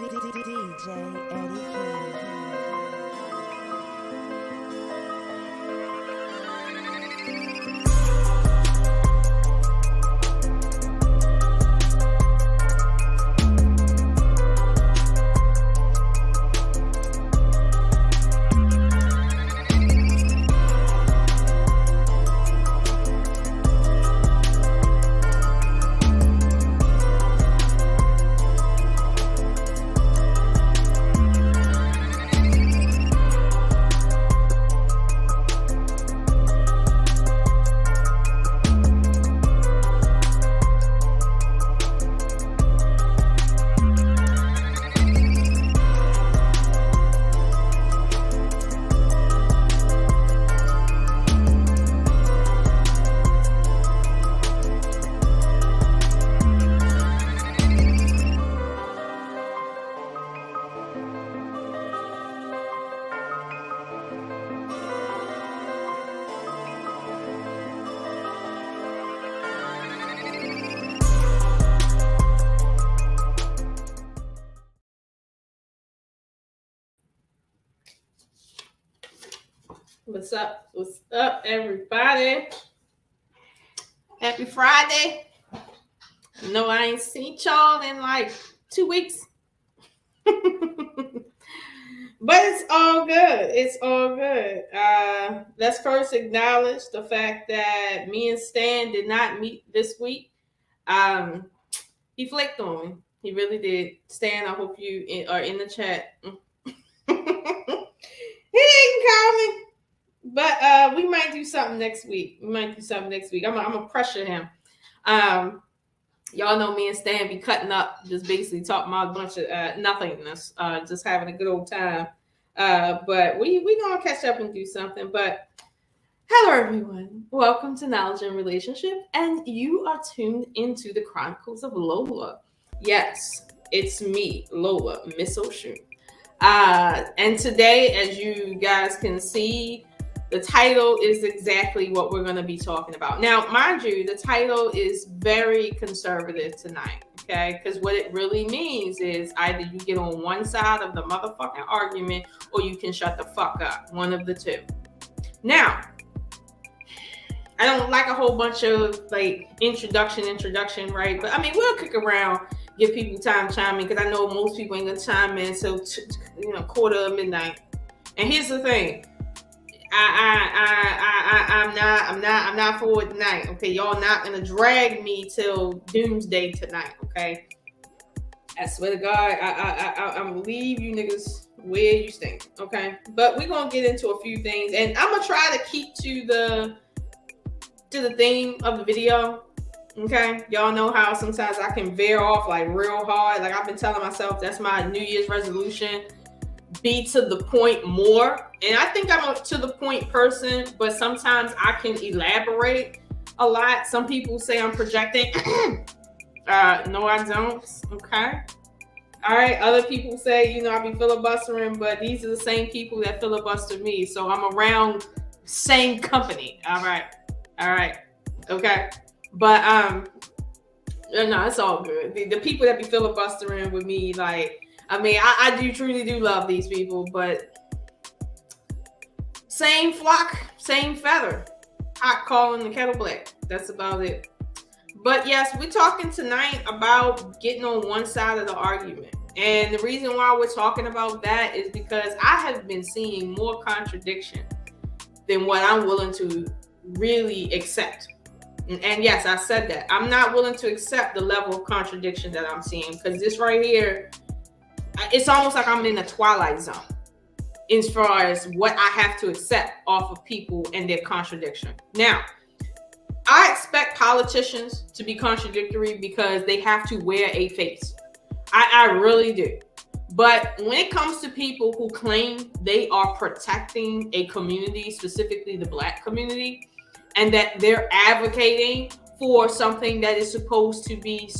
DJ Eddie King. What's up? What's up, everybody? Happy Friday. No, I ain't seen y'all in like 2 weeks. But it's all good. It's all good. Let's first acknowledge the fact that me and Stan did not meet this week. He flaked on me. He really did. Stan, I hope you are in the chat. He didn't call me. But we might do something next week. I'm gonna pressure him. Y'all know me and Stan be cutting up, just basically talking about a bunch of nothingness, just having a good old time. But we gonna catch up and do something. But hello, everyone. Welcome to Knowledge and Relationship, and you are tuned into the Chronicles of Lola. Yes, it's me, Lola, Miss Ocean. And today, as you guys can see, the title is exactly what we're going to be talking about. Now, mind you, the title is very conservative tonight, okay? Because what it really means is either you get on one side of the motherfucking argument or you can shut the fuck up. One of the two. Now, I don't like a whole bunch of like introduction, right? But I mean, we'll kick around, give people time to chime in because I know most people ain't going to chime in until, quarter of midnight. And here's the thing. I'm not for it tonight. Okay, y'all not gonna drag me till doomsday tonight. Okay, I swear to God, I'm gonna leave you niggas where you stink. Okay, but we're gonna get into a few things, and I'm gonna try to keep to the theme of the video. Okay, y'all know how sometimes I can veer off like real hard. Like I've been telling myself, that's my New Year's resolution. Be to the point more, and I think I'm a to the point person, but sometimes I can elaborate a lot. Some people say I'm projecting. No, I don't. Okay. All right. Other people say, I be filibustering, but these are the same people that filibuster me, so I'm around same company. All right. Okay. But no, it's all good. The people that be filibustering with me, like. I mean, I truly do love these people, but same flock, same feather. Hot calling the kettle black. That's about it. But yes, we're talking tonight about getting on one side of the argument. And the reason why we're talking about that is because I have been seeing more contradiction than what I'm willing to really accept. And yes, I said that. I'm not willing to accept the level of contradiction that I'm seeing, because this right here, it's almost like I'm in a twilight zone as far as what I have to accept off of people and their contradiction. Now, I expect politicians to be contradictory because they have to wear a face. I really do. But when it comes to people who claim they are protecting a community, specifically the Black community, and that they're advocating for something that is supposed to be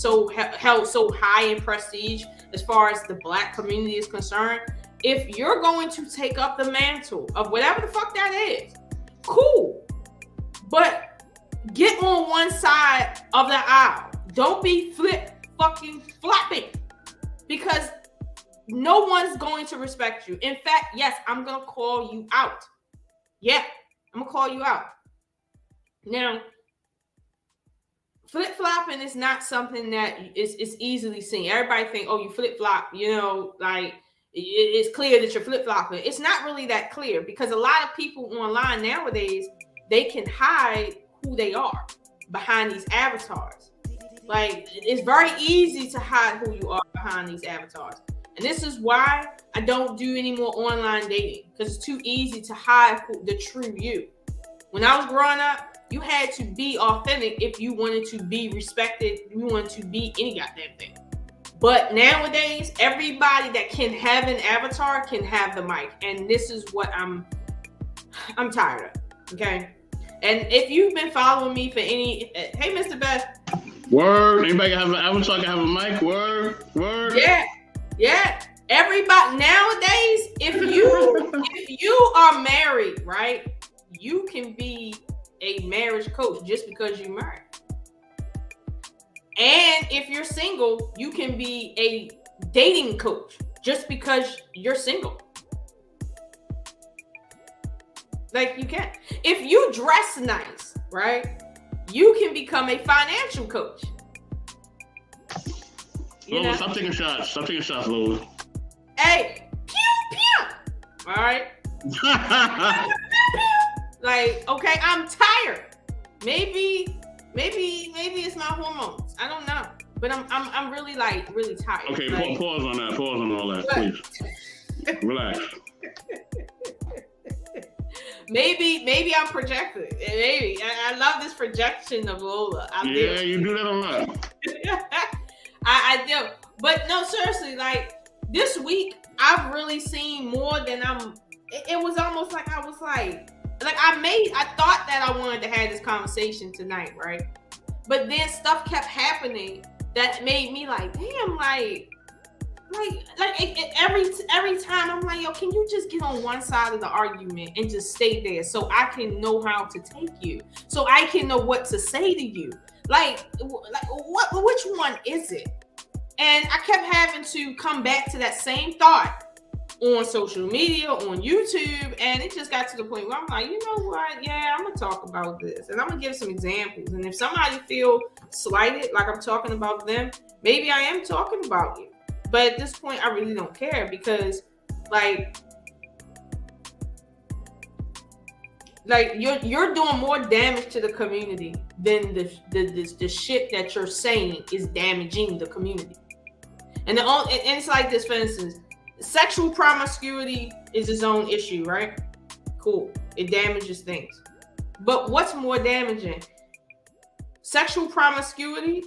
held so high in prestige as far as the Black community is concerned, if you're going to take up the mantle of whatever the fuck that is, cool. But get on one side of the aisle. Don't be fucking flopping. Because no one's going to respect you. In fact, yes, I'm going to call you out. Yeah, I'm going to call you out. Now, flip-flopping is not something that is easily seen. Everybody think, oh, you flip-flop, like it's clear that you're flip-flopping. It's not really that clear because a lot of people online nowadays, they can hide who they are behind these avatars. Like, it's very easy to hide who you are behind these avatars. And this is why I don't do any more online dating, because it's too easy to hide the true you. When I was growing up, you had to be authentic if you wanted to be respected, you wanted to be any goddamn thing. But nowadays, everybody that can have an avatar can have the mic. And this is what I'm tired of, okay? And if you've been following me for any, hey, Mr. Beth. Word. Anybody have an avatar, can have a mic? Word. Yeah. Everybody nowadays, if you are married, right, you can be a marriage coach just because you're married. And if you're single, you can be a dating coach just because you're single. Like, you can. If you dress nice, right, you can become a financial coach. Lola, stop taking shots. Stop taking shots, Lola. Hey, pew. All right. Like, okay, I'm tired. Maybe it's my hormones. I don't know, but I'm really tired. Okay, like, pause on that. Pause on all that, please. Relax. Maybe I'm projecting. Maybe I love this projection of Lola. Yeah, you do that a lot. I do, but no, seriously. Like, this week, I've really seen more than It was almost like I was like I thought that I wanted to have this conversation tonight, right? But then stuff kept happening that made me like, damn, every time I'm like, yo, can you just get on one side of the argument and just stay there so I can know how to take you, so I can know what to say to you? Like which one is it? And I kept having to come back to that same thought on social media, on YouTube, and it just got to the point where I'm like, you know what? Yeah, I'm gonna talk about this, and I'm gonna give some examples. And if somebody feel slighted, like I'm talking about them, maybe I am talking about you. But at this point, I really don't care, because like you're doing more damage to the community than the shit that you're saying is damaging the community. And it's like this, for instance. Sexual promiscuity is its own issue, right? Cool. It damages things. But what's more damaging? Sexual promiscuity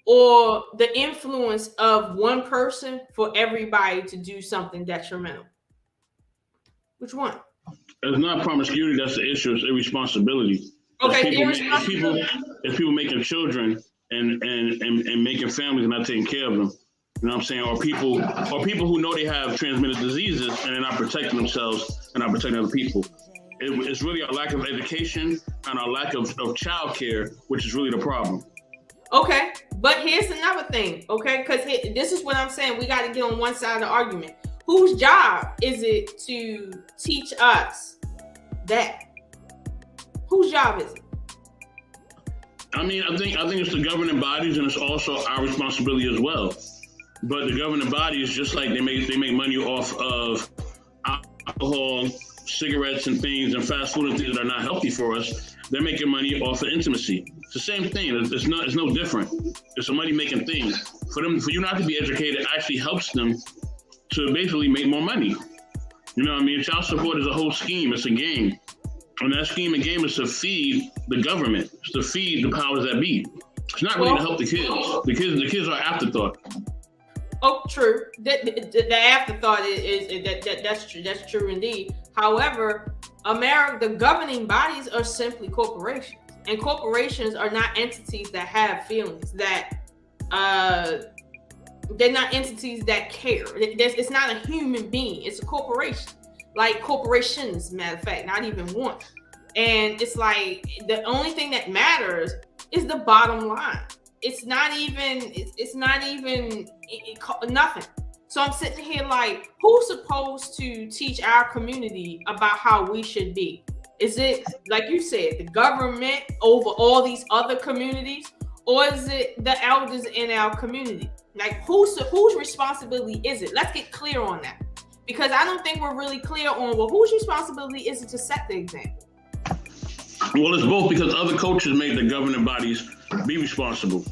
or the influence of one person for everybody to do something detrimental? Which one? It's not promiscuity that's the issue. It's irresponsibility. Okay, it's people making children and making families and not taking care of them. You know what I'm saying? Or people who know they have transmitted diseases and they're not protecting themselves and not protecting other people. It's really our lack of education and our lack of child care, which is really the problem. Okay, but here's another thing, okay? Because this is what I'm saying. We got to get on one side of the argument. Whose job is it to teach us that? Whose job is it? I mean, I think it's the governing bodies, and it's also our responsibility as well. But the governing bodies, just like they make money off of alcohol, cigarettes, and things, and fast food and things that are not healthy for us, they're making money off of intimacy. It's the same thing. It's no different. It's a money-making thing. For you not to be educated actually helps them to basically make more money. You know what I mean? Child support is a whole scheme. It's a game. And that scheme and game is to feed the government. It's to feed the powers that be. It's not really to help the kids. The kids are afterthought. Oh, true. The afterthought is that's true. That's true indeed. However, the governing bodies are simply corporations, and corporations are not entities that have feelings. That they're not entities that care. It's not a human being. It's a corporation, like corporations. Matter of fact, not even one. And it's like the only thing that matters is the bottom line. It's not even nothing. So I'm sitting here like, who's supposed to teach our community about how we should be? Is it, like you said, the government over all these other communities? Or is it the elders in our community? Like, whose responsibility is it? Let's get clear on that. Because I don't think we're really clear on, well, whose responsibility is it to set the example? Well, it's both, because other coaches make the governing bodies be responsible.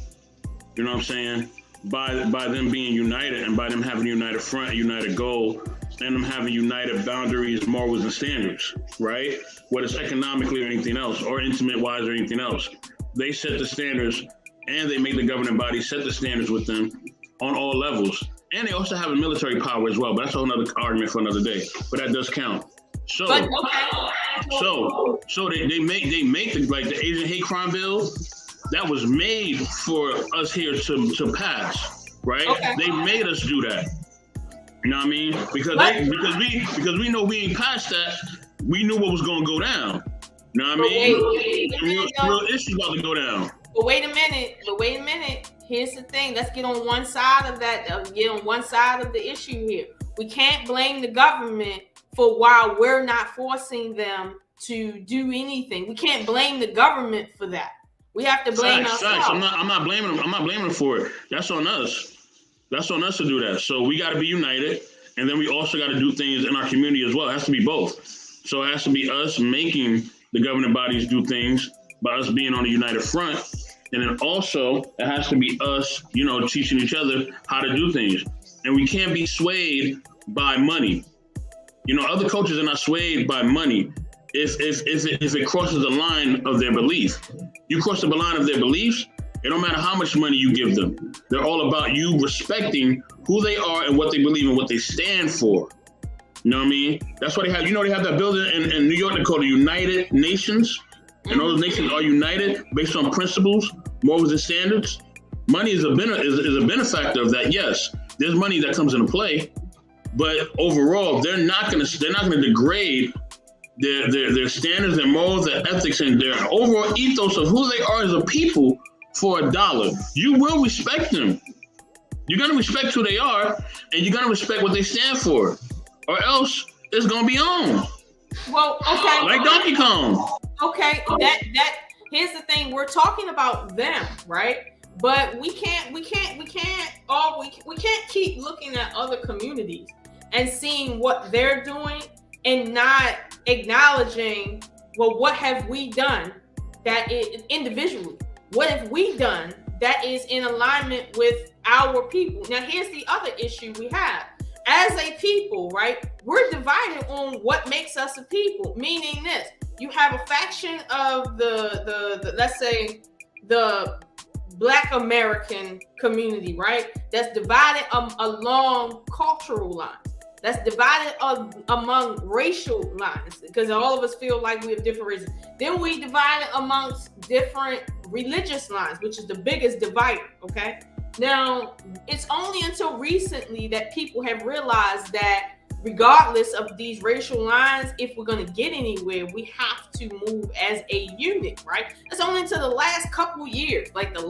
You know what I'm saying? By them being united, and by them having a united front, a united goal, and them having united boundaries, morals, and standards, right? Whether it's economically or anything else, or intimate-wise or anything else. They set the standards, and they make the governing body set the standards with them on all levels. And they also have a military power as well, but that's a whole other argument for another day. But that does count. So, they make the Asian hate crime bill that was made for us here to pass, right? Okay. They made us do that. You know what I mean? Because we know we ain't past that. We knew what was going to go down. You know what I mean? Real issues about to go down. But wait a minute. Here's the thing. Let's get on one side of that. Get on one side of the issue here. We can't blame the government for why we're not forcing them to do anything. We can't blame the government for that. We have to blame ourselves. I'm not blaming them. I'm not blaming them for it. That's on us. That's on us to do that. So we got to be united, and then we also got to do things in our community as well. It has to be both. So it has to be us making the governing bodies do things by us being on a united front, and then also it has to be us, teaching each other how to do things. And we can't be swayed by money. Other coaches are not swayed by money. If it crosses the line of their belief, you cross the line of their beliefs, it don't matter how much money you give them. They're all about you respecting who they are and what they believe and what they stand for. You know what I mean? That's why they have, they have that building in New York they call the United Nations. And those nations are united based on principles, morals, and standards. Money is a benefactor of that. Yes, there's money that comes into play, but overall, they're not going to degrade their standards and morals and ethics and their overall ethos of who they are as a people for $1. You will respect them. You're going to respect who they are, and you're going to respect what they stand for, or else it's going to be on. Well, okay. Like Donkey Kong. Okay, here's the thing. We're talking about them, right? But we can't keep looking at other communities and seeing what they're doing and not acknowledging, well, what have we done that is individually? What have we done that is in alignment with our people? Now, here's the other issue we have. As a people, right, we're divided on what makes us a people, meaning this. You have a faction of the let's say, the Black American community, right, that's divided along cultural lines. That's divided among racial lines, because all of us feel like we have different reasons. Then we divide it amongst different religious lines, which is the biggest divider, okay? Now, it's only until recently that people have realized that regardless of these racial lines, if we're going to get anywhere, we have to move as a unit, right? It's only until the last couple years, when the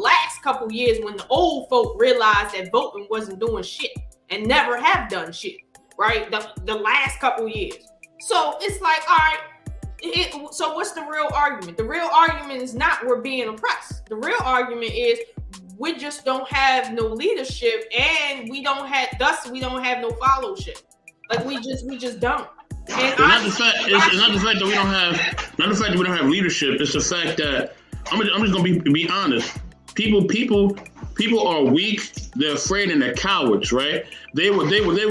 old folk realized that voting wasn't doing shit and never have done shit, right? The last couple years. So it's like, all right, so what's the real argument? The real argument is not we're being oppressed. The real argument is we just don't have no leadership, and we don't have no followership. Like we just don't. And it's not the fact that we don't have leadership. It's the fact that I'm just gonna be honest. People are weak. They're afraid and they're cowards, right? They will literally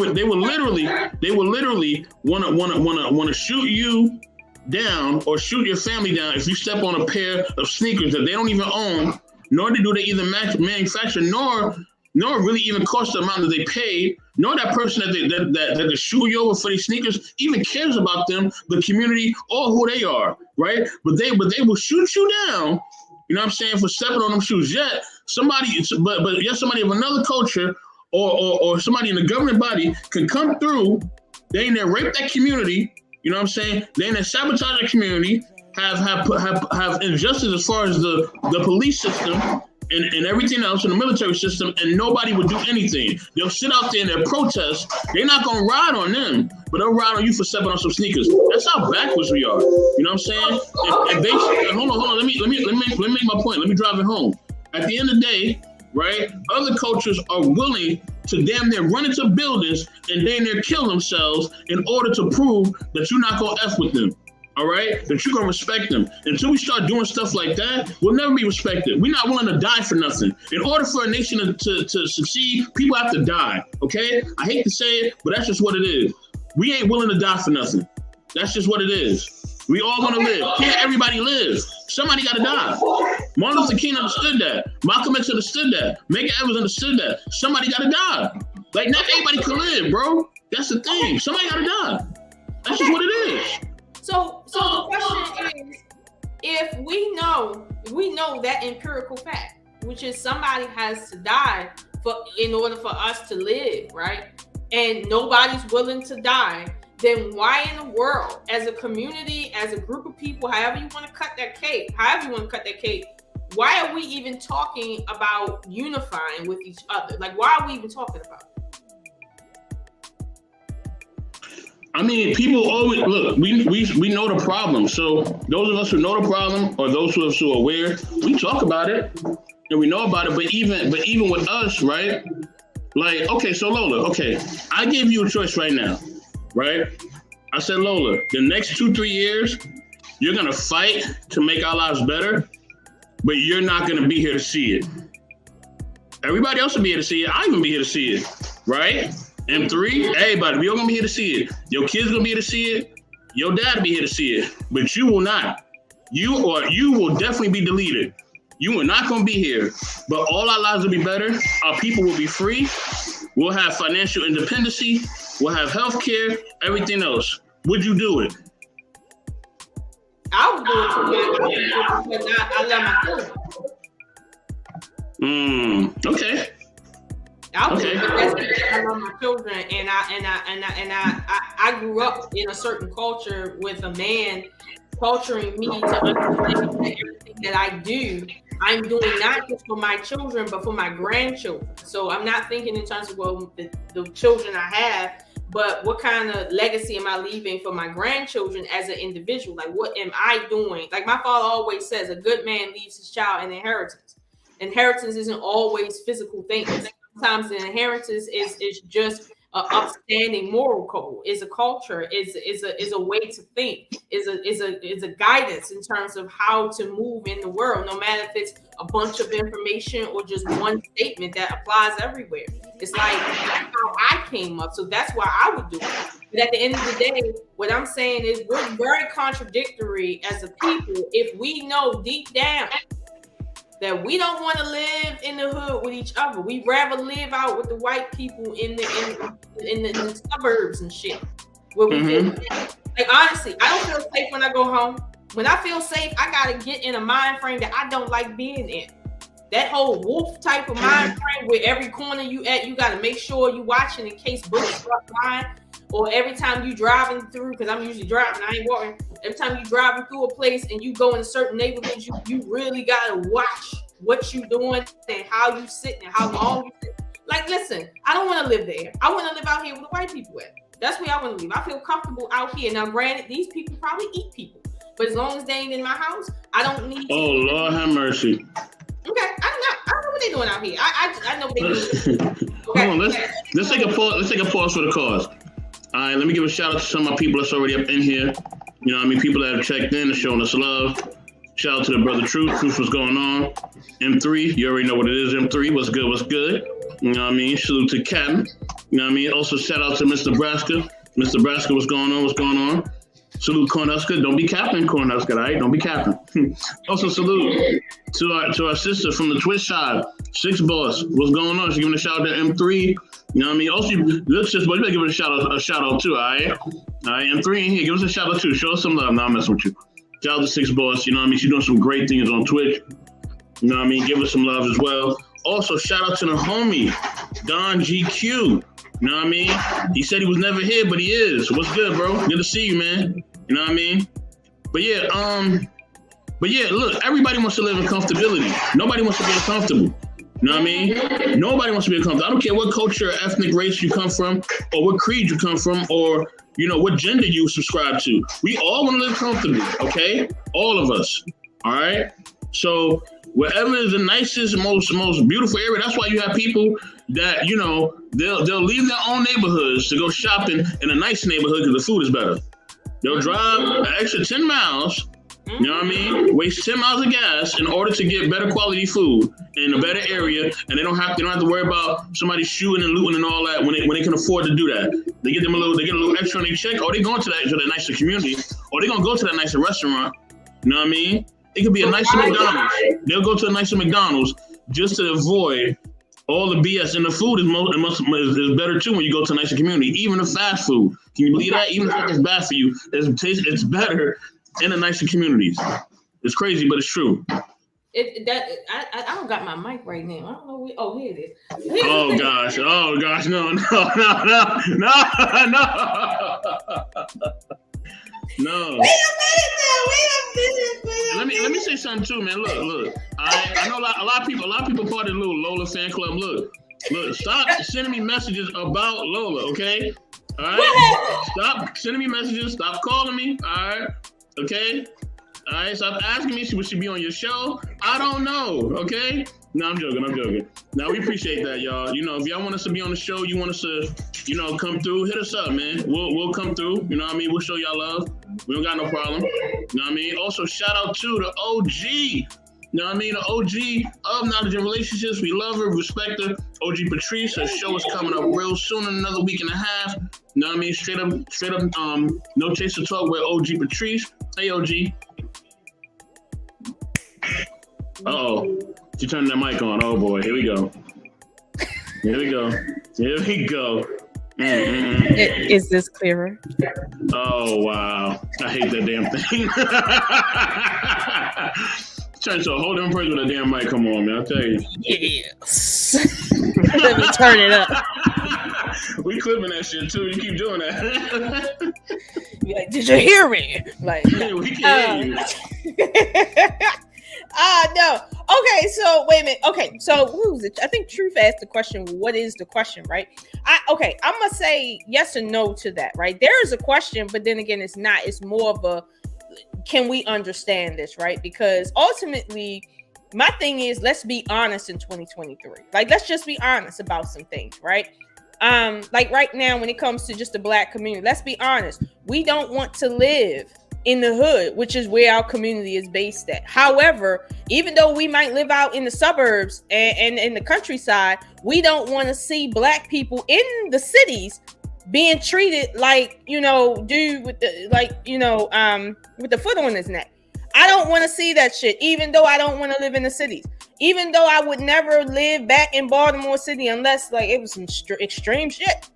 want to shoot you down or shoot your family down if you step on a pair of sneakers that they don't even own, nor do they either manufacture, nor really even cost the amount that they paid, nor that person that they shoot you over for these sneakers even cares about them, the community, or who they are, right? But they will shoot you down, you know what I'm saying, for stepping on them shoes. Yet somebody of another culture or somebody in the governing body can come through, they in there rape that community, you know what I'm saying? They in there sabotage the community, have injustice as far as the police system, and everything else in the military system, and nobody would do anything. They'll sit out there in their protest. They're not gonna ride on them, but they'll ride on you for stepping on some sneakers. That's how backwards we are. You know what I'm saying? If they hold on. Let me make my point. Let me drive it home. At the end of the day, right? Other cultures are willing to damn near run into buildings and damn near kill themselves in order to prove that you're not gonna F with them. All right, that you're gonna respect them. Until we start doing stuff like that, we'll never be respected. We're not willing to die for nothing. In order for a nation to succeed, people have to die. Okay, I hate to say it, but that's just what it is. We ain't willing to die for nothing. That's just what it is. We all gonna live. Can't everybody live? Somebody gotta die. Martin Luther King understood that. Malcolm X understood that. Medgar Evers understood that. Somebody gotta die. Like, not everybody can live, bro. That's the thing. Somebody gotta die. That's just what it is. So the question is, if we know that empirical fact, which is somebody has to die in order for us to live, right? And nobody's willing to die, then why in the world, as a community, as a group of people, however you want to cut that cake, why are we even talking about unifying with each other? Like, why are we even talking about it? I mean, people always look. We know the problem. So those of us who know the problem, or those of us who are aware, we talk about it and we know about it. But even with us, right? Like, okay, so Lola, okay, I gave you a choice right now, right? I said, Lola, the next 2-3 years, you're gonna fight to make our lives better, but you're not gonna be here to see it. Everybody else will be here to see it. I'm gonna be here to see it, right? M3, everybody, we all gonna be here to see it. Your kids gonna be here to see it. Your dad will be here to see it, but you will not. You will definitely be deleted. You are not gonna be here, but all our lives will be better. Our people will be free. We'll have financial independency. We'll have health care, everything else. Would you do it? I would do it because I love my children. Okay. I would do it because I love my children, and I grew up in a certain culture with a man culturing me to understand that everything that I do, I'm doing not just for my children, but for my grandchildren. So I'm not thinking in terms of, well, the children I have, but what kind of legacy am I leaving for my grandchildren as an individual? Like, what am I doing? Like my father always says, a good man leaves his child an inheritance. Inheritance isn't always physical things. Sometimes the inheritance is just an upstanding moral code, is a culture, is a way to think, is a guidance in terms of how to move in the world, no matter if it's a bunch of information or just one statement that applies everywhere. It's like, that's how I came up, so that's why I would do it. But at the end of the day, what I'm saying is we're very contradictory as a people if we know deep down that we don't want to live in the hood with each other. We'd rather live out with the white people in the suburbs and shit. Where we live. Like, honestly, I don't feel safe when I go home. When I feel safe, I gotta get in a mind frame that I don't like being in. That whole wolf type of mind frame where every corner you at, you gotta make sure you watching in case bullets start flying. Or every time you driving through, because I'm usually driving, I ain't walking. Every time you driving through a place and you go in certain neighborhoods, you really gotta watch what you doing and how you sit and how long you sit. Like, listen, I don't want to live there. I want to live out here with the white people at. That's where I want to live. I feel comfortable out here. Now, granted, these people probably eat people, but as long as they ain't in my house, I don't need. Oh, Lord have mercy. Okay, I don't know what they're doing out here. I know what they're doing. Okay. Hold on, let's take a pause. Let's take a pause for the cause. All right, let me give a shout out to some of my people that's already up in here. You know what I mean? People that have checked in and shown us love. Shout out to the brother Truth. Truth, what's going on? M3, you already know what it is. M3, what's good? What's good? You know what I mean? Salute to Captain. You know what I mean? Also, shout out to Mr. Nebraska. Mr. Nebraska, what's going on? What's going on? Salute Cornhusker. Don't be Captain Cornhusker, all right? Don't be Captain. Also, salute to our sister from the Twitch side, Six Boss. What's going on? She's giving a shout out to M3. You know what I mean? Also, look, sis, but you better give it a shout out too, all right? All right, M3 in here. Give us a shout out too. Show us some love. Nah, I'm messing with you. Shout out to Six Boss. You know what I mean? She's doing some great things on Twitch. You know what I mean? Give us some love as well. Also, shout out to the homie, Don GQ. You know what I mean? He said he was never here, but he is. What's good, bro? Good to see you, man. You know what I mean? But yeah, But yeah, look, everybody wants to live in comfortability. Nobody wants to be uncomfortable. You know what I mean? Nobody wants to be uncomfortable. I don't care what culture, or ethnic race you come from, or what creed you come from, or what gender you subscribe to. We all want to live comfortably, okay? All of us. All right? So wherever is the nicest, most beautiful area, that's why you have people that, they'll leave their own neighborhoods to go shopping in a nice neighborhood because the food is better. They'll drive an extra 10 miles, you know what I mean? Waste 10 miles of gas in order to get better quality food in a better area, and they don't have to worry about somebody shooting and looting and all that when they can afford to do that. They get a little extra on their check, or they going to that nicer community, or they gonna go to that nicer restaurant. You know what I mean? It could be a nicer McDonald's. They'll go to a nicer McDonald's just to avoid all the BS. And the food is better too when you go to a nicer community. Even the fast food. Can you believe that? Even if it's bad for you, it's better in the nicer communities. It's crazy, but it's true. I don't got my mic right now. I don't know. Here it is. Oh gosh! No! No. Wait a minute. Let me say something too, man. Look. I know a lot of people part of the little Lola fan club. Look. Stop sending me messages about Lola, okay? All right. Stop sending me messages. Stop calling me. All right. Okay. All right. Stop asking me should she be on your show. I don't know. Okay. No, I'm joking. Now we appreciate that, y'all. If y'all want us to be on the show, you want us to, come through, hit us up, man. We'll come through. You know what I mean? We'll show y'all love. We don't got no problem. You know what I mean? Also, shout out to the OG. You know what I mean? The OG of Knowledge and Relationships. We love her, respect her. OG Patrice. Her show is coming up real soon in another week and a half. You know what I mean? Straight up, No Chaser Talk with OG Patrice. Hey, OG. Uh-oh. She turned that mic on. Oh boy, here we go. Is this clearer? Oh wow, I hate that damn thing. Turn to a whole different person with a damn mic. Come on, man, I'll tell you. Yes. Let me turn it up. We clipping that shit too. You keep doing that. You're like, did you hear me? Like, no. We can hear you. No. Okay, so wait a minute. Okay, so who was it? I think Truth asked the question, what is the question, right? I'm gonna say yes or no to that, right? There is a question, but then again, it's not. It's more of a, can we understand this, right? Because ultimately, my thing is, let's be honest in 2023. Like, let's just be honest about some things, right? Like right now, when it comes to just the Black community, let's be honest. We don't want to live in the hood, which is where our community is based at. However, even though we might live out in the suburbs and in the countryside, we don't want to see Black people in the cities being treated like, dude with the with the foot on his neck. I don't want to see that shit, even though I don't want to live in the cities. Even though I would never live back in Baltimore City unless it was some extreme shit.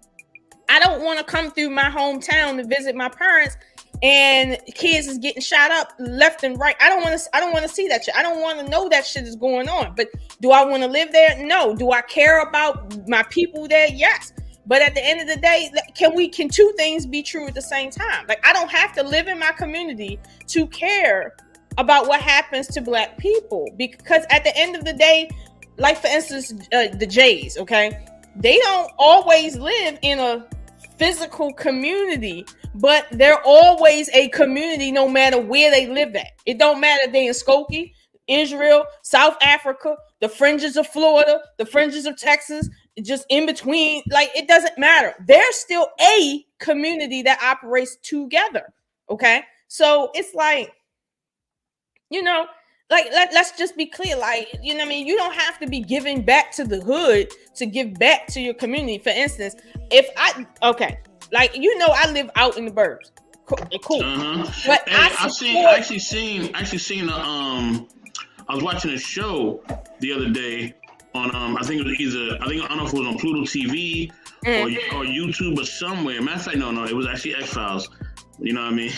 I don't want to come through my hometown to visit my parents and kids is getting shot up left and right. I don't want to see that shit. I don't want to know that shit is going on. But do I want to live there? No. Do I care about my people there? Yes. But at the end of the day, can two things be true at the same time? Like, I don't have to live in my community to care about what happens to Black people, because at the end of the day, like for instance, the Jays, okay, they don't always live in a physical community, but they're always a community no matter where they live at. It don't matter if they in Skokie, Israel, South Africa, the fringes of Florida, the fringes of Texas, just in between. Like, it doesn't matter. There's still a community that operates together. Okay. So it's like, let's just be clear. Like, what I mean? You don't have to be giving back to the hood to give back to your community. For instance, I live out in the burbs. Cool. But I actually seen I was watching a show the other day on I don't know if it was on Pluto TV or YouTube or somewhere. Matter of fact, no, it was actually X-Files. You know what I mean?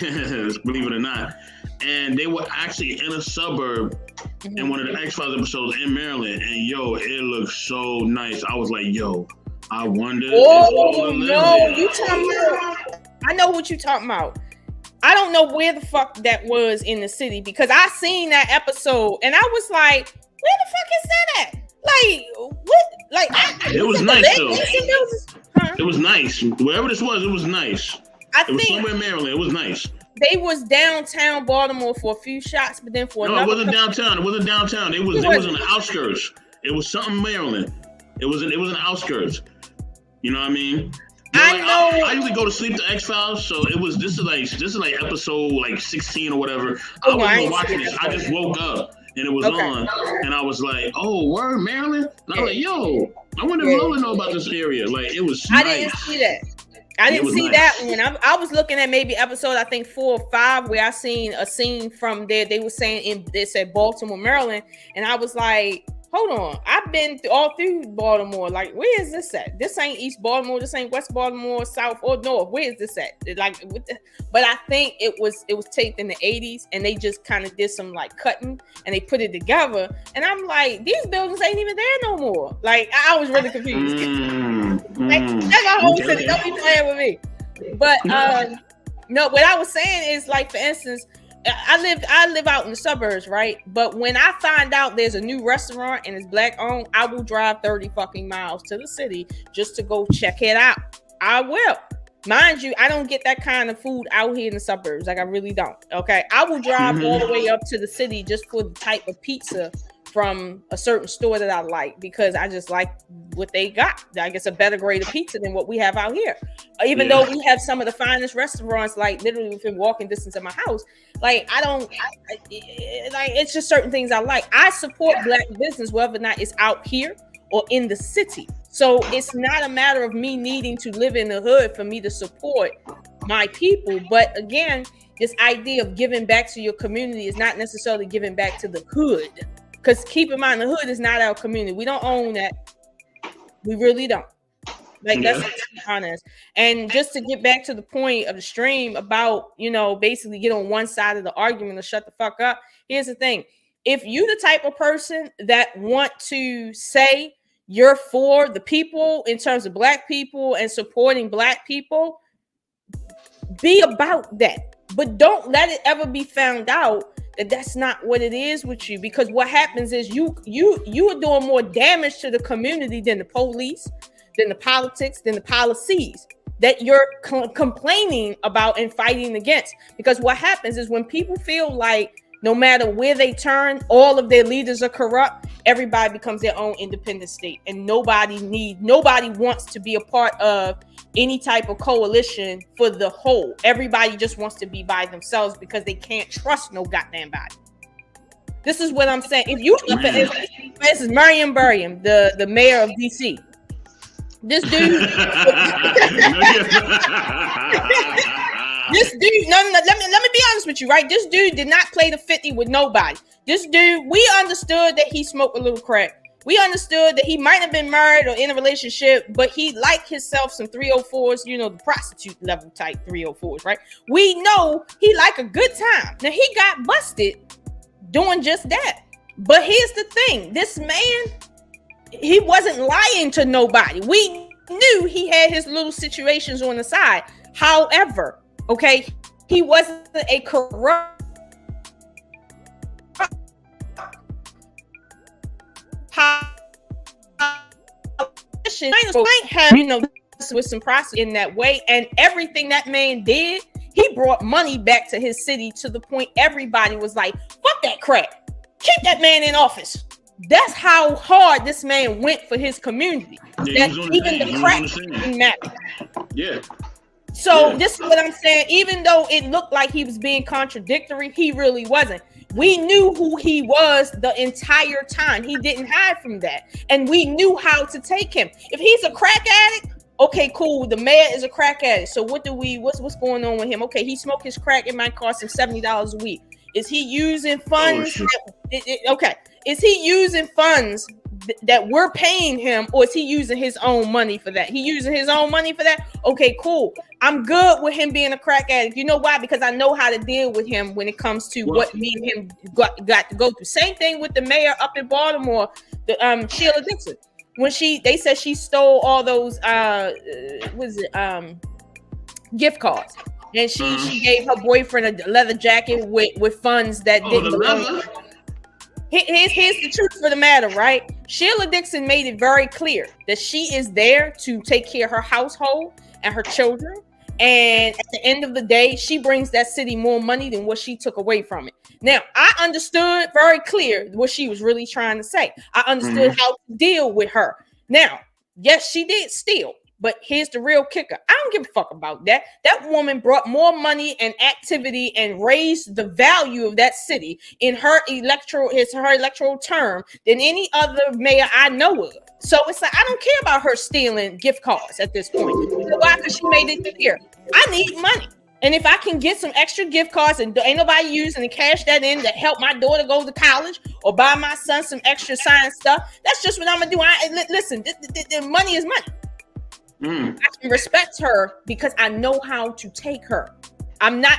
Believe it or not. And they were actually in a suburb in one of the X-Files episodes in Maryland. And it looked so nice. I was like, I wonder. Oh no, you talking about? I know what you talking about. I don't know where the fuck that was in the city because I seen that episode and I was like, where the fuck is that at? Like what? Like it was nice though. Huh? It was nice. Wherever this was, it was nice. It was somewhere in Maryland. It was nice. They was downtown Baltimore for a few shots, but then for it wasn't downtown. It wasn't downtown. It was on the outskirts. It was something Maryland. It was in the outskirts. You know what I mean? I know. I usually go to sleep to X-Files, so this is like episode like 16 or whatever. Oh, I wasn't watching it. I just woke up and it was on, and I was like, "Oh, word, Maryland!" And I was like, "Yo, I wonder if Lola know about this area." Like, it was. I nice. didn't see that. I didn't see that one. I was looking at maybe episode, I think 4 or 5, where I seen a scene from there. They were saying they said Baltimore, Maryland, and I was like, hold on, I've been all through Baltimore. Like, where is this at? This ain't East Baltimore. This ain't West Baltimore, South or North. Where is this at? Like, but I think it was taped in the 80s, and they just kind of did some like cutting, and they put it together. And I'm like, these buildings ain't even there no more. Like, I was really confused. Like, that's my whole city. Don't be playing with me. But no, what I was saying is, like, for instance, I live out in the suburbs, right? But when I find out there's a new restaurant and it's black owned, I will drive 30 fucking miles to the city just to go check it out. I will. Mind you, I don't get that kind of food out here in the suburbs. Like, I really don't. Okay. I will drive all the way up to the city just for the type of pizza from a certain store that I like, because I just like what they got. I guess a better grade of pizza than what we have out here. Even though we have some of the finest restaurants, like literally within walking distance of my house. Like, it's just certain things I like. I support black business, whether or not it's out here or in the city. So it's not a matter of me needing to live in the hood for me to support my people. But again, this idea of giving back to your community is not necessarily giving back to the hood. Because keep in mind, the hood is not our community. We don't own that. We really don't. Like, that's honest. And just to get back to the point of the stream about, basically get on one side of the argument or shut the fuck up. Here's the thing. If you the type of person that want to say you're for the people in terms of black people and supporting black people, be about that. But don't let it ever be found out that that's not what it is with you, because what happens is you are doing more damage to the community than the police, than the politics, than the policies that you're complaining about and fighting against. Because what happens is when people feel like no matter where they turn, all of their leaders are corrupt, everybody becomes their own independent state, and nobody wants to be a part of any type of coalition for the whole. Everybody just wants to be by themselves because they can't trust no goddamn body. This is what I'm saying. If you look at it, this is MarioMarion, the mayor of DC. This dude, let me be honest with you, right? This dude did not play the 50 with nobody. This dude, we understood that he smoked a little crack. We understood that he might have been married or in a relationship, but he liked himself some 304s, the prostitute level type 304s, right? We know he liked a good time. Now, he got busted doing just that. But here's the thing. This man, he wasn't lying to nobody. We knew he had his little situations on the side. However, okay, he wasn't a corrupt with some process in that way, and everything that man did, he brought money back to his city to the point everybody was like, fuck that crack, keep that man in office. That's how hard this man went for his community. That even the crack didn't matter. Yeah. So this is what I'm saying. Even though it looked like he was being contradictory, he really wasn't. We knew who he was the entire time. He didn't hide from that. And we knew how to take him. If he's a crack addict, okay, cool. The mayor is a crack addict. So what's going on with him? Okay, he smoked his crack. It might cost him $70 a week. Is he using funds? Okay. Is he using funds that we're paying him, or is he using his own money for that? He using his own money for that? Okay, cool. I'm good with him being a crack addict. You know why? Because I know how to deal with him when it comes to what me and him got to go through. Same thing with the mayor up in Baltimore, Sheila Dixon. When they said she stole all those gift cards. and she gave her boyfriend a leather jacket with funds that didn't belong to her. Here's the truth for the matter, right? Sheila Dixon made it very clear that she is there to take care of her household and her children. And at the end of the day, she brings that city more money than what she took away from it. Now, I understood very clear what she was really trying to say. I understood how to deal with her. Now, yes, she did steal. But here's the real kicker. I don't give a fuck about that. That woman brought more money and activity and raised the value of that city in her electoral term than any other mayor I know of. So it's like, I don't care about her stealing gift cards at this point. So why? Because she made it clear. I need money. And if I can get some extra gift cards and ain't nobody using and cash that in to help my daughter go to college or buy my son some extra science stuff, that's just what I'm going to do. Listen, the money is money. I can respect her because I know how to take her.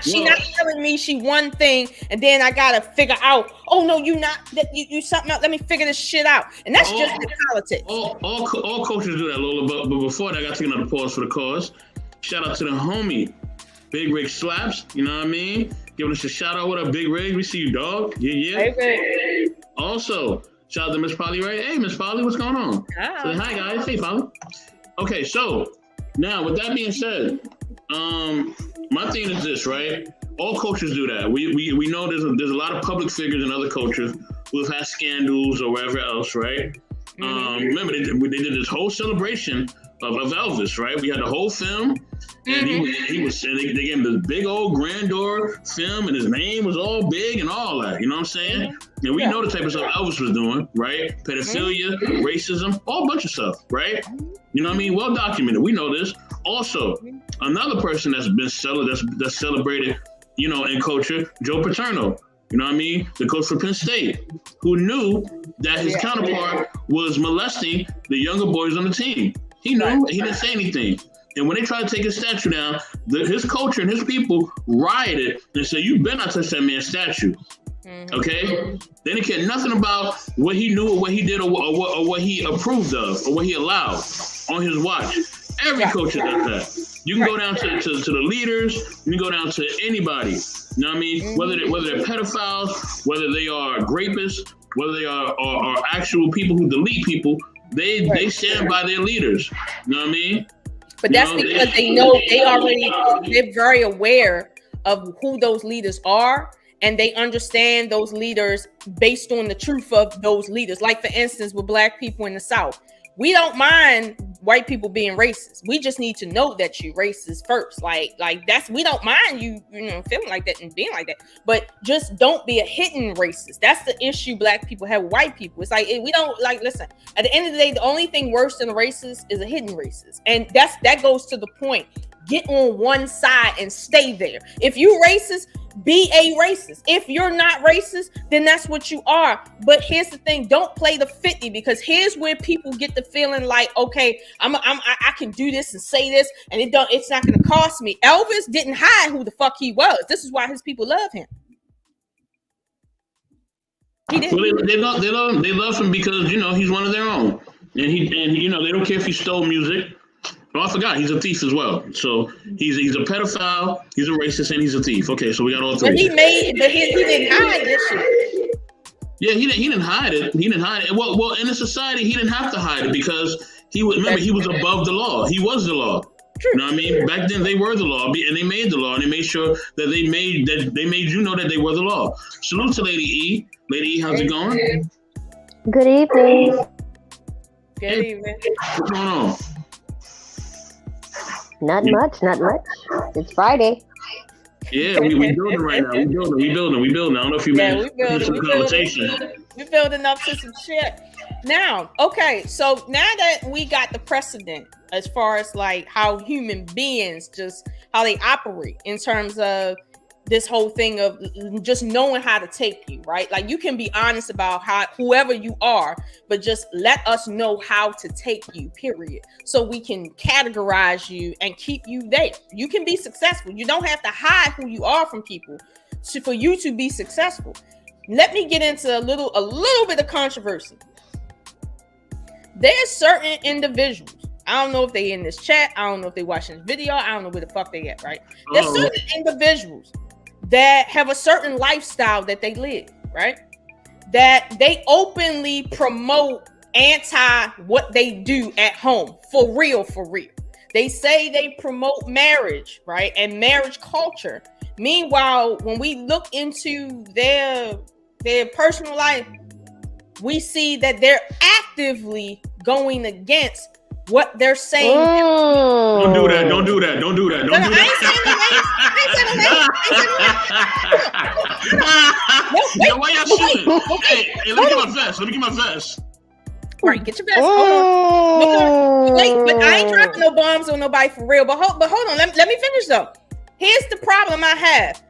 She's not telling me she one thing and then I gotta figure out, oh no, you not that you something else. Let me figure this shit out. And that's just the politics. All coaches do that, Lola. But before that, I got to take another pause for the cause. Shout out to the homie, Big Rig Slaps. You know what I mean? Giving us a shout out. What up, Big Rig? We see you, dog. Yeah. Hey, also, shout out to Miss Polly Ray. Hey, Miss Polly, what's going on? Say hi, guys. Hey, Polly. Okay, so now with that being said, my thing is this, right? All coaches do that. We know there's a lot of public figures and other coaches who have had scandals or whatever else, right? Remember they did this whole celebration of Elvis, right? We had the whole film, and he was they gave him this big old grandeur film, and his name was all big and all that. You know what I'm saying? And we know the type of stuff Elvis was doing, right? Pedophilia, racism, all bunch of stuff, right? You know what I mean? Well documented. We know this. Also, another person that's been that's celebrated, you know, in culture, Joe Paterno. You know what I mean? The coach for Penn State, who knew that his counterpart was molesting the younger boys on the team. He knew, he didn't say anything. And when they tried to take his statue down, his culture and his people rioted and said, "You better not touch that man's statue." Okay? They didn't care nothing about what he knew or what he did or what he approved of or what he allowed on his watch. Every coach does that. You can go down to the leaders, you can go down to anybody. You know what I mean? Whether they're pedophiles, whether they are rapists, whether they are actual people who delete people, they stand by their leaders. You know what I mean? But that's because they know they're very aware of who those leaders are, and they understand those leaders based on the truth of those leaders. Like, for instance, with Black people in the South, we don't mind white people being racist. We just need to know that you're racist first. Like that's, we don't mind you know, feeling like that and being like that, but just don't be a hidden racist. That's the issue Black people have with white people. It's like, we don't like, listen, at the end of the day, the only thing worse than a racist is a hidden racist. And that goes to the point. Get on one side and stay there. If you racist, be a racist. If you're not racist, then that's what you are. But here's the thing: don't play the 50, because here's where people get the feeling like, okay, I can do this and say this, and it's not going to cost me. Elvis didn't hide who the fuck he was. This is why his people love him. He didn't. Well, they love him because, you know, he's one of their own, and you know, they don't care if he stole music. Oh, I forgot. He's a thief as well. So he's a pedophile, he's a racist, and he's a thief. Okay, so we got all three. But he didn't hide this shit. Yeah, he didn't hide it. He didn't hide it. Well, in a society, he didn't have to hide it because he was above the law. He was the law. True. You know what I mean? Back then, they were the law, and they made the law, and they made sure that they made you know that they were the law. Salute to Lady E. Lady E, how's it going? Good evening. Good evening. What's going on? Not much. It's Friday. Yeah, we building right now. We building. I don't know if you made some conversation. We're building up to some shit. Now, okay, so now that we got the precedent as far as like how human beings just how they operate in terms of this whole thing of just knowing how to take you, right? Like, you can be honest about whoever you are, but just let us know how to take you, period. So we can categorize you and keep you there. You can be successful. You don't have to hide who you are from people for you to be successful. Let me get into a little bit of controversy. There's certain individuals. I don't know if they in this chat. I don't know if they watching this video. I don't know where the fuck they at, right? There's certain individuals that have a certain lifestyle that they live, right? That they openly promote anti what they do at home. For real, for real. They say they promote marriage, right? And marriage culture. Meanwhile, when we look into their personal life, we see that they're actively going against what they're saying. Don't do that. Don't do that. Don't do that. Don't do that. Why y'all shooting? Hey, let me get my vest. Let me get my vest. All right, get your vest. Hold on. Wait, but I ain't dropping no bombs on nobody for real. But hold on. Let me finish though. Here's the problem I have.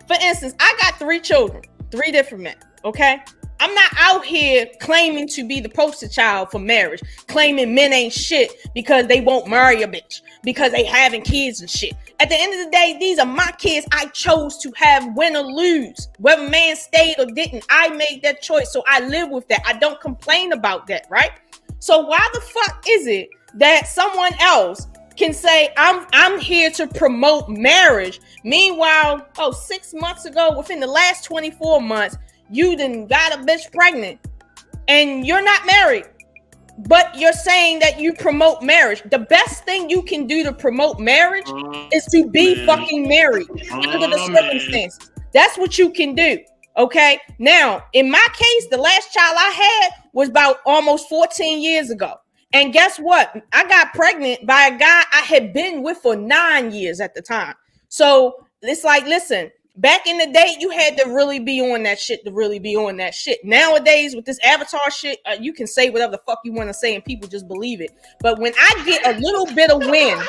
For instance, I got 3 children, 3 different men. Okay. I'm not out here claiming to be the poster child for marriage, claiming men ain't shit because they won't marry a bitch, because they having kids and shit. At the end of the day, these are my kids. I chose to have, win or lose. Whether man stayed or didn't, I made that choice. So I live with that. I don't complain about that, right? So why the fuck is it that someone else can say, I'm here to promote marriage? Meanwhile, 6 months ago, within the last 24 months, you done got a bitch pregnant and you're not married, but you're saying that you promote marriage. The best thing you can do to promote marriage is to be fucking married under the circumstances. That's what you can do. Okay. Now, in my case, the last child I had was about almost 14 years ago. And guess what? I got pregnant by a guy I had been with for 9 years at the time. So it's like, listen, back in the day, you had to really be on that shit to really be on that shit. Nowadays, with this avatar shit, you can say whatever the fuck you want to say and people just believe it. But when I get a little bit of win,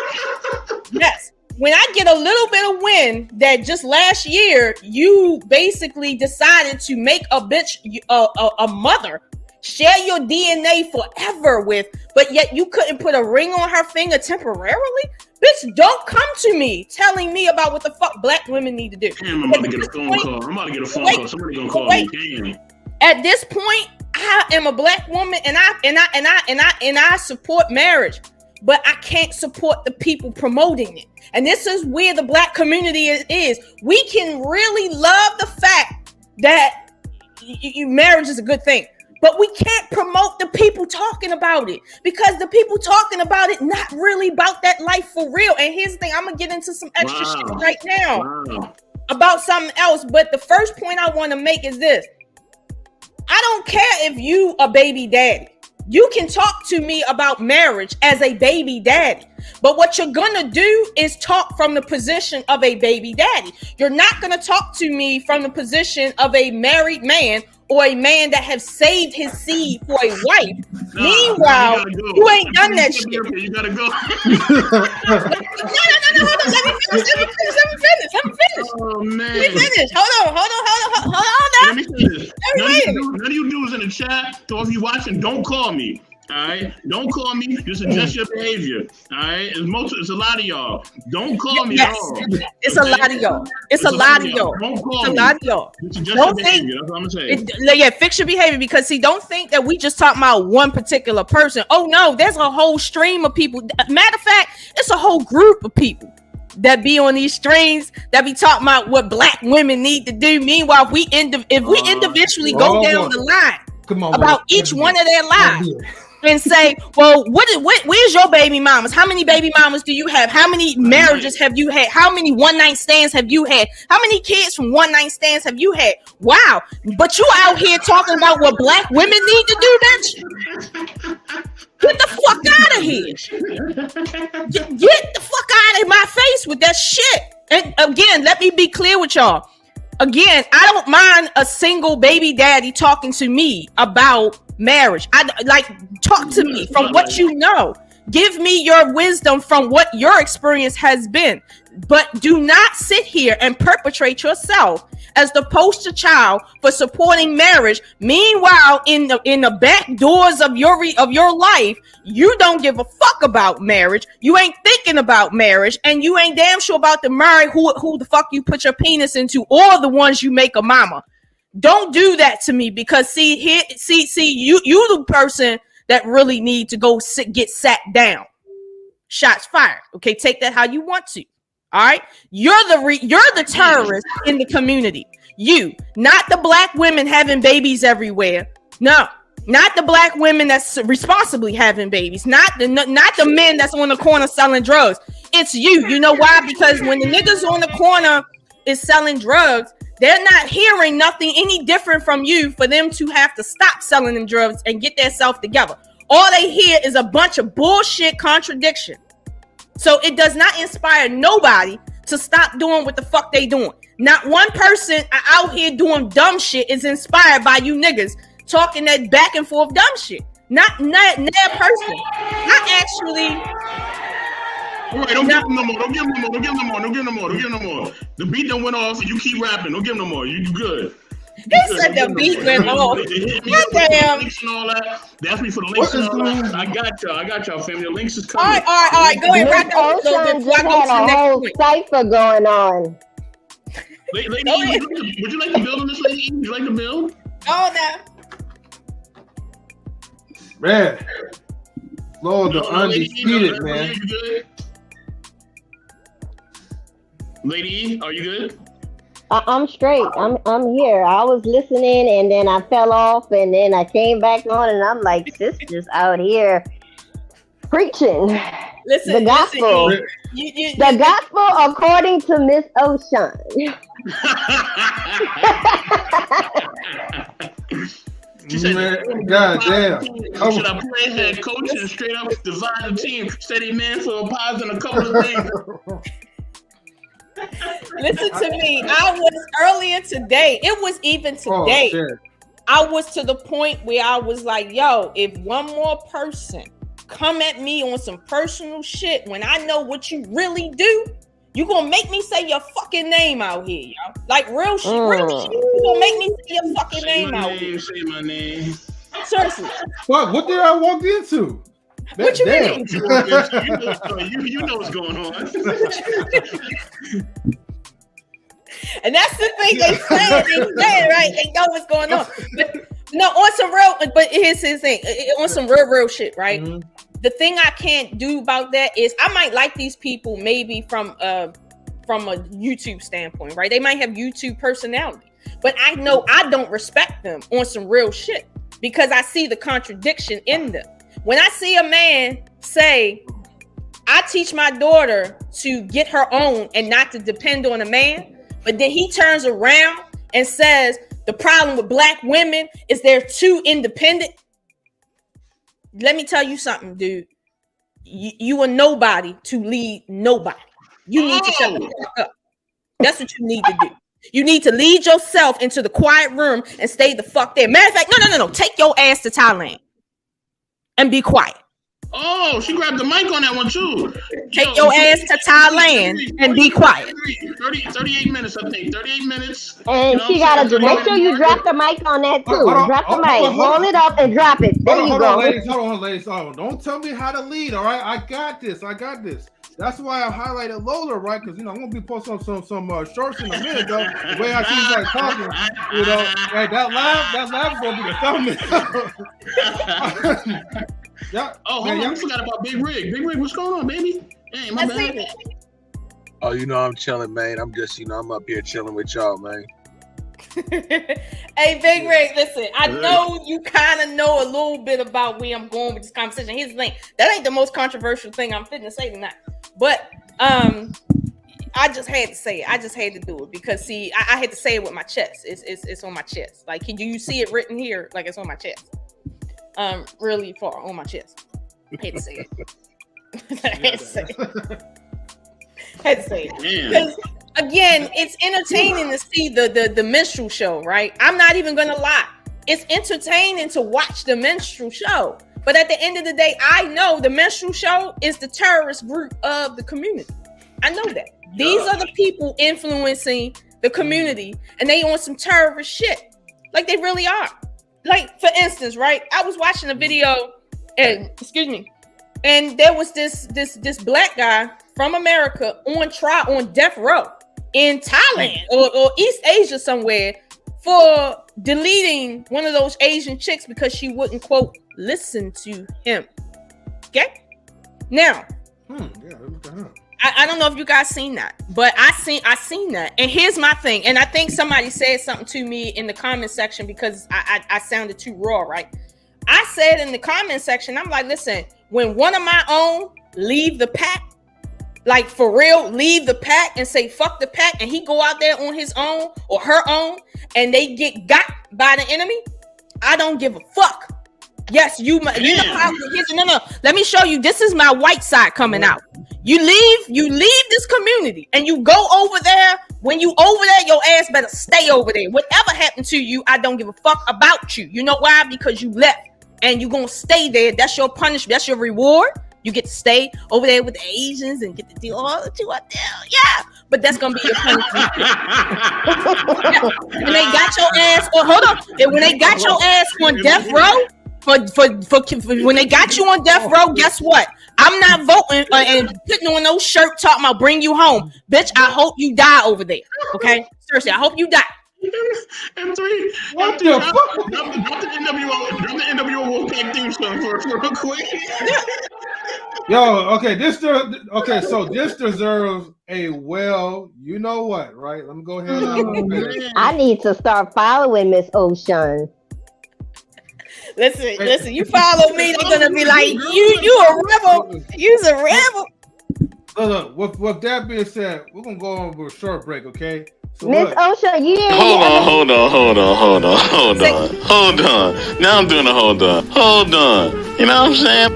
yes, when I get a little bit of win that just last year, you basically decided to make a bitch a mother, share your DNA forever with, but yet you couldn't put a ring on her finger temporarily? Bitch, don't come to me telling me about what the fuck black women need to do. Damn, I'm about to get a phone call. Somebody gonna call me. Damn. At this point, I am a black woman and I support marriage, but I can't support the people promoting it. And this is where the black community is. We can really love the fact that marriage is a good thing, but we can't promote the people talking about it, because the people talking about it not really about that life for real. And here's the thing, I'm gonna get into some extra shit right now about something else. But the first point I want to make is this. I don't care if you a baby daddy. You can talk to me about marriage as a baby daddy. But what you're gonna do is talk from the position of a baby daddy. You're not gonna talk to me from the position of a married man or a man that has saved his seed for a wife. Meanwhile, you ain't done that shit. You gotta go. No, hold on. Let me finish. Oh, man. Let me finish. Hold on. Let me finish. None of you dudes in the chat, so if you're watching, don't call me. All right, don't call me. Just adjust your behavior. All right, it's a lot of y'all. Don't call me at all. It's a lot of y'all. It's a lot of y'all. Don't call me. It's a lot of y'all. Just adjust your behavior. That's what I'm saying. Yeah, fix your behavior, because see, don't think that we just talking about one particular person. Oh no, there's a whole stream of people. Matter of fact, it's a whole group of people that be on these streams that be talking about what black women need to do. Meanwhile, if we individually go down the line about each one of their lives and say, well, where's your baby mamas? How many baby mamas do you have? How many marriages have you had? How many one-night stands have you had? How many kids from one-night stands have you had? Wow. But you out here talking about what black women need to do, bitch? Get the fuck out of here. Get the fuck out of my face with that shit. And again, let me be clear with y'all. Again, I don't mind a single baby daddy talking to me about marriage. Talk to me from what you know. Give me your wisdom from what your experience has been. But do not sit here and perpetrate yourself as the poster child for supporting marriage. Meanwhile, in the back doors of your life, you don't give a fuck about marriage. You ain't thinking about marriage, and you ain't damn sure about to marry who the fuck you put your penis into, or the ones you make a mama. Don't do that to me, because you the person that really need to go get sat down. shots fired. Okay, take that how you want to. All right, you're the terrorist in the community. You, not the black women having babies everywhere. No, not the black women that's responsibly having babies. Not the men that's on the corner selling drugs. It's you. You know why? Because when the niggas on the corner is selling drugs, they're not hearing nothing any different from you for them to have to stop selling them drugs and get themselves together. All they hear is a bunch of bullshit contradiction. So it does not inspire nobody to stop doing what the fuck they doing. Not one person out here doing dumb shit is inspired by you niggas talking that back and forth dumb shit. Not that person. I actually. All right, don't give him no more. Don't give him no more. Don't give him no more. Don't give him no more. Don't give him no more. The beat done went off and you keep rapping. Don't give him no more. You good. He said the beat went off. Goddamn. Links and all that. They asked me for the links and all that. I got y'all, family. The links is coming. All right. Go ahead. Rock out just had a whole cipher going on. Lady, would you like to build on this, lady? Would you like to build? Oh, no. Man. Lord, the undisputed, man. Lady, are you good? I'm straight. I'm here. I was listening and then I fell off and then I came back on and I'm like, sisters out here preaching the gospel. The gospel according to Miss Ocean. She said, God damn. Should I play head coach and straight up divide the team? Said he man for a pause and a couple of things. Listen to me. I was earlier today. It was even today. I was to the point where I was like, yo, if one more person come at me on some personal shit when I know what you really do, you gonna make me say your fucking name out here, yo. Like real shit. You gonna make me say your fucking name out here. Say my name. Seriously. What did I walk into? What you mean? You know what's going on. And that's the thing they said, right? They know what's going on. But no, on some real, but here's his thing. On some real shit, right? Mm-hmm. The thing I can't do about that is I might like these people maybe from a YouTube standpoint, right? They might have YouTube personality, but I know I don't respect them on some real shit because I see the contradiction in them. When I see a man say, I teach my daughter to get her own and not to depend on a man, but then he turns around and says, the problem with black women is they're too independent. Let me tell you something, dude. You are nobody to lead nobody. You need to shut the fuck up. That's what you need to do. You need to lead yourself into the quiet room and stay the fuck there. Matter of fact, no. Take your ass to Thailand and be quiet. Oh, she grabbed the mic on that one too. Take your ass to Thailand and be quiet. 38 minutes, I think. 38 minutes. And she gotta make sure you drop the mic on that too. Drop the mic. Hold it up and drop it. There you go. Hold on, ladies. Don't tell me how to lead, all right? I got this. That's why I highlighted Lola, right? Because, I'm going to be posting some shorts in a minute, though. The way I she's like talking, like that laugh is going to be the thumbnail. Yeah. Oh, hold on. I forgot about Big Rig. Big Rig, what's going on, baby? Hey, my bad. Oh, I'm chilling, man. I'm just, I'm up here chilling with y'all, man. Hey, Big Rig, listen, I know you kind of know a little bit about where I'm going with this conversation. Here's the thing. That ain't the most controversial thing I'm fitting to say tonight. But I just had to say it. I just had to do it because, see, I had to say it with my chest. It's on my chest. Like, can you see it written here? Like, it's on my chest. Really far on my chest. I had to say it. Had to say it. Because, again, it's entertaining to see the minstrel show, right? I'm not even gonna lie. It's entertaining to watch the minstrel show. But at the end of the day, I know the minstrel show is the terrorist group of the community. I know that. These are the people influencing the community, and they on some terrorist shit. Like, they really are. Like, for instance, right? I was watching a video, and there was this black guy from America on trial, on death row in Thailand or East Asia somewhere for deleting one of those Asian chicks because she wouldn't, quote, listen to him. Okay? Now, Yeah, look at her. I don't know if you guys seen that, but I seen that. And here's my thing. And I think somebody said something to me in the comment section because I sounded too raw, right? I said in the comment section, I'm like, listen, when one of my own leave the pack, like for real, leave the pack and say fuck the pack, and he go out there on his own or her own, and they get got by the enemy, I don't give a fuck. Yes, you know how. No. Let me show you. This is my white side coming out. You leave this community and you go over there. When you over there, your ass better stay over there. Whatever happened to you, I don't give a fuck about you. You know why? Because you left and you gonna stay there. That's your punishment. That's your reward. You get to stay over there with the Asians and get to do all that you want to do. Yeah, but that's gonna be your punishment. Yeah. When they got your ass, hold on. And when they got your ass on death row. For when they got you on death row, guess what? I'm not voting and putting on no shirt talking about bring you home. Bitch, I hope you die over there. Okay? Seriously, I hope you die. And three, What the drop fuck? the NWO Wolfpack theme song for real quick. Yo, okay, so this deserves a you know what, right? Let me go ahead and I need to start following Miss Ocean. Listen, you follow me, they're gonna be like, you a rebel. You's a rebel. Look, with that being said, we're gonna go on with a short break, okay? So Miss Ocean, you didn't Hold on. Now I'm doing a hold on. You know what I'm saying?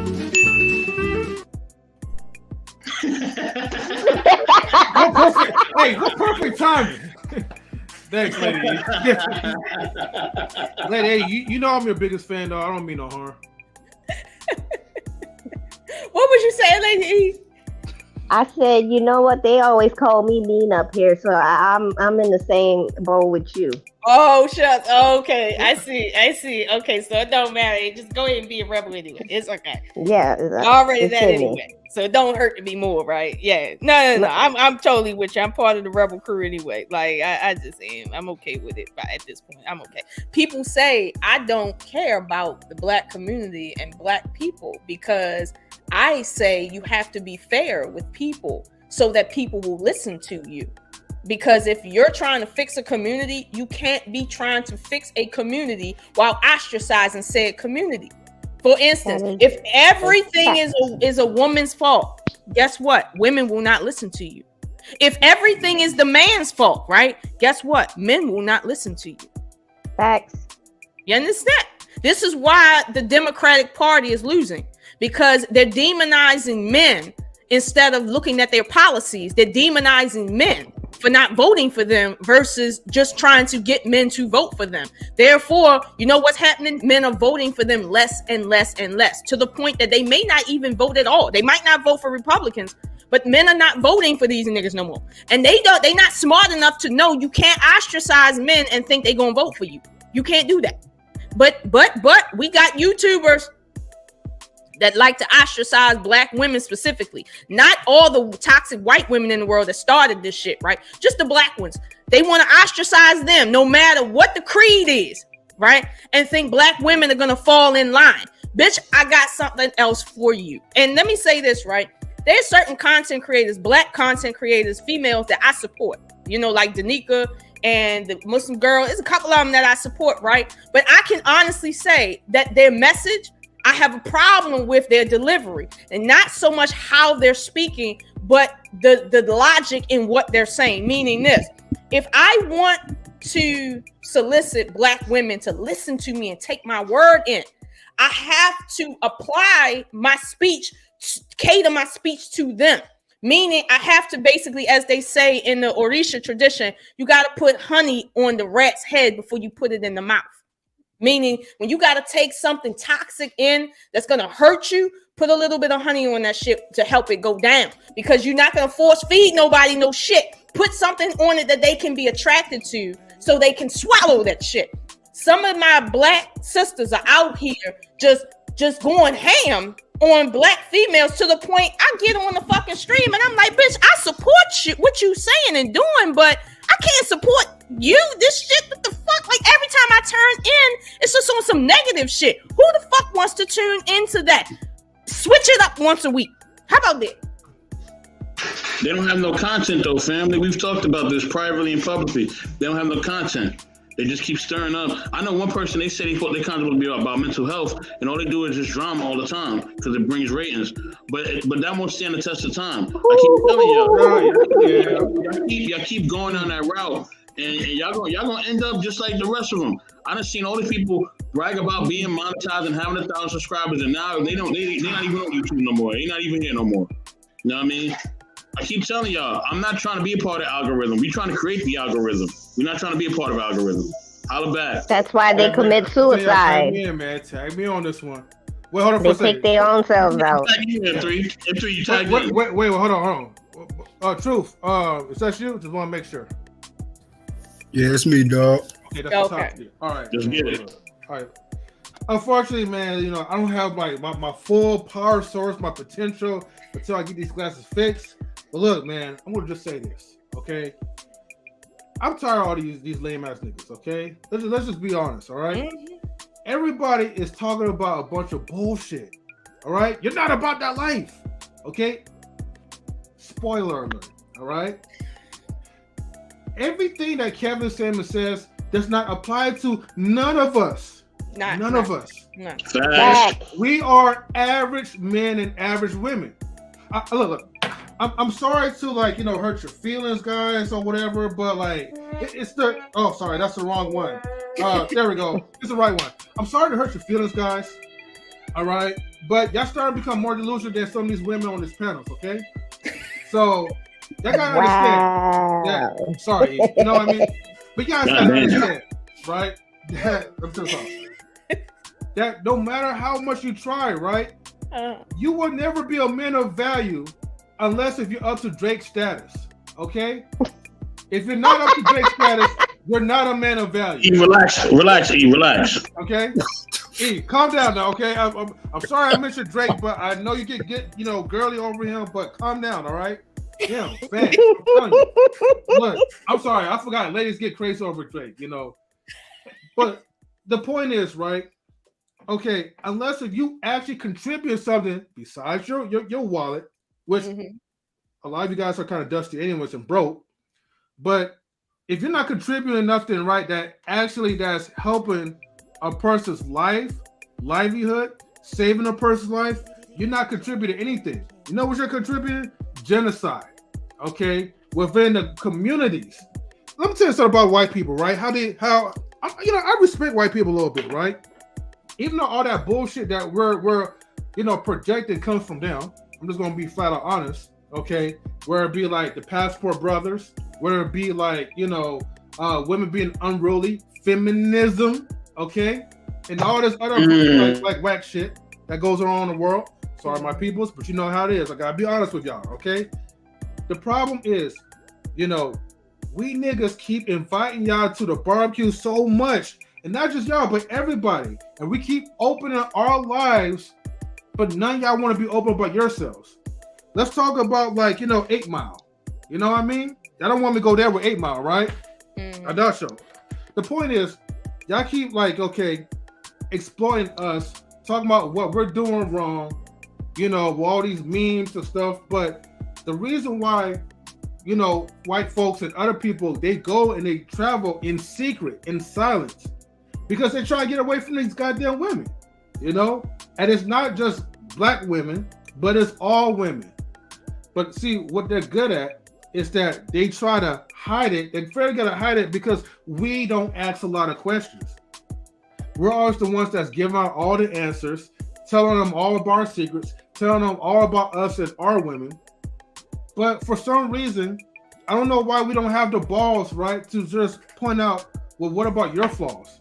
What perfect timing. Thanks, lady. Lady, you know I'm your biggest fan, though. I don't mean no harm. What was you saying, Lady? I said, you know what? They always call me mean up here, so I'm in the same boat with you. Oh, shucks. Okay, I see. Okay, so it don't matter. Just go ahead and be a rebel anyway. It's okay. Yeah, already that anyway. So it don't hurt to be more, right? Yeah. No. I'm totally with you. I'm part of the rebel crew anyway. Like I just am. I'm okay with it. But at this point, I'm okay. People say I don't care about the black community and black people because I say you have to be fair with people so that people will listen to you. Because if you're trying to fix a community, you can't be trying to fix a community while ostracizing said community. For instance, if everything is a woman's fault, guess what? Women will not listen to you. If everything is the man's fault, right? Guess what? Men will not listen to you. Facts. You understand? This is why the Democratic Party is losing, because they're demonizing men instead of looking at their policies. They're demonizing men for not voting for them versus just trying to get men to vote for them. Therefore, you know what's happening? Men are voting for them less and less and less, to the point that they may not even vote at all. They might not vote for Republicans, but men are not voting for these niggas no more. And they not smart enough to know you can't ostracize men and think they're gonna vote for you. You can't do that. But we got YouTubers that like to ostracize black women specifically. Not all the toxic white women in the world that started this shit, right? Just the black ones. They want to ostracize them no matter what the creed is, right? And think black women are going to fall in line. Bitch, I got something else for you. And let me say this, right? There's certain content creators, black content creators, females that I support. You know, like Danica and the Muslim girl. There's a couple of them that I support, right? But I can honestly say that their message, I have a problem with their delivery, and not so much how they're speaking, but the logic in what they're saying. Meaning this: if I want to solicit black women to listen to me and take my word in, I have to apply my speech, cater my speech to them. Meaning I have to basically, as they say in the Orisha tradition, you got to put honey on the rat's head before you put it in the mouth. Meaning when you got to take something toxic in that's going to hurt you, put a little bit of honey on that shit to help it go down, because you're not going to force feed nobody no shit. Put something on it that they can be attracted to so they can swallow that shit. Some of my black sisters are out here just going ham on black females to the point I get on the fucking stream and I'm like, bitch, I support you, what you saying and doing, but I can't support you. This shit, what the fuck? Like every time I turn in, it's just on some negative shit. Who the fuck wants to tune into that? Switch it up once a week. How about that? They don't have no content though, family. We've talked about this privately and publicly. They don't have no content. They just keep stirring up. I know one person, they said they thought their content would be about mental health, and all they do is just drama all the time because it brings ratings. But that won't stand the test of time. I keep telling y'all keep going down that route, and y'all gonna end up just like the rest of them. I done seen all these people brag about being monetized and having 1,000 subscribers, and now they not even on YouTube no more. They not even here no more. You know what I mean? I keep telling y'all, I'm not trying to be a part of the algorithm. We're trying to create the algorithm. We're not trying to be a part of the algorithm. Holla back. That's why they commit suicide. Tag me in, man. Tag me on this one. Wait, hold on for a second. They take their own selves out. Tag you in, M3. M3, you tag wait, hold on. Truth. Is that you? Just want to make sure. Yeah, it's me, dog. Okay, that's the top. All right. Just get it. All right. Unfortunately, man, you know, I don't have like my full power source, my potential until I get these glasses fixed. But look, man, I'm gonna just say this, okay? I'm tired of all these lame ass niggas, okay? Let's just be honest, all right? Mm-hmm. Everybody is talking about a bunch of bullshit, all right? You're not about that life, okay? Spoiler alert, all right? Everything that Kevin Samuels says does not apply to none of us. None of us. No. We are average men and average women. Look. I'm sorry to like hurt your feelings, guys, or whatever, but like it's the sorry, that's the wrong one. There we go. It's the right one. I'm sorry to hurt your feelings, guys. All right, but y'all starting to become more delusional than some of these women on this panel. Okay, so y'all gotta understand. Yeah, sorry, you know what I mean. But y'all gotta understand, right? That no matter how much you try, right, you will never be a man of value. Unless if you're up to Drake's status, okay? If you're not up to Drake's status, you're not a man of value. Relax. Okay? E, calm down now, okay? I'm sorry I mentioned Drake, but I know you get girly over him, but calm down, all right? Yeah, fan. I'm telling you. Look, I'm sorry, I forgot. Ladies get crazy over Drake, But the point is, right? Okay, unless if you actually contribute something besides your wallet, which a lot of you guys are kind of dusty anyways and broke. But if you're not contributing nothing, right, that's helping a person's livelihood, saving a person's life, you're not contributing anything. You know what you're contributing? Genocide, okay, within the communities. Let me tell you something about white people, right? I respect white people a little bit, right? Even though all that bullshit that we're projected comes from them. I'm just gonna be flat out honest, okay? Where it be like the Passport Brothers, where it be like women being unruly, feminism, okay, and all this other like whack shit that goes on in the world. Sorry, my peoples, but you know how it is. I gotta be honest with y'all, okay? The problem is, we niggas keep inviting y'all to the barbecue so much, and not just y'all, but everybody, and we keep opening our lives. But none of y'all want to be open about yourselves. Let's talk about 8 Mile. You know what I mean? Y'all don't want me to go there with 8 Mile, right? I doubt so. The point is, y'all keep exploiting us, talking about what we're doing wrong, with all these memes and stuff. But the reason why, white folks and other people, they go and they travel in secret, in silence, because they try to get away from these goddamn women. And it's not just black women, but it's all women. But see, what they're good at is that they try to hide it. They're very good at hide it because we don't ask a lot of questions. We're always the ones that's giving out all the answers, telling them all about our secrets, telling them all about us and our women. But for some reason, I don't know why we don't have the balls, right, to just point out, well, what about your flaws?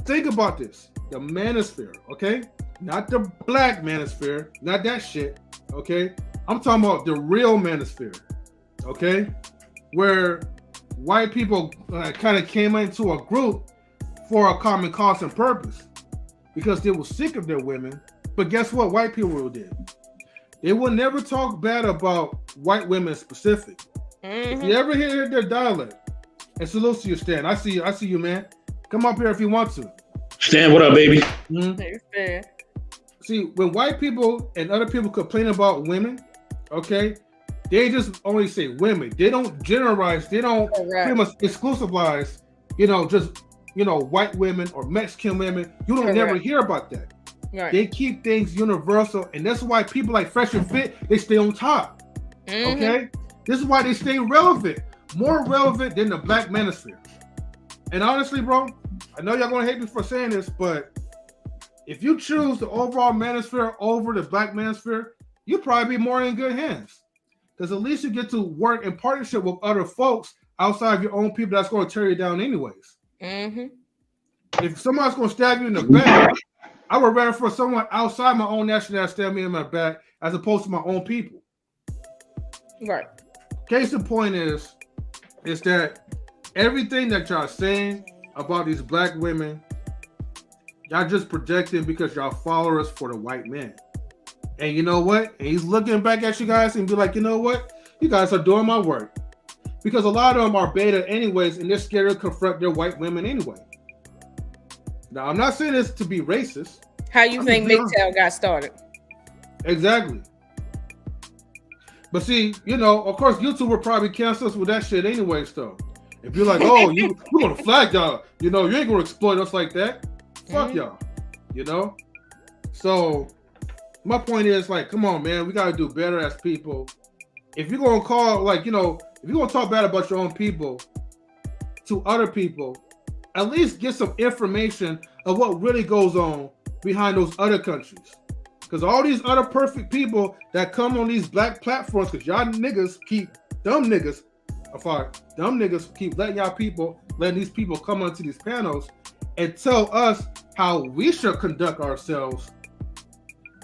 Think about this. The manosphere, okay? Not the black manosphere, not that shit, okay? I'm talking about the real manosphere, okay? Where white people kind of came into a group for a common cause and purpose because they were sick of their women. But guess what white people did? They will never talk bad about white women specific. If you ever hear their dialect, and salute to you, Stan. I see you, man. Come up here if you want to. Stan, what up, baby? See, when white people and other people complain about women, okay, They just only say women. They don't generalize. They don't pretty much exclusivize, just, white women or Mexican women. You don't never hear about that. Right. They keep things universal. And that's why people like Fresh and Fit, they stay on top. Mm-hmm. Okay? This is why they stay relevant. More relevant than the black manosphere. And honestly, bro, I know y'all going to hate me for saying this, but if you choose the overall manosphere over the black manosphere, you'll probably be more in good hands. Because at least you get to work in partnership with other folks outside of your own people that's going to tear you down anyways. Mm-hmm. If somebody's going to stab you in the back, I would rather for someone outside my own nationality stab me in my back as opposed to my own people. Right. Case in point is that everything that y'all saying about these black women, y'all just projecting because y'all follow us for the white man. And you know what? And he's looking back at you guys and be like, you know what? You guys are doing my work. Because a lot of them are beta anyways, and they're scared to confront their white women anyway. Now, I'm not saying this to be racist. How you think MGTOW got started? Exactly. But see, of course, YouTube will probably cancel us with that shit anyways, though. If you're like, oh, you're going to flag y'all, you ain't going to exploit us like that. Fuck y'all, So my point is, like, come on, man, we got to do better as people. If you're going to call, if you're going to talk bad about your own people to other people, at least get some information of what really goes on behind those other countries. Because all these other perfect people that come on these black platforms, because y'all niggas keep, dumb niggas keep letting these people come onto these panels and tell us how we should conduct ourselves.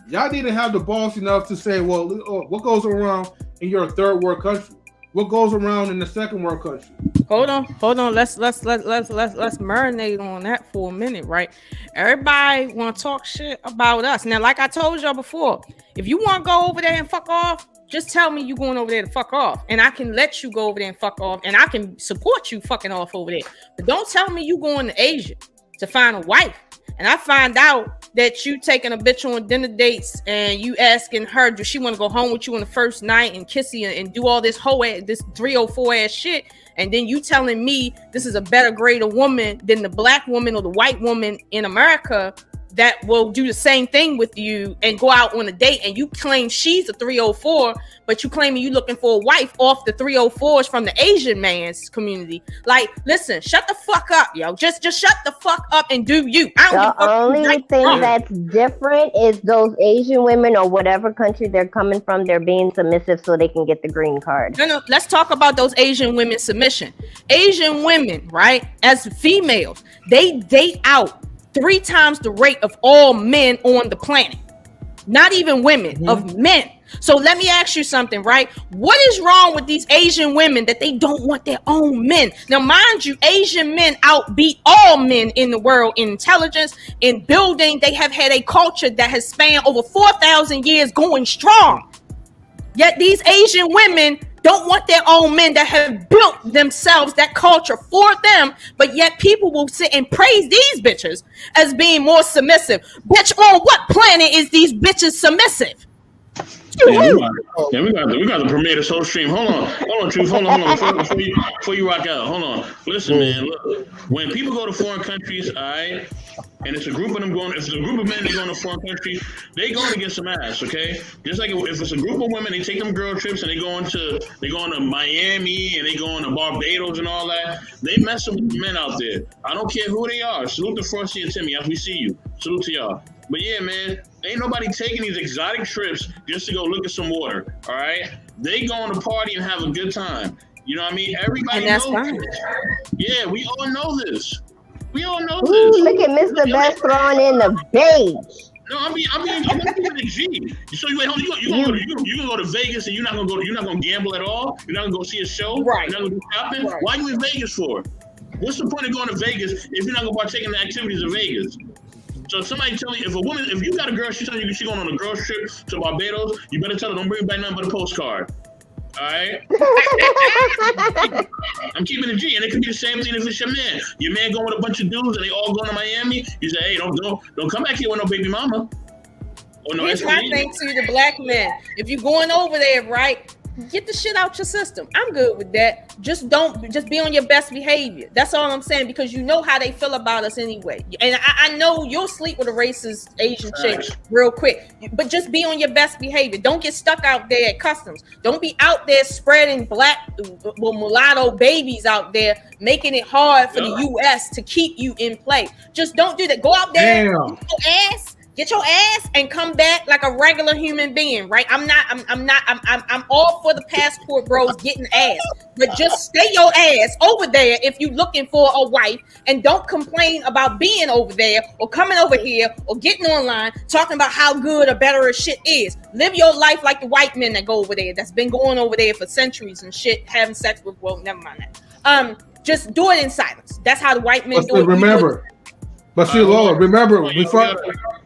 Y'all need to have the balls enough to say, well, what goes around in your third world country? What goes around in the second world country? Hold on. Let's marinate on that for a minute, right? Everybody want to talk shit about us. Now, like I told y'all before, if you want to go over there and fuck off, just tell me you going over there to fuck off, and I can let you go over there and fuck off, and I can support you fucking off over there. But don't tell me you going to Asia to find a wife, and I find out that you taking a bitch on dinner dates and you asking her, does she want to go home with you on the first night and kiss you and do all this this 304 ass shit, and then you telling me this is a better grade of woman than the black woman or the white woman in America that will do the same thing with you and go out on a date, and you claim she's a 304, but you claiming you looking for a wife off the 304s from the Asian man's community. Like, listen, shut the fuck up, yo. Just shut the fuck up and do you. The only thing that's different is those Asian women or whatever country they're coming from, they're being submissive so they can get the green card. No, let's talk about those Asian women submission. Asian women, right, as females, they date out 3 times the rate of all men on the planet. Not even women, of men. So let me ask you something, right? What is wrong with these Asian women that they don't want their own men? Now, mind you, Asian men outbeat all men in the world in intelligence, in building. They have had a culture that has spanned over 4,000 years going strong. Yet these Asian women don't want their own men that have built themselves that culture for them, but yet people will sit and praise these bitches as being more submissive. Bitch, on what planet is these bitches submissive? We got the premiere this whole stream. Hold on, Truth. Hold on. Before you rock out, hold on. Listen, man. Look, when people go to foreign countries, all right, and it's a group of them going, if it's a group of men that going to foreign countries, they going to get some ass, okay? Just like if it's a group of women, they take them girl trips and they going to Miami and they going to Barbados and all that. They messing with the men out there. I don't care who they are. Salute to Frosty and Timmy as we see you. Salute to y'all. But yeah, man, ain't nobody taking these exotic trips just to go look at some water, all right? They going to party and have a good time. You know what I mean? Everybody knows this. Yeah, we all know this. We all know this. Look at Mr. Best throwing in the beige. No, I'm gonna give it a G. So you gonna go to Vegas and you're not gonna gamble at all? You're not gonna go see a show? Right. You're not gonna do shopping? Right. Why are you in Vegas for? What's the point of going to Vegas if you're not gonna partake in the activities of Vegas? So if somebody tell you, if you got a girl, she's telling you she's going on a girls trip to Barbados, you better tell her don't bring back nothing but a postcard. All right? I'm keeping it G, and it could be the same thing if it's your man. Your man going with a bunch of dudes and they all going to Miami. You say, hey, don't come back here with no baby mama. Or no Here's my thing to the black men. If you're going over there, right, get the shit out your system. I'm good with that. Just be on your best behavior. That's all I'm saying, because you know how they feel about us anyway. And I know you'll sleep with a racist Asian chick real quick, but just be on your best behavior. Don't get stuck out there at customs. Don't be out there spreading black mulatto babies out there, making it hard for the U.S. to keep you in play. Just don't do that. Go out there, get your ass and come back like a regular human being, right? I'm all for the passport bros getting ass, but just stay your ass over there if you looking for a wife, and don't complain about being over there or coming over here or getting online talking about how good or better a shit is. Live your life like the white men that go over there, that's been going over there for centuries and shit, having sex with, well, never mind that. Just do it in silence. That's how the white men do it. Remember. But see, Lola, remember, before...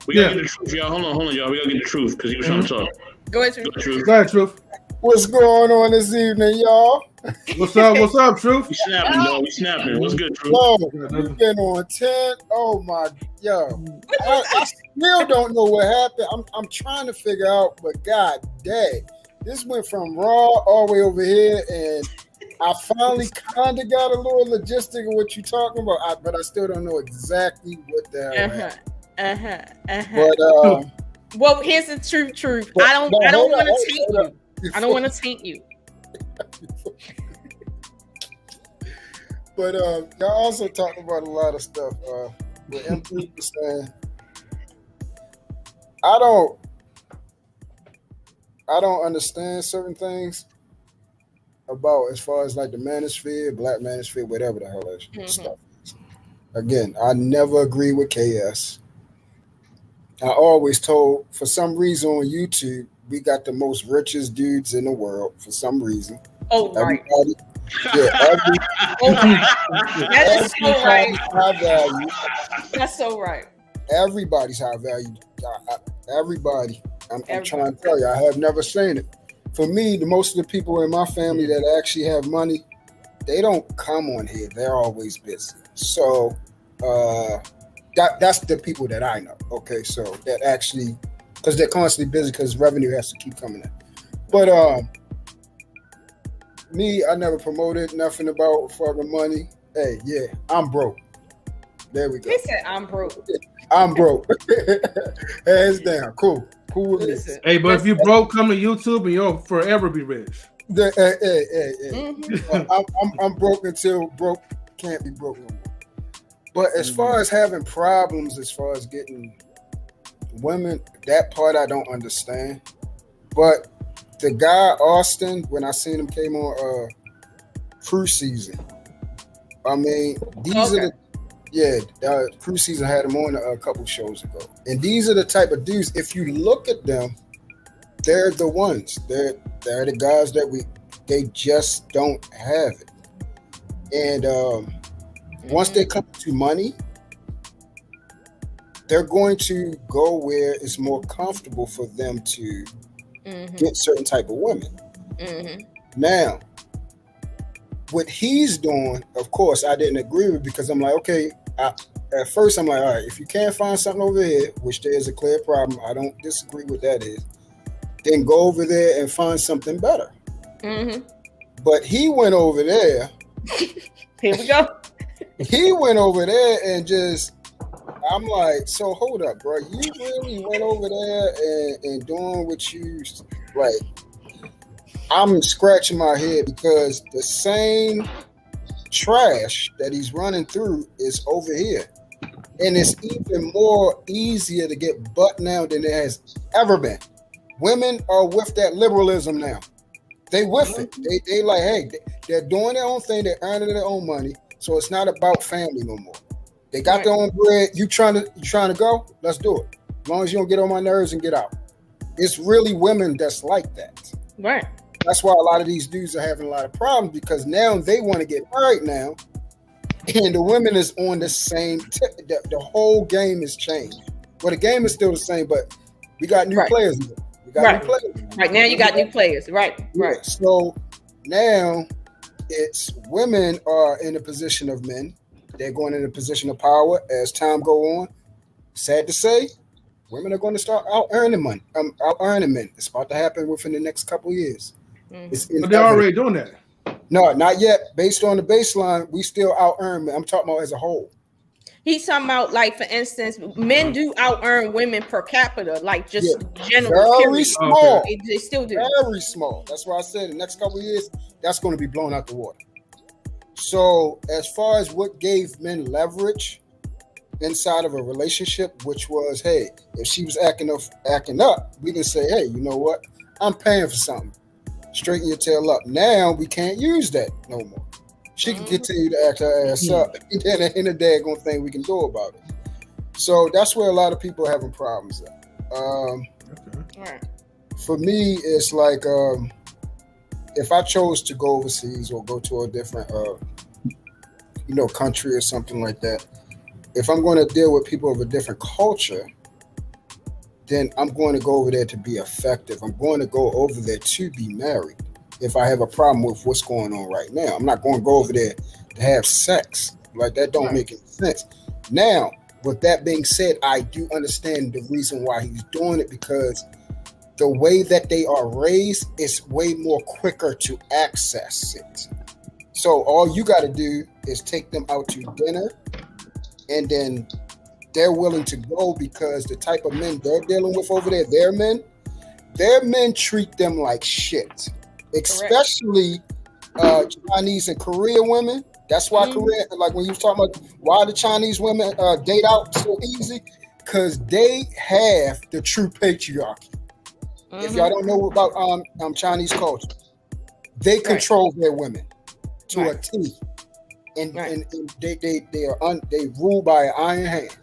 We gotta get the truth, y'all. Hold on, y'all. We gotta get the truth because he was trying to talk. Go ahead, Truth. Go ahead, Truth. What's going on this evening, y'all? What's up, Truth? We snapping, dog. We snapping. What's good, Truth? Yo, we've been on 10. Oh my, I still don't know what happened. I'm trying to figure out, but god dang, this went from raw all the way over here, and I finally kind of got a little logistic of what you're talking about, but I still don't know exactly what the hell happened. But well, here's the truth. I don't want to taint you. I don't want to taint you. But y'all also talked about a lot of stuff. What MP was saying, I don't understand certain things about, as far as like the manosphere, black manosphere, whatever the hell that stuff is. Again, I never agree with KS. I always told, for some reason on YouTube, we got the most richest dudes in the world for some reason. Oh, right. That is so right. High value. That's so right. Everybody's high value. Everybody. I'm trying to tell you, I have never seen it. For me, most of the people in my family that actually have money, they don't come on here. They're always busy. So, that's the people that I know. Okay, so that actually, because they're constantly busy because revenue has to keep coming in. But me, I never promoted nothing about fucking money. Hey, yeah, I'm broke. There we go. He said I'm broke. I'm broke. Hands down. Cool with me. Hey, but if you broke, come to YouTube and you'll forever be rich. Hey. I'm broke until broke can't be broke no more. But as far as having problems, as far as getting women, that part I don't understand. But the guy Austin, when I seen him came on Cruise Season, I mean, these are the Cruise Season had him on a couple shows ago, and these are the type of dudes. If you look at them, they're the ones. They're the guys that they just don't have it, and once they come to money, they're going to go where it's more comfortable for them to get certain type of women. Now, what he's doing, of course, I didn't agree with, because I'm like, okay, at first I'm like, all right, if you can't find something over here, which there is a clear problem, I don't disagree with that is, then go over there and find something better. But he went over there. Here we go. He went over there and just, I'm like, so hold up, bro. You really went over there and doing what you, like, I'm scratching my head, because the same trash that he's running through is over here. And it's even more easier to get butt now than it has ever been. Women are with that liberalism now. They with it. They like, hey, they're doing their own thing. They're earning their own money. So it's not about family no more. They got their own bread. You trying to go? Let's do it. As long as you don't get on my nerves and get out. It's really women that's like that. Right. That's why a lot of these dudes are having a lot of problems, because now they want to get married now, and the women is on the same tip. The whole game has changed. Well, the game is still the same, but we got new players. We got new players. Right now, you got new players. Right. So now it's women are in a position of men. They're going in a position of power as time go on. Sad to say, women are going to start out earning money. Out earning men. It's about to happen within the next couple of years. But they're already doing that. No, not yet. Based on the baseline, we still out earn men. I'm talking about as a whole. He's talking about, like, for instance, men do out earn women per capita, like just general. Very small. They still do. Very small. That's why I said the next couple of years, that's going to be blown out the water. So as far as what gave men leverage inside of a relationship, which was, hey, if she was acting up, we can say, hey, you know what? I'm paying for something. Straighten your tail up. Now we can't use that no more. She can continue to act her ass up. And then at the end of the day, gonna thing we can do about it. So that's where a lot of people are having problems at. For me, it's like if I chose to go overseas or go to a different country or something like that, if I'm going to deal with people of a different culture, then I'm going to go over there to be effective. I'm going to go over there to be married. If I have a problem with what's going on right now, I'm not going to go over there to have sex. Like, that don't make any sense. Now, with that being said, I do understand the reason why he's doing it, because the way that they are raised is way more quicker to access it. So all you got to do is take them out to dinner, and then they're willing to go because the type of men they're dealing with over there, their men treat them like shit. Especially Chinese and Korean women. That's why Korea, like when you was talking about why the Chinese women date out so easy, because they have the true patriarchy. If y'all don't know about Chinese culture, they control their women to a T, and they rule by an iron hand.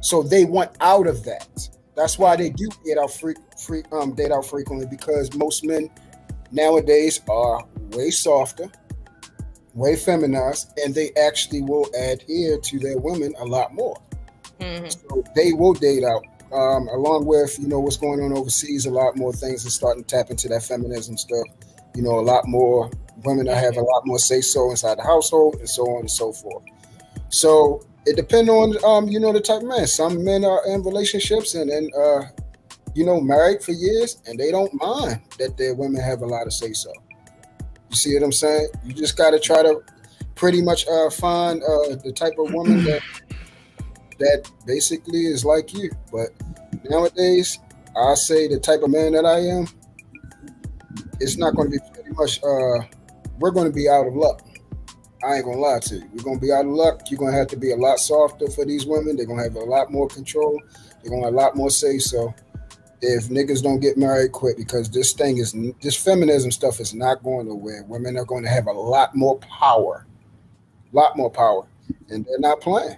So they want out of that. That's why they do date out frequently, because most men nowadays are way softer, way feminized, and they actually will adhere to their women a lot more. So they will date out, along with what's going on overseas. A lot more things are starting to tap into that feminism stuff. A lot more women that have a lot more say so inside the household, and so on and so forth. So it depends on the type of man. Some men are in relationships and married for years, and they don't mind that their women have a lot of say so. You see what I'm saying? You just got to try to pretty much find the type of woman that basically is like you. But nowadays, I say the type of man that I am, it's not going to be pretty much. We're going to be out of luck. I ain't gonna lie to you. We're gonna be out of luck. You're gonna have to be a lot softer for these women. They're gonna have a lot more control. They're gonna have a lot more say so. If niggas don't get married quick, because this feminism stuff is not going nowhere. Women are going to have a lot more power, and they're not playing.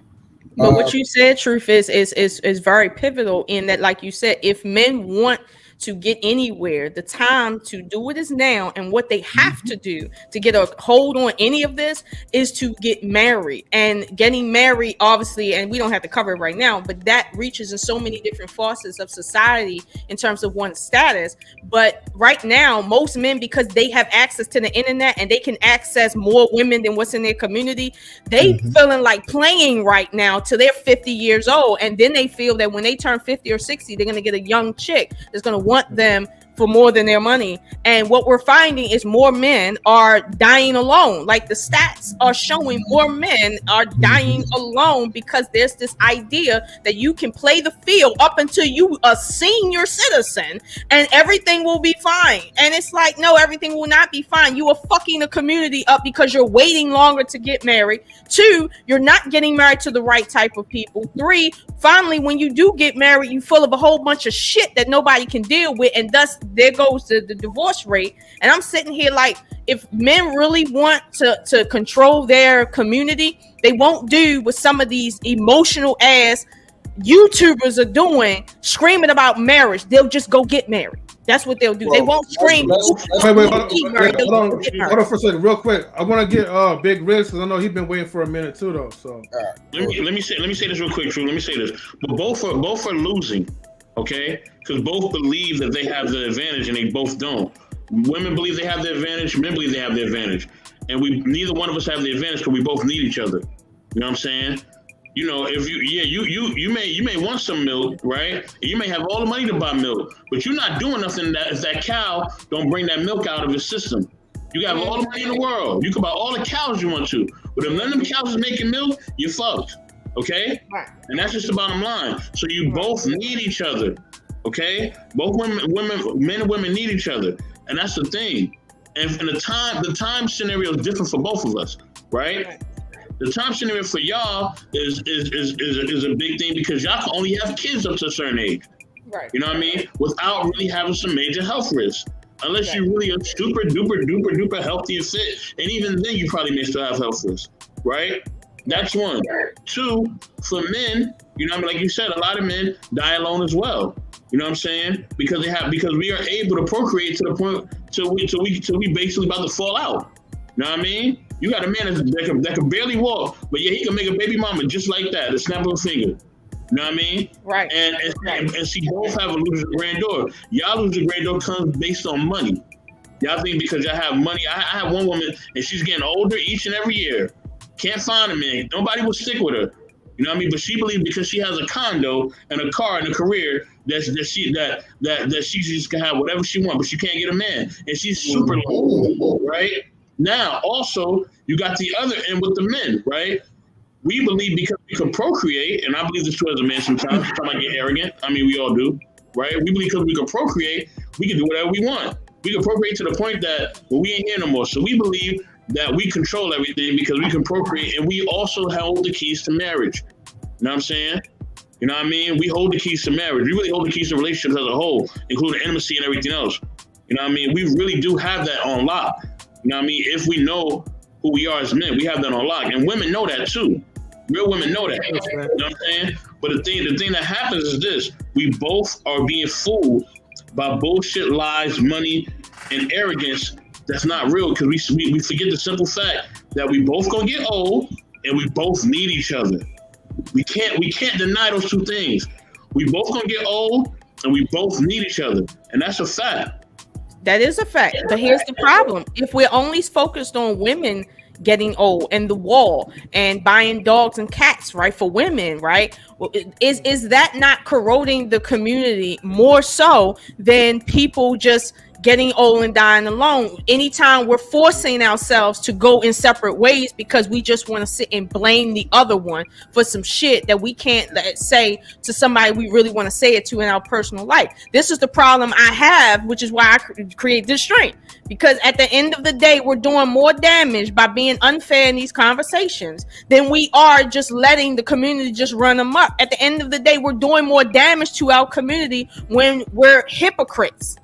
But what you said, truth is very pivotal in that, like you said, if men want to get anywhere, the time to do it is now, and what they have to do to get a hold on any of this is to get married. And getting married, obviously, and we don't have to cover it right now, but that reaches in so many different facets of society in terms of one's status. But right now, most men, because they have access to the internet and they can access more women than what's in their community, they feeling like playing right now till they're 50 years old, and then they feel that when they turn 50 or 60, they're going to get a young chick that's going to want them for more than their money. And what we're finding is more men are dying alone. Like, the stats are showing more men are dying alone because there's this idea that you can play the field up until you a senior citizen and everything will be fine. And it's like, no, everything will not be fine. You are fucking the community up because you're waiting longer to get married. 2, you're not getting married to the right type of people. 3, finally, when you do get married, you're full of a whole bunch of shit that nobody can deal with, and thus there goes the divorce rate. And I'm sitting here like, if men really want to control their community, they won't do what some of these emotional ass YouTubers are doing, screaming about marriage. They'll just go get married. That's what they'll do. They won't scream. Hold on for a second, real quick. I want to get Big Riz, because I know he's been waiting for a minute too, though. So let me say this real quick, True. Let me say this. But both are losing, okay? Because both believe that they have the advantage, and they both don't. Women believe they have the advantage. Men believe they have the advantage, and neither one of us have the advantage because we both need each other. You know what I'm saying? You know, if you may want some milk, right? And you may have all the money to buy milk, but you're not doing nothing that if that cow don't bring that milk out of his system. You got all the money in the world. You can buy all the cows you want to, but if none of them cows is making milk, you're fucked. Okay? And that's just the bottom line. So you both need each other. Okay? Both men and women need each other. And that's the thing. And the time scenario is different for both of us, right? The time scenario for y'all is a big thing because y'all can only have kids up to a certain age. Right. You know what I mean? Without really having some major health risks. Unless you really are super duper healthy and fit. And even then you probably may still have health risks. Right? That's one. Two, for men, you know what I mean? Like you said, a lot of men die alone as well. You know what I'm saying? Because we are able to procreate to the point till we basically about to fall out. You know what I mean? You got a man that can barely walk, but yeah, he can make a baby mama just like that, the snap of a finger. You know what I mean? Right. And see, both have a lose a granddaughter. Y'all lose a granddaughter comes based on money. Y'all think because y'all have money. I have one woman and she's getting older each and every year. Can't find a man. Nobody will stick with her. You know what I mean? But she believes because she has a condo and a car and a career that she just can have whatever she wants, but she can't get a man. And she's super low, right? Now, also, you got the other end with the men, right? We believe because we can procreate, and I believe this too as a man sometimes, sometimes I get arrogant. I mean, we all do, right? We believe because we can procreate, we can do whatever we want. We can procreate to the point that we ain't here no more. So we believe that we control everything because we can procreate, and we also hold the keys to marriage. You know what I'm saying? You know what I mean? We hold the keys to marriage. We really hold the keys to relationships as a whole, including intimacy and everything else. You know what I mean? We really do have that on lock. You know what I mean? If we know who we are as men, we have that on lock. And women know that too. Real women know that. You know what I'm saying? But the thing that happens is this. We both are being fooled by bullshit, lies, money, and arrogance that's not real because we forget the simple fact that we both gonna get old and we both need each other. We can't deny those two things. We both gonna get old and we both need each other. And that's a fact. That is a fact. But here's the problem. If we're only focused on women getting old and the wall and buying dogs and cats, right, for women, right? Well, is that not corroding the community more so than people just getting old and dying alone? Anytime we're forcing ourselves to go in separate ways because we just want to sit and blame the other one for some shit that we can't say to somebody we really want to say it to in our personal life. This is the problem I have, which is why I create this stream. Because at the end of the day, we're doing more damage by being unfair in these conversations than we are just letting the community just run amok. At the end of the day, we're doing more damage to our community when we're hypocrites.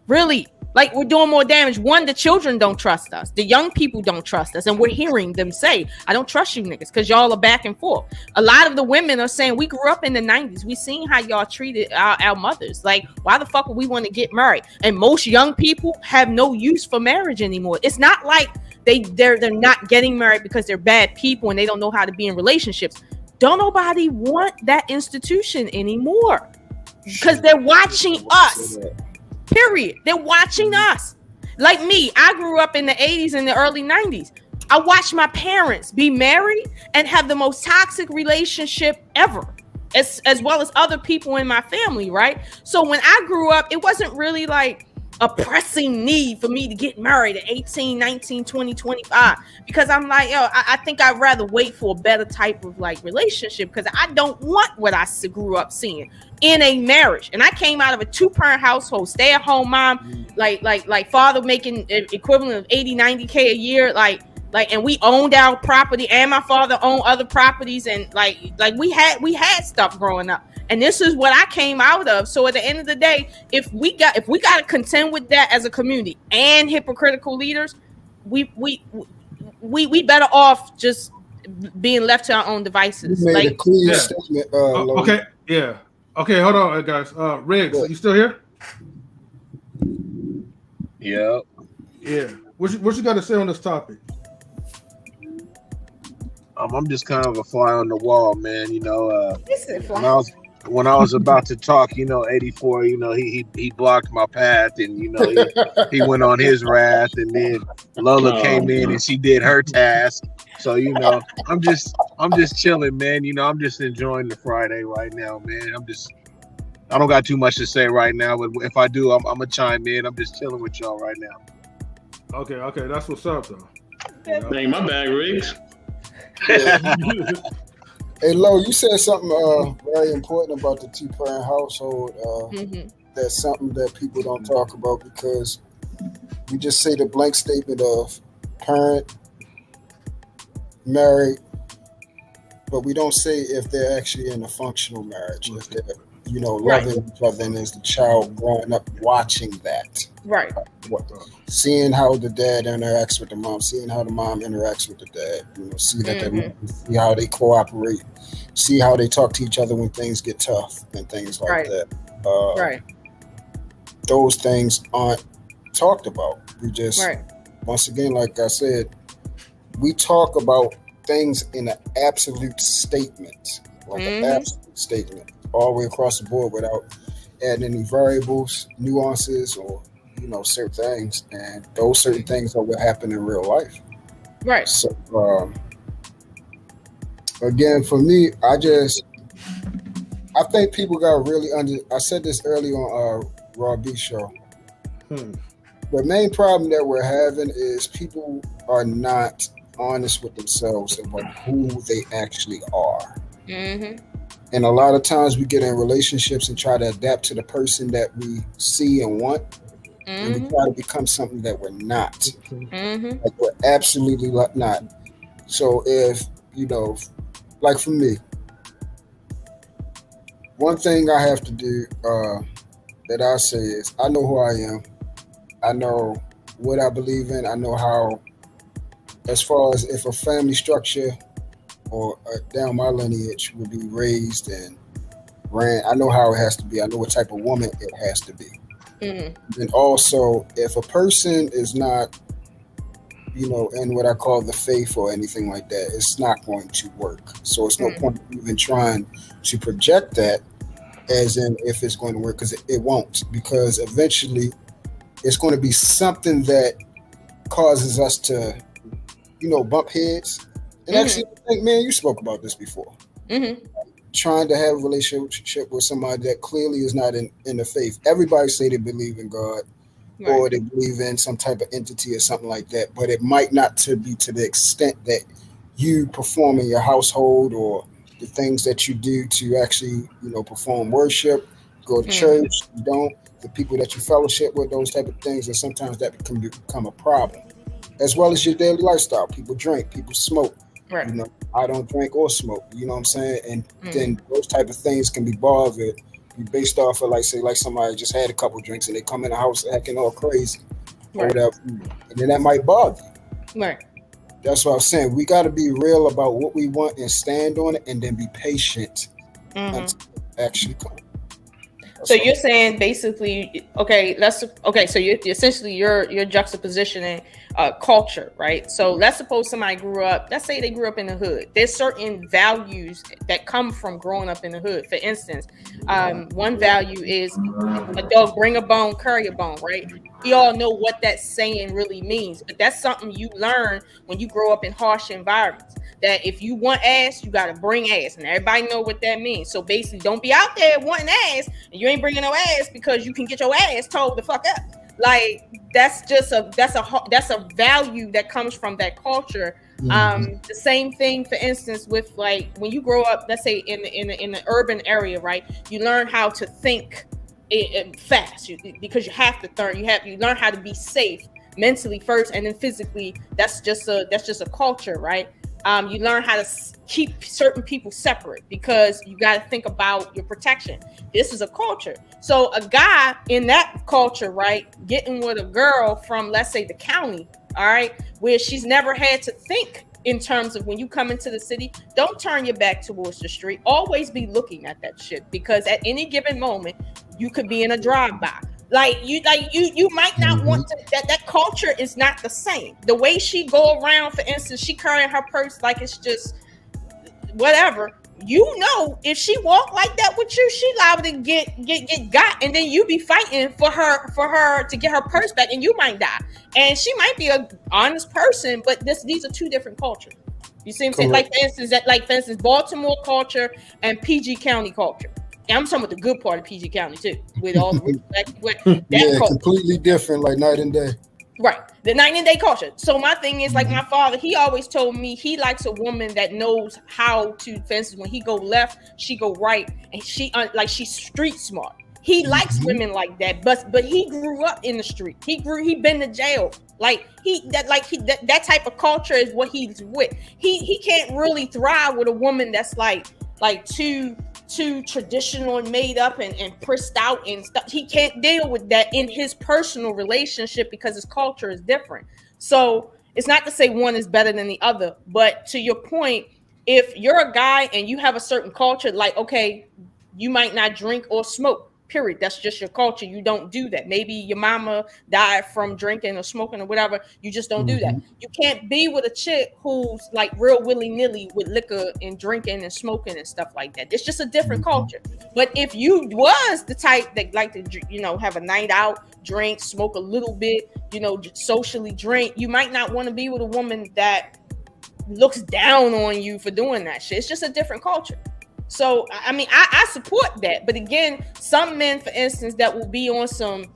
Really, like we're doing more damage. One, the children don't trust us. The young people don't trust us. And we're hearing them say, I don't trust you niggas because y'all are back and forth. A lot of the women are saying, we grew up in the 90s. We seen how y'all treated our mothers. Like, why the fuck would we want to get married? And most young people have no use for marriage anymore. It's not like they're not getting married because they're bad people and they don't know how to be in relationships. Don't nobody want that institution anymore because they're watching us. Period. They're watching us. Like me, I grew up in the 80s and the early 90s. I watched my parents be married and have the most toxic relationship ever, as well as other people in my family, right? So when I grew up, it wasn't really like a pressing need for me to get married at 18, 19, 20, 25, because I'm like, yo, I think I'd rather wait for a better type of like relationship because I don't want what I grew up seeing in a marriage. And I came out of a 2-parent household, stay-at-home mom, like father making equivalent of 80, 90K a year, like, and we owned our property, and my father owned other properties, and like we had stuff growing up. And this is what I came out of. So at the end of the day, if we got to contend with that as a community and hypocritical leaders, we better off just being left to our own devices. You made like, a clear statement. Okay, yeah. Okay, hold on, guys. Riggs, you still here? Yeah. Yeah. What you got to say on this topic? I'm just kind of a fly on the wall, man. You know, when I was about to talk, you know, 84, you know, he blocked my path, and you know he went on his wrath, and then Lola came in and she did her task, So I'm just chilling, man. I'm just enjoying the Friday right now, man. I don't got too much to say right now, but if I do, I'm gonna chime in. I'm just chilling with y'all right now. Okay, that's what's up, though. Dang, my bad, Riggs. Hey, Lo, you said something very important about the two-parent household. That's something that people don't talk about because we just say the blank statement of parent, married, but we don't say if they're actually in a functional marriage, if they're, loving each other, and as the child growing up watching that. Right. Seeing how the dad interacts with the mom, seeing how the mom interacts with the dad, see that see how they cooperate, see how they talk to each other when things get tough and things like that. Those things aren't talked about. We just, once again, like I said, we talk about things in an absolute statement, like an absolute statement, all the way across the board without adding any variables, nuances, or certain things, and those certain things are what happen in real life. Right. So again, for me, I think people got really I said this early on Raw B show. The main problem that we're having is people are not honest with themselves about who they actually are. And a lot of times we get in relationships and try to adapt to the person that we see and want. And we try to become something that we're not. Like we're absolutely not. So if, like for me, one thing I have to do that I say is I know who I am. I know what I believe in. I know how, as far as if a family structure or down my lineage will be raised and ran, I know how it has to be. I know what type of woman it has to be. And also, if a person is not, in what I call the faith or anything like that, it's not going to work. So it's no point even trying to project that as in if it's going to work, because it won't. Because eventually, it's going to be something that causes us to, bump heads. And actually, I think, man, you spoke about this before. Trying to have a relationship with somebody that clearly is not in the faith. Everybody say they believe in God or they believe in some type of entity or something like that, but it might not to be to the extent that you perform in your household or the things that you do to actually, perform worship, go to church, you don't, the people that you fellowship with, those type of things, and sometimes that can become a problem. As well as your daily lifestyle. People drink, people smoke. I don't drink or smoke, you know what I'm saying? And then those type of things can be bothered based off of like somebody just had a couple drinks and they come in the house acting all crazy or whatever. And then that might bother you. That's what I'm saying. We got to be real about what we want and stand on it and then be patient until it actually comes. So you're saying basically, so you're essentially you're juxtapositioning culture, right? So let's suppose somebody let's say they grew up in the hood. There's certain values that come from growing up in the hood. For instance, one value is a dog bring a bone, carry a bone, right? We all know what that saying really means, but that's something you learn when you grow up in harsh environments. That if you want ass, you gotta bring ass, and everybody know what that means. So basically, don't be out there wanting ass, and you ain't bringing no ass because you can get your ass told the fuck up. Like that's a value that comes from that culture. The same thing, for instance, with like when you grow up, let's say in the urban area, right? You learn how to think fast because you have to you learn how to be safe mentally first, and then physically. That's just a culture, right? You learn how to keep certain people separate because you got to think about your protection. This is a culture. So a guy in that culture, right, getting with a girl from, let's say, the county, all right, where she's never had to think in terms of when you come into the city, don't turn your back towards the street. Always be looking at that shit because at any given moment, you could be in a drive-by. You might not want to, that culture is not the same. The way she go around, for instance, she carrying her purse like it's just whatever. If she walk like that with you, she liable to get got, and then you be fighting for her to get her purse back, and you might die. And she might be an honest person, but these are two different cultures. You see what I'm saying? Like for instance, Baltimore culture and PG County culture. And I'm talking about the good part of PG County too, with all the completely different, like night and day. Right, the night and day culture. So my thing is, like my father, he always told me he likes a woman that knows how to. For instance, when he go left, she go right, and she's street smart. He likes women like that, but he grew up in the street. He been to jail. That type of culture is what he's with. He can't really thrive with a woman that's like too traditional and made up and pressed out and stuff. He can't deal with that in his personal relationship because his culture is different. So it's not to say one is better than the other, but to your point, if you're a guy and you have a certain culture, like, okay, you might not drink or smoke, period. That's just your culture. You don't do that. Maybe your mama died from drinking or smoking or whatever. You just don't do that. You can't be with a chick who's like real willy-nilly with liquor and drinking and smoking and stuff like that. It's just a different culture. But if you was the type that like to, have a night out, drink, smoke a little bit, socially drink, you might not want to be with a woman that looks down on you for doing that shit. It's just a different culture. So, I mean, I support that. But again, some men, for instance, that will be on some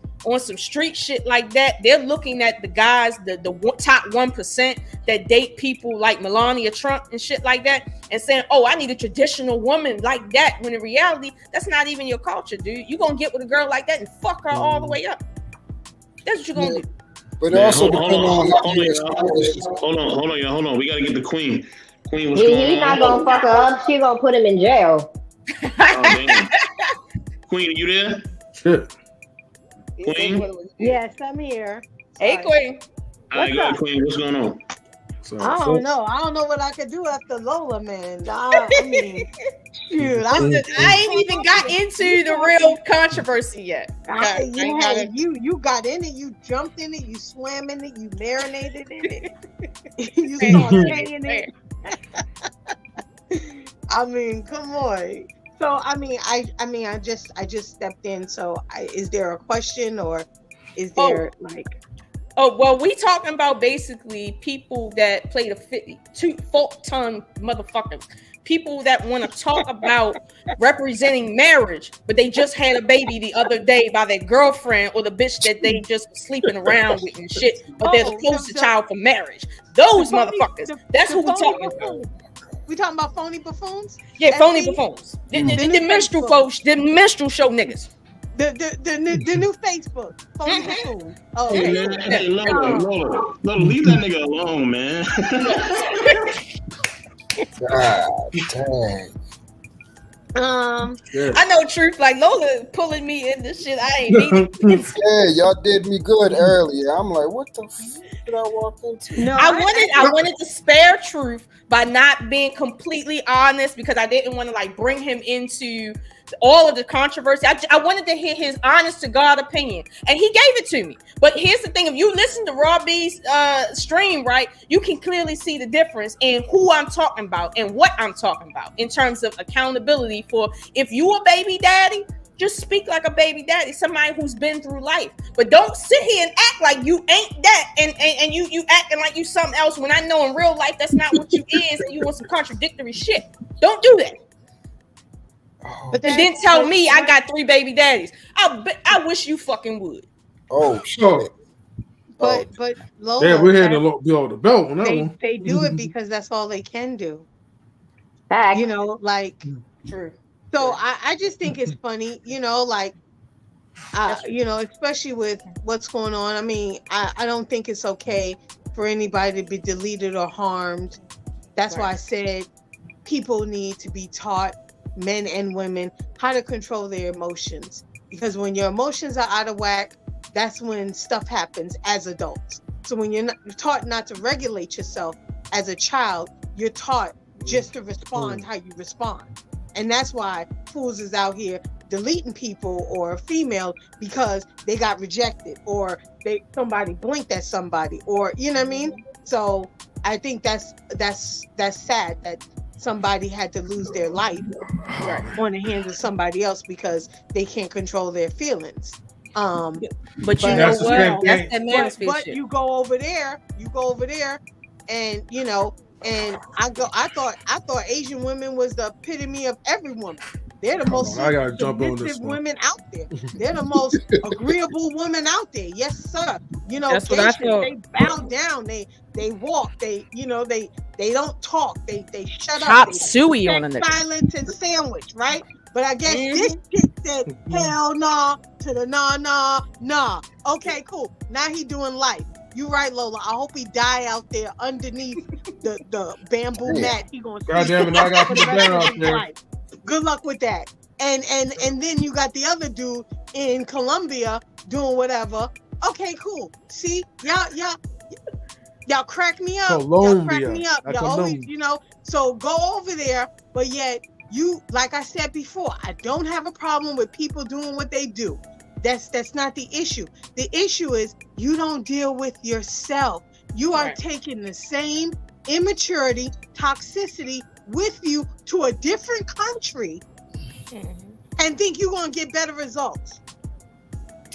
street shit like that, they're looking at the guys, the top 1% that date people like Melania Trump and shit like that and saying, oh, I need a traditional woman like that. When in reality, that's not even your culture, dude. You're going to get with a girl like that and fuck her all the way up. That's what you're going to do. But it also depends on hold on. We got to get the queen. Queen, what's He's not gonna fuck her up. She gonna put him in jail. Oh, Queen, are you there? Shit. Queen? Yes, I'm here. Hey, Queen. All right, go ahead, Queen. What's going on? I don't know. I don't know what I could do after Lola, man. I mean, shoot, I ain't even got into the real controversy yet. You got in it. You jumped in it. You swam in it. You marinated in it. You sauteing it. I mean, come on. So I just stepped in. So is there a question or is there Oh, well, we talking about basically people that play the 52-ton motherfuckers. People that want to talk about representing marriage, but they just had a baby the other day by their girlfriend or the bitch that they just sleeping around with and shit, but they're the poster child for marriage. Those motherfuckers. That's who we talking about. We talking about phony buffoons? Yeah, phony buffoons. The minstrel folks, the minstrel show niggas. The new Facebook. Phony buffoon. Oh, hey, man. Hey, Lola, leave that nigga alone, man. God dang. I know truth. Like Lola pulling me in this shit. I ain't mean. Yeah, y'all did me good earlier. I'm like, what the fuck did I walk into? No, I wanted to spare truth by not being completely honest because I didn't want to bring him into all of the controversy. I wanted to hear his honest to God opinion, and he gave it to me. But here's the thing: if you listen to Raw B's stream, right, you can clearly see the difference in who I'm talking about and what I'm talking about in terms of accountability. For if you a baby daddy, just speak like a baby daddy, somebody who's been through life. But don't sit here and act like you ain't that, and you acting like you something else when I know in real life that's not what you is, and you want some contradictory shit. Don't do that. But then tell me I got 3 baby daddies. I wish you fucking would. Oh, sure. But Lola, yeah, we had to blow the belt on that one. They do it because that's all they can do. Fact. True. So I just think it's funny, especially with what's going on. I mean, I don't think it's okay for anybody to be deleted or harmed. That's why I said people need to be taught, men and women, how to control their emotions. Because when your emotions are out of whack, that's when stuff happens as adults. So when you're taught not to regulate yourself as a child, you're taught just to respond how you respond. And that's why fools is out here deleting people or female because they got rejected or somebody blinked at somebody or, you know what I mean? So I think that's sad that somebody had to lose their life on the hands of somebody else because they can't control their feelings. But you know what? That's that manosphere shit. You go over there and I thought Asian women was the epitome of every woman. They're the most I gotta jump on this submissive one. women out there. They're the most agreeable women out there. Yes, sir. You know, That's what I feel. They bow down. They walk. They don't talk. They shut Chop up. suey on a nigga. Silence and sandwich, right? But I guess this chick said hell nah to the nah. Okay, cool. Now he doing life. You right, Lola. I hope he die out there underneath the bamboo mat. He gonna God damn it, I got to put the banner out there. Life. Good luck with that. And then you got the other dude in Colombia doing whatever. Okay, cool. See, y'all crack me up. Y'all crack me up. Y'all always, so go over there, but yet you, like I said before, I don't have a problem with people doing what they do. That's not the issue. The issue is you don't deal with yourself. You are taking the same immaturity, toxicity with you to a different country and think you're going to get better results.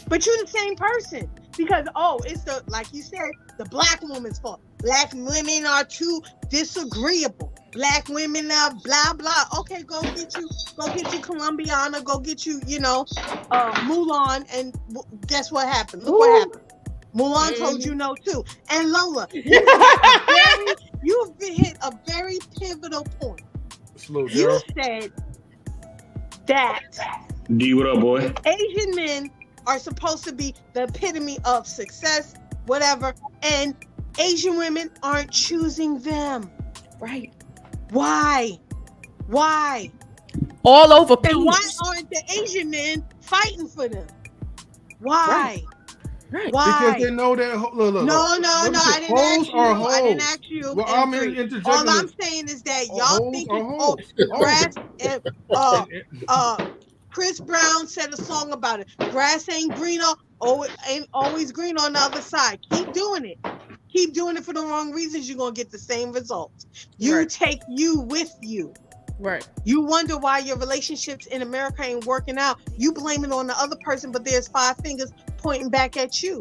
But you're the same person because, it's like you said, the black woman's fault. Black women are too disagreeable. Black women are blah, blah. Okay, go get you Colombiana, go get you, Mulan. And guess what happened? Look what happened. Mulan told you no too. And Lola, you've hit a very pivotal point. You said that D, what up, boy? Asian men are supposed to be the epitome of success, whatever, and Asian women aren't choosing them. Right. Why? All over peace. And why aren't the Asian men fighting for them? Why? Right. Because they know that. Look. No, I didn't ask you. Well, I'm interjecting. All I'm saying is that y'all think grass. Chris Brown said a song about it. Grass ain't greener. Ain't always green on the other side. Keep doing it. Keep doing it for the wrong reasons. You're gonna get the same results. You take you with you. Right. You wonder why your relationships in America ain't working out. You blame it on the other person, but there's 5 fingers pointing back at you.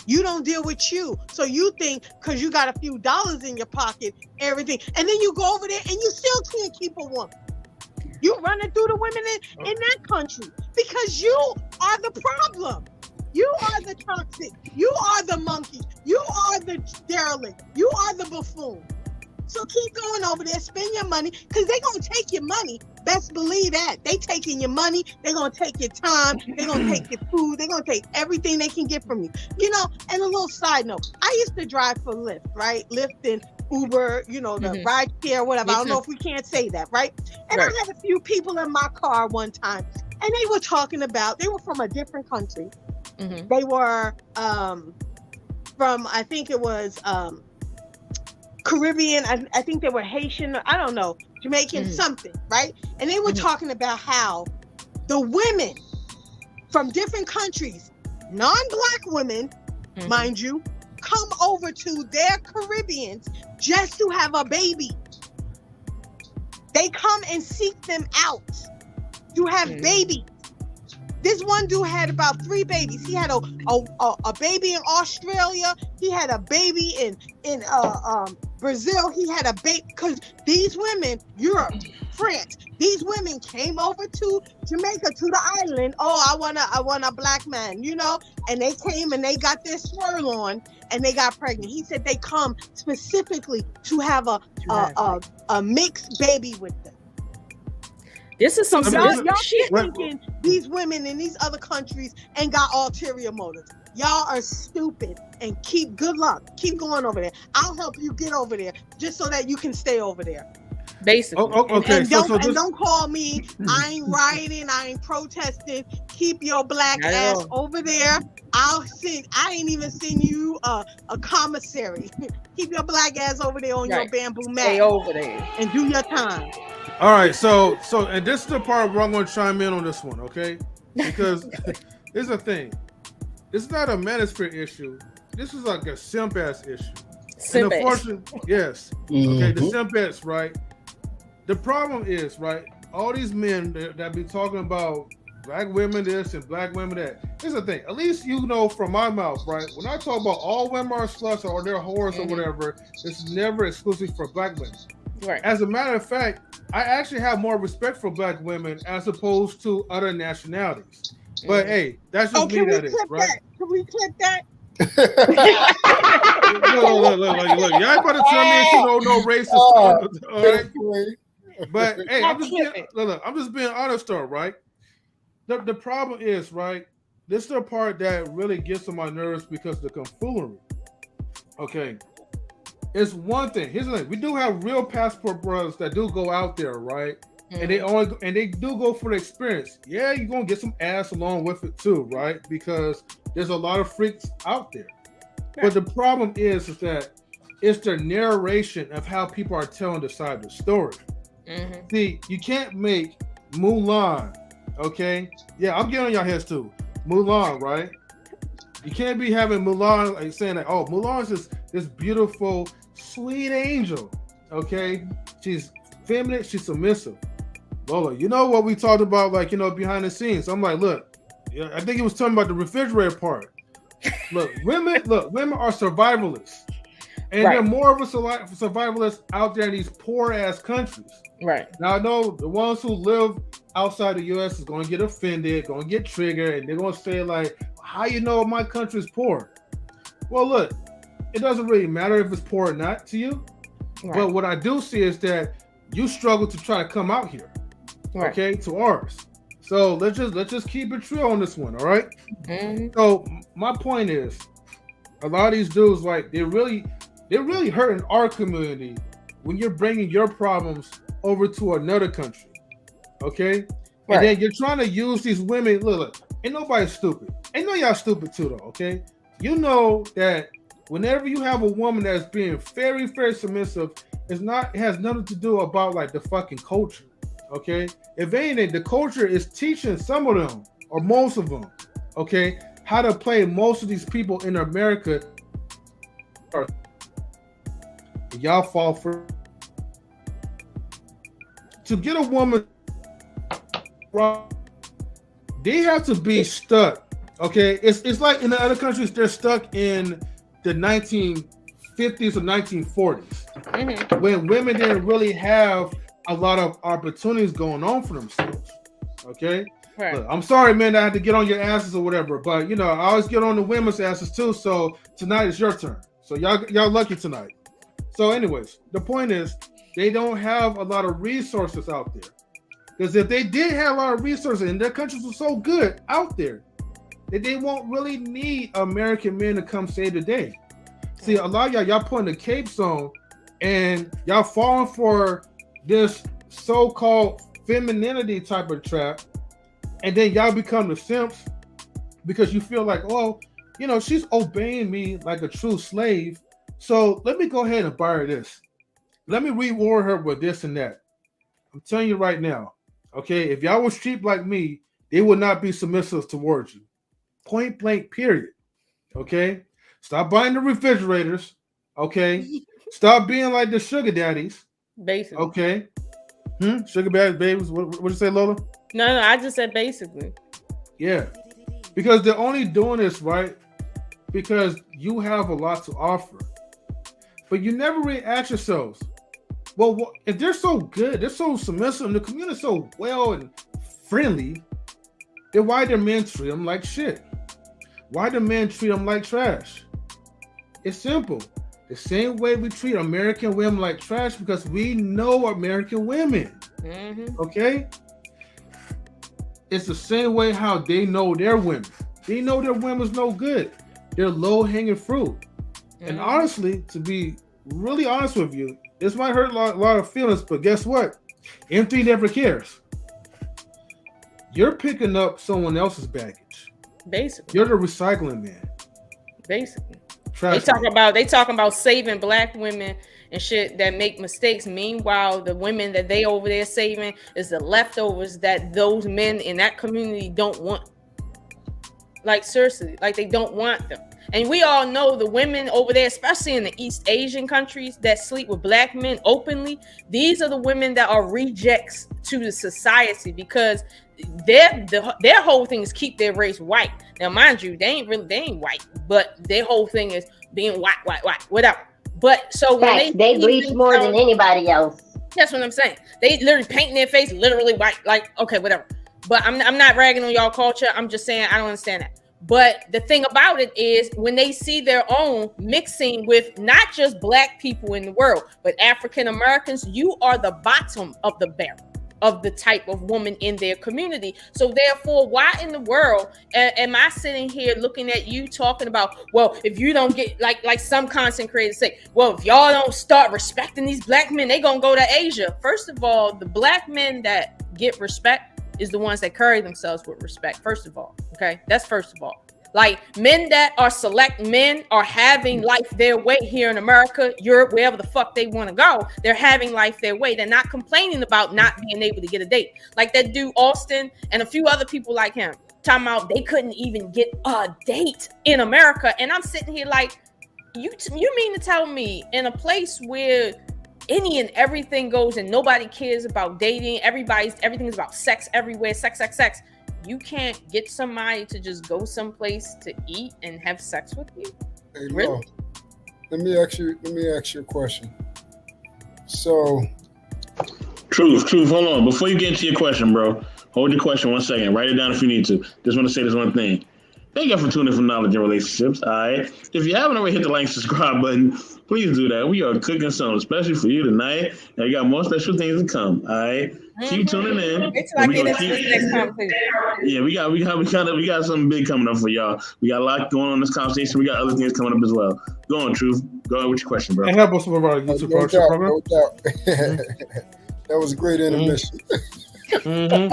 You don't deal with you. So you think because you got a few dollars in your pocket, everything, and then you go over there and you still can't keep a woman. You running through the women in that country because you are the problem. You are the toxic. You are the monkey. You are the derelict. You are the buffoon. So keep going over there, spend your money, because they're going to take your money. Best believe that. They taking your money. They're going to take your time. They're going to take your food. They're going to take everything they can get from you. And a little side note. I used to drive for Lyft, right? Lyft and Uber, the ride share, whatever. I don't know if we can't say that, right? And I had a few people in my car one time, and they were talking about, they were from a different country. They were from, I think it was Caribbean. I think they were Haitian. I don't know, Jamaican, something, right? And they were talking about how the women from different countries, non-black women, mind you, come over to their Caribbeans just to have a baby. They come and seek them out to have babies. This one dude had about 3 babies. He had a baby in Australia. He had a baby in Brazil. He had a baby because these women, Europe, France, these women came over to Jamaica, to the island. Oh, I want a black man, and they came and they got their swirl on and they got pregnant. He said they come specifically to have a mixed baby with them. This is some y'all thinking these women in these other countries ain't got ulterior motives. Y'all are stupid, and good luck. Keep going over there. I'll help you get over there just so that you can stay over there. Basically. Okay. And don't call me. I ain't rioting. I ain't protesting. Keep your black ass over there. I ain't even send you a commissary. Keep your black ass over there on your bamboo mat. Stay over there and do your time. All right, so and this is the part where I'm going to chime in on this one, okay? Because here's the thing. It's not a manosphere issue. This is like a simp-ass issue. And unfortunately, yes. Okay, the simp-ass, right? The problem is, right, all these men that be talking about black women this and black women that. Here's the thing. At least you know from my mouth, right? When I talk about all women are sluts or they're whores or whatever, it's never exclusive for black women. Right. As a matter of fact, I actually have more respect for black women as opposed to other nationalities. But hey, that's just me. That is right. Can we clip that? Look, y'all ain't about to tell me it's no racist. All right? But hey, I'm just being honest though, right? The problem is, right? This is the part that really gets on my nerves because the tomfoolery. Okay. It's one thing. Here's the thing. We do have real passport brothers that do go out there, right? And they do go for the experience. Yeah, you're gonna get some ass along with it too, right? Because there's a lot of freaks out there. But the problem is that it's the narration of how people are telling the side of the story. See, you can't make Mulan, okay? Yeah, I'm getting on y'all heads too. Mulan, right? You can't be having Mulan like saying that, oh, Mulan's this beautiful, sweet angel, okay? She's feminine, she's submissive. Lola, you know what we talked about, like, you know, behind the scenes. I'm like, look, I think he was talking about the refrigerator part. Look, women are survivalists. And they're more of a survivalist out there in these poor ass countries. Right. Now I know the ones who live outside the US is going to get offended, going to get triggered, and they're going to say like, how you know my country is poor? Well, look, it doesn't really matter if it's poor or not to you. Right. But what I do see is that you struggle to try to come out here, okay, to ours. So let's just keep it real on this one, all right? So my point is, a lot of these dudes, like, they're really hurting our community when you're bringing your problems over to another country, okay? And then you're trying to use these women. Look, ain't nobody stupid. Ain't no y'all stupid too, though, okay? You know that whenever you have a woman that's being very, very submissive, it has nothing to do about like the fucking culture, okay? If anything, the culture is teaching some of them, or most of them, okay, how to play most of these people in America. Y'all fall for to get a woman, they have to be stuck. Okay, it's like in the other countries, they're stuck in the 1950s or 1940s when women didn't really have a lot of opportunities going on for themselves. Okay, look, I'm sorry, man, I had to get on your asses or whatever, but you know, I always get on the women's asses too. So tonight is your turn. So y'all lucky tonight. So anyways, the point is they don't have a lot of resources out there. Because if they did have a lot of resources and their countries were so good out there, that they won't really need American men to come save the day. See, a lot of y'all putting the capes on and y'all falling for this so-called femininity type of trap, and then y'all become the simps because you feel like, oh, you know, she's obeying me like a true slave. So let me go ahead and buy her this. Let me reward her with this and that. I'm telling you right now, okay, if y'all was cheap like me, they would not be submissive towards you. Point blank, period. Okay? Stop buying the refrigerators. Okay? Stop being like the sugar daddies. Basically. Okay? Sugar babies. What you say, Lola? No, I just said basically. Yeah. Because they're only doing this, right? Because you have a lot to offer. But you never really ask yourselves, well, if they're so good, they're so submissive, and the community is so well and friendly, then why do men treat them like shit? Why do men treat them like trash? It's simple. The same way we treat American women like trash because we know American women. Okay? It's the same way how they know their women. They know their women's no good. They're low-hanging fruit. And honestly, to be really honest with you, this might hurt a lot of feelings, but guess what? M3 never cares. You're picking up someone else's baggage. Basically. You're the recycling man. Basically. Trash They talking about saving black women and shit that make mistakes. Meanwhile, the women that they over there saving is the leftovers that those men in that community don't want. Like seriously, like they don't want them. And we all know the women over there, especially in the East Asian countries that sleep with black men openly, these are the women that are rejects to the society because their whole thing is keep their race white. Now, mind you, they ain't white, but their whole thing is being white, whatever. But so when they bleach more than anybody else. That's what I'm saying. They literally painting their face literally white, like, okay, whatever. But I'm not ragging on y'all culture. I'm just saying I don't understand that. But the thing about it is when they see their own mixing with not just black people in the world, but African Americans, you are the bottom of the barrel of the type of woman in their community. So therefore, why in the world am I sitting here looking at you talking about, well, if you don't get like some content creators say, well, if y'all don't start respecting these black men, they gonna go to Asia. First of all, the black men that get respect is the ones that carry themselves with respect. First of all, okay, that's first of all. Like men that are select men are having life their way here in America, Europe, wherever the fuck they want to go. They're having life their way. They're not complaining about not being able to get a date. Like that dude Austin and a few other people like him talking about they couldn't even get a date in America. And I'm sitting here like, you mean to tell me in a place where any and everything goes and nobody cares about dating, everything's about sex everywhere, sex. You can't get somebody to just go someplace to eat and have sex with you? Hey, really? Lo, let me ask you a question. So, Truth. Hold on. Before you get into your question, bro, hold your question 1 second. Write it down if you need to. Just want to say this one thing. Thank you for tuning in for Knowledge in Relationships. All right. If you haven't already hit the like and subscribe button, please do that. We are cooking something special for you tonight. And we got more special things to come. All right. Keep tuning in. Wait till I get into this next conversation. Yeah, we got something big coming up for y'all. We got a lot going on in this conversation. We got other things coming up as well. Go on, Truth. Go ahead with your question, bro. And help us with our YouTube program. No doubt. That was a great intermission. Mm-hmm.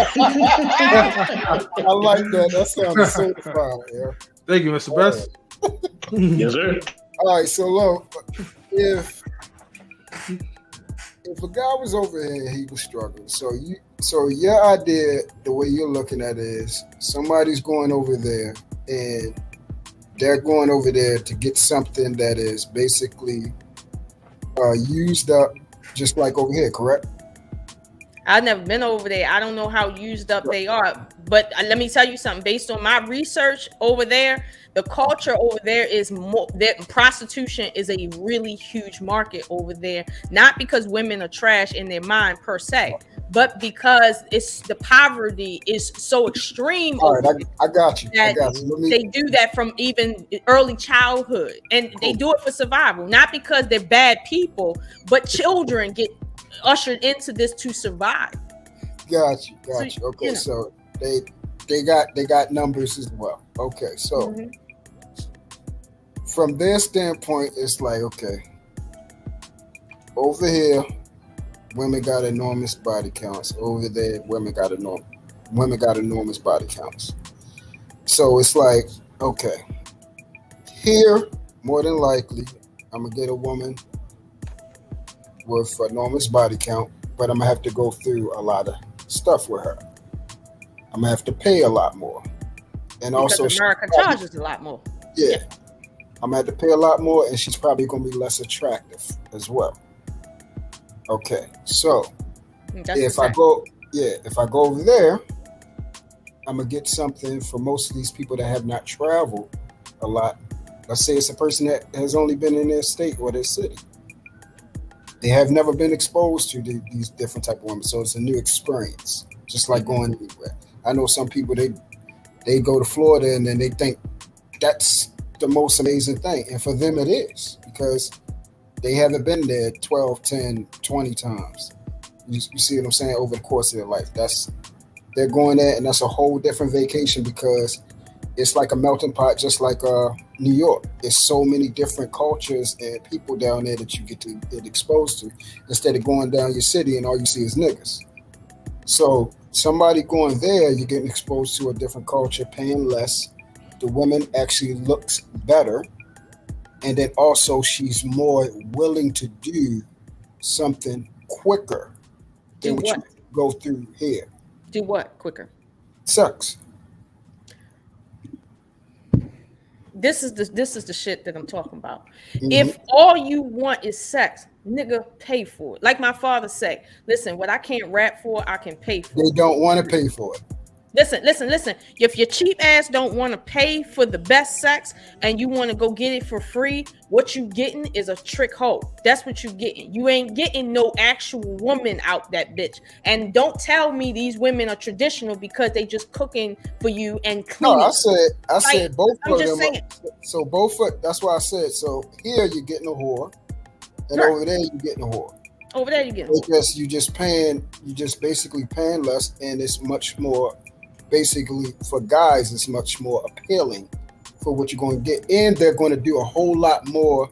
I like that. That sounds certified. Yeah. Thank you, Mr. Best. Yes, sir. All right, so Lo, if a guy was over here and he was struggling, so your idea, the way you're looking at it is somebody's going over there and they're going over there to get something that is basically used up, just like over here, correct? I've never been over there. I don't know how used up they are. But let me tell you something. Based on my research over there, the culture over there is more that prostitution is a really huge market over there. Not because women are trash in their mind per se, but because it's the poverty is so extreme. All right, I got you. They do that from even early childhood, and they do it for survival. Not because they're bad people, but children get ushered into this to survive. Got you. Okay, you know. So they got numbers as well. Okay, so from their standpoint, it's like, okay, over here, women got enormous body counts. Over there, women got enormous body counts. So it's like, okay, here, more than likely, I'm gonna get a woman with enormous body count, but I'm gonna have to go through a lot of stuff with her. I'm gonna have to pay a lot more, and because also America charges a lot more. Yeah, I'm gonna have to pay a lot more, and she's probably gonna be less attractive as well. Okay, so if I go over there, I'm gonna get something for most of these people that have not traveled a lot. Let's say it's a person that has only been in their state or their city. They have never been exposed to these different type of women, so it's a new experience, just like going anywhere. I know some people, they go to Florida and then they think that's the most amazing thing, and for them it is, because they haven't been there 12, 10, 20 times. You see what I'm saying? Over the course of their life, they're going there, and that's a whole different vacation, because it's like a melting pot, just like New York. There's so many different cultures and people down there that you get to get exposed to, instead of going down your city and all you see is niggas. So somebody going there, you're getting exposed to a different culture, paying less. The woman actually looks better. And then also she's more willing to do something quicker than what you go through here. Do what quicker? Sex. this is the shit that I'm talking about. If all you want is sex, nigga, pay for it. Like my father said, listen, what I can't rap for, I can pay for. They don't want to pay for it. Listen. If your cheap ass don't want to pay for the best sex and you want to go get it for free, what you getting is a trick hoe. That's what you getting. You ain't getting no actual woman out that bitch. And don't tell me these women are traditional because they just cooking for you and cleaning. No, I said both I'm of just them. saying. So both of, that's why I said. So here you're getting a whore, and Right. over there you're getting a whore. Over there you get Because you just basically paying less, and it's much more. Basically, for guys, it's much more appealing for what you're going to get, and they're going to do a whole lot more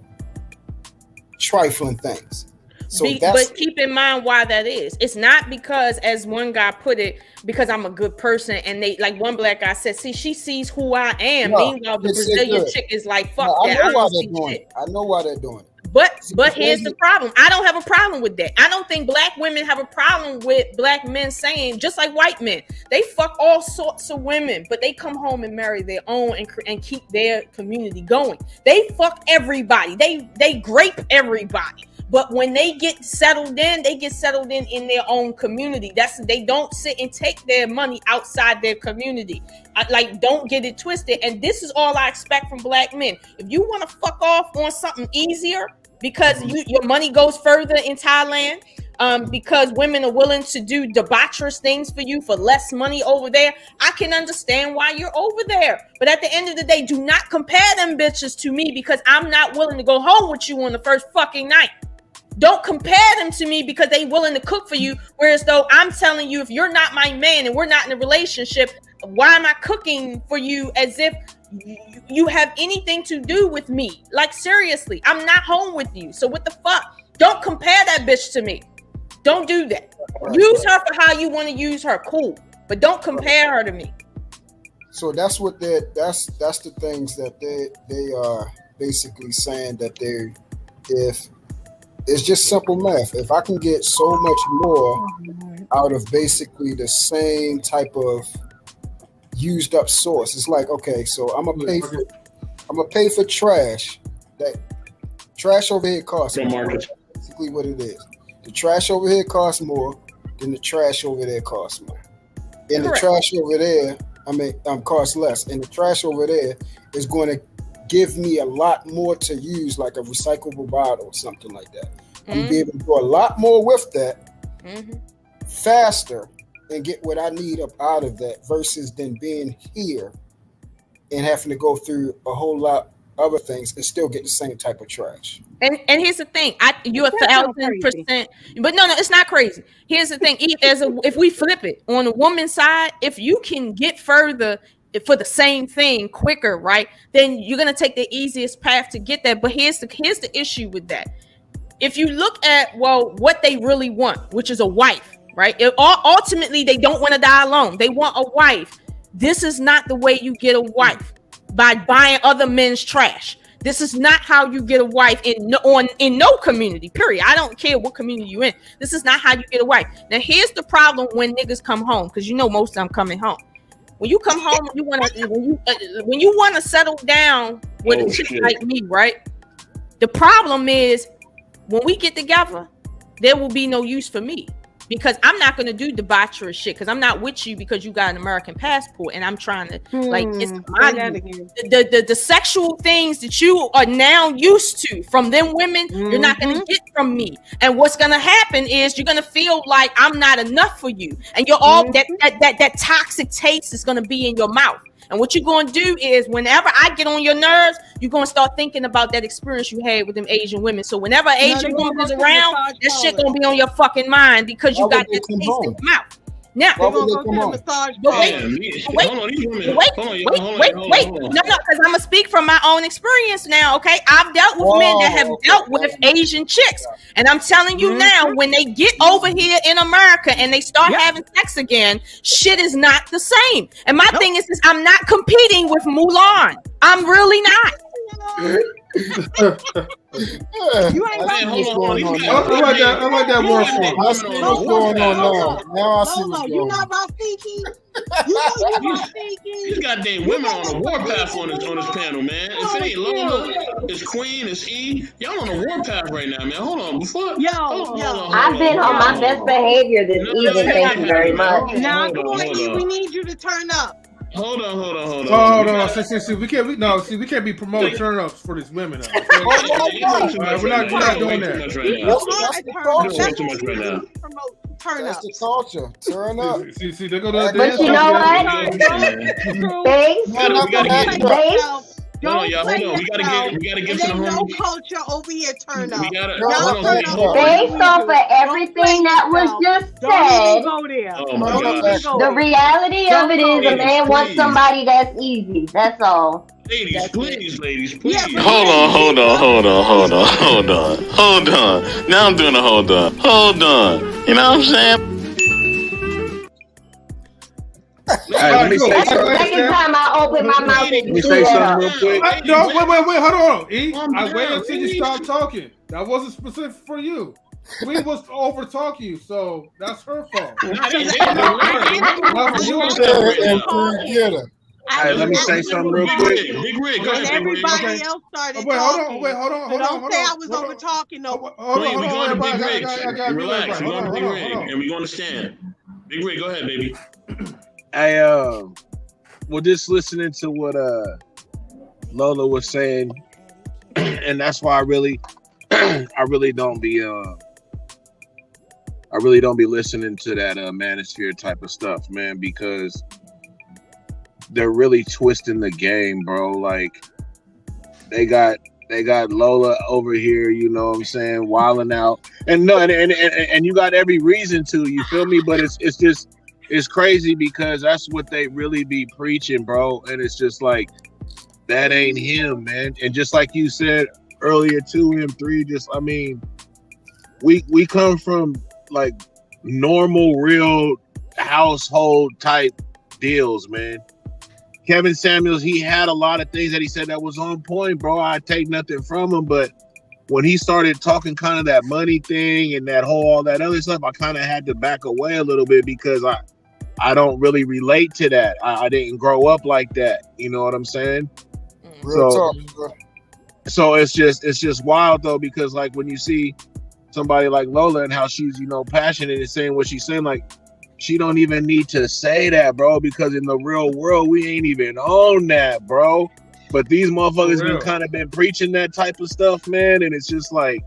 trifling things. So but keep in mind why that is. It's not because, as one guy put it, because I'm a good person, and they like one black guy said, "See, she sees who I am." No, Meanwhile, the Brazilian chick is like, "Fuck no, that." I know why don't they're see doing shit. it. I know why they're doing it. But here's the problem. I don't have a problem with that. I don't think black women have a problem with black men saying, just like white men, they fuck all sorts of women, but they come home and marry their own and keep their community going. They fuck everybody. They grape everybody. But when they get settled in, they get settled in their own community. They don't sit and take their money outside their community. Don't get it twisted. And this is all I expect from black men. If you want to fuck off on something easier because your money goes further in Thailand, because women are willing to do debaucherous things for you for less money over there, I can understand why you're over there. But at the end of the day, do not compare them bitches to me because I'm not willing to go home with you on the first fucking night. Don't compare them to me because they willing to cook for you. Whereas though I'm telling you, if you're not my man and we're not in a relationship, why am I cooking for you as if you have anything to do with me? Like seriously, I'm not home with you. So what the fuck? Don't compare that bitch to me. Don't do that. Use her for how you want to use her. Cool. But don't compare her to me. So that's what that's the things that they are basically saying that if it's just simple math. If I can get so much more out of basically the same type of used up source, it's like, okay, so I'm gonna pay for trash. That trash over here costs more. That's basically what it is. The trash over here costs more than the trash over there costs more. And the trash over there, costs less. And the trash over there is going to give me a lot more to use, like a recyclable bottle or something like that. I'm gonna be able to do a lot more with that faster and get what I need up out of that versus than being here and having to go through a whole lot other things and still get the same type of trash. And here's the thing, you're 1,000%, but no, it's not crazy. Here's the thing, if we flip it on the woman's side, if you can get further for the same thing quicker, right, then you're gonna take the easiest path to get that. But here's the issue with that. If you look at what they really want, which is a wife, right? Ultimately, they don't want to die alone. They want a wife. This is not the way you get a wife, by buying other men's trash. This is not how you get a wife in no community, period. I don't care what community you're in. This is not how you get a wife. Now, here's the problem when niggas come home, because most of them coming home. When you come home, when you want to settle down with a chick like me, right? The problem is when we get together, there will be no use for me. Because I'm not going to do debaucherous shit because I'm not with you because you got an American passport and I'm trying to it's the sexual things that you are now used to from them women, you're not going to get from me. And what's going to happen is you're going to feel like I'm not enough for you. And you're all that toxic taste is going to be in your mouth. And what you're going to do is whenever I get on your nerves, you're going to start thinking about that experience you had with them Asian women. So whenever Asian woman is around, that shit going to be on your fucking mind because you got that taste in your mouth. Now, wait. No, because I'm gonna speak from my own experience now. Okay, I've dealt with men that have dealt with Asian chicks, and I'm telling you now, when they get over here in America and they start having sex again, shit is not the same. And my thing is I'm not competing with Mulan. I'm really not. You ain't I gonna see what's going on I now. like that word for I see what's going on now. Now I see Lola, what's you going not on. Rafiki? You know you Rafiki? These goddamn women on a warpath on this panel, man. If it ain't Lola, it's Queen, it's E. Y'all on a warpath right now, man. Hold on, before. I've been on my best behavior this evening. Thank you very much. Now, come on, E. We need you to turn up. Hold on. Hold on. See, we can't be promoting turn-ups for these women. We're not doing that. That's Too much right now. Turn up. the culture. Turn up. See, they go to the But you know what? Babes. Hold on, y'all. Hold on. We gotta get to the no home. culture over here. Turn up. We gotta. Based off of everything that was just said, Oh my gosh. the reality of it is a man wants somebody that's easy. That's all. Ladies, please. Hold on. Now I'm doing a hold on. You know what I'm saying? Let me say That's the something. second time I open my mouth and Let me say something real quick. No, wait, hold on. E, I waited until you stopped talking. That wasn't specific for you. Queen was over talking you, so that's her fault. Hey, let me say something real quick. Big Rig, and everybody else started talking. Hold on. Don't say I was over talking. No. Hold on, we going to Big Rig. Relax, we're going to Big Rig, and we're going to stand. Big Rig, go ahead, baby. Hey, well, just listening to what Lola was saying, and that's why I really don't be listening to that manosphere type of stuff, man, because they're really twisting the game, bro. Like they got Lola over here, you know what I'm saying, wilding out, and you got every reason to, you feel me? But it's crazy because that's what they really be preaching, bro. And it's just like, that ain't him, man. And just like you said earlier too, M3, just, I mean, we come from like normal, real household type deals, man. Kevin Samuels, he had a lot of things that he said that was on point, bro. I take nothing from him, but when he started talking kind of that money thing and that whole all that other stuff, I kind of had to back away a little bit because I don't really relate to that. I didn't grow up like that. You know what I'm saying? So it's just wild though, because like when you see somebody like Lola and how she's, you know, passionate and saying what she's saying, like she don't even need to say that, bro, because in the real world we ain't even on that, bro. But these motherfuckers been preaching that type of stuff, man, and it's just like,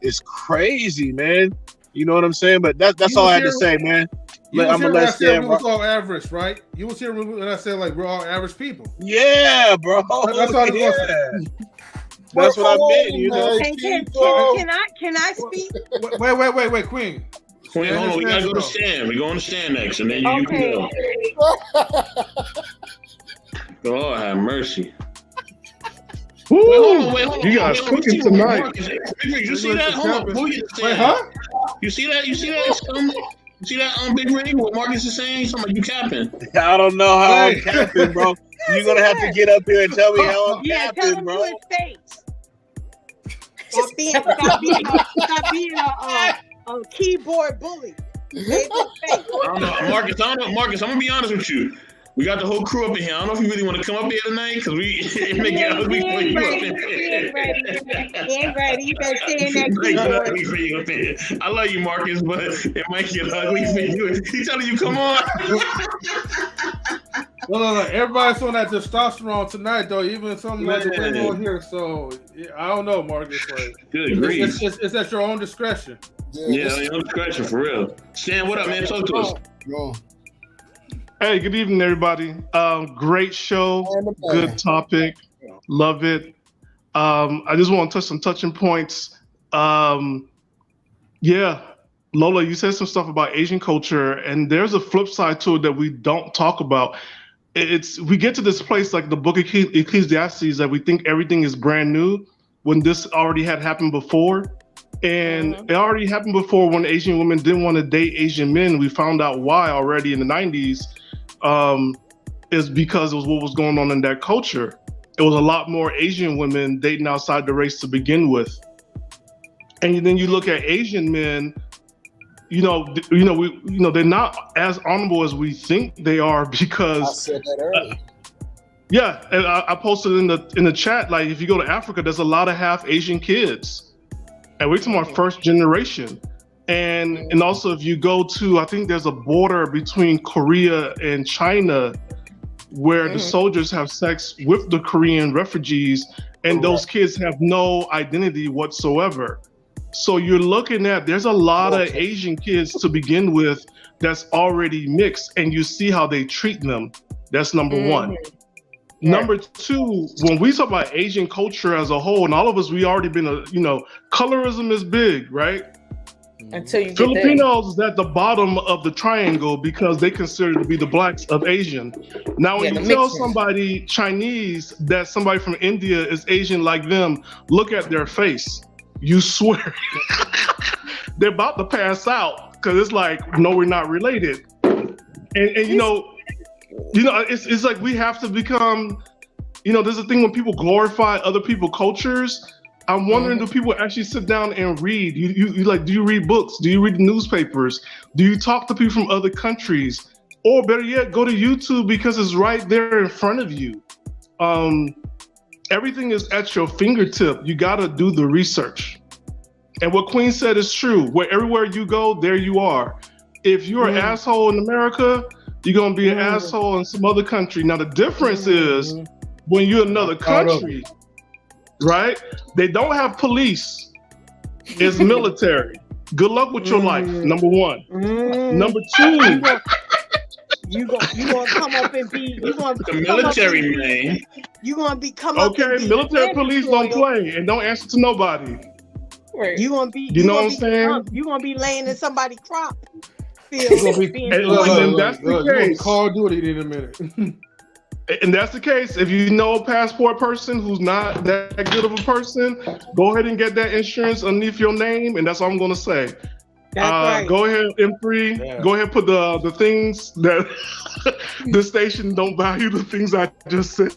it's crazy, man. You know what I'm saying? But that's all I had to say, man. I'm gonna let Stan. We was all average, right? You was here when I said like we're all average people. Yeah, bro. That's all it was. That's what I meant. You know. Can I speak? Wait, Queen. Hold on, we gotta go to Stan. We going to Stan next, and then you can go. Oh, have mercy. Wait, hold on. You guys cooking tonight. You see that? Hold on. Wait, huh? You see that? You see that Big Rig? What Marcus is saying? He's talking about you capping. I don't know how I'm capping, bro. You're gonna have to get up here and tell me how I'm capping, bro. To his face. Stop being a keyboard bully. I don't know, Marcus. I'm gonna be honest with you. We got the whole crew up in here. I don't know if you really want to come up here tonight because it may get ugly for you up in here. He ain't ready. You better stay in that keyboard. I love you, Marcus, but it might get ugly for you. He's telling you, come on. No. Everybody's on that testosterone tonight, though. Even something like the women on here. So I don't know, Marcus. Like, good grief. It's at your own discretion. Yeah, your own discretion for real. Stan, what up, man? Talk to us. Hey, good evening, everybody. Great show, good topic, love it. I just want to touch some touching points. Yeah, Lola, you said some stuff about Asian culture, and there's a flip side to it that we don't talk about. We get to this place like the book of Ecclesiastes that we think everything is brand new when this already had happened before. And it already happened before when Asian women didn't want to date Asian men. We found out why already in the 90s. Is because it was what was going on in that culture. it was a lot more Asian women dating outside the race to begin with. And then you look at Asian men, they're not as honorable as we think they are because I said that earlier. Yeah, and I posted in the chat, like if you go to Africa, there's a lot of half Asian kids, and we're talking about first generation. And also if you go to, I think there's a border between Korea and China where the soldiers have sex with the Korean refugees, and those kids have no identity whatsoever. So you're looking at, there's a lot of Asian kids to begin with that's already mixed, and you see how they treat them. That's number one. Number two, when we talk about Asian culture as a whole, and all of us, we already been, colorism is big, right? Until you Filipinos is at the bottom of the triangle because they consider to be the blacks of Asian. Now, when you tell somebody Chinese that somebody from India is Asian like them, look at their face. You swear they're about to pass out because it's like, no, we're not related. And it's like we have to become, there's a thing when people glorify other people's cultures. I'm wondering, do people actually sit down and read? Do you read books? Do you read the newspapers? Do you talk to people from other countries? Or better yet, go to YouTube because it's right there in front of you. Everything is at your fingertip. You got to do the research. And what Queen said is true. Where everywhere you go, there you are. If you're an asshole in America, you're going to be an asshole in some other country. Now, the difference is when you're in another country, right? They don't have police. It's military. Good luck with your life, number one. Number two. You gonna come up and be the military man. You gonna come up. Okay, military police don't play and don't answer to nobody. You gonna be. You know what I'm saying? You gonna be laying in somebody's crop. And that's the case. Call of Duty in a minute. And that's the case. If you know a passport person who's not that good of a person, go ahead and get that insurance underneath your name, and that's all I'm gonna say. Right. Go ahead, M3. Yeah. Go ahead, put the things that the station don't value. The things I just said.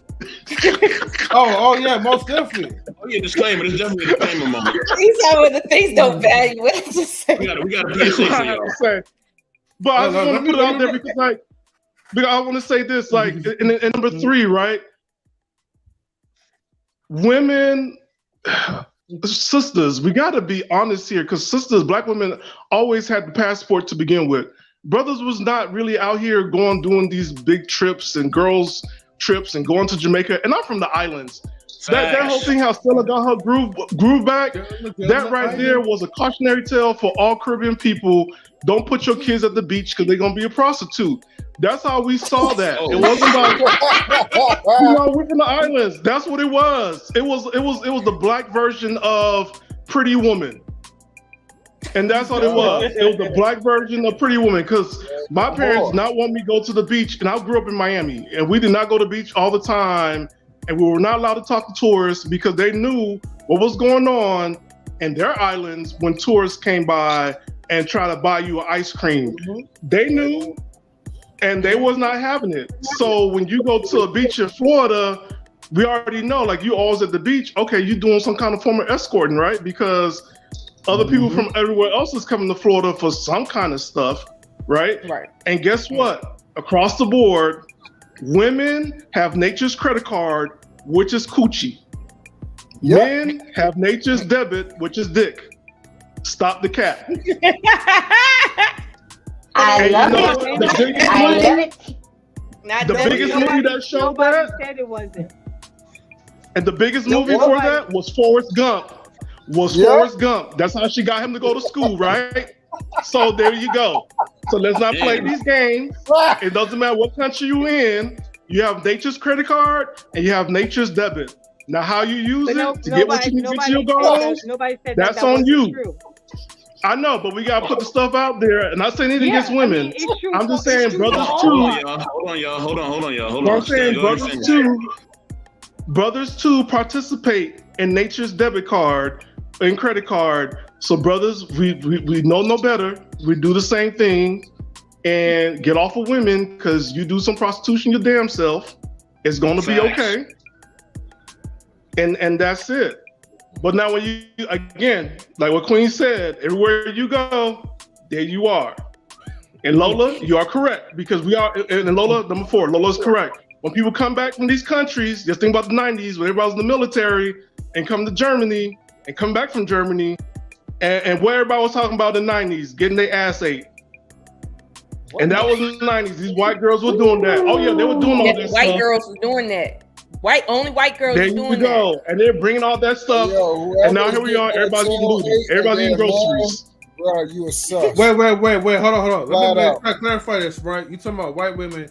oh yeah, most definitely. Oh yeah, disclaimer. This is definitely a disclaimer moment. These are what the things don't value. What I just said. We got a PSA for y'all. But I just want to put it out there because I want to say this, like, in number three, right? Women, sisters, we got to be honest here, because sisters, black women always had the passport to begin with. Brothers was not really out here doing these big trips and girls trips and going to Jamaica. And I'm from the islands. That whole thing, how Stella got her groove back, that right there was a cautionary tale for all Caribbean people. Don't put your kids at the beach because they're gonna be a prostitute. That's how we saw that. It wasn't about we're from the islands. That's what it was. It was the black version of Pretty Woman. And that's what it was. It was the black version of Pretty Woman, because my parents did not want me to go to the beach, and I grew up in Miami, and we did not go to the beach all the time, and we were not allowed to talk to tourists because they knew what was going on in their islands when tourists came by and try to buy you an ice cream. They knew, and they was not having it. So when you go to a beach in Florida, we already know, like, you always at the beach, okay, you doing some kind of form of escorting, right? Because other people from everywhere else is coming to Florida for some kind of stuff, right? Right. And guess what? Across the board, women have nature's credit card, which is coochie. Men have nature's debit, which is dick. Stop the cap. I love it. I love it. The biggest movie that showed that, said it wasn't. and the biggest movie for that was Forrest Gump. Forrest Gump. That's how she got him to go to school, right? So there you go. So let's not play these games. It doesn't matter what country you're in. You have nature's credit card and you have nature's debit. Now, how you use it to get what you need to get to your goals, that's on you. True. I know, but we gotta put the stuff out there. And I'm not saying anything against women. I'm just saying brothers too. Hold on, y'all. I'm saying brothers too participate in nature's debit card and credit card. So brothers, we know no better. We do the same thing and get off of women, because you do some prostitution your damn self. It's gonna be okay. and that's it. But now when you, again, like what Queen said, everywhere you go, there you are. And Lola, you are correct, because we are, and Lola, number 4, Lola is correct. When people come back from these countries, just think about the 90s, when everybody was in the military, and come to Germany, and come back from Germany, and what everybody was talking about in the 90s, getting their ass ate. And that was in the 90s. These white girls were doing that. Oh yeah, they were doing all that white stuff. girls were doing that. Only white girls There were doing you go. that. And they're bringing all that stuff. And now here we are, everybody's eating booty. Everybody's eating groceries. Bro, you a sus. Wait, hold on. Let me clarify this, right? You talking about white women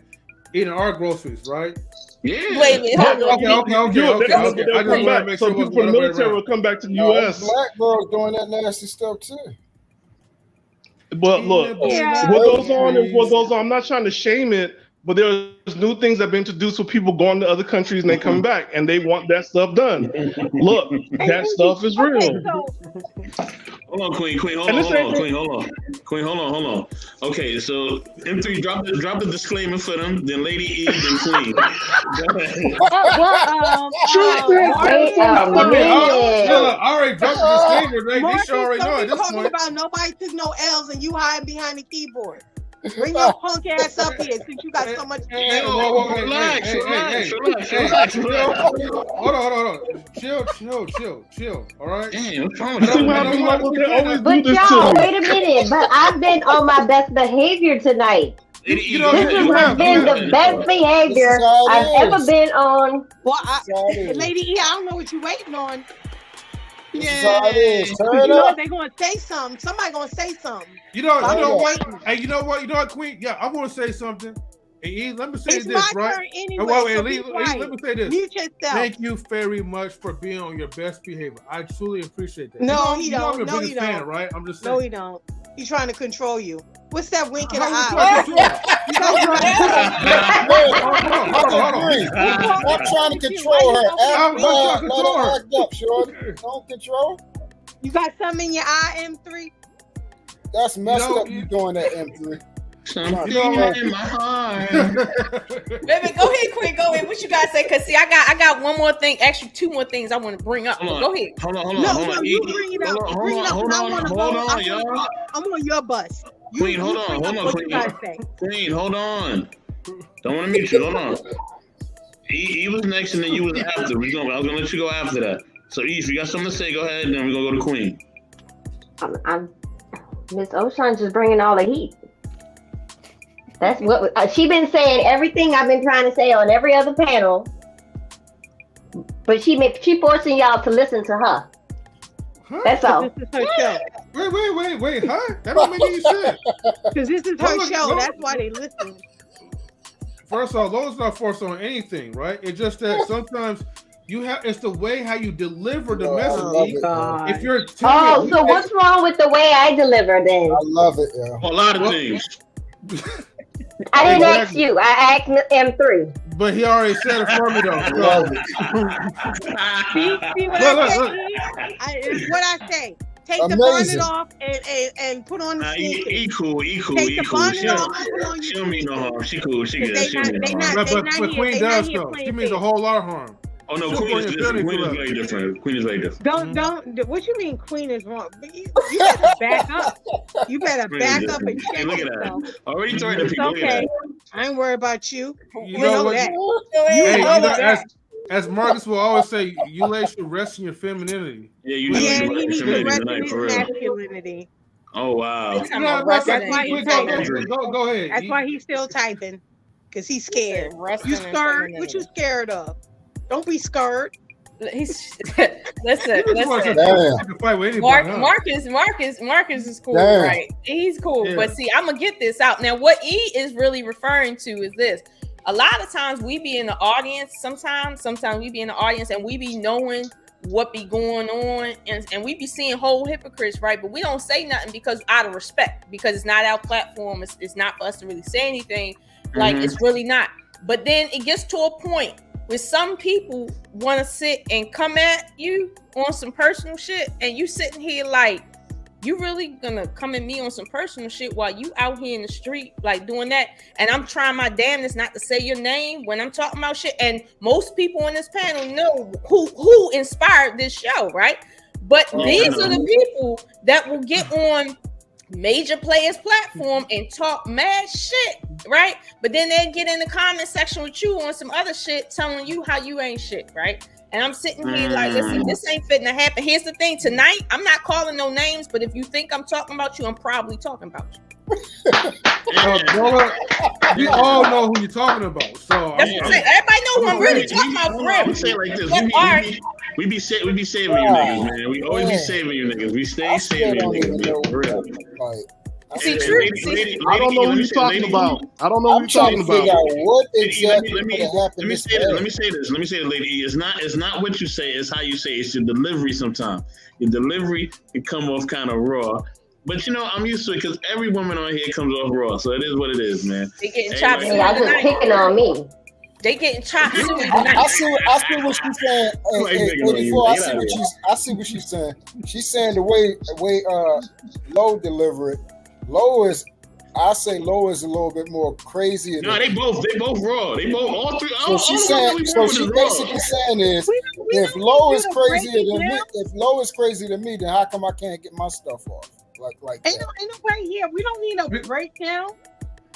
eating our groceries, right? Yeah. Wait a minute, hold on. Okay. I just want to make So sure people from the military will come back to the U.S. Black girls doing that nasty stuff too. But look, what goes on is what goes on. I'm not trying to shame it, but there's new things that have been introduced for people going to other countries and they come back and they want that stuff done. Look, that stuff is real. Hold on, Queen, hold on. Okay, so M3, drop the disclaimer for them, then Lady E, then Queen. I already dropped the disclaimer, right? They should already know at this talking point. about nobody took no L's and you hiding behind the keyboard. Bring your punk ass up here since you got so much. Relax. Hold on. Chill. All right. Damn, But y'all, wait a minute. But I've been on my best behavior tonight. This has been the best behavior I've ever been on. Well, Lady E, I don't know what you waiting on. Yeah, they're gonna say something. Somebody gonna say something. You know what? Hey, you know what, Queen? Yeah, I want to say something. Hey, let me say it's this, my right? turn anyway, Let me say this. Mute yourself. Thank you very much for being on your best behavior. I truly appreciate that. No, he don't. I'm your No, biggest he fan, don't. right? I'm just saying. No, he don't. He's trying to control you. What's that wink in the eye? I'm trying to control her. I'm trying to control her. Act up, shorty. Don't control. You got something in your eye, M3? That's messed up. You doing that, M3? Something in my heart. Baby, go ahead, Queen. Go ahead. What you guys say? Cause see, I got one more thing. Actually, 2 more things I want to bring up. Go ahead. Hold on. No, you bring it up. I'm on your bus. Queen, hold on. Queen, hold on. Don't want to mute you. Hold on. E was next, and then you was after. I was gonna let you go after that. So E, if you got something to say, go ahead. Then we're gonna go to Queen. I'm Miss Ocean just bringing all the heat. That's what she been saying. Everything I've been trying to say on every other panel, but she forcing y'all to listen to her. Huh? That's all. This is her show. Wait, huh? That don't make any sense. Because this is her show. That's why they listen. First of all, Lola's not forced on anything, right? It's just that sometimes it's the way how you deliver the message. If you're so what's wrong with the way I deliver then? I love it, yeah. A lot of things. I didn't ask you. I asked M3. But he already said it for me though. See what I say? What I say? Take the bonnet off and put on the sneakers. E cool. Take the bonnet off and put on your She don't mean no harm. She cool. She good. But Queen does though. She means a whole lot of harm. Oh no, Queen is very different. Queen is very different. Don't. What you mean Queen is wrong? You better back up. You better back up and check yourself. Already throwing the people. Okay. I ain't worried about you. You know what? Hey, as Marcus will always say, you ladies should rest in your femininity. Yeah, you he needs to rest in his masculinity. Oh wow. That's why he's typing. Go ahead. That's why he's still typing. Because he's scared. You scared? What you scared of? Don't be scared. Listen. Marcus is cool, right? He's cool. Yeah. But see, I'm gonna get this out. Now, what E is really referring to is this. A lot of times we be in the audience, sometimes we be in the audience and we be knowing what be going on and we be seeing whole hypocrites, right? But we don't say nothing because out of respect, because it's not our platform. It's not for us to really say anything. Like it's really not. But then it gets to a point where some people want to sit and come at you on some personal shit and you sitting here like you really gonna come at me on some personal shit while you out here in the street like doing that? And I'm trying my damnedest not to say your name when I'm talking about shit. And most people on this panel know who inspired this show, right? But these are the people that will get on major players platform and talk mad shit, right? But then they get in the comment section with you on some other shit telling you how you ain't shit, right? And I'm sitting here like, listen, this ain't fitting to happen. Here's the thing, tonight I'm not calling no names, but if you think I'm talking about you, I'm probably talking about you. We all know who you're talking about. So that's what I'm saying. Everybody know who I'm really talking about. For real. We say it like this. We be saving you niggas, man. We always be saving you niggas. We stay saving you niggas, for real. See, true. I don't know who you're talking about. I don't know who you're talking about. What exactly let me say this, lady. It's not what you say, it's how you say it. It's your delivery sometimes. Your delivery can come off kind of raw. But you know, I'm used to it because every woman on here comes off raw. So it is what it is, man. They getting chopped. Y'all just picking on me. They getting chopped. I see what she's saying. I see what she's saying. She's saying the way Low deliver it. Low is a little bit more crazy. No, they both raw. They both all three. So she's saying. So she basically saying is, if Low is crazier than me, then how come I can't get my stuff off? Like ain't nobody here. We don't need a breakdown.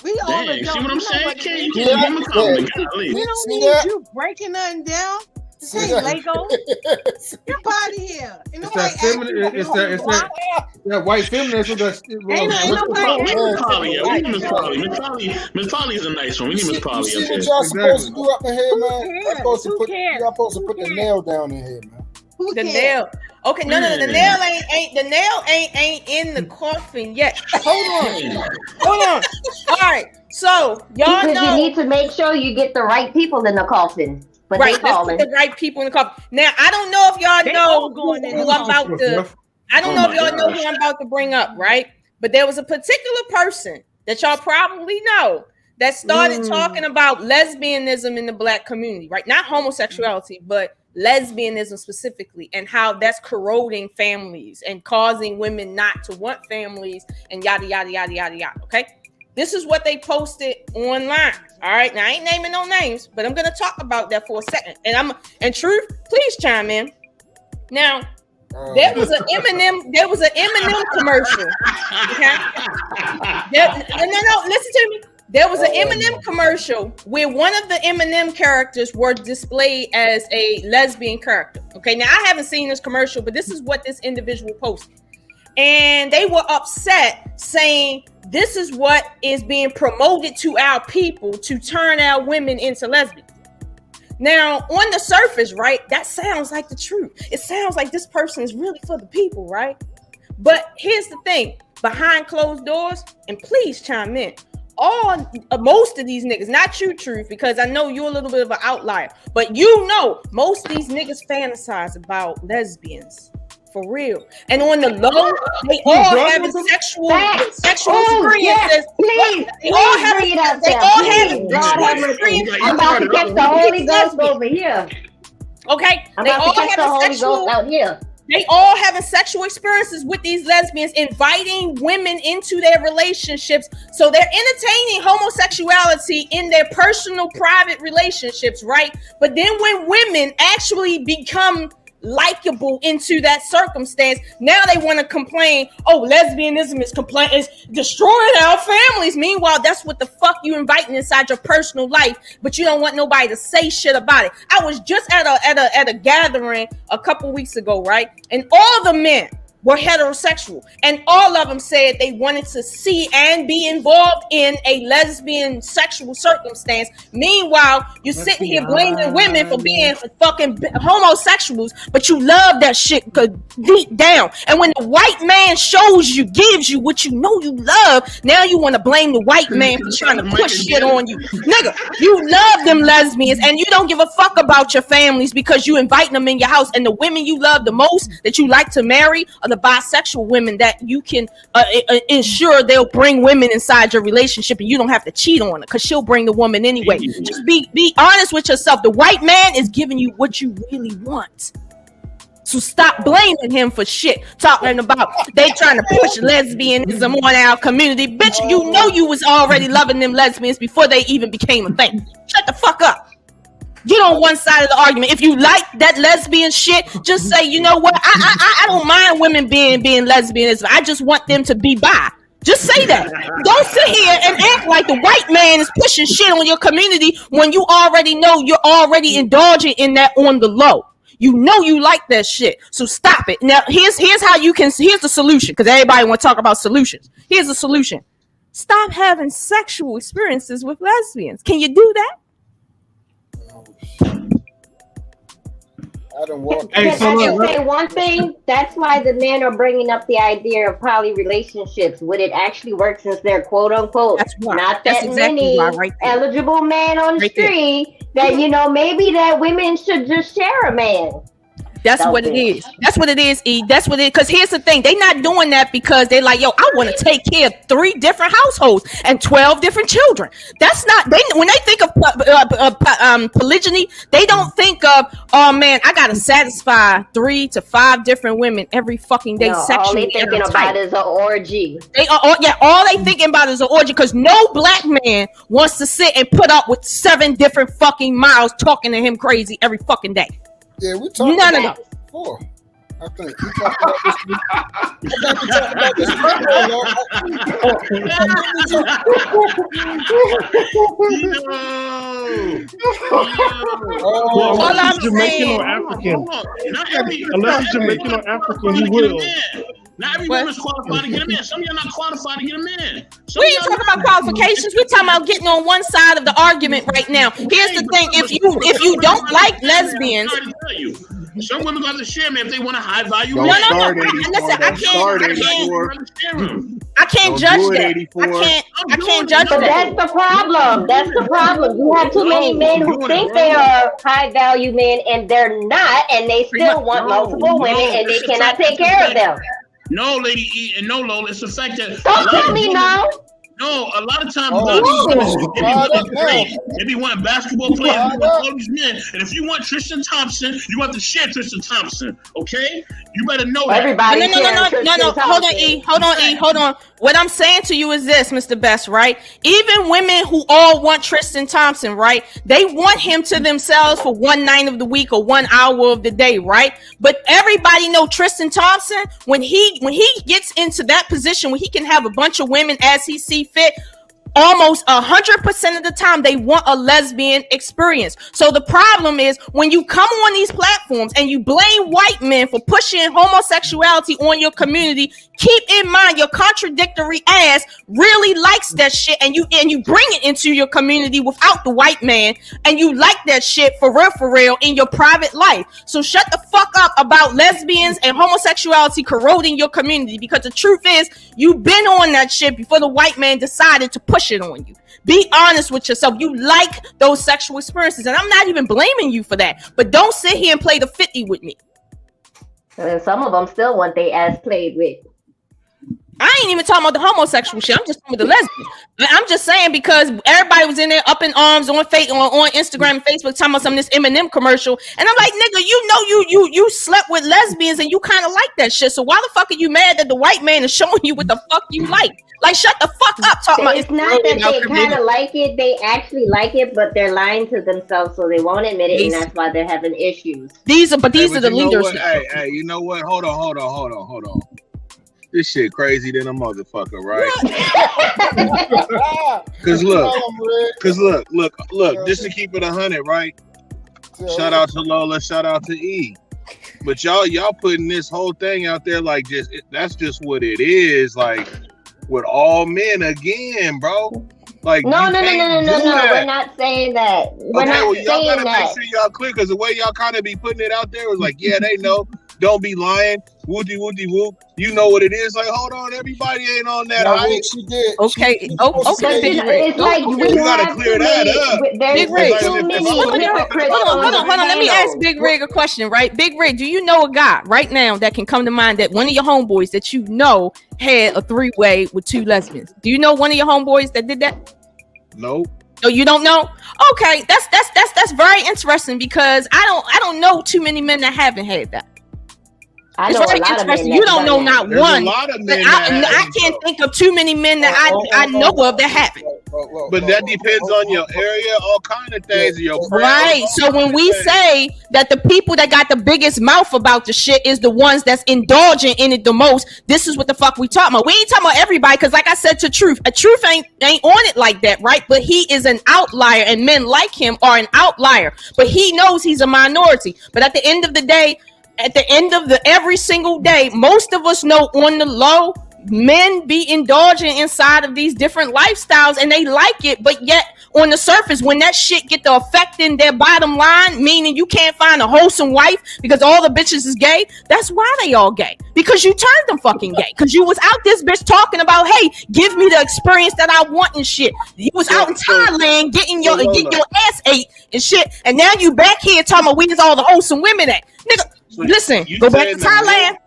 We all see what I'm saying? We don't need you breaking nothing down. This ain't Lego. Get out of here. It's that white feminism that's Miss Polly is a nice one. We need Miss Polly. See what y'all supposed to do up in here, man? Y'all supposed to put the nail down in here, man. The nail. Okay, no. The nail ain't in the coffin yet. Hold on. All right. So y'all because know you need to make sure you get the right people in the coffin. But right, let's put the right people in the coffin. Now I don't know if y'all know who I'm about to. I don't know if y'all know who I'm about to bring up, right? But there was a particular person that y'all probably know that started talking about lesbianism in the Black community, right? Not homosexuality, but lesbianism specifically, and how that's corroding families and causing women not to want families and yada yada yada yada yada. Okay, this is what they posted online. All right, now I ain't naming no names, but I'm gonna talk about that for a second. And Truth, please chime in. Now, there was an Eminem commercial. Okay, no, listen to me. There was an Eminem commercial where one of the Eminem characters were displayed as a lesbian character. Okay, now I haven't seen this commercial, but this is what this individual posted. And they were upset, saying this is what is being promoted to our people to turn our women into lesbians. Now, on the surface, right, that sounds like the truth. It sounds like this person is really for the people, right? But here's the thing, behind closed doors, and please chime in, most of these niggas, not you, Truth, because I know you're a little bit of an outlier, but you know most of these niggas fantasize about lesbians for real. And on the low, they all have sexual experiences. Please, they all have experiences. I'm about to catch the Holy Ghost over here. Okay, I'm about to catch the Holy Ghost out here. They all having sexual experiences with these lesbians, inviting women into their relationships. So they're entertaining homosexuality in their personal, private relationships, right? But then when women actually become likable into that circumstance, now they want to complain, oh, lesbianism is destroying our families. Meanwhile, that's what the fuck you inviting inside your personal life, but you don't want nobody to say shit about it. I was just at a gathering a couple weeks ago, right? And all the men were heterosexual, and all of them said they wanted to see and be involved in a lesbian sexual circumstance. Meanwhile, you're sitting here blaming women for being fucking homosexuals, but you love that shit deep down. And when the white man gives you what you know you love, now you want to blame the white man for trying to push shit on you. Nigga, you love them lesbians, and you don't give a fuck about your families because you inviting them in your house. And the women you love the most, that you like to marry, are the bisexual women that you can ensure they'll bring women inside your relationship, and you don't have to cheat on her because she'll bring the woman anyway. Just be honest with yourself. The white man is giving you what you really want. So stop blaming him for shit. Talking about they trying to push lesbianism on our community. Bitch, you know you was already loving them lesbians before they even became a thing. Shut the fuck up. Get on one side of the argument. If you like that lesbian shit, just say, you know what? I don't mind women being lesbians. I just want them to be bi. Just say that. Don't sit here and act like the white man is pushing shit on your community when you already know you're already indulging in that on the low. You know you like that shit. So stop it. Now, here's how you can, here's the solution, because everybody want to talk about solutions. Here's the solution. Stop having sexual experiences with lesbians. Can you do that? I don't want. Can I just say one thing? That's why the men are bringing up the idea of poly relationships. Would it actually work since they're quote unquote not that many eligible men on the street that maybe that women should just share a man? That's what it is. That's what it is, E. That's what it is. Because here's the thing. They're not doing that because they're like, yo, I want to take care of 3 different households and 12 different children. That's not, when they think of polygyny, they don't think of, oh man, I got to satisfy 3 to 5 different women every fucking day. No, all they thinking about is an orgy. All they thinking about is an orgy, because no black man wants to sit and put up with 7 different fucking mouths talking to him crazy every fucking day. Yeah, we talked about this before. I think we talked about this. Unless it's Jamaican or African. Unless it's Jamaican or African, you will. Not every woman's qualified to get a man. Some of y'all not qualified to get a man. We ain't talking about qualifications. We're talking about getting on one side of the argument right now. Here's the thing: if you don't like lesbians, some women got to share man if they want a high value. No. Listen, I can't judge that. I can't judge that. But that's the problem. That's the problem. You have too many men who think they are high value men and they're not, and they still want multiple women and they cannot take care of them. No, Lady E, and no, Lola. It's the fact that don't tell me no. No, a lot of times they be wanting basketball players, all these men. And if you want Tristan Thompson, you have to share Tristan Thompson. Okay, you better know that. Everybody, no. Hold on. What I'm saying to you is this, Mr. Best, right? Even women who all want Tristan Thompson, right? They want him to themselves for one night of the week or 1 hour of the day, right? But everybody know Tristan Thompson, when he gets into that position where he can have a bunch of women as he see fit, almost 100% of the time they want a lesbian experience. So the problem is when you come on these platforms and you blame white men for pushing homosexuality on your community, keep in mind your contradictory ass really likes that shit, and you bring it into your community without the white man, and you like that shit for real in your private life. So shut the fuck up about lesbians and homosexuality corroding your community, because the truth is you've been on that shit before the white man decided to push it on you. Be honest with yourself. You like those sexual experiences, and I'm not even blaming you for that, but don't sit here and play the 50 with me. And some of them still want their ass played with. I ain't even talking about the homosexual shit. I'm just talking about the lesbian. I'm just saying, because everybody was in there up in arms on Instagram and Facebook talking about some of this Eminem commercial, and I'm like, nigga, you slept with lesbians and you kind of like that shit. So why the fuck are you mad that the white man is showing you what the fuck you like? Like, shut the fuck up. Talking about it's not that they kind of like it; they actually like it, but they're lying to themselves, so they won't admit it, and that's why they're having issues. These are the leaders. Hey, you know what? Hold on. This shit crazy than a motherfucker, right? Cause look, just to keep it 100, right? Shout out to Lola, shout out to E. But y'all putting this whole thing out there like that's just what it is, like with all men again, bro. Like no. We're not saying that. We're not saying y'all gotta that. make sure y'all clear, because the way y'all kind of be putting it out there was like, yeah, they know. Don't be lying. Woody whoop. You know what it is. Like, hold on, everybody ain't on that. No, she did. Okay. It's like you gotta clear that up. Big Rig. Hold on. Let me ask Big Rig a question, right? Big Rig, do you know a guy right now that can come to mind that one of your homeboys that you know had a 3-way with 2 lesbians? Do you know one of your homeboys that did that? Nope. Oh, you don't know? Okay, that's very interesting, because I don't know too many men that haven't had that. I It's know very a lot of men. interesting. You don't know not There's one. a lot of men I can't think of too many men that I know of that happen. But that depends on your area, all kind of things. Your Right. So when we say that the people that got the biggest mouth about the shit is the ones that's indulging in it the most, this is what the fuck we talking about. We ain't talking about everybody, because like I said to Truth, Truth ain't on it like that, right? But he is an outlier, and men like him are an outlier. But he knows he's a minority. But at the end of the day, every single day, most of us know on the low, men be indulging inside of these different lifestyles and they like it, but yet on the surface, when that shit get to affecting their bottom line, meaning you can't find a wholesome wife because all the bitches is gay, that's why they all gay. Because you turned them fucking gay. Because you was out this bitch talking about, hey, give me the experience that I want and shit. You was out in Thailand getting your ass ate and shit, and now you back here talking about where's all the wholesome women at? Nigga, so listen, go back to Thailand.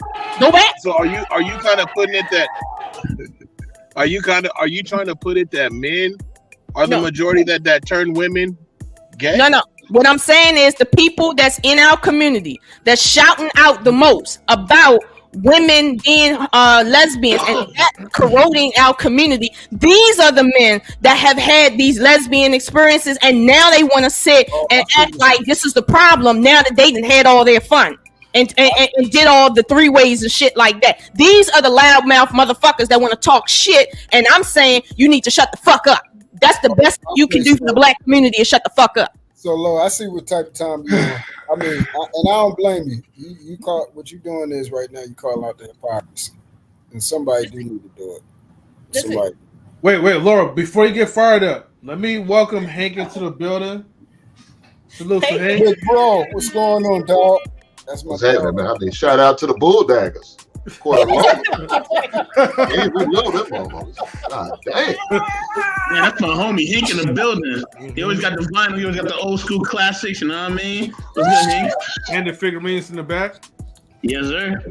Go back. So are you kind of putting it that are you trying to put it that men are the majority that turn women gay? No. What I'm saying is the people that's in our community that's shouting out the most about women being lesbians and that corroding our community, these are the men that have had these lesbian experiences, and now they want to sit and act like this is the problem now that they done had all their fun. And did all the three ways and shit like that. These are the loudmouth motherfuckers that want to talk shit. And I'm saying you need to shut the fuck up. That's the best you can do for the black community is shut the fuck up. So, Lo, I see what type of time you're on. I mean, and I don't blame you. You call what you're doing is right now. You call out the hypocrisy, and somebody do need to do it. Somebody. Wait, Laura. Before you get fired up, let me welcome Hank into the building. Salute to Hank. Big bro, what's going on, dog? That's my man. I mean, shout out to the Bulldaggers. We love them motherfuckers. God damn. Yeah, that's my homie Hank in the building. He always got the vinyl. He always got the old school classics. You know what I mean? What's good, Hank? And the figurines in the back. Yes, sir.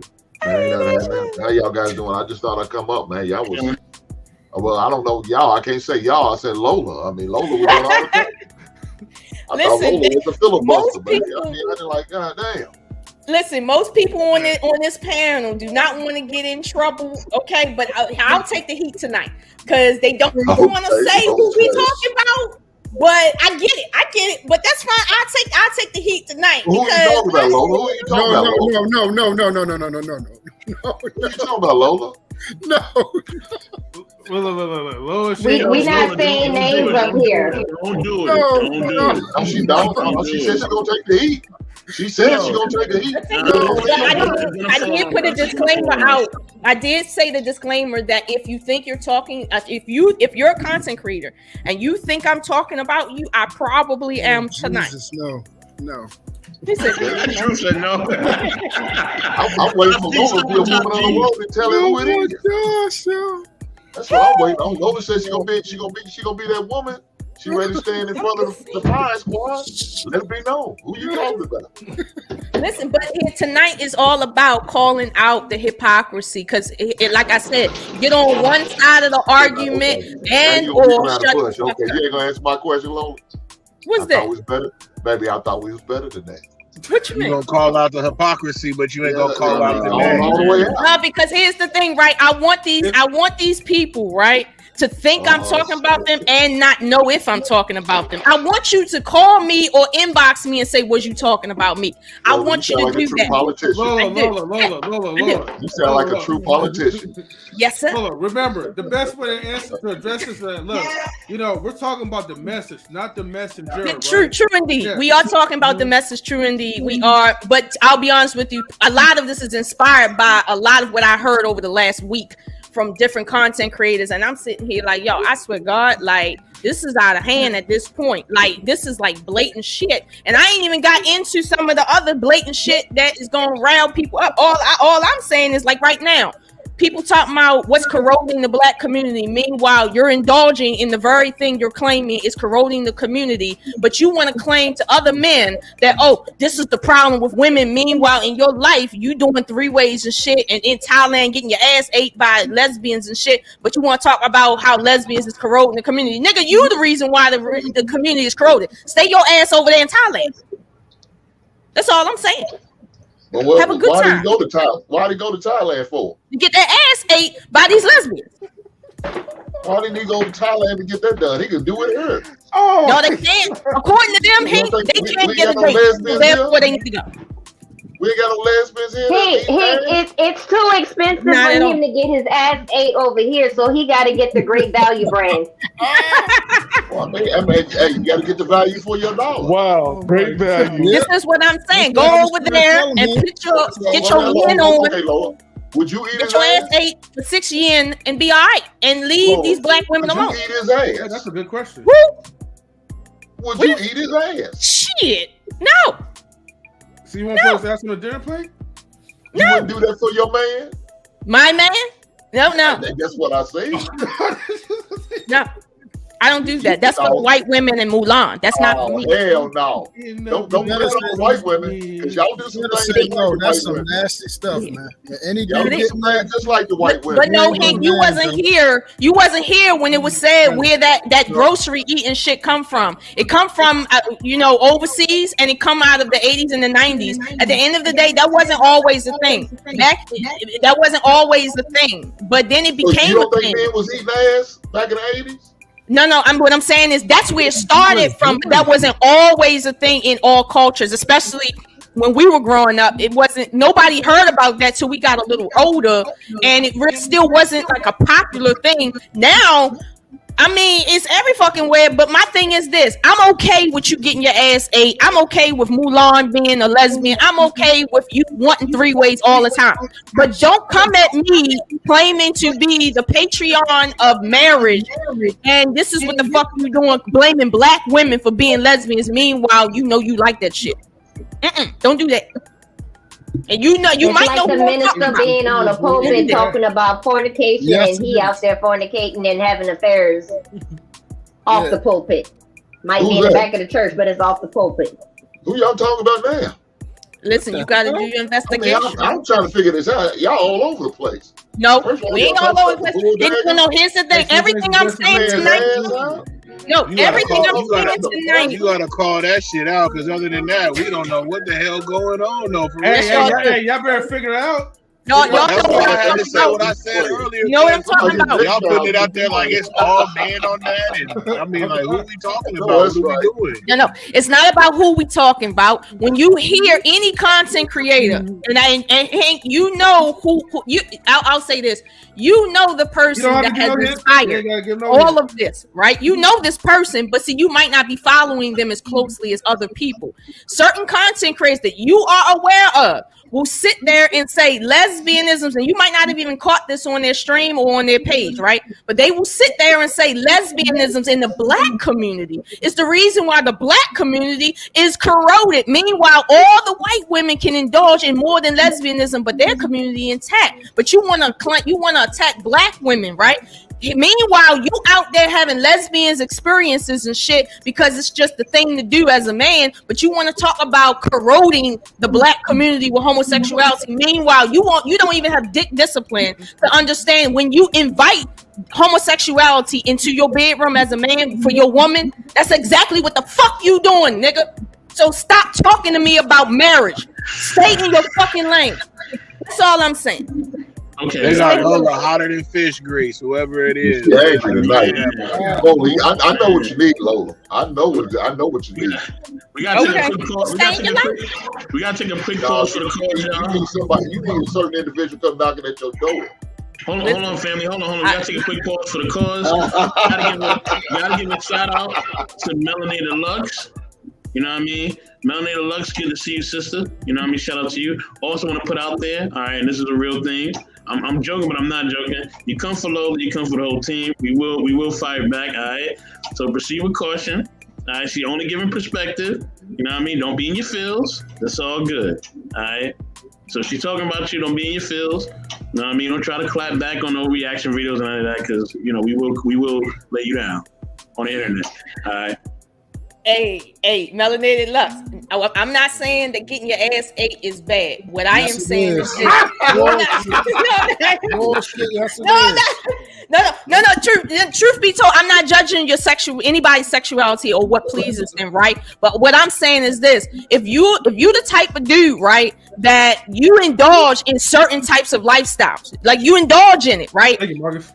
How y'all guys doing? I just thought I'd come up, man. Y'all was. Well, I don't know y'all. I can't say y'all. I said Lola. I mean, Lola was on all the time. I thought Lola was a filibuster, baby. I mean, I just like, God damn. Listen, most people on this panel do not want to get in trouble, okay? But I'll take the heat tonight because they don't want to say who we talking about. But I get it. But that's fine. I'll take the heat tonight. Who are you talking about, Lola? Who are you talking about, Lola? No. Who are you talking about, Lola? No. Lola, we not saying names up here. Don't do it. No, she don't. She said she's gonna take the heat. She said she's gonna take the heat. I did put a disclaimer out. I did say the disclaimer that if you think you're talking, if you're a content creator and you think I'm talking about you, I probably am tonight. Jesus, no. Listen, True said no. I'm waiting for Lola to be a woman on the road and tell her who it is. That's what I'm waiting on. Lola said she gonna be that woman. She ready to stand in front of the fire squad. Let it be known. Who you talking about? Listen, but tonight is all about calling out the hypocrisy because, like I said, get on one side of the argument or shut push. Okay, you ain't gonna answer my question, Lola. What's that? Baby, I thought we was better than that. What you mean? You're gonna call out the hypocrisy, but you ain't gonna call out the name. No, because here's the thing, right? I want these people, right, to think I'm talking about them and not know if I'm talking about them. I want you to call me or inbox me and say, was you talking about me? I want you to do that. Lola. You sound like a true politician. Yes, sir. Lola, remember, the best way to address this is, look, we're talking about the message, not the messenger. Yeah, true indeed. Yeah. We are talking about the message, true indeed. We are, but I'll be honest with you, a lot of this is inspired by a lot of what I heard over the last week from different content creators, and I'm sitting here like, yo, I swear God, like this is out of hand at this point. Like this is like blatant shit, and I ain't even got into some of the other blatant shit that is gonna rile people up. All I'm saying is like right now, people talking about what's corroding the black community. Meanwhile, you're indulging in the very thing you're claiming is corroding the community, but you want to claim to other men that, oh, this is the problem with women. Meanwhile, in your life, you doing three ways and shit, and in Thailand getting your ass ate by lesbians and shit, but you want to talk about how lesbians is corroding the community. Nigga, you the reason why the community is corroded. Stay your ass over there in Thailand. That's all I'm saying. Well, have a good why time. did he go to Thailand? Why did he go to Thailand for? You get their ass ate by these lesbians. Why didn't he go to Thailand to get that done? He could do it here. Oh, No, they can't. According to them, You don't think they we can't ain't get a got no date. lesbians Therefore, here? they need to go. We ain't got no lesbians here. It's too expensive Not for at all. him to get his ass ate over here, so he got to get the Great Value brand. Well, I mean, hey, you got to get the value for your dollar. Wow, great value. This is what I'm saying. Go Yeah, over I'm there telling and you. get your Well, yen on. Okay, Lola. Would you eat Get his your ass? ass ate for 6 yen and be all right, and leave Lola, these black women would you alone. eat his yeah, ass? that's a good question. Would you eat his ass? Shit, no, So you want to put his ass on a dinner plate? You wouldn't do that for your man? my man. No, That's what I say. no. I don't do that. That's for the white women in Mulan. That's not for me. Hell no. Don't put it on white women, because y'all do some things No, like that's white some women. nasty stuff, man. Any Y'all dude do some things just like the white women. But no, Hank, you wasn't here. You wasn't here when it was said where that grocery eating shit come from. It come from overseas, and it come out of the 80s and the 90s. At the end of the day, that wasn't always the thing. That wasn't always the thing. But then it So became you a don't think thing. men was eating ass back in the 80s? No, what I'm saying is that's where it started from. But that wasn't always a thing in all cultures, especially when we were growing up. It wasn't. Nobody heard about that till we got a little older, and it still wasn't like a popular thing. Now, I mean, it's every fucking where. But my thing is this: I'm okay with you getting your ass ate. I'm okay with Mulan being a lesbian. I'm okay with you wanting 3 ways all the time. But don't come at me claiming to be the Patreon of marriage, and this is what the fuck you doing, blaming black women for being lesbians. Meanwhile, you like that shit. Don't do that. And you It's might like know the who I'm talking minister about. being on a pulpit talking about fornication, Yes, and he it out is. there fornicating and having affairs off Yeah. the pulpit. Might Who's be in the that? back of the church, but it's off the pulpit. Who y'all talking about now? Listen, you got to do your I mean, investigation. I'm trying to figure this out. Y'all all over the place. No, First of all, we ain't y'all all talking over the about place. the bull No, here's the thing. Everything I'm saying man's tonight. ass out? No, You gotta everything call- I'm you gotta- saying tonight. You gotta call that shit out, because other than that, we don't know what the hell going on. No, for real. Hey, y'all better figure it out. Y'all That's know why what I I'm had to talking say what about. I said earlier. You know what I'm talking about. Y'all putting it out there like it's all men on that, and I mean, like, who we talking about? that's What right. we doing? No, it's not about who we talking about. When you hear any content creator, and Hank, you know who you. I'll say this: you know the person You don't have that to has give no hint. inspired You ain't gotta give no all hint. of this, right? You know this person, but see, you might not be following them as closely as other people. Certain content creators that you are aware of will sit there and say lesbianisms, and you might not have even caught this on their stream or on their page, right? But they will sit there and say lesbianisms in the black community is the reason why the black community is corroded. Meanwhile, all the white women can indulge in more than lesbianism, but their community intact. But you want to attack black women, right? Meanwhile, you out there having lesbians experiences and shit because it's just the thing to do as a man, but you want to talk about corroding the black community with homosexuality. Meanwhile, you don't even have dick discipline to understand when you invite homosexuality into your bedroom as a man for your woman, that's exactly what the fuck you doing, nigga. So stop talking to me about marriage. Stay in your fucking lane. That's all I'm saying. Okay. They got Lola hotter than fish grease, whoever it is. Yeah, tonight. Holy, I know what you need, Lola. I know what you need. We gotta take Okay. a quick pause. We gotta take a quick pause for the calls, y'all. You need a certain individual come knocking at your door. Hold on, family. Hold on. We gotta take a quick pause for the cause. Gotta give a shout out to Melanated Lux. You know what I mean? Melanated Lux, good to see you, sister. You know what I mean? Shout out to you. Also want to put out there, all right, and this is a real thing. I'm joking, but I'm not joking. You come for Lola, you come for the whole team. We will fight back, all right? So proceed with caution. All right, she only giving perspective. You know what I mean? Don't be in your feels. That's all good. All right? So she's talking about you. Don't be in your feels. You know what I mean? Don't try to clap back on no reaction videos and any of that, because, you know, we will lay you down on the internet. All right? Hey, Melanated Lux. I'm not saying that getting your ass ate is bad. What I am saying is this. No. Truth be told, I'm not judging your anybody's sexuality or what pleases them, right? But what I'm saying is this: if you the type of dude, right, that you indulge in certain types of lifestyles. Like you indulge in it, right?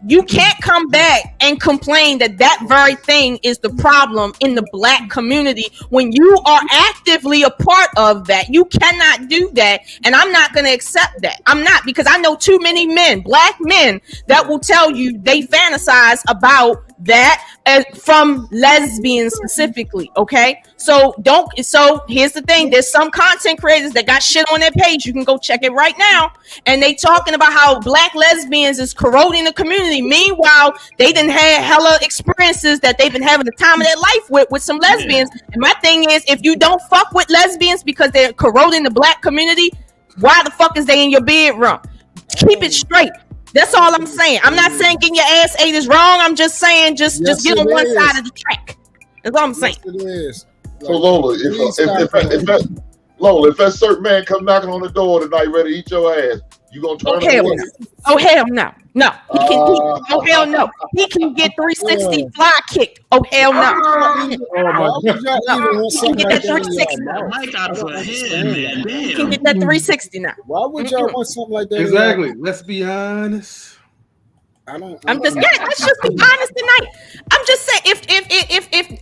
You can't come back and complain that that very thing is the problem in the Black community when you are actively a part of that. You cannot do that. And I'm not going to accept that. I'm not, because I know too many men, Black men, that will tell you they fantasize about that from lesbians specifically. Okay, so here's the thing, there's some content creators that got shit on their page, you can go check it right now, and they talking about how Black lesbians is corroding the community. Meanwhile, they didn't have hella experiences that they've been having the time of their life with some lesbians. And my thing is, if you don't fuck with lesbians because they're corroding the Black community, why the fuck is they in your bedroom? Keep it straight. That's all I'm saying. I'm not saying getting your ass ate is wrong. I'm just saying just get on one side of the track. That's all I'm saying. Yes, it is. So Lola, if that certain man come knocking on the door tonight ready to eat your ass, you gonna turn him away? Oh hell no. No. Oh hell no. He can get 360 fly kick. Oh hell no. He can get that 360 now. He can get that 360 now. Why would y'all want something like that? Exactly. Let's be honest. Let's just be honest tonight. I'm just saying,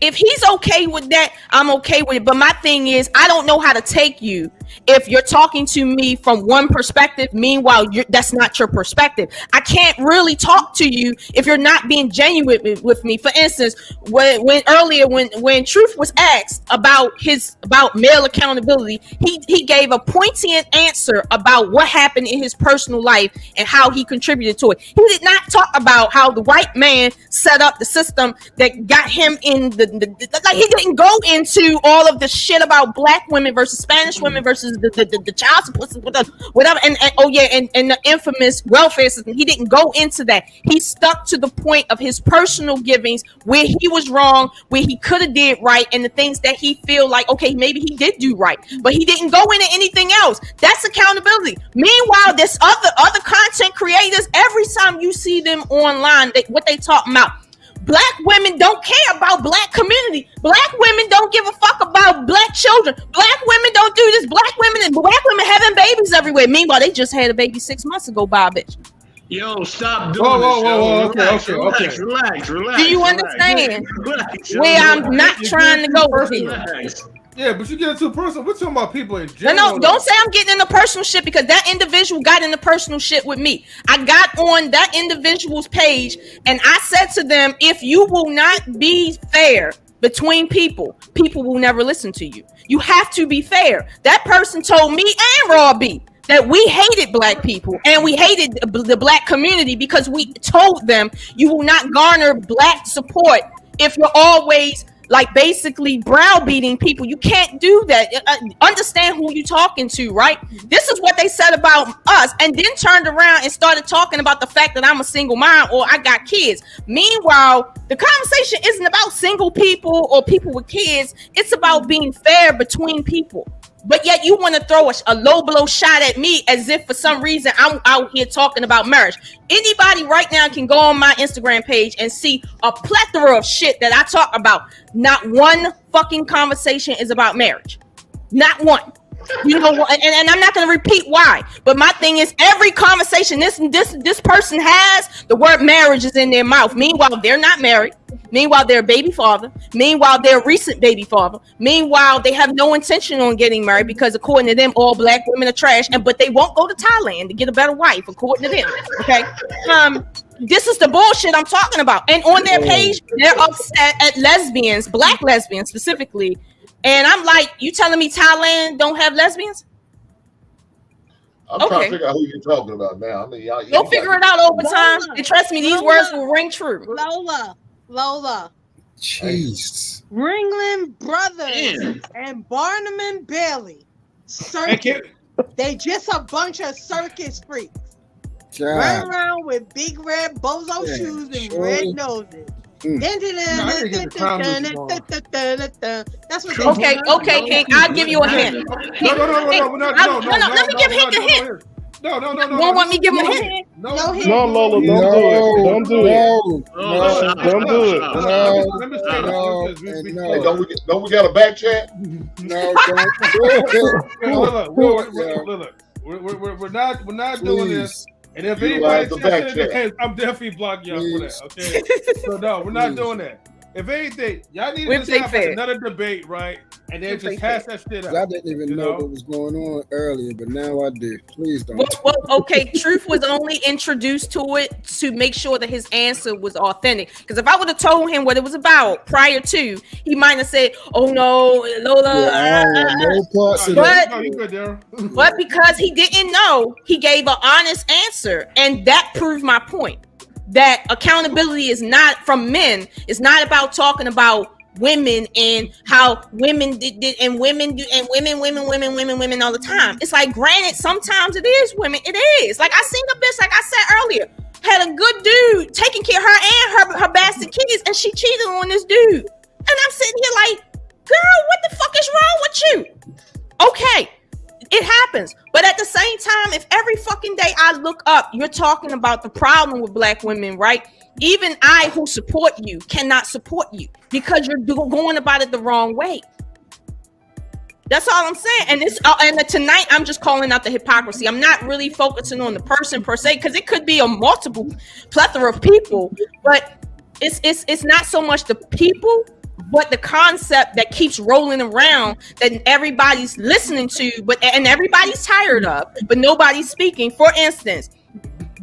if he's okay with that, I'm okay with it. But my thing is, I don't know how to take you if you're talking to me from one perspective. Meanwhile, that's not your perspective. I can't really talk to you if you're not being genuine with me. For instance, when Truth was asked about male accountability, he gave a poignant answer about what happened in his personal life and how he contributed to it. He did not talk about how the white man set up the system that got him in like he didn't go into all of the shit about Black women versus Spanish women versus the child support, whatever, and the infamous welfare system. He didn't go into that. He stuck to the point of his personal givings, where he was wrong, where he could have did right, and the things that he feel like, okay, maybe he did do right, but he didn't go into anything else. That's accountability. Meanwhile, there's other content creators, every time you see them online, what they talking about, Black women don't care about Black community. Black women don't give a fuck about Black children. Black women don't do this. Black women having babies everywhere. Meanwhile, they just had a baby 6 months ago by a bitch. Yo, stop doing this. Okay. Relax. Do you understand where I'm not trying to go with you? Yeah, but you get into personal. We're talking about people in general. No, don't say I'm getting into personal shit, because that individual got into personal shit with me. I got on that individual's page and I said to them, if you will not be fair between people will never listen to you. You have to be fair. That person told me and Raw B that we hated Black people and we hated the Black community because we told them you will not garner Black support if you're always like basically browbeating people. You can't do that. Understand who you're talking to, right? This is what they said about us, and then turned around and started talking about the fact that I'm a single mom or I got kids. Meanwhile, the conversation isn't about single people or people with kids. It's about being fair between people. But yet you want to throw a low blow shot at me as if for some reason I'm out here talking about marriage. Anybody right now can go on my Instagram page and see a plethora of shit that I talk about. Not one fucking conversation is about marriage. Not one. You know, and I'm not going to repeat why. But my thing is, every conversation this person has, the word marriage is in their mouth. Meanwhile, they're not married. Meanwhile, they're a baby father. Meanwhile, they're a recent baby father. Meanwhile, they have no intention on getting married because according to them, all Black women are trash. But they won't go to Thailand to get a better wife, according to them. Okay. This is the bullshit I'm talking about. And on their page, they're upset at lesbians, Black lesbians specifically. And I'm like, you telling me Thailand don't have lesbians? I'm trying to figure out who you're talking about now. I mean, you'll figure it out over time. And trust me, these words will ring true. Lola. Jeez. Ringling Brothers and Barnum and Bailey. They just a bunch of circus freaks. Run around with big red bozo shoes and red noses. That's what okay, King. I'll give you a hint. No. Let me give Hank a hint. No. You won't want me to give him a hint? No, Lola, don't do it. Don't do it. Let me say Hey, don't we got a back chat? No, look. We're not doing this. And if anybody says anything, I'm definitely blocking y'all for that. Okay. So no, we're not doing that. If anything, y'all need to just have another debate, right? And then just hash that shit out. I didn't even know what was going on earlier, but now I do. Please don't. Well, okay, Truth was only introduced to it to make sure that his answer was authentic. Because if I would have told him what it was about prior to, he might have said, "Oh no, Lola." But because he didn't know, he gave an honest answer, and that proved my point. That accountability is not from men. It's not about talking about women and how women did and women do and women all the time. It's like, granted, sometimes it is women. It is. Like, I seen a bitch, like I said earlier, had a good dude taking care of her and her bastard kids, and she cheated on this dude. And I'm sitting here like, girl, what the fuck is wrong with you? Okay. It happens. But at the same time, if every fucking day I look up, you're talking about the problem with black women, right? Even I, who support you, cannot support you because you're going about it the wrong way. That's all I'm saying. And it's and tonight I'm just calling out the hypocrisy. I'm not really focusing on the person per se, because it could be a multiple plethora of people, but it's not so much the people, but the concept that keeps rolling around that everybody's listening to, and everybody's tired of, but nobody's speaking. For instance,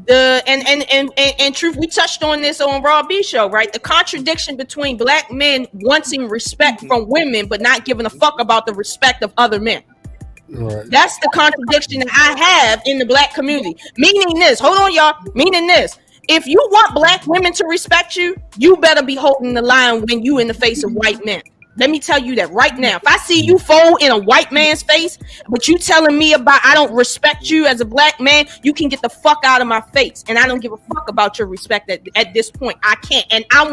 and Truth, we touched on this on Raw B Show, right? The contradiction between black men wanting respect from women, but not giving a fuck about the respect of other men. Right. That's the contradiction that I have in the black community. Meaning this, hold on, y'all. Meaning this. If you want black women to respect you, you better be holding the line when you in the face of white men. Let me tell you that right now. If I see you fold in a white man's face, but you telling me about I don't respect you as a black man, you can get the fuck out of my face. And I don't give a fuck about your respect at this point. I can't. And I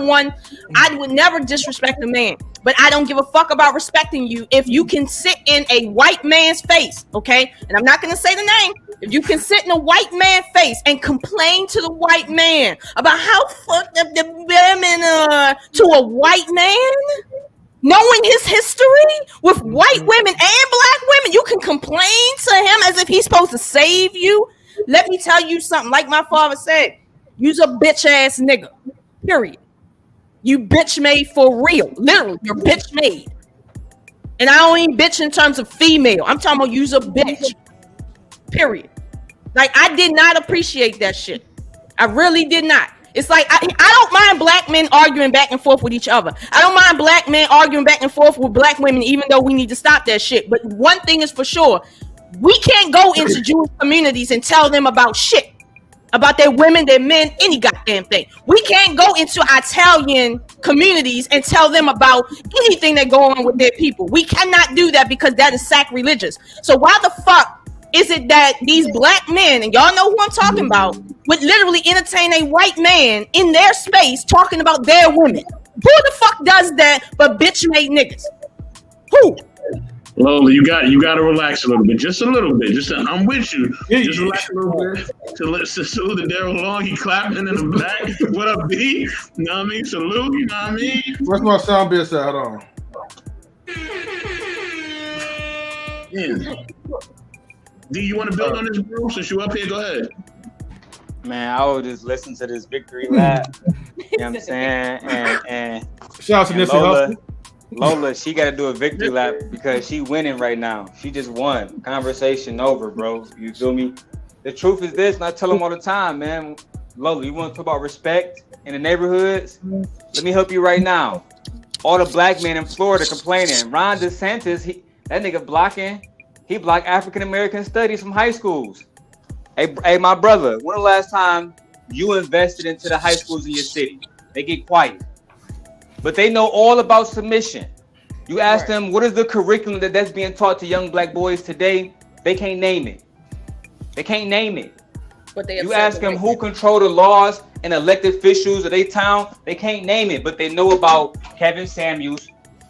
would never disrespect a man, but I don't give a fuck about respecting you if you can sit in a white man's face, okay? And I'm not going to say the name. If you can sit in a white man's face and complain to the white man about how fucked up the women are to a white man, knowing his history with white women and black women, you can complain to him as if he's supposed to save you. Let me tell you something. Like my father said, you's a bitch ass nigga. Period. You bitch made for real. Literally, you're bitch made. And I don't mean bitch in terms of female. I'm talking about you's a bitch. Period. Like, I did not appreciate that shit. I really did not. It's like, I don't mind black men arguing back and forth with each other. I don't mind black men arguing back and forth with black women, even though we need to stop that shit. But one thing is for sure, we can't go into Jewish communities and tell them about shit. About their women, their men, any goddamn thing. We can't go into Italian communities and tell them about anything that go on with their people. We cannot do that because that is sacrilegious. So why the fuck is it that these black men, and y'all know who I'm talking about, would literally entertain a white man in their space talking about their women? Who the fuck does that but bitch made niggas? Who? Lola, you got to relax a little bit, just a little bit. I'm with you. Just relax a little bit. To salute the Daryl Long, he clapping in the back. What up, B? You know what I mean? Salute. You know what I mean? Where's my sound bit set? Hold on. Yeah. D, you want to build on this, bro? Since you up here, go ahead. Man, I would just listen to this victory lap. You know what I'm saying? And shout out to Nipsey Lola, she got to do a victory lap because she winning right now. She just won. Conversation over, bro. You feel me? The truth is this, and I tell them all the time, man. Lola, you want to talk about respect in the neighborhoods? Let me help you right now. All the black men in Florida complaining. Ron DeSantis, that nigga blocking. He blocked African American studies from high schools. Hey, my brother, when the last time you invested into the high schools in your city? They get quiet. But they know all about submission. You ask them, what is the curriculum that's being taught to young black boys today? They can't name it. They can't name it. But you ask them who control the laws and elected officials of their town, they can't name it, but they know about Kevin Samuels.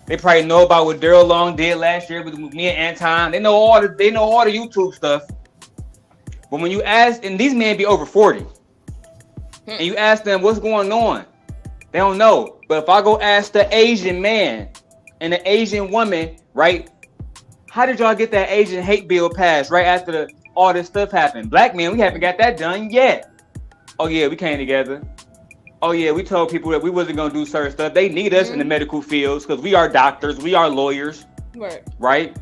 They probably know about what Daryl Long did last year with me and Anton. They know all the YouTube stuff. But when you ask, and these men be over 40, and you ask them what's going on, they don't know. But if I go ask the Asian man and the Asian woman, right? How did y'all get that Asian hate bill passed right after all this stuff happened? Black men, we haven't got that done yet. Oh yeah, we came together. Oh yeah, we told people that we wasn't gonna do certain stuff. They need us in the medical fields because we are doctors, we are lawyers, right?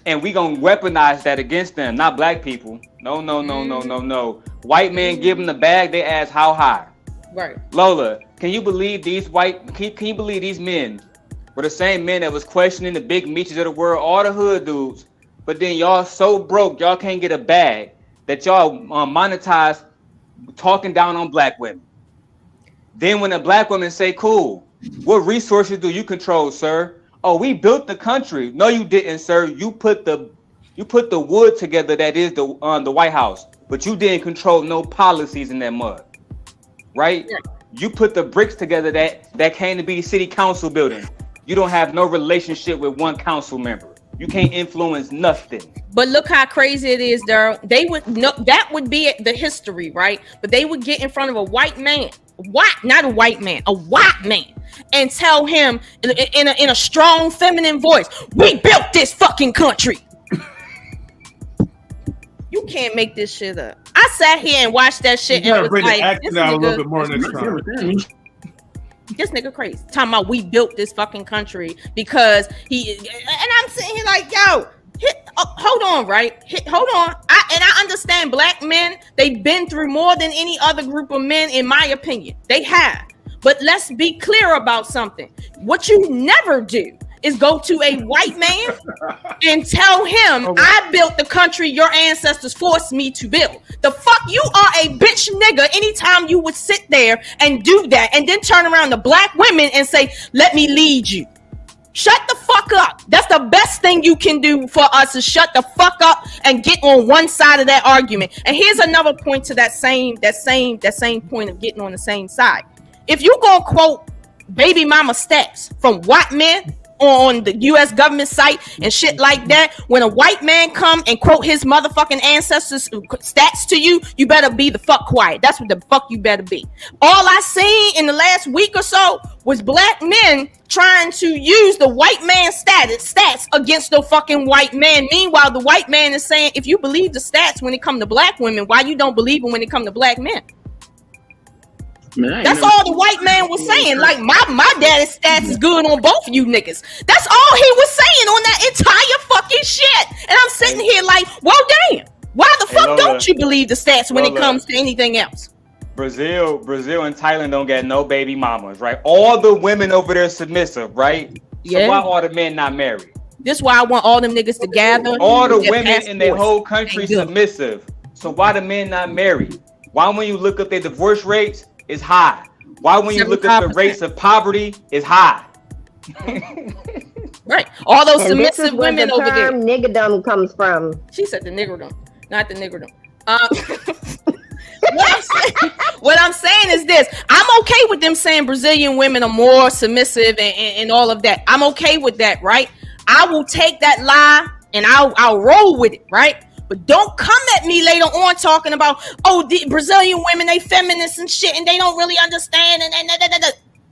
And we gonna weaponize that against them, not black people. No. White men give them the bag, they ask how high. Right. Lola, can you believe these can you believe these men were the same men that was questioning the big meechers of the world, all the hood dudes, but then y'all so broke, y'all can't get a bag that y'all monetize talking down on black women. Then when the black women say, cool, what resources do you control, sir? Oh, we built the country. No, you didn't, sir. You put the wood together that is the White House, but you didn't control no policies in that mud, right? Yeah. You put the bricks together that came to be the city council building. You don't have no relationship with one council member. You can't influence nothing. But look how crazy it is, Daryl. They would know that would be the history, right? But they would get in front of a white man, a white man, and tell him in a strong feminine voice, "We built this fucking country." You can't make this shit up. I sat here and watched that shit and was like, "This nigga, a little bit more next time." This nigga crazy. Talking about we built this fucking country because and I'm sitting here like, yo, hold on, right? Hold on. I understand black men, they've been through more than any other group of men, in my opinion. They have. But let's be clear about something. What you never do is go to a white man and tell him, I built the country your ancestors forced me to build. The fuck, you are a bitch nigga anytime you would sit there and do that and then turn around to black women and say, let me lead you. Shut the fuck up. That's the best thing you can do for us, is shut the fuck up and get on one side of that argument. And here's another point to that same point of getting on the same side. If you gonna quote baby mama stats from white men on the U.S. government site and shit like that, when a white man come and quote his motherfucking ancestors stats to you, you better be the fuck quiet. That's what the fuck you better be. All I seen in the last week or so was black men trying to use the white man stats against the fucking white man. Meanwhile, the white man is saying, if you believe the stats when it come to black women, why you don't believe them when it come to black men? Man, that's all the white man was saying. Like, my daddy's stats is good on both of you niggas. That's all he was saying on that entire fucking shit. And I'm sitting here like, well, damn. Why the fuck don't you believe the stats when it comes to anything else? Brazil and Thailand don't get no baby mamas, right? All the women over there submissive, right? Yeah. So why all the men not married? This is why I want all them niggas to gather. All the women in their whole country submissive. So why the men not married? Why when you look up their divorce rates, is high? Why when you look at the rates of poverty is high? Right. All those submissive women over there. Niggerdom comes from. She said the niggerdom, not the niggerdom. What I'm saying is this. I'm okay with them saying Brazilian women are more submissive and all of that. I'm okay with that, right? I will take that lie and I'll roll with it, right? But don't come at me later on talking about, oh, the Brazilian women, they feminists and shit, and they don't really understand.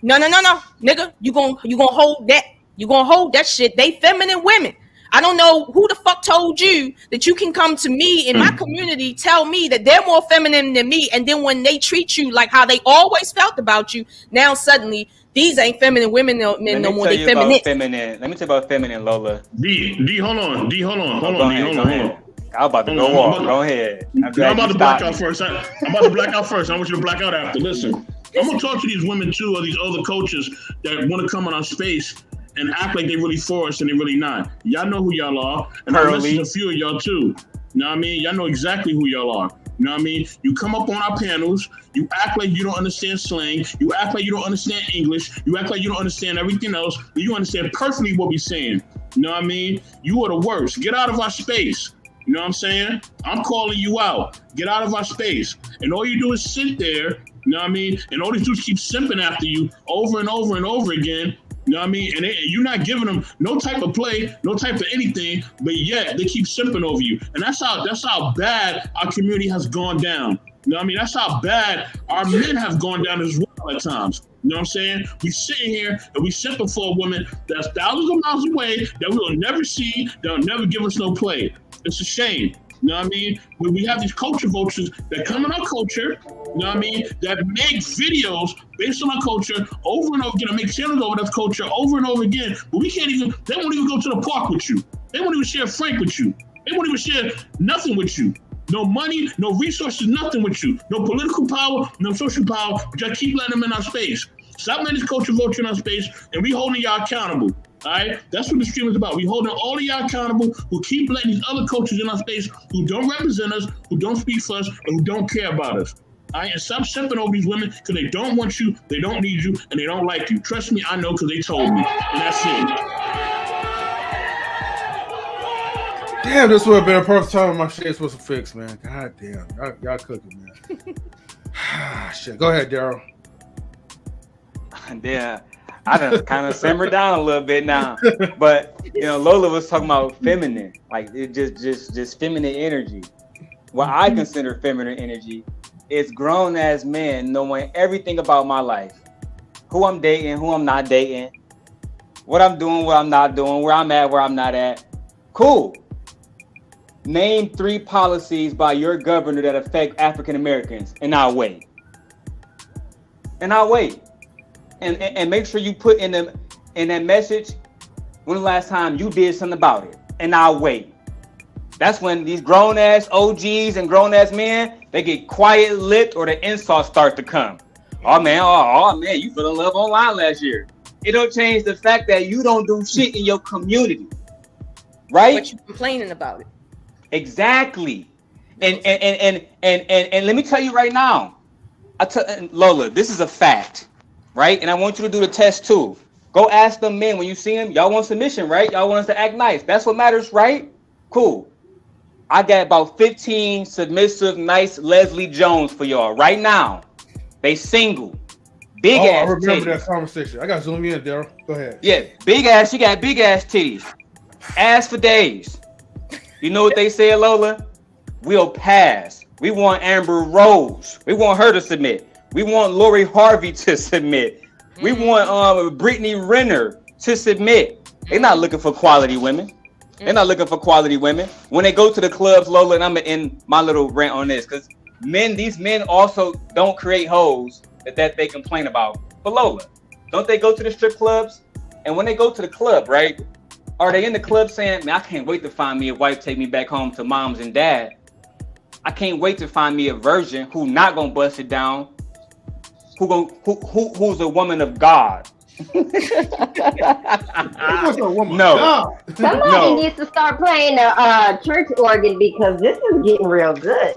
No, nigga, you gonna hold that. You gonna hold that shit. They feminine women. I don't know who the fuck told you that you can come to me in my community, tell me that they're more feminine than me, and then when they treat you like how they always felt about you, now suddenly these ain't feminine women no more. They feminine. Let me tell you about feminine, Lola. D, hold on. I'm about to go off. Go ahead. I'm about to black out first. I'm about to black out first. I want you to black out after. Listen, I'm going to talk to these women too, or these other coaches that want to come on our space and act like they really for us and they really not. Y'all know who y'all are. And I listen to a few of y'all too. You know what I mean? Y'all know exactly who y'all are. You know what I mean? You come up on our panels, you act like you don't understand slang, you act like you don't understand English, you act like you don't understand everything else, but you understand perfectly what we're saying. You know what I mean? You are the worst. Get out of our space. You know what I'm saying? I'm calling you out. Get out of our space. And all you do is sit there, you know what I mean? And all these dudes keep simping after you over and over and over again. You know what I mean? And you're not giving them no type of play, no type of anything, but yet they keep simping over you. And that's how bad our community has gone down. You know what I mean? That's how bad our men have gone down as well at times. You know what I'm saying? We sitting here and we simping for a woman that's thousands of miles away that we will never see, that will never give us no play. It's a shame. You know what I mean? When we have these culture vultures that come in our culture, you know what I mean, that make videos based on our culture over and over again, make channels over that culture over and over again, but they won't even go to the park with you. They won't even share a frank with you. They won't even share nothing with you. No money, no resources, nothing with you. No political power, no social power, but y'all keep letting them in our space. Stop letting this culture vulture in our space, and we holding y'all accountable. All right, that's what the stream is about. We holding all of y'all accountable who keep letting these other cultures in our space, who don't represent us, who don't speak for us, and who don't care about us. All right, and stop simping over these women because they don't want you, they don't need you, and they don't like you. Trust me, I know because they told me, and that's it. Damn, this would have been a perfect time when my shit's supposed to fix, man. God damn, y'all cooking, man. Shit, go ahead, Daryl. Yeah. I done kind of simmered down a little bit now, but you know, Lola was talking about feminine, like it just feminine energy. What I consider feminine energy is grown ass men knowing everything about my life, who I'm dating, who I'm not dating, what I'm doing, what I'm not doing, where I'm at, where I'm not at. Cool. Name 3 policies by your governor that affect African Americans, and I'll wait. And make sure you put in that message when the last time you did something about it. And I'll wait. That's when these grown ass OGs and grown ass men, they get quiet lipped or the insults start to come. Oh man, you fell in love online last year. It don't change the fact that you don't do shit in your community. Right? But you're complaining about it. Exactly. And let me tell you right now, Lola, this is a fact. Right? And I want you to do the test too. Go ask them men when you see them. Y'all want submission, right? Y'all want us to act nice. That's what matters, right? Cool. I got about 15 submissive, nice Leslie Jones for y'all right now. They single. Big ass. I remember titties. that conversation. I got to zoom in, Daryl. Go ahead. Yeah, big ass. She got big ass titties. Ass for days. You know what they said, Lola? We'll pass. We want Amber Rose. We want her to submit. We want Lori Harvey to submit. We want Brittany Renner to submit. They're not looking for quality women. They're not looking for quality women. When they go to the clubs, Lola, and I'm gonna end my little rant on this, because these men also don't create hoes that they complain about. But Lola, don't they go to the strip clubs? And when they go to the club, right? Are they in the club saying, man, I can't wait to find me a wife, take me back home to moms and dad. I can't wait to find me a virgin who not gonna bust it down. Who's a woman of God? No. Somebody needs to start playing the church organ because this is getting real good.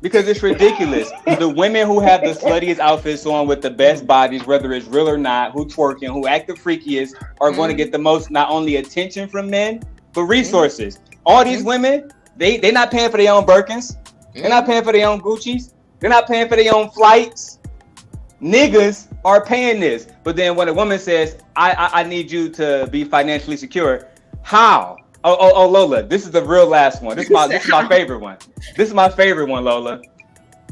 Because it's ridiculous. The women who have the sluttiest outfits on with the best bodies, whether it's real or not, who twerking, who act the freakiest, are going to get the most not only attention from men, but resources. All these women, they're not paying for their own Birkins. They're not paying for their own Gucci's. They're not paying for their own flights. Niggas are paying this. But then when a woman says, I need you to be financially secure, how? Oh, Lola, this is the real last one. This is my favorite one. This is my favorite one, Lola.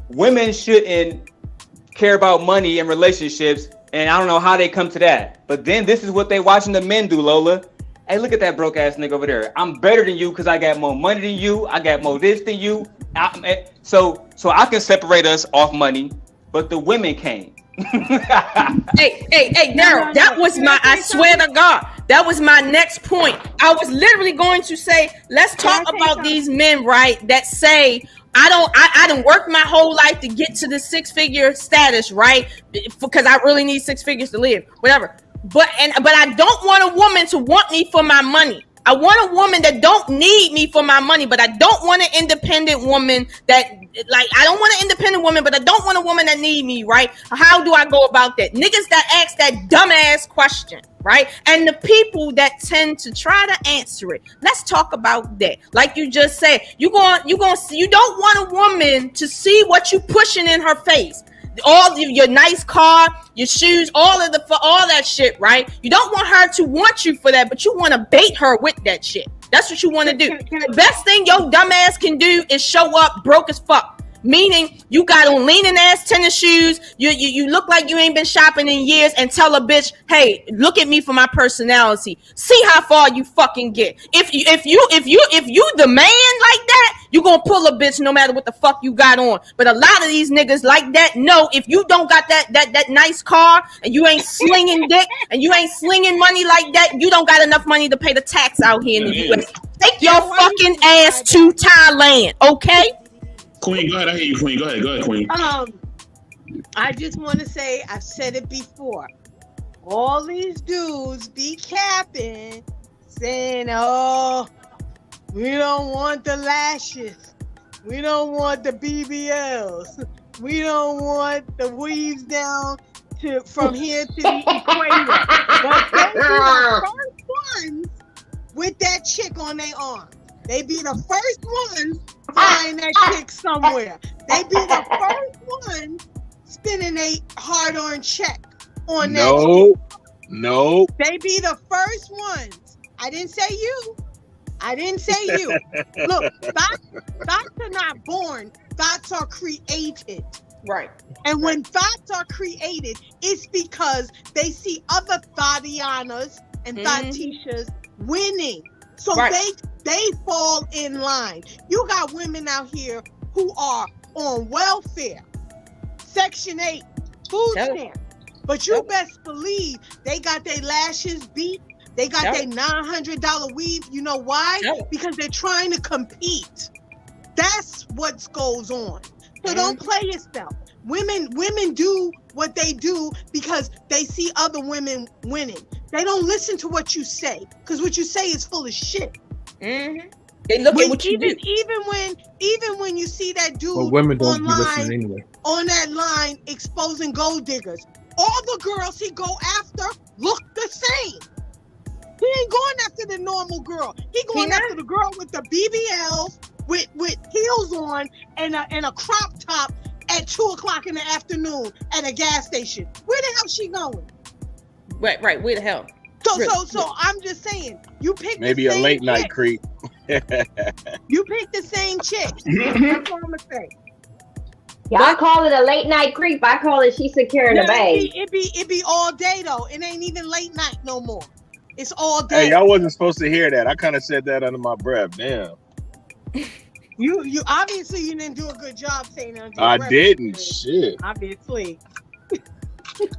Women shouldn't care about money and relationships, and I don't know how they come to that. But then this is what they watching the men do, Lola. Hey, look at that broke ass nigga over there. I'm better than you because I got more money than you. I got more this than you. So I can separate us off money, but the women can't. Hey, Daryl, that was I swear to God, that was my next point. I was literally going to say, let's talk about these men, right, that say, I didn't work my whole life to get to the 6-figure status, right, because I really need 6 figures to live, whatever. But I don't want a woman to want me for my money. I want a woman that don't need me for my money, but I don't want an independent woman that, like, I don't want an independent woman, but I don't want a woman that need me, right? How do I go about that? Niggas that ask that dumbass question, right? And the people that tend to try to answer it. Let's talk about that. Like you just said, you don't want a woman to see what you pushing in her face. All your nice car, your shoes, all that shit, right? You don't want her to want you for that, but you want to bait her with that shit. That's what you want to do. The best thing your dumb ass can do is show up broke as fuck. Meaning you got on leaning ass tennis shoes. You look like you ain't been shopping in years, and tell a bitch, hey, look at me for my personality. See how far you fucking get. If you the man like that, you gonna pull a bitch no matter what the fuck you got on. But a lot of these niggas like that, no, if you don't got that nice car and you ain't slinging dick and you ain't slinging money like that, you don't got enough money to pay the tax out here in the U.S. Take your fucking ass to Thailand, okay? Queen, go ahead. I hear you, Queen. Go ahead, Queen. I just want to say, I've said it before. All these dudes be capping, saying, oh, we don't want the lashes. We don't want the BBLs. We don't want the weaves down from here to the equator. But they be the first ones with that chick on their arm. They be the first ones flying that chick somewhere. They be the first ones spending a hard-earned check on that chick. No. They be the first ones. I didn't say you. Look, thoughts are not born. Thoughts are created. Right. And when thoughts are created, it's because they see other Thadianas and Thatishas winning. So they fall in line. You got women out here who are on welfare, Section 8, food stamps. But you best believe they got their lashes beat. They got their $900 weave. You know why? Because they're trying to compete. That's what goes on. So don't play yourself. Women do what they do because they see other women winning. They don't listen to what you say because what you say is full of shit. Mm-hmm. They look at what you do. Even when you see that dude women don't be listening anyway. On that line exposing gold diggers, all the girls he go after look the same. He ain't going after the normal girl. He going after the girl with the BBLs with heels on and a crop top at 2:00 in the afternoon at a gas station. Where the hell she going? Right. Where the hell? So I'm just saying, you pick maybe the same a late night chick. creep. You pick the same chick. That's what I'm gonna say. Y'all call it a late night creep. I call it she securing the bag. It be all day though. It ain't even late night no more. It's all day. Hey, y'all wasn't supposed to hear that. I kind of said that under my breath. Damn. You obviously you didn't do a good job saying that. I didn't. Shit. Obviously.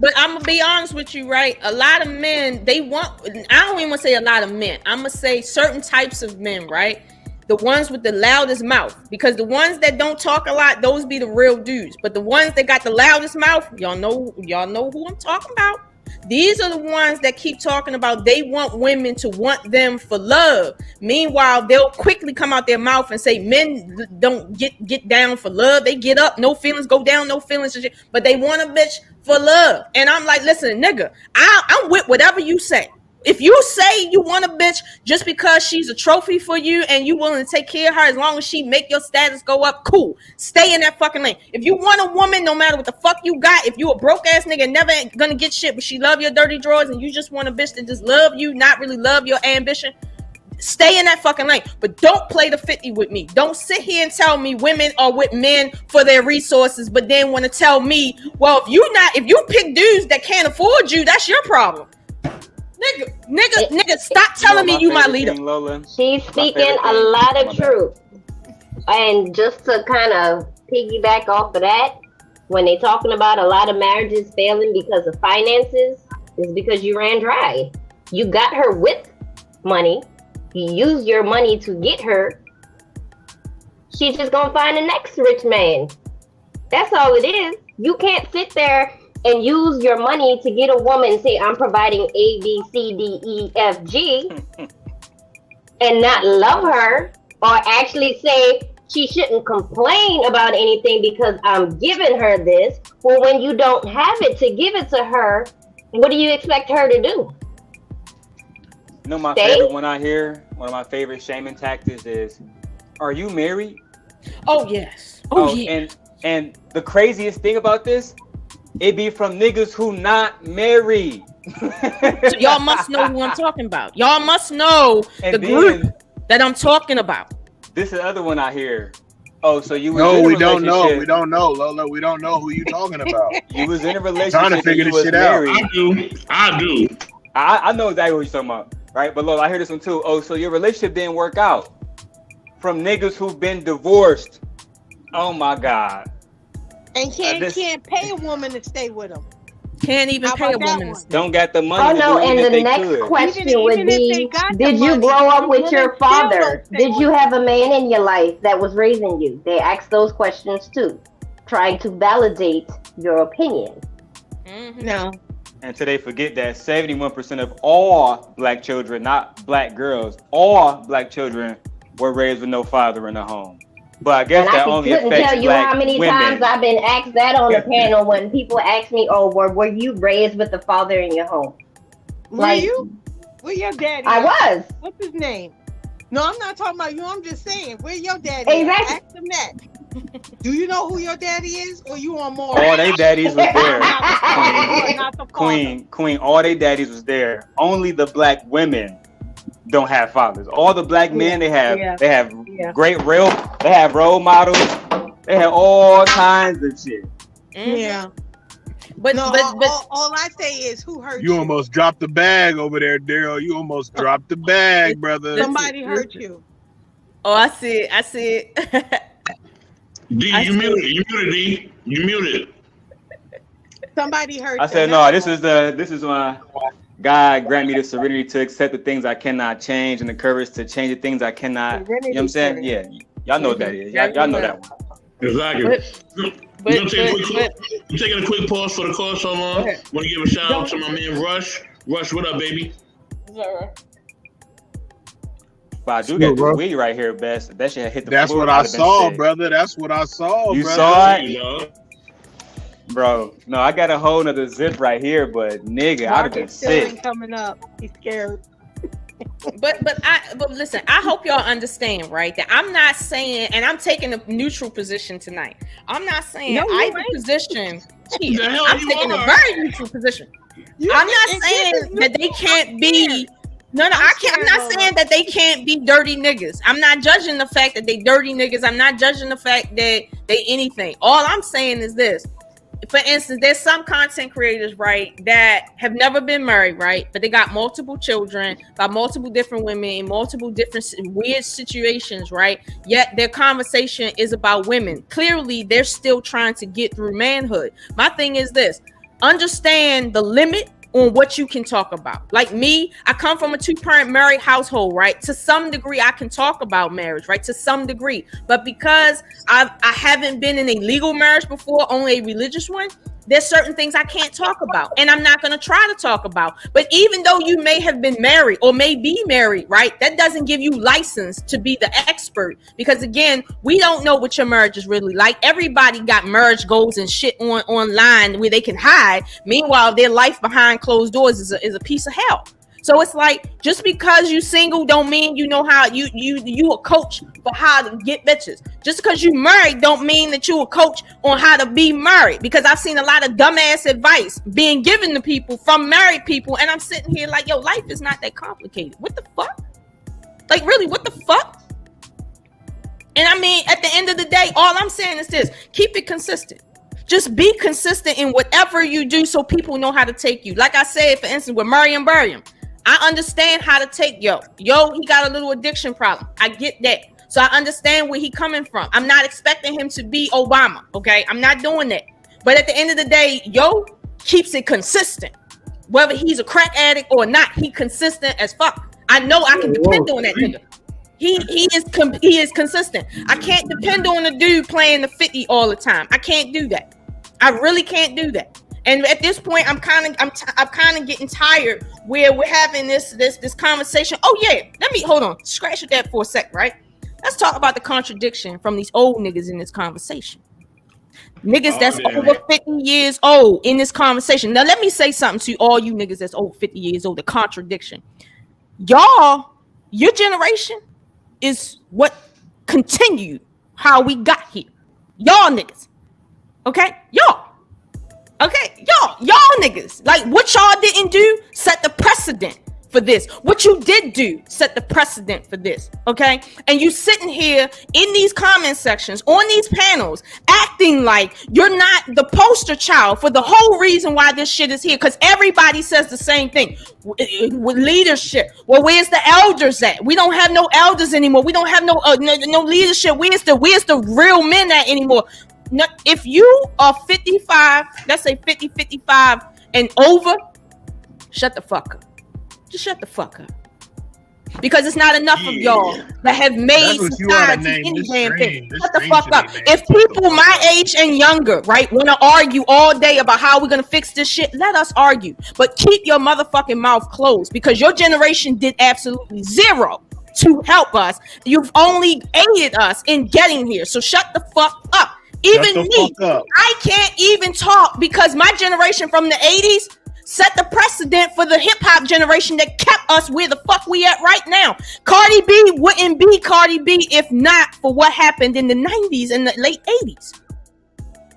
But I'm gonna be honest with you, right? A lot of men, I don't even want to say a lot of men. I'm gonna say certain types of men, right? The ones with the loudest mouth, because the ones that don't talk a lot, those be the real dudes. But the ones that got the loudest mouth, y'all know who I'm talking about. These are the ones that keep talking about they want women to want them for love. Meanwhile, they'll quickly come out their mouth and say men don't get down for love. They get up, no feelings, go down, no feelings, and shit, but they want a bitch for love. And I'm like, listen, nigga, I'm with whatever you say. If you say you want a bitch just because she's a trophy for you and you willing to take care of her as long as she make your status go up, cool. Stay in that fucking lane. If you want a woman, no matter what the fuck you got, if you a broke ass nigga never gonna get shit, but she love your dirty drawers and you just want a bitch that just love you, not really love your ambition, stay in that fucking lane. But don't play the 50 with me. Don't sit here and tell me women are with men for their resources, but then want to tell me, well, if you pick dudes that can't afford you, that's your problem. Nigga, stop telling me you my leader. She's speaking a lot of truth. And just to kind of piggyback off of that, when they talking about a lot of marriages failing because of finances, is because you ran dry. You got her with money. You used your money to get her. She's just gonna find the next rich man. That's all it is. You can't sit there and use your money to get a woman and say, I'm providing A, B, C, D, E, F, G, and not love her, or actually say she shouldn't complain about anything because I'm giving her this. Well, when you don't have it to give it to her, what do you expect her to do? You know, my favorite one I hear, one of my favorite shaming tactics is, are you married? Oh, yes. Oh, yeah. And the craziest thing about this, it be from niggas who not married. So y'all must know who I'm talking about. Y'all must know the group that I'm talking about. This is the other one I hear. Oh, so you was No, in a we don't know. relationship. We don't know, Lola. We don't know who you talking about. You was in a relationship. Trying to figure and you this was shit out. married. I do. I know exactly what you're talking about, right? But Lola, I hear this one too. Oh, so your relationship didn't work out from niggas who've been divorced. Oh my God. And can't pay a woman to stay with him. Can't even pay a woman. Don't got the money. Oh to no, do it and if the they next could. question Even would if they be, got the did you money, grow up with women your still don't father? stay Did you with have a man in your life that was raising you? They ask those questions too, trying to validate your opinion. No. And today forget that 71% of all black children, not black girls, all black children were raised with no father in the home. But I guess And that I only couldn't affects tell you black how many women. times I've been asked that on the panel when people ask me, "Oh, were you raised with a father in your home?" Were you? Where your daddy? I at? was. What's his name? No, I'm not talking about you. I'm just saying, where your daddy? At? Exactly. Ask him that. Do you know who your daddy is, or you on more? All they daddies was there. Not the Queen, all they daddies was there. Only the black women don't have fathers. All the black men they have great they have role models. They have all kinds of shit. Yeah. But no, but all I say is, who hurt You you? almost dropped the bag over there, Daryl. You almost dropped the bag, brother. Somebody hurt you. Oh, I see it. D, you muted. You muted, D. You muted. Somebody hurt you. I said no. This is my God grant me the serenity to accept the things I cannot change and the courage to change the things I cannot. You know what I'm saying? Yeah, y'all know what that is. Y'all know that one. Exactly. We're taking a quick pause for the call. So long. Want to give a shout out to my man Rush. Rush, what up, baby? But I do got this weed right here, best. That shit hit the That's floor. what I saw, brother. That's what I saw. You brother. saw it, bro? No, I got a whole nother zip right here, but nigga, I'd have been sick. Coming up, he's scared. But listen, I hope y'all understand, right? That I'm not saying, and I'm taking a neutral position tonight. I'm not saying either position. I'm taking a very neutral position. I'm not saying that they can't be. No, I can't. I'm not saying that they can't be dirty niggas. I'm not judging the fact that they dirty niggas. I'm not judging the fact that they anything. All I'm saying is this. For instance, there's some content creators, right, that have never been married, right, but they got multiple children, got multiple different women in multiple different weird situations, right, yet their conversation is about women. Clearly, they're still trying to get through manhood. My thing is this: understand the limit on what you can talk about. Like me, I come from a 2-parent married household, right? To some degree, I can talk about marriage, right? To some degree. But because I haven't been in a legal marriage before, only a religious one, there's certain things I can't talk about. And I'm not going to try to talk about. But even though you may have been married or may be married, right? That doesn't give you license to be the expert. Because again, we don't know what your marriage is really like. Everybody got marriage goals and shit online where they can hide. Meanwhile, their life behind closed doors is a piece of hell. So it's like, just because you single don't mean you know how you a coach for how to get bitches. Just because you married don't mean that you a coach on how to be married. Because I've seen a lot of dumbass advice being given to people from married people, and I'm sitting here like, yo, life is not that complicated. What the fuck? Like, really, what the fuck? And I mean, at the end of the day, all I'm saying is this: keep it consistent. Just be consistent in whatever you do so people know how to take you. Like I said, for instance, with MarioMarion, I understand how to take yo, he got a little addiction problem. I get that. So I understand where he coming from. I'm not expecting him to be Obama, okay? I'm not doing that. But at the end of the day, yo keeps it consistent. Whether he's a crack addict or not, he consistent as fuck. I know I can depend on that nigga. He is consistent. I can't depend on a dude playing the 50 all the time. I can't do that. I really can't do that. And at this point, I'm kind of getting tired where we're having this conversation. Oh yeah, let me hold on, scratch at that for a sec, right? Let's talk about the contradiction from these old niggas in this conversation. Niggas that's over 50 years old in this conversation. Now let me say something to all you niggas that's over 50 years old. The contradiction, y'all, your generation is what continued how we got here. Y'all niggas, okay, y'all. Okay, y'all niggas, like what y'all didn't do set the precedent for this. What you did do set the precedent for this, okay? And you sitting here in these comment sections, on these panels, acting like you're not the poster child for the whole reason why this shit is here, because everybody says the same thing. With leadership, well, where's the elders at? We don't have no elders anymore. We don't have no leadership. Where's the real men at anymore? No, if you are 55, let's say 50, 55 and over, shut the fuck up. Just shut the fuck up. Because it's not enough of y'all that have made society any damn thing. Shut the fuck up. If people my age and younger, right, want to argue all day about how we're going to fix this shit, let us argue. But keep your motherfucking mouth closed, because your generation did absolutely zero to help us. You've only aided us in getting here. So shut the fuck up. Even me, I can't even talk because my generation from the 80s set the precedent for the hip-hop generation that kept us where the fuck we at right now. Cardi B wouldn't be Cardi B if not for what happened in the 90s and the late 80s.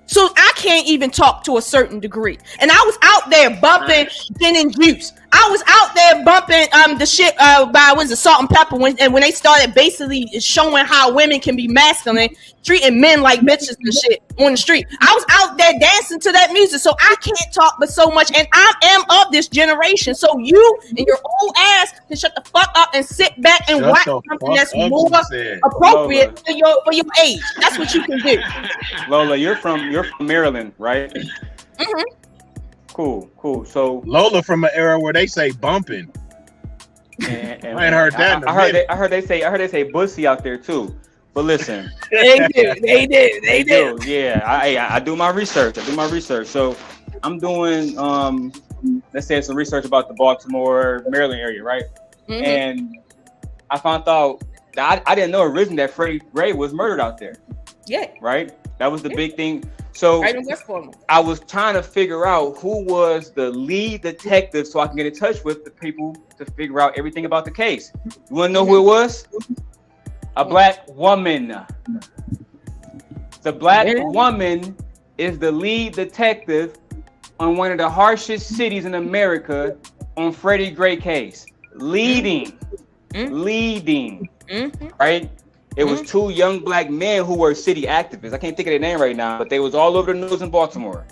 So I can't even talk to a certain degree. And I was out there bumping gin and juice. I was out there bumping the shit by Salt and Pepper when they started basically showing how women can be masculine, treating men like bitches and shit on the street. I was out there dancing to that music, so I can't talk but so much, and I am of this generation. So you and your old ass can shut the fuck up and sit back and watch something that's more appropriate for your age. That's what you can do. Lola, you're from Maryland, right? Mm-hmm. Cool. So Lola from an era where they say bumping. And I ain't heard that. I heard they say bussy out there too. But listen, they do. Yeah, I do my research. So I'm doing let's say some research about the Baltimore, Maryland area, right? Mm-hmm. And I found out that I didn't know originally that Freddie Gray was murdered out there. Yeah. Right? That was the big thing. So right in West Baltimore. I was trying to figure out who was the lead detective so I can get in touch with the people to figure out everything about the case. You want to know who it was? A black woman. The black woman is the lead detective on one of the harshest cities in America on Freddie Gray case. Leading. Right? It was two young black men who were city activists. I can't think of their name right now, but they was all over the news in Baltimore.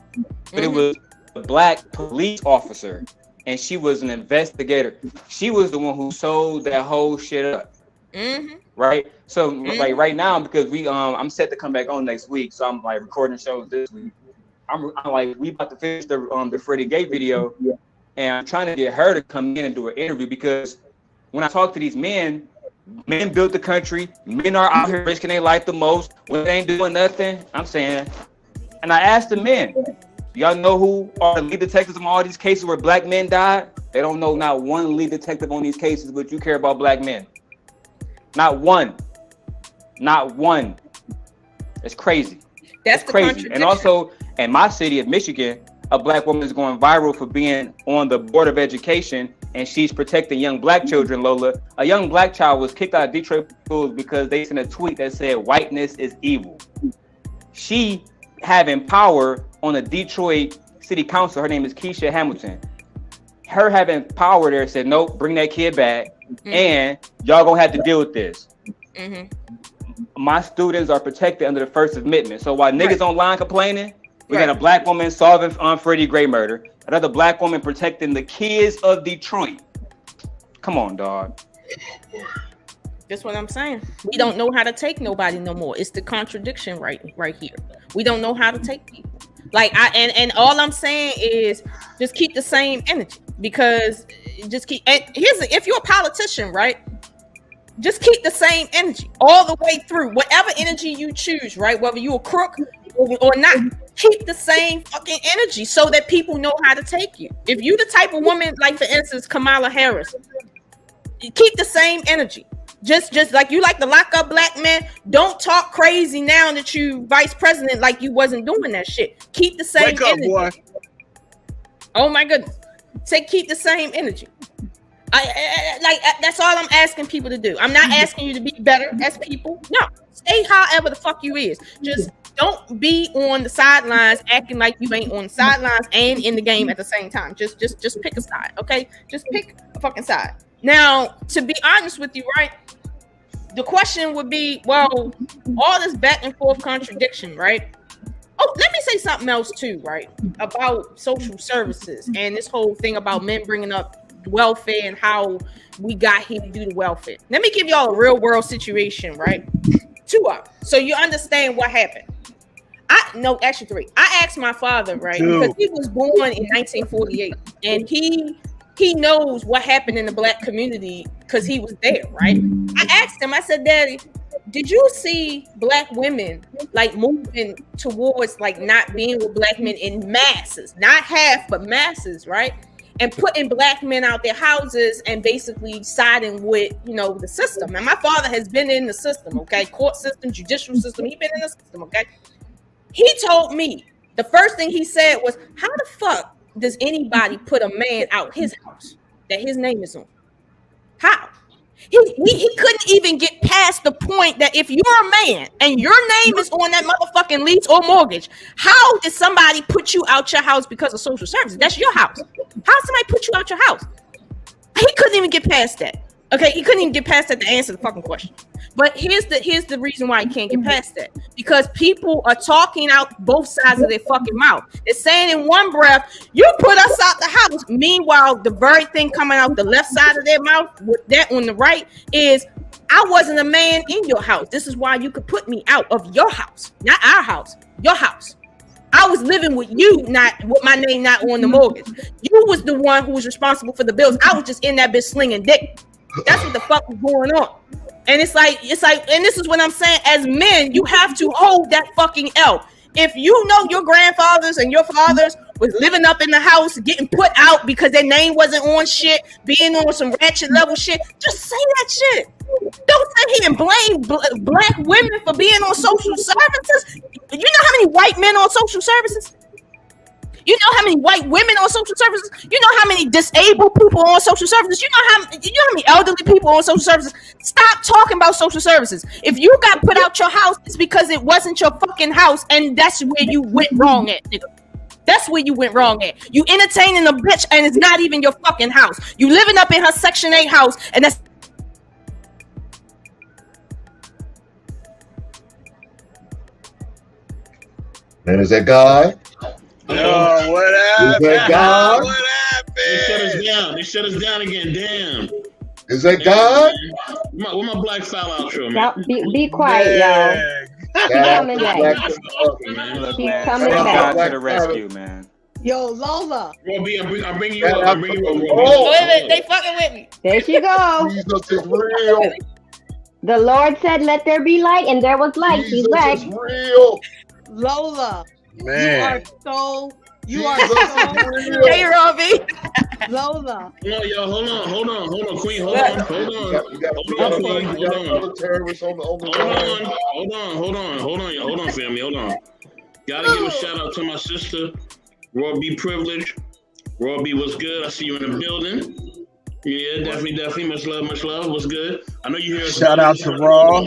But it was a black police officer, and she was an investigator. She was the one who sold that whole shit up. Right? So like right now, because I'm set to come back on next week, so I'm like recording shows this week. I'm like, we about to finish the Freddie Gay video, and I'm trying to get her to come in and do an interview, because when I talk to these men built the country. Men are out here risking their life the most. When they ain't doing nothing, I'm saying. And I asked the men, y'all know who are the lead detectives on all these cases where black men died? They don't know not one lead detective on these cases, but you care about black men. Not one. It's crazy. That's crazy. And also, in my city of Michigan, a black woman is going viral for being on the Board of Education, and she's protecting young black children, Lola. A young black child was kicked out of Detroit schools because they sent a tweet that said whiteness is evil. She having power on the Detroit City Council, her name is Keisha Hamilton. Her having power there said, nope, bring that kid back, and y'all gonna have to deal with this. My students are protected under the First Amendment. So while niggas online complaining, we got a black woman solving Freddie Gray murder. Another black woman protecting the kids of Detroit. Come on, dog. That's what I'm saying. We don't know how to take nobody no more. It's the contradiction right here. We don't know how to take people. Like and all I'm saying is just keep the same energy, because if you're a politician, right? Just keep the same energy all the way through. Whatever energy you choose, right? Whether you're a crook or not, keep the same fucking energy so that people know how to take you. If you the type of woman, like for instance, Kamala Harris, keep the same energy. Just like you like to lock up black men, don't talk crazy now that you vice president like you wasn't doing that shit. Keep the same energy. Boy. Oh my goodness. Keep the same energy. That's all I'm asking people to do. I'm not asking you to be better as people. No, stay however the fuck you is. Just Don't be on the sidelines acting like you ain't on the sidelines and in the game at the same time. Just pick a side, okay? Just pick a fucking side. Now, to be honest with you, right? The question would be, well, all this back and forth contradiction, right? Oh, let me say something else too, right? About social services and this whole thing about men bringing up welfare and how we got here to do the welfare. Let me give y'all a real world situation, right? 2 of them, so you understand what happened. Actually 3. I asked my father, right, because he was born in 1948, and he knows what happened in the black community because he was there, right? I asked him, I said, Daddy, did you see black women like moving towards like not being with black men in masses, not half, but masses, right? And putting black men out their houses and basically siding with, the system. And my father has been in the system, okay? Court system, judicial system, he's been in the system, okay? He told me, the first thing he said was, how the fuck does anybody put a man out his house that his name is on? How? He couldn't even get past the point that if you're a man and your name is on that motherfucking lease or mortgage, how did somebody put you out your house because of social services? That's your house. How did somebody put you out your house? He couldn't even get past that. Okay, he couldn't even get past that to answer the fucking question. But here's the reason why he can't get past that. Because people are talking out both sides of their fucking mouth. They're saying in one breath, you put us out the house. Meanwhile, the very thing coming out the left side of their mouth, with that on the right, is I wasn't a man in your house. This is why you could put me out of your house. Not our house, your house. I was living with you, not with my name not on the mortgage. You was the one who was responsible for the bills. I was just in that bitch slinging dick. That's what the fuck was going on. And it's like, and this is what I'm saying, as men, you have to hold that fucking L. If you know your grandfathers and your fathers was living up in the house, getting put out because their name wasn't on shit, being on some ratchet level shit, just say that shit. Don't sit here and blame black women for being on social services. You know how many white men on social services? You know how many white women on social services? You know how many disabled people on social services? You know how many elderly people on social services? Stop talking about social services. If you got put out your house, it's because it wasn't your fucking house, and that's where you went wrong at, nigga. That's where you went wrong at. You entertaining a bitch, and it's not even your fucking house. You living up in her Section 8 house, and that's. Man, is that God? Oh, what happened? Is that God? What happened? They shut us down. They shut us down again. Damn. Is that God? Where my black foul outro, man? Be quiet, y'all. Keep coming back. Keep coming back. To the rescue, man. Yo, Lola. Well, I'm bringing you up. I'm bringing you up. Oh, they fucking with me. There she goes. Jesus is real. The Lord said, let there be light, and there was light. She's back. Jesus is real. Lola. Man. You are so real. Hey, Robbie. Lola. No, yo, hold on, Queen, hold on, Queen, hold on, family, hold on. Gotta give a shout out to my sister, Raw B Privilege. Raw B, what's good? I see you in the building. Yeah, definitely. Much love. What's good? I know you hear us. Shout out to Raw.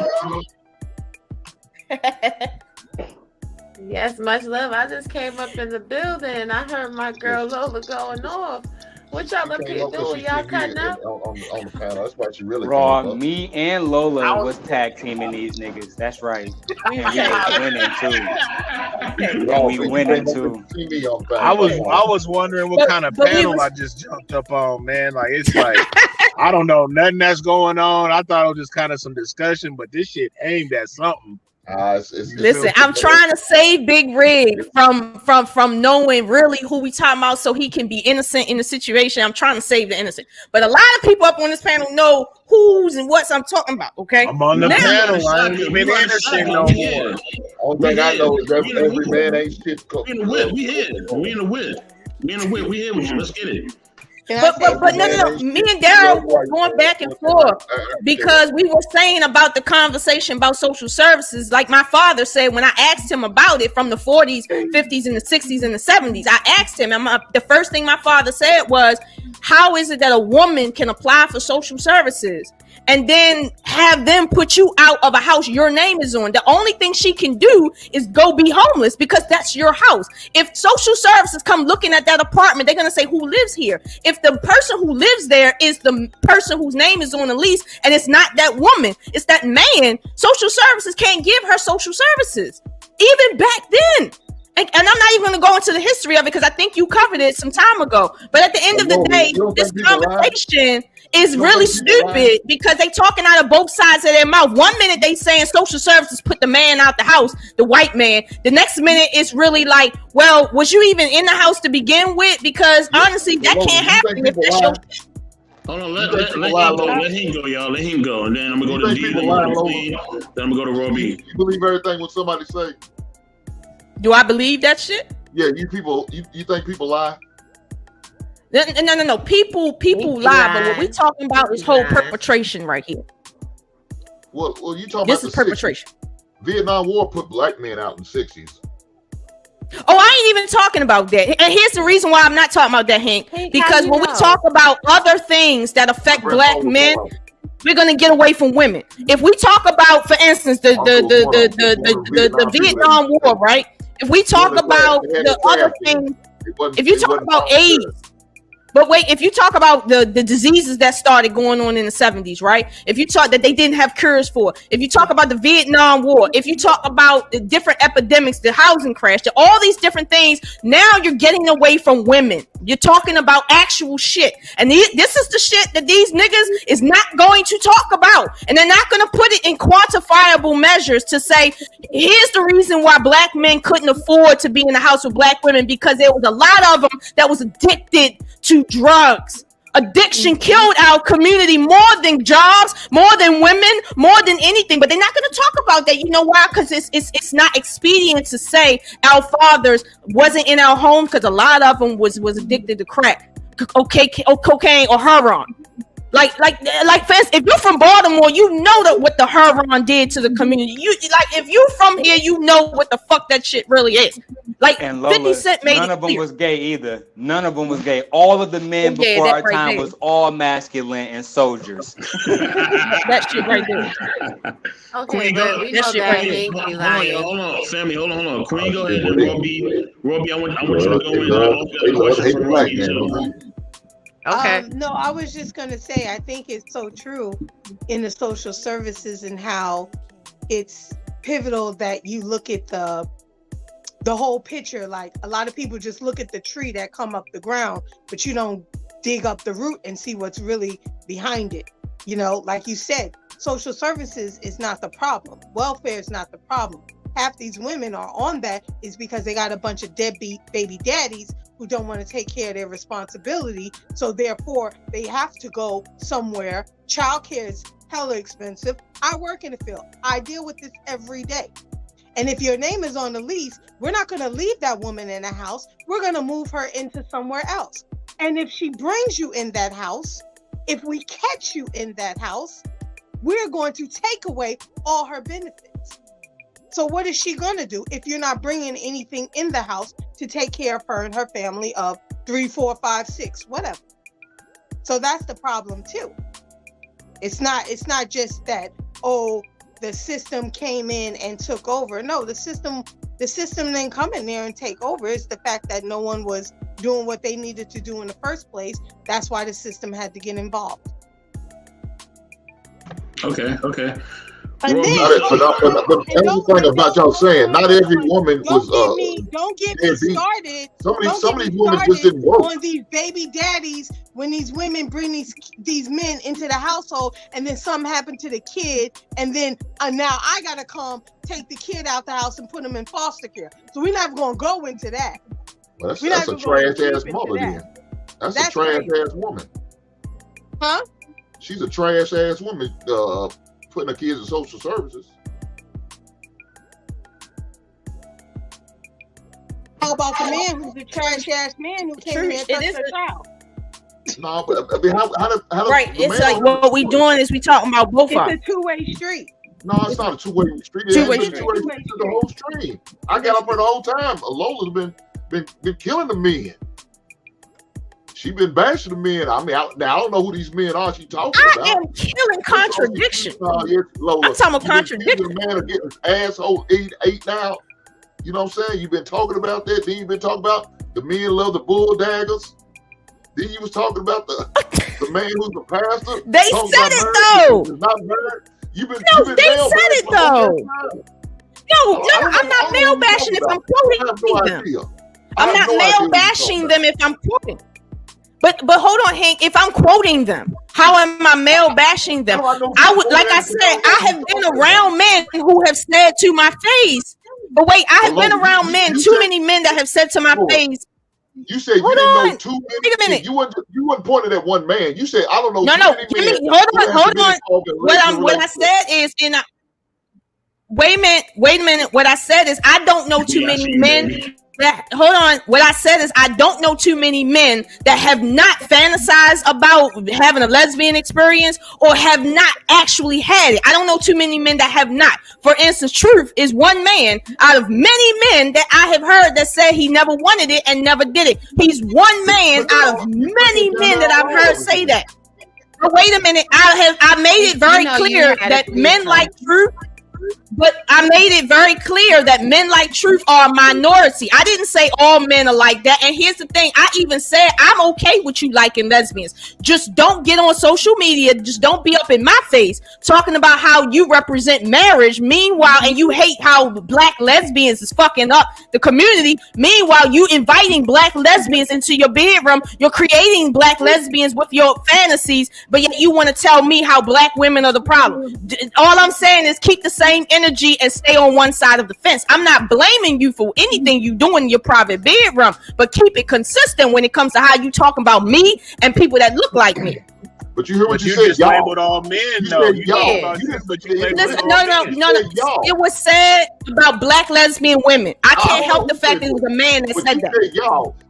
Yes, much love. I just came up in the building and I heard my girl Lola going off. What y'all up here doing? Y'all cutting up? On the panel. That's why she really Raw, me and Lola was tag teaming these niggas. That's right. And we was winning too. I was wondering what kind of panel I just jumped up on, man. Like, it's like, I don't know, nothing that's going on. I thought it was just kind of some discussion, but this shit aimed at something. Listen, I'm trying to save Big Rig from knowing really who we talking about so he can be innocent in the situation. I'm trying to save the innocent. But a lot of people up on this panel know who's and what's I'm talking about, okay? I'm on the panel. I ain't even innocent no more. All thing I know is every man ain't shit. We in the whip. We in the whip. We here with you. Let's get it. But no. Me and Daryl were going back and forth because we were saying about the conversation about social services. Like my father said, when I asked him about it from the 40s, 50s, and the 60s and the 70s, I asked him, and the first thing my father said was, how is it that a woman can apply for social services? and then have them put you out of a house your name is on. The only thing she can do is go be homeless because that's your house. If social services come looking at that apartment, they're going to say, who lives here? If the person who lives there is the person whose name is on the lease and it's not that woman, it's that man, social services can't give her social services. Even back then. And I'm not even going to go into the history of it because I think you covered it some time ago. But at the end of the day, this conversation is really stupid because they talking out of both sides of their mouth. One minute they saying social services put the man out the house, the white man. The next minute it's really like, well, was you even in the house to begin with? Because honestly, that can't happen if that's your. Hold on, let him go, y'all. Let him go, and then I'm gonna go to D. Then I'm gonna go to Robbie. You believe everything what somebody say? Do I believe that shit? Yeah, you think people lie? No. People lie, but what we talking about is whole perpetration right here. Well, you talking this about is perpetration. 60s. Vietnam War put black men out in the 60s. Oh, I ain't even talking about that. And here's the reason why I'm not talking about that, Hank. Because when we talk about other things that affect black men, we're gonna get away from women. If we talk about, for instance, the Vietnam War, right? If we talk about the other things, if you talk about AIDS, but wait, if you talk about the diseases that started going on in the 70s, right? If you talk that they didn't have cures for, if you talk about the Vietnam War, if you talk about the different epidemics, the housing crash, all these different things, now you're getting away from women. You're talking about actual shit. And this is the shit that these niggas is not going to talk about. And they're not going to put it in quantifiable measures to say, here's the reason why black men couldn't afford to be in the house with black women, because there was a lot of them that was addicted to drugs. Addiction killed our community more than jobs, more than women, more than anything. But they're not going to talk about that. You know why? Because it's not expedient to say our fathers wasn't in our home, because a lot of them was addicted to crack, cocaine, or heroin. Like, if you're from Baltimore, you know what the heroin did to the community. If you're from here, you know what the fuck that shit really is. Like, and Lola, 50 Cent made none it of them clear. was gay either. None of them was gay. All of the men before our time was all masculine and soldiers. That shit right there. Okay, but we know that ain't lying. Hold on, family. Hold on. Queen, go ahead. Robbie, I want you to go in. Okay. No, I was just gonna say, I think it's so true in the social services and how it's pivotal that you look at the whole picture. Like, a lot of people just look at the tree that come up the ground, but you don't dig up the root and see what's really behind it. You know, like you said, social services is not the problem. Welfare is not the problem. Half these women are on that is because they got a bunch of deadbeat baby daddies who don't want to take care of their responsibility. So therefore, they have to go somewhere. Childcare is hella expensive. I work in the field. I deal with this every day. And if your name is on the lease, we're not going to leave that woman in a house. We're going to move her into somewhere else. And if she brings you in that house, if we catch you in that house, we're going to take away all her benefits. So what is she going to do if you're not bringing anything in the house to take care of her and her family of 3, 4, 5, 6, whatever? So that's the problem too. It's not just that, oh, the system came in and took over. No, the system didn't come in there and take over. It's the fact that no one was doing what they needed to do in the first place. That's why the system had to get involved. Okay. And then, everything about y'all saying, not every woman was. Don't get me started. Some of these women just didn't work. On these baby daddies, when these women bring these men into the household, and then something happened to the kid, and then now I gotta come take the kid out the house and put him in foster care. So we're not gonna go into that. Well, that's a trash ass mother then. That's a trash ass woman. Huh? She's a trash ass woman. Putting her kids in social services. How about the man who's a trash ass man who came here and touched her child? No, but I mean, how right? It's like what we doing is we talking about both of them. It's a two-way street. No, it's not a two-way street. Two-way street. The whole stream. I got up her the whole time. Lola's been killing the men. She been bashing the men. I mean, I don't know who these men are she talking about. I am killing contradiction. Yes, Lola. I'm talking about contradiction. The man are getting his asshole ate now. You know what I'm saying? You've been talking about that. Then you've been talking about the men love the bull daggers. Then you was talking about the man who's the pastor. They said it though. Not married. You've been they said it though. No, I'm not male bashing if I'm quoting them. I'm not male bashing them if I'm quoting. But hold on, Hank. If I'm quoting them, how am I male bashing them? I would, like I said, I have been around men who have said to my face. But wait, I have been around men, too many men that have said to my face. You said you didn't know too many. Wait a minute. You weren't pointing at one man. You said I don't know. No. Hold on. What I said is wait a minute. What I said is I don't know too many men. What I said is I don't know too many men that have not fantasized about having a lesbian experience or have not actually had it. I don't know too many men that have not. For instance, Truth is one man out of many men that I have heard that said he never wanted it and never did it. He's one man out of many men that I've heard say that. But wait a minute, I made it very clear that men like Truth. But I made it very clear that men like Truth are a minority. I didn't say all men are like that. And here's the thing. I even said I'm okay with you liking lesbians. Just don't get on social media. Just don't be up in my face talking about how you represent marriage. Meanwhile, and you hate how black lesbians is fucking up the community. Meanwhile, you inviting black lesbians into your bedroom. You're creating black lesbians with your fantasies. But yet you want to tell me how black women are the problem. All I'm saying is keep the same energy and stay on one side of the fence. I'm not blaming you for anything you do in your private bedroom, but keep it consistent when it comes to how you talking about me and people that look like me. But you hear what you said, just labeled all men, though. Listen, no. It was said about black lesbian women. I can't help the fact that it was a man that said that.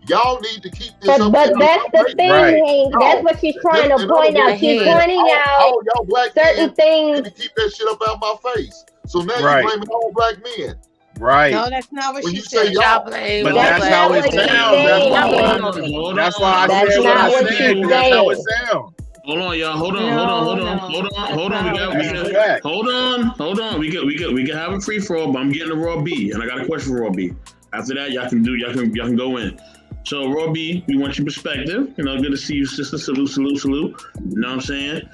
Y'all need to keep this up. But that's the thing, Hank. That's what she's trying to point out. She's pointing out y'all black certain things. To keep that shit up out my face. So now you're blaming all black men. Right. No, that's not what when she you say said. y'all, but that's how it sounds. That's why I said what I said. That's how it sounds. Hold on, y'all. Hold on. We can have a free for all, but I'm getting a raw B, and I got a question for raw B. After that, y'all can go in. So raw B, we want your perspective. You know, good to see you, sister. Salute. You know what I'm saying?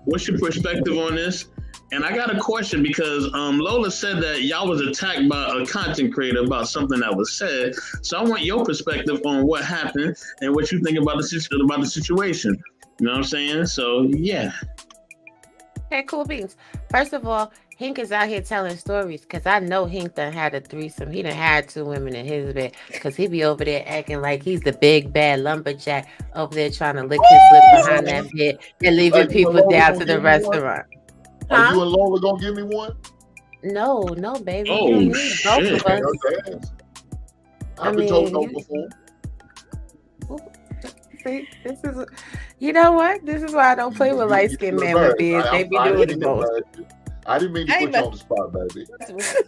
What's your perspective on this? And I got a question because Lola said that y'all was attacked by a content creator about something that was said. So I want your perspective on what happened and what you think about the situation. You know what I'm saying? So yeah. Hey, cool beans. First of all, Hink is out here telling stories because I know Hink done had a threesome. He done had 2 women in his bed because he be over there acting like he's the big bad lumberjack over there trying to lick his lip behind that bed and leaving people down to the restaurant. Are you and Lola gonna give me one? No, baby. Oh, you need both of us. I've been told no before. See, this is, you know what? This is why I don't play with light skinned men with beards. They be doing the most. I didn't mean to put you on the spot, baby.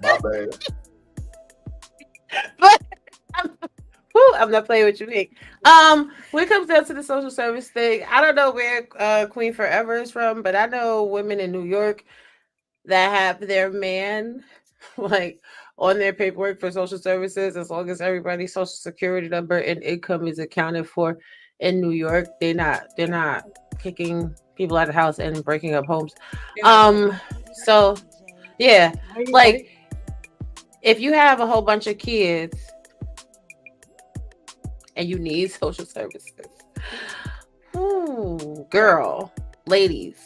My bad. But I'm not playing with you, Nick. When it comes down to the social service thing, I don't know where Queen Forever is from, but I know women in New York that have their man like on their paperwork for social services, as long as everybody's social security number and income is accounted for in New York, they're not kicking people out of the house and breaking up homes. So yeah, like if you have a whole bunch of kids and you need social services, ooh, girl, ladies,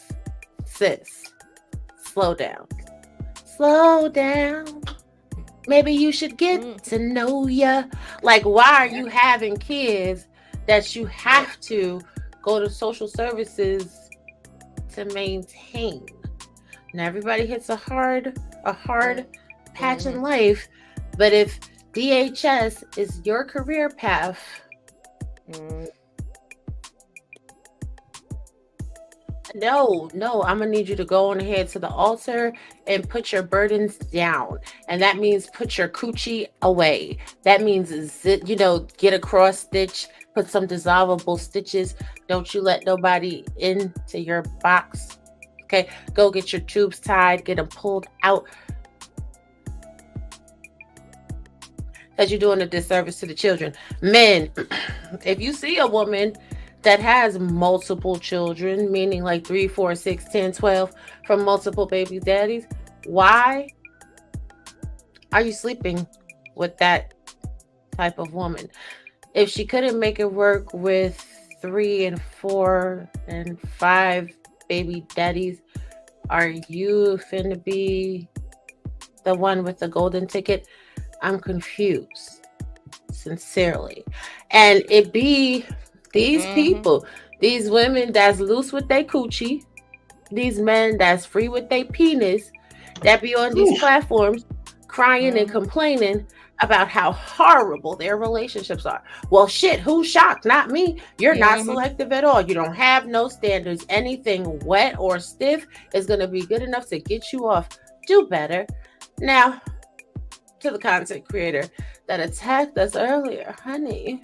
sis, slow down. Maybe you should get to know ya. Like, why are you having kids that you have to go to social services to maintain? Now, everybody hits a hard patch in life, but if DHS is your career path, No, I'm gonna need you to go on ahead to the altar and put your burdens down. And that means put your coochie away. That means, get a cross stitch, put some dissolvable stitches. Don't you let nobody into your box. Okay, go get your tubes tied, get them pulled out. Because you're doing a disservice to the children. Men, if you see a woman that has multiple children, meaning like 3, 4, 6, 10, 12 from multiple baby daddies, why are you sleeping with that type of woman? If she couldn't make it work with 3 and 4 and 5 baby daddies, are you finna be the one with the golden ticket? I'm confused, sincerely. And it be these people, these women that's loose with their coochie, these men that's free with their penis, that be on these platforms crying and complaining about how horrible their relationships are. Well, shit, who's shocked? Not me. You're not selective at all. You don't have no standards. Anything wet or stiff is going to be good enough to get you off. Do better. Now, to the content creator that attacked us earlier, honey,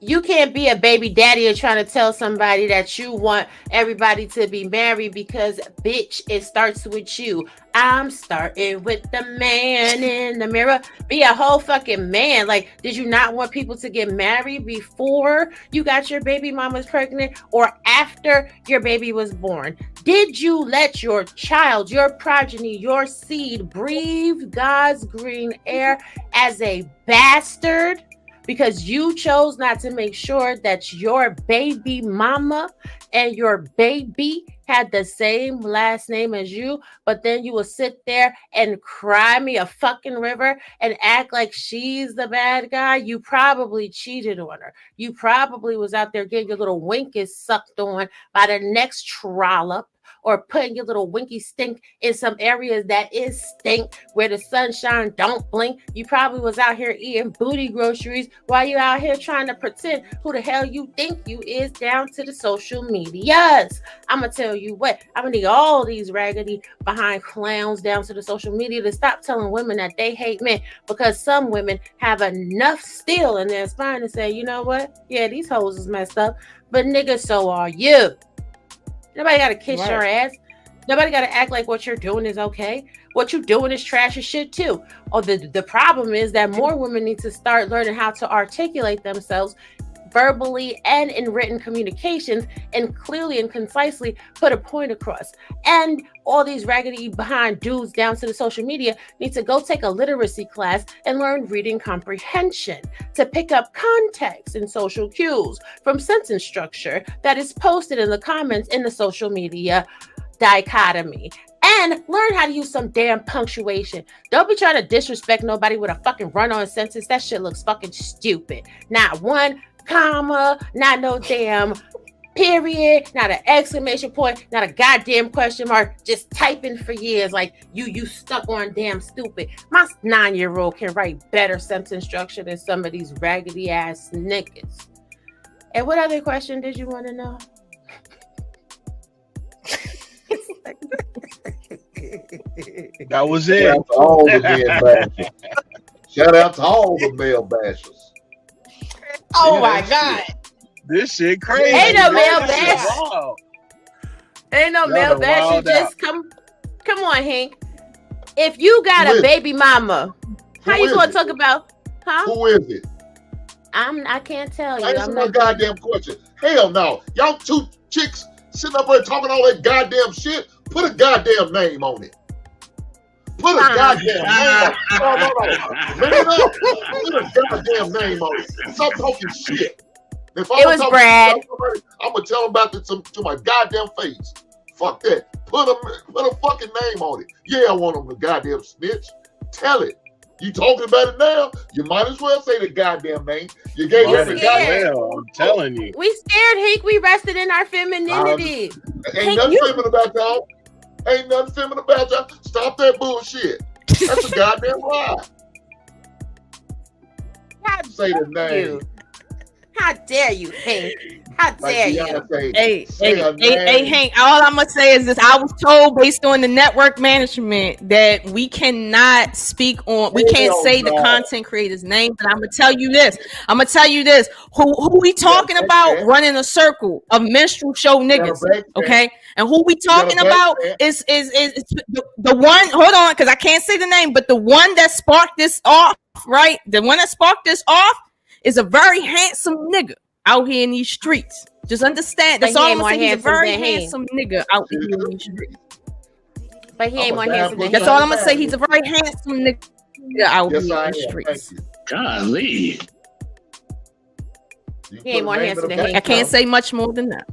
you can't be a baby daddy and trying to tell somebody that you want everybody to be married because, bitch, it starts with you. I'm starting with the man in the mirror. Be a whole fucking man. Like, did you not want people to get married before you got your baby mamas pregnant or after your baby was born? Did you let your child, your progeny, your seed breathe God's green air as a bastard? Because you chose not to make sure that your baby mama and your baby had the same last name as you, but then you will sit there and cry me a fucking river and act like she's the bad guy. You probably cheated on her. You probably was out there getting your little winkies sucked on by the next trollop, or putting your little winky stink in some areas that is stink where the sunshine don't blink. You probably was out here eating booty groceries while you out here trying to pretend who the hell you think you is down to the social medias. I'm gonna tell you what, I'm gonna need all these raggedy behind clowns down to the social media to stop telling women that they hate men, because some women have enough steel in their spine to say, you know what? Yeah, these hoes is messed up, but nigga, so are you. Nobody got to kiss your ass. Nobody got to act like what you're doing is okay. What you're doing is trash as shit too. Oh, the problem is that more women need to start learning how to articulate themselves verbally and in written communications, and clearly and concisely put a point across. And all these raggedy behind dudes down to the social media need to go take a literacy class and learn reading comprehension to pick up context and social cues from sentence structure that is posted in the comments in the social media dichotomy. And learn how to use some damn punctuation. Don't be trying to disrespect nobody with a fucking run-on sentence. That shit looks fucking stupid. Not one comma, not no damn period, not an exclamation point, not a goddamn question mark, just typing for years like you stuck on damn stupid. My 9-year-old can write better sentence structure than some of these raggedy ass niggas. And what other question did you want to know? That was it. Shout out to all the men bashers. Shout out to all the male bashers. Oh my God. This shit crazy. Ain't no male bash. Ain't no male bash. Just come on, Hank. If you got a baby mama, how you gonna talk about? Huh? Who is it? I can't tell you. Answer my goddamn question. Hell no. Y'all two chicks sitting up there talking all that goddamn shit. Put a goddamn name on it. Put a goddamn name on it. No. Bring it up. Put a goddamn name on it. Stop talking shit. If it was Brad. I'm gonna tell them about it to my goddamn face. Fuck that. Put a fucking name on it. Yeah, I want them to goddamn snitch. Tell it. You talking about it now? You might as well say the goddamn name. You gave her the goddamn. I'm telling you. We scared, Hank. We rested in our femininity. Ain't nothing feminine about y'all. Ain't nothing feminine about y'all. Stop that bullshit. That's a goddamn lie. Say the name. How dare you, Hank? How dare you? Hey, Hank, all I'm gonna say is this. I was told based on the network management that we cannot speak on, we can't say the content creator's name, but I'm gonna tell you this. Who we talking about running a circle of minstrel show niggas, okay? And who we talking about is the one, hold on, because I can't say the name, but the one that sparked this off, right? The one that sparked this off is a very handsome nigga out here in these streets. Just understand. That's all I'm saying. He's a very handsome nigga out here in these streets. But he ain't more handsome than him. That's all I'm gonna say. He's a very handsome nigga out here in the streets. Golly. He ain't more handsome than him. I can't say much more than that.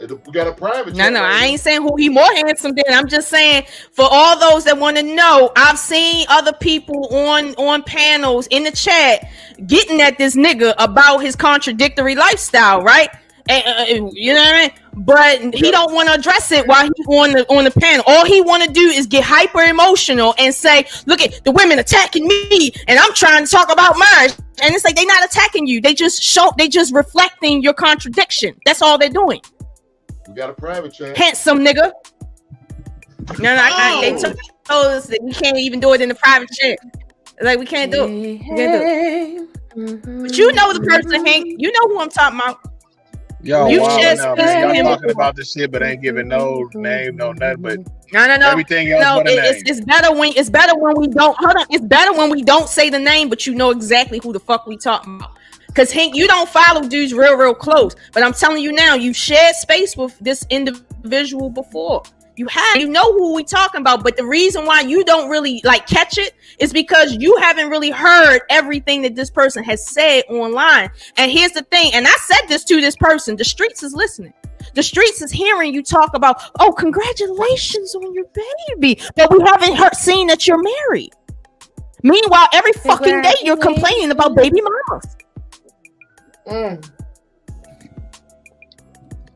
We got a private. No, I ain't saying who he more handsome than. I'm just saying for all those that want to know, I've seen other people on panels in the chat getting at this nigga about his contradictory lifestyle, right? And, you know what I mean? But he don't want to address it while he's on the panel. All he want to do is get hyper emotional and say, "Look at the women attacking me, and I'm trying to talk about marriage." And it's like they not attacking you. They just reflecting your contradiction. That's all they're doing. We got a private chat. Handsome nigga. No, they told us that we can't even do it in the private chat. Like we can't do it. But you know the person, Hank. You know who I'm talking about. Yo, you just y'all talking about this shit, but ain't giving no name, no nothing. But no. Everything else but a name. It's better when we don't. Hold on. It's better when we don't say the name, but you know exactly who the fuck we talking about. Because Hank, you don't follow dudes real close. But I'm telling you now, you've shared space with this individual before. You know who we talking about. But the reason why you don't really like catch it is because you haven't really heard everything that this person has said online. And here's the thing, and I said this to this person, the streets is listening. The streets is hearing you talk about, oh, congratulations on your baby. But we haven't seen that you're married. Meanwhile, every fucking day you're complaining about baby mamas.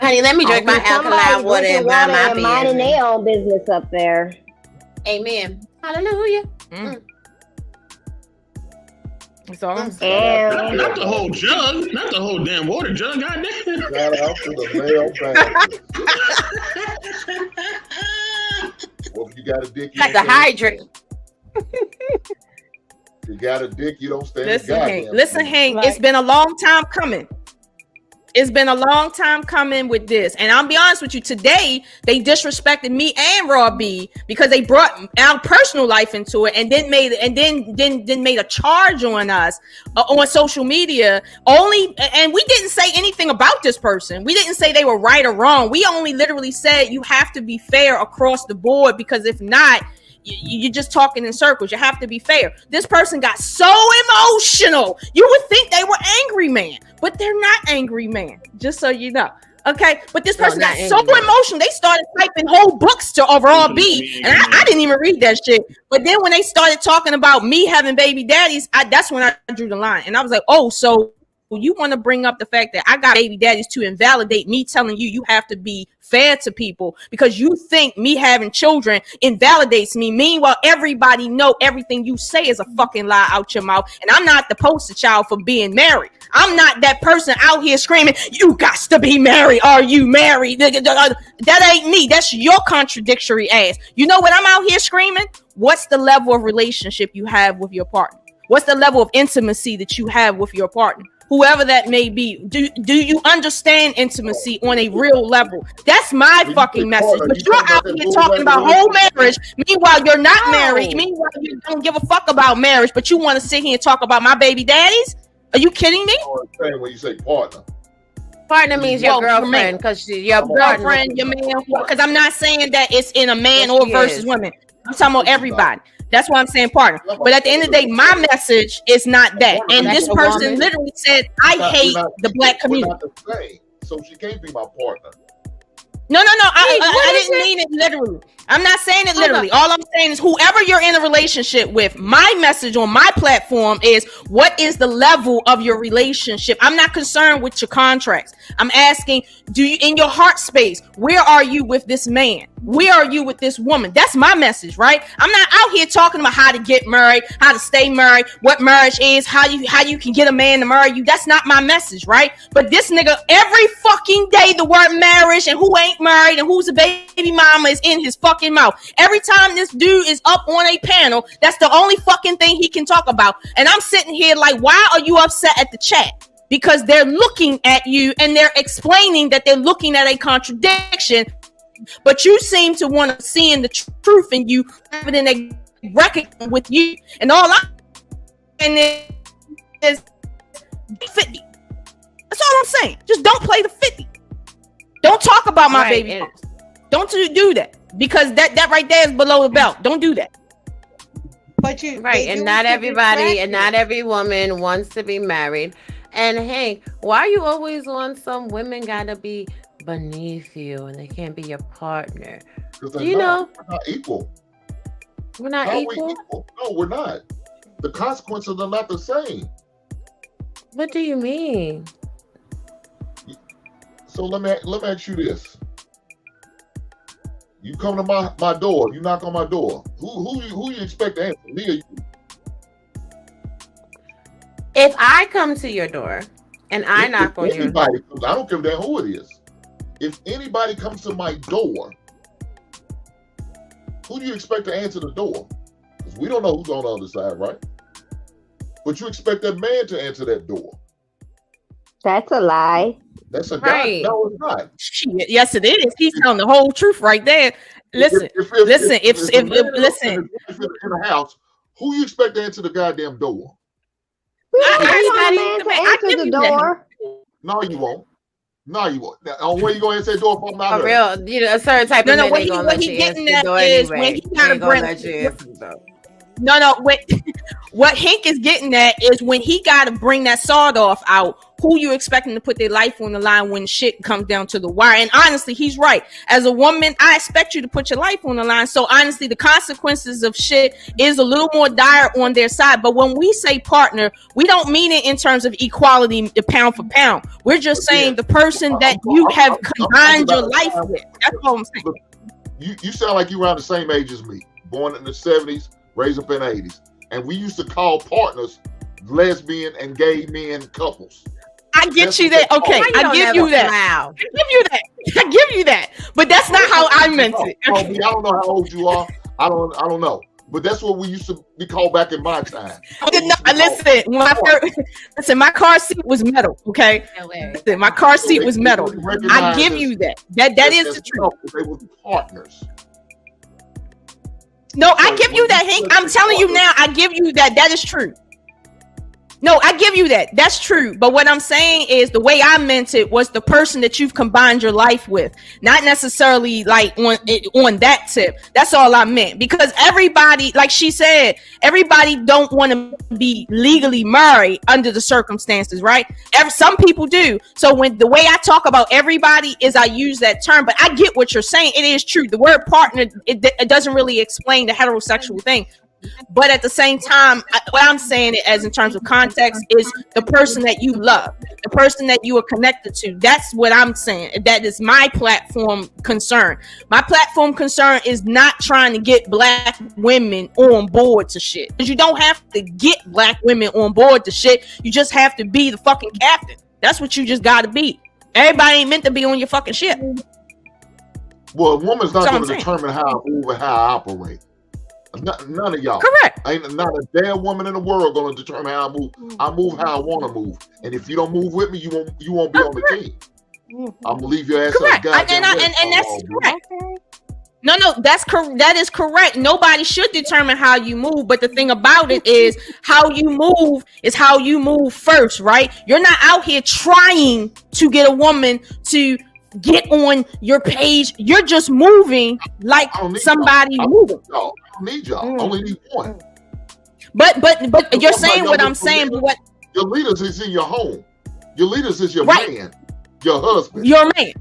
Honey, let me drink my alkaline water and mind my business. Minding their own business up there. Amen. Hallelujah. That's all I'm saying. Not the whole jug, not the whole damn water jug. Goddamn. Shout out to the male family. Well, if you got a dick, you like the hydrant. You got a dick, you don't stand. Listen, Hank. It's been a long time coming. It's been a long time coming with this, and I'll be honest with you. Today, they disrespected me and Raw B because they brought our personal life into it, and then made a charge on us on social media. And we didn't say anything about this person. We didn't say they were right or wrong. We only literally said you have to be fair across the board, because if not, you're just talking in circles. You have to be fair. This person got so emotional. You would think they were angry man, but they're not angry man. Just so you know. Okay, but this person got so emotional, they started typing whole books to Raw B, and I didn't even read that shit. But then when they started talking about me having baby daddies, that's when I drew the line, and I was like, oh, so you want to bring up the fact that I got baby daddies to invalidate me telling you have to be fair to people because you think me having children invalidates me. Meanwhile, everybody know everything you say is a fucking lie out your mouth, and I'm not the poster child for being married. I'm not that person out here screaming, you got to be married. Are you married? That ain't me. That's your contradictory ass. You know what I'm out here screaming? What's the level of relationship you have with your partner? What's the level of intimacy that you have with your partner? Whoever that may be, do you understand intimacy on a real level? That's my fucking message. But you're out here talking about whole marriage. Meanwhile, you're not married. Meanwhile, you don't give a fuck about marriage, but you want to sit here and talk about my baby daddies? Are you kidding me? When you say partner. Partner means your girlfriend, because your girlfriend, your man. Because I'm not saying that it's in a man or versus women. I'm talking about everybody. That's why I'm saying partner. But at the end of the day, my message is not that. And this person literally said, I hate the black community. So she can't be my partner. No. I didn't mean it literally. I'm not saying it literally. All I'm saying is whoever you're in a relationship with, my message on my platform is, what is the level of your relationship? I'm not concerned with your contracts. I'm asking, do you, in your heart space, where are you with this man? Where are you with this woman? That's my message, right? I'm not out here talking about how to get married, how to stay married, what marriage is, how you can get a man to marry you. That's not my message, right? But this nigga, every fucking day, the word marriage and who ain't married and who's a baby mama is in his fucking mouth. Every time this dude is up on a panel, that's the only fucking thing he can talk about. And I'm sitting here like, why are you upset at the chat? Because they're looking at you and they're explaining that they're looking at a contradiction. But you seem to want to see in the truth in you, having a record with you, and all I'm saying is 50. That's all I'm saying. Just don't play the 50. Don't talk about my baby. Don't do that, because that right there is below the belt. Don't do that. But you right, and not everybody and not every woman wants to be married. And hey, why you always on some women gotta be beneath you and they can't be your partner? You know, we're not equal. We're not equal? No, we're not. The consequences are not the same. What do you mean? So let me ask you this. You come to my door, you knock on my door. Who you expect to answer, me or you? If I come to your door and I knock on your door, I don't care who it is. If anybody comes to my door, who do you expect to answer the door? Because we don't know who's on the other side, right? But you expect that man to answer that door. That's a lie. That's a guy. No, it's not. Shit, yes, it is. He's telling the whole truth right there. Listen, if in the house, who you expect to answer the goddamn door? I give the door. No, you won't. No, you won't. Now, where you going to answer that door if I'm not for real? You know, a certain type of man ain't gonna let you answer the door anyway. When he gotta bring. No. What Hank is getting at is when he got to bring that sawed off out, who you expecting to put their life on the line when shit comes down to the wire? And honestly, he's right. As a woman, I expect you to put your life on the line. So honestly, the consequences of shit is a little more dire on their side. But when we say partner, we don't mean it in terms of equality, pound for pound. We're just saying the person that you have combined your life with. That's all I'm saying. You sound like you around the same age as me, born in the 70s, raised up in the 80s. And we used to call partners lesbian and gay men couples. I get you that. Okay, I give you that. I give you that. But that's not how I meant it. I don't know how old you are. I don't know. But that's what we used to be called back in my time. Listen, my car seat was metal. Okay, listen, my car seat was metal. I give you that. That is the truth. They were partners. No, I give you that, Hank. I'm telling you now, I give you that. That is true. No, I give you that. That's true. But what I'm saying is the way I meant it was the person that you've combined your life with, not necessarily like on that tip. That's all I meant. Because everybody, like she said, everybody don't want to be legally married under the circumstances, right? Some people do. So when the way I talk about everybody is I use that term, but I get what you're saying. It is true. The word partner, it doesn't really explain the heterosexual thing. But at the same time, what I'm saying it as in terms of context is the person that you love, the person that you are connected to. That's what I'm saying. That is my platform concern. My platform concern is not trying to get black women on board to shit. Because you don't have to get black women on board to shit. You just have to be the fucking captain. That's what you just got to be. Everybody ain't meant to be on your fucking ship. Well, a woman's not going to determine how I move and how I operate. None of y'all. Correct. Ain't not a damn woman in the world going to determine how I move. I move how I want to move, and if you don't move with me, you won't be on the team. I'm gonna leave your ass. Correct. And that's correct. No, that's correct. That is correct. Nobody should determine how you move, but the thing about it is how you move is how you move first, right? You're not out here trying to get a woman to get on your page. You're just moving like somebody moving. I don't need y'all. I only need one. But you're saying what I'm saying. But what your leaders is in your home. Your leaders is your man, your husband, your man.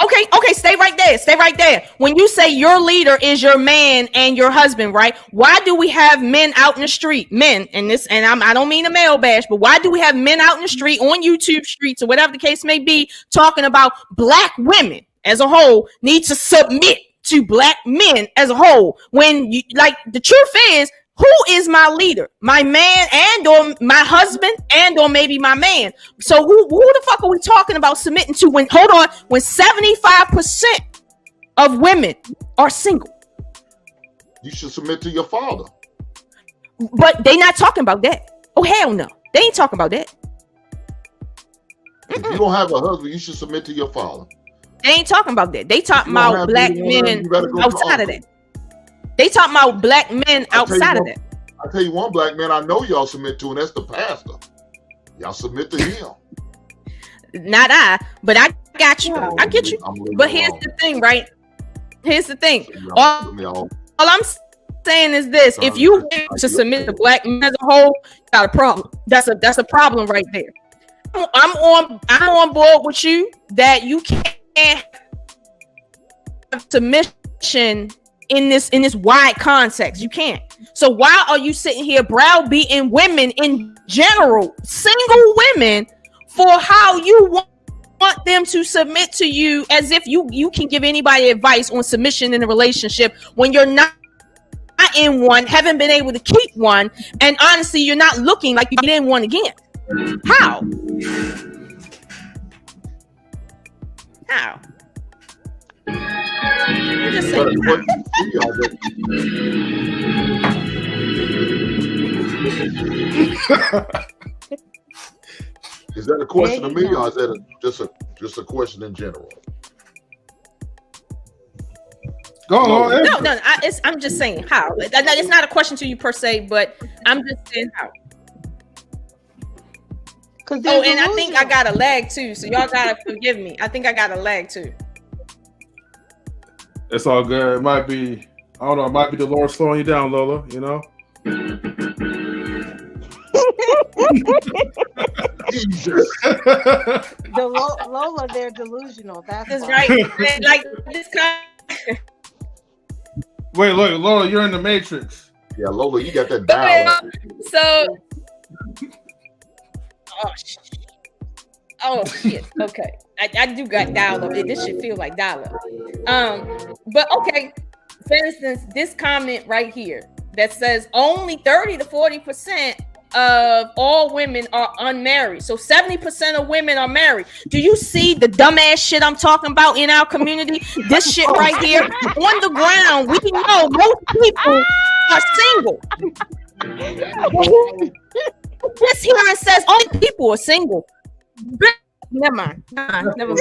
Okay, stay right there. When you say your leader is your man and your husband, right? Why do we have men out in the street? Men, I don't mean a male bash, but why do we have men out in the street on YouTube streets or whatever the case may be talking about black women as a whole need to submit to black men as a whole. When you, like, the truth is, who is my leader? My man and or my husband and or maybe my man. So who the fuck are we talking about submitting to when 75% of women are single? You should submit to your father. But they not talking about that. Oh, hell no. They ain't talking about that. If you don't have a husband, you should submit to your father. They ain't talking about that. They talking about black men outside of that. They talking about black men outside of that. I tell you one black man I know y'all submit to, and that's the pastor. Y'all submit to him. Not I, but I got you. I get you. But here's the thing, right? Here's the thing. All I'm saying is this: if you want to submit to black men as a whole, you got a problem. That's a problem right there. I'm on board with you that you can't have submission in this wide context. You can't. So why are you sitting here browbeating women in general, single women, for how you want them to submit to you, as if you can give anybody advice on submission in a relationship when you're not in one, haven't been able to keep one, and honestly, you're not looking like you get in one again. How? I'm just saying. Is that a question to me, or is that just a question in general? Go on. No. I'm just saying how. It's not a question to you per se, but I'm just saying how. Oh, and I think I got a lag too, so y'all gotta forgive me. I think I got a lag too. It's all good. It might be, I don't know, it might be the Lord slowing you down, Lola, you know? Lola, they're delusional. That's right. Like this Wait, look, Lola, you're in the Matrix. Yeah, Lola, you got that dial. So oh shit. Okay. I do got dial up. This should feel like dial up. But okay, for instance, this comment right here that says only 30 to 40% of all women are unmarried. So 70% of women are married. Do you see the dumbass shit I'm talking about in our community? This shit right here on the ground. We know most people are single. This here it says only people are single. Never mind. Lola. Never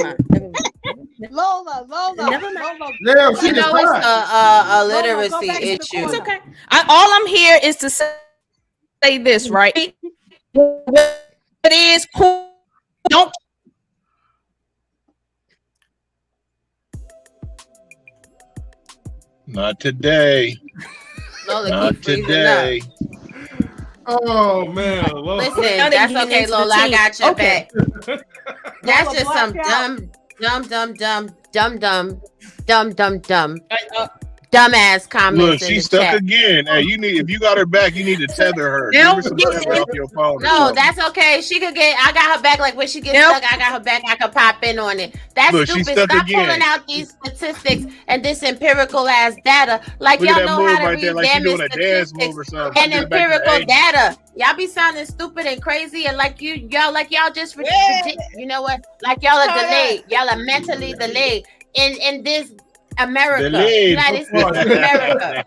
mind. You know it's a literacy issue. It's okay. All I'm here is to say this, right? It is cool. Don't. Not today. Not today. Oh man, listen, that's okay, Lola. I got your back. That's just some dumbass comments. Look, she's stuck chat. Again. Hey, if you got her back, you need to tether her. Give her some tether off your phone. No, that's okay. She could get. I got her back. Like when she gets stuck, I got her back. I could pop in on it. That's stupid. Stop pulling out these statistics and this empirical ass data. Like look y'all know how to right read there, like damn statistics and empirical data. Y'all be sounding stupid and crazy, and like y'all just you know what? Like y'all are delayed. Y'all are mentally delayed in this. America, United States of America.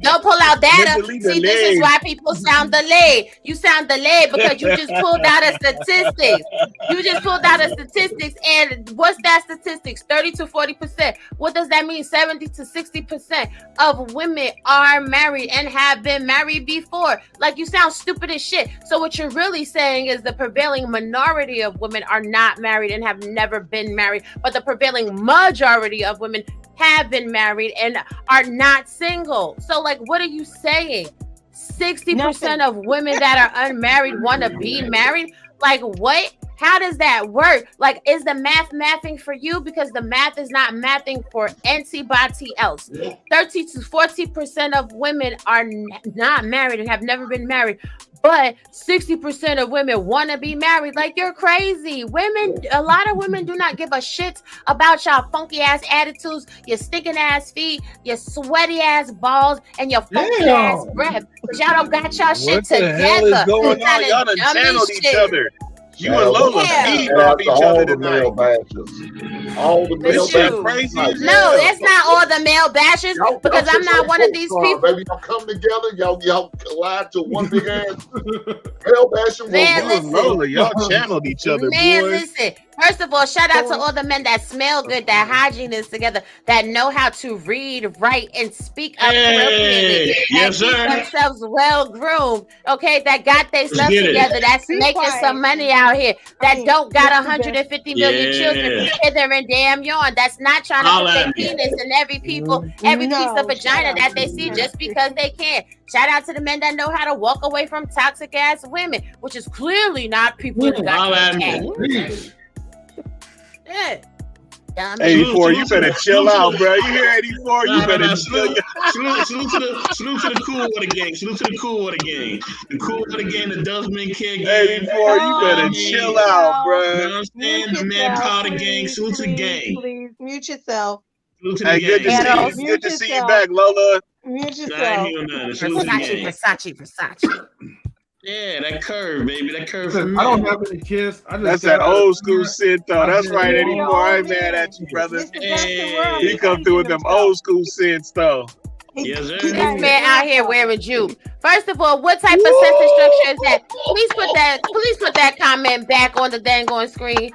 Don't pull out data. See, this is why people sound delayed. You sound delayed because you just pulled out a statistics. You just pulled out a statistics, and what's that statistics? 30 to 40%. What does that mean? 70 to 60% of women are married and have been married before. Like, you sound stupid as shit. So what you're really saying is the prevailing minority of women are not married and have never been married, but the prevailing majority of women have been married and are not single. So like, what are you saying? 60% of women that are unmarried want to be married. Like, what? How does that work? Like, is the mathing for you? Because the math is not mathing for anybody else. 30 to 40% of women are not married and have never been married. But 60% of women want to be married. Like, you're crazy. Women, a lot of women do not give a shit about y'all funky ass attitudes, your stinking ass feet, your sweaty ass balls, and your funky ass breath. Y'all don't got y'all shit together. What the hell is going on? Y'all done channeled each other. You and Lola feed off each other tonight. All the male bashers. Crazy. No, that's not all the male bashers, because I'm not one of these people. Baby, y'all come together, y'all collide to one big ass male bashing. Man, You and Lola, y'all channeled each other, Man, boys. listen. First of all, shout out to all the men that smell good, that hygiene is together, that know how to read, write, and speak appropriately. Yes, that sir. keep themselves well groomed. Okay, that got their stuff together. That's making some money out here. That don't got 150 million children hither and damn yon. That's not trying to put their penis in every piece of vagina that they see just because they can. Shout out to the men that know how to walk away from toxic ass women, which is clearly not people who got yeah. 84, you better chill out, bro. You hear 84? You better chill. Salute to the Cool Water Gang. Salute to the Cool Water Gang. The Cool Water Gang, the Dustman Kid Gang. 84, you better chill out, bro. You know what I'm saying? The Man Powder Gang. Salute to the gang. Please mute yourself. Salute to the Hey, good gang. to see you. Good to see you back, Lola. Mute Nah, I ain't hear nothing. Salute to the gang. Versace. Yeah, that curve, baby. That curve for me. I don't have any kids. That's that old school shit, though. That's right, 84. I ain't mad at you, brother. He come through with them old school sins, though. Yes, sir. This man out here wearing juke. First of all, what type of sentence structure is that? Please put that comment back on the dang on screen.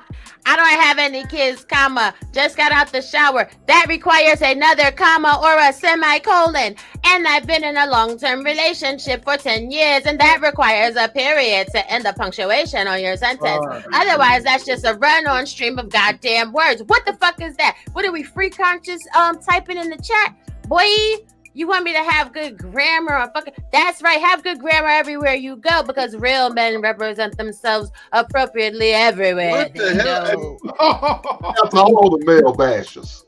I don't have any kids, comma, just got out the shower. That requires another comma or a semicolon. And I've been in a long-term relationship for 10 years, and that requires a period to end the punctuation on your sentence. Otherwise, that's just a run-on stream of goddamn words. What the fuck is that? What are we free conscious typing in the chat? Boy, you want me to have good grammar or fucking... That's right, have good grammar everywhere you go, because real men represent themselves appropriately everywhere. What the hell? That's all the male bashers.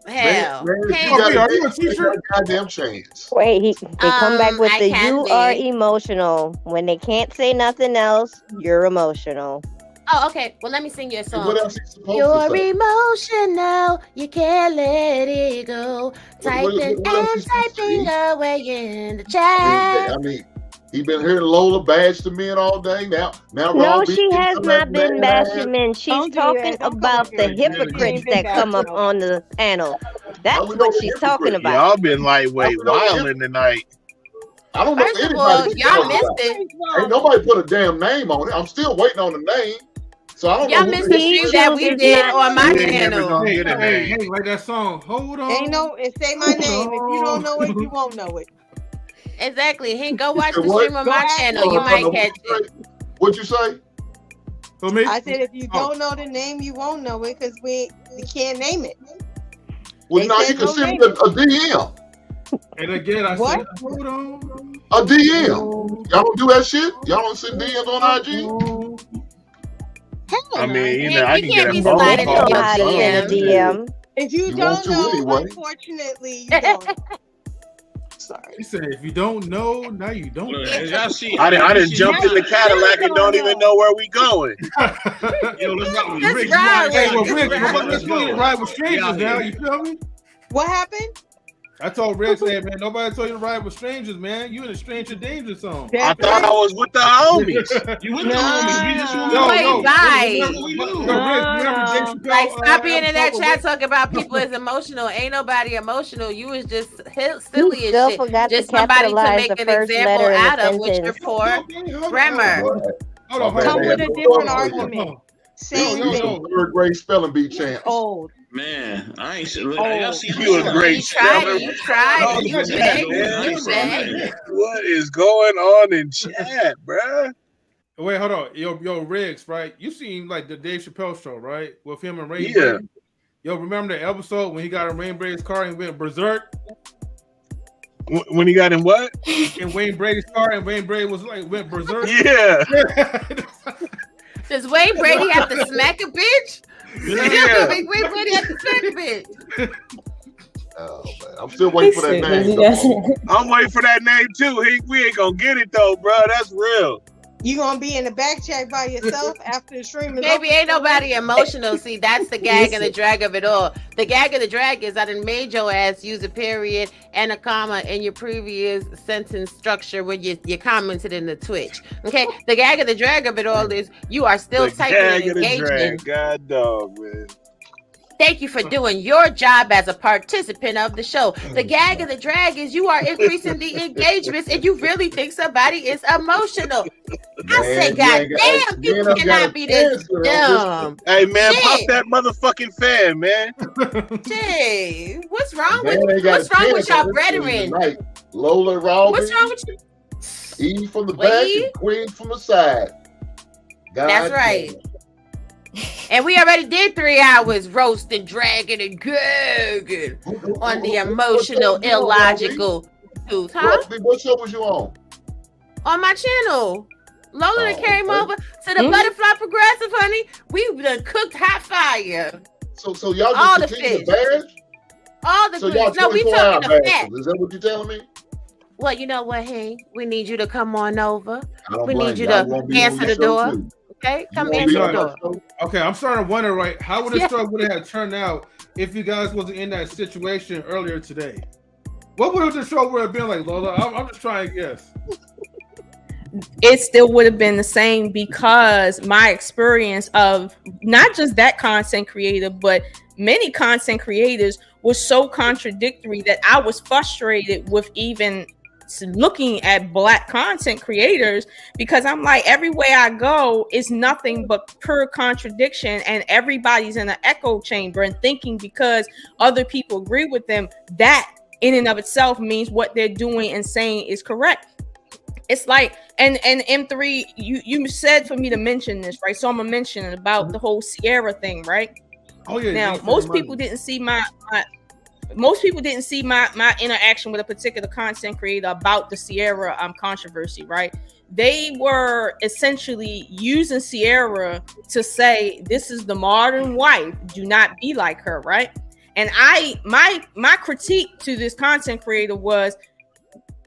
Hell. Are you a teacher? Goddamn chance. Wait, they come back with the can you be. are emotional. When they can't say nothing else, you're emotional. Oh, okay. Well, let me sing you a song. What else you supposed to You're say? emotional. You can't let it go. Typing what else and you supposed to typing say? away in the chat. I mean, he been hearing Lola bash the men all day. Now No, she has not been bashing men. She's talking about the hypocrites that come up on the panel. That's what she's talking about. Y'all been lightweight wilding tonight. I don't know First if of all, anybody. y'all missed it. Ain't nobody put a damn name on it. I'm still waiting on the name. So I don't Y'all know. missed the stream that we did on my channel. Hey, like that song. Hold on. Ain't no, it say my name. If you don't know it, you won't know it. Exactly. Hey, go watch the What? stream on my channel. You might catch it. What'd you say? For me? I said if you don't know the name, you won't know it because we can't name it. Well, They now said you can no send name. me a DM. And again, I What? said, hold on. A DM. Y'all don't do that shit? Y'all don't send DMs on IG? I mean, you know, You I can can't get be a phone sliding call. in your How to send a DM. DM. If you You don't want to know, anyway. unfortunately, you don't. Sorry. He said, if you don't know, now you don't know. As y'all see, I done jumped in the Cadillac and don't even know where we going. Yo, let's rock with Let's Rick. ride. Hey, well, Let's Rick, ride. let's go to ride with strangers now. You feel me? What happened? I told Rick, said, man, nobody told you to ride with strangers, man. You in a stranger danger zone. I thought I was with the homies. You with the homies? We just want Wait, bye. Like, stop Rick, being in that chat talking about people as emotional. Ain't nobody emotional. You was just silly You as still shit. forgot to Just somebody to capitalize make the an first example letter in the out of, which your sentence. poor grammar. Come with a different argument. Same thing. Third grade spelling bee chance. Old. Man, I ain't shit. Oh, Y'all see you a great speller. You tried. You begged. You begged. What is going on in chat, bruh? Wait, hold on. Yo, Riggs, right? You seen like the Dave Chappelle show, right? With him and Ray. Yeah. Brady? Yo, remember the episode when he got in Ray Brady's car and went berserk? When he got in what? In Wayne Brady's car, and Wayne Brady went berserk. Yeah. Does Wayne Brady have to smack a bitch? Yeah. Wayne Brady have to smack a bitch. Oh man, I'm still waiting for that name. I'm waiting for that name too. We ain't gonna get it though, bro. That's real. You gonna be in the back chat by yourself after the stream is Maybe over? ain't nobody emotional. See, that's the gag and the drag of it all. The gag and the drag is I done made your ass use a period and a comma in your previous sentence structure when you commented in the Twitch. Okay, the gag and the drag of it all is you are still typing and engaging. God dog, man. Thank you for doing your job as a participant of the show. The gag and the drag is you are increasing the engagements and you really think somebody is emotional. I say, God damn, people cannot be this dumb. Hey, man, Shit. pop that motherfucking fan, man. Jay, what's wrong with y'all brethren? Lola Robbie. What's wrong with you? Eve from the back and Queen from the side. God That's right. damn. And we already did 3 hours roasting, dragging, and gagging on the emotional, illogical truth, huh? What show was you on? On my channel. Lola that came over to the Butterfly Progressive, honey. We done cooked hot fire. So y'all all just the continue fish. to bash? All the So grease. y'all No, we 24 talking hour the fat. bashes. Is that what you're telling me? Well, you know what, hey? We need you to come on over. I don't We blame need you you. I to won't be on answer your the show, door. too. Okay? Come won't answer be the on door. your show. Okay, I'm starting to wonder, right? How would Yeah. the show would have turned out if you guys wasn't in that situation earlier today? What would the show would have been like, Lola? I'm just trying to guess. It still would have been the same because my experience of not just that content creator, but many content creators was so contradictory that I was frustrated with even looking at Black content creators because I'm like, everywhere I go is nothing but pure contradiction, and everybody's in an echo chamber and thinking because other people agree with them, that in and of itself means what they're doing and saying is correct. It's like, and M3, you said for me to mention this, right? So I'm gonna mention it about the whole Sierra thing, right? Oh yeah. Now, most people didn't see my interaction with a particular content creator about the Sierra controversy, right? They were essentially using Sierra to say this is the modern wife, do not be like her, right? And my critique to this content creator was,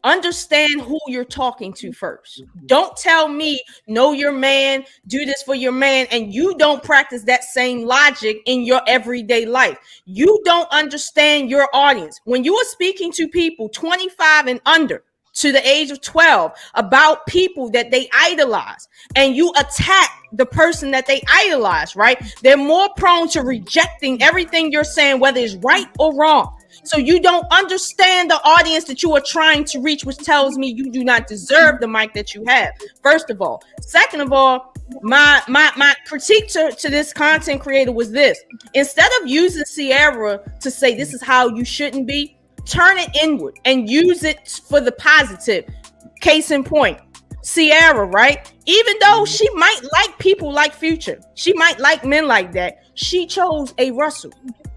understand who you're talking to first. Don't tell me, know your man, do this for your man, and you don't practice that same logic in your everyday life. You don't understand your audience. When you are speaking to people 25 and under to the age of 12 about people that they idolize, and you attack the person that they idolize, right? They're more prone to rejecting everything you're saying, whether it's right or wrong. So you don't understand the audience that you are trying to reach, which tells me you do not deserve the mic that you have. First of all. Second of all, my critique to this content creator was this. Instead of using Sierra to say this is how you shouldn't be, turn it inward and use it for the positive. Case in point, Sierra, right? Even though she might like people like Future, she might like men like that, she chose a Russell.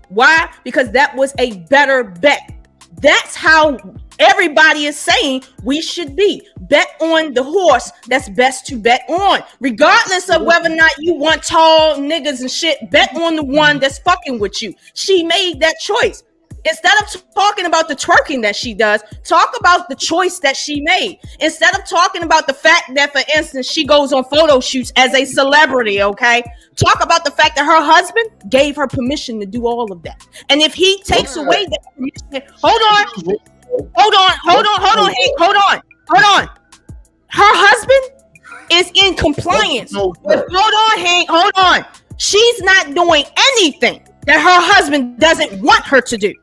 Why? Because that was a better bet. That's how everybody is saying we should be. Bet on the horse that's best to bet on. Regardless of whether or not you want tall niggas and shit, bet on the one that's fucking with you. She made that choice. Instead of talking about the twerking that she does, talk about the choice that she made. Instead of talking about the fact that, for instance, she goes on photo shoots as a celebrity, okay? Talk about the fact that her husband gave her permission to do all of that. And if he takes away that permission, hold on. Her husband is in compliance. Hold on. She's not doing anything that her husband doesn't want her to do.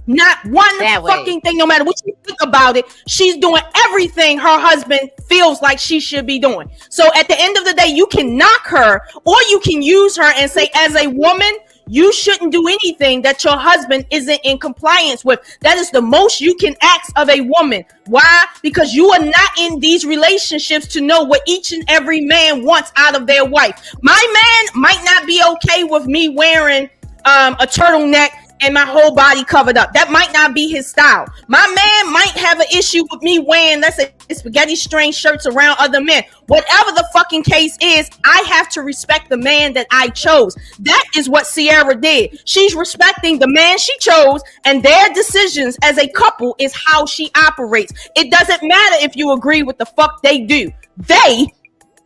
Not one fucking thing, no matter what you think about it. She's doing everything her husband feels like she should be doing. So at the end of the day, you can knock her or you can use her and say, as a woman, you shouldn't do anything that your husband isn't in compliance with. That is the most you can ask of a woman. Why? Because you are not in these relationships to know what each and every man wants out of their wife. My man might not be okay with me wearing a turtleneck and my whole body covered up. That might not be his style. My man might have an issue with me wearing, let's say, spaghetti string shirts around other men. Whatever the fucking case is, I have to respect the man that I chose. That is what Ciara did. She's respecting the man she chose, and their decisions as a couple is how she operates. It doesn't matter if you agree with the fuck they do. They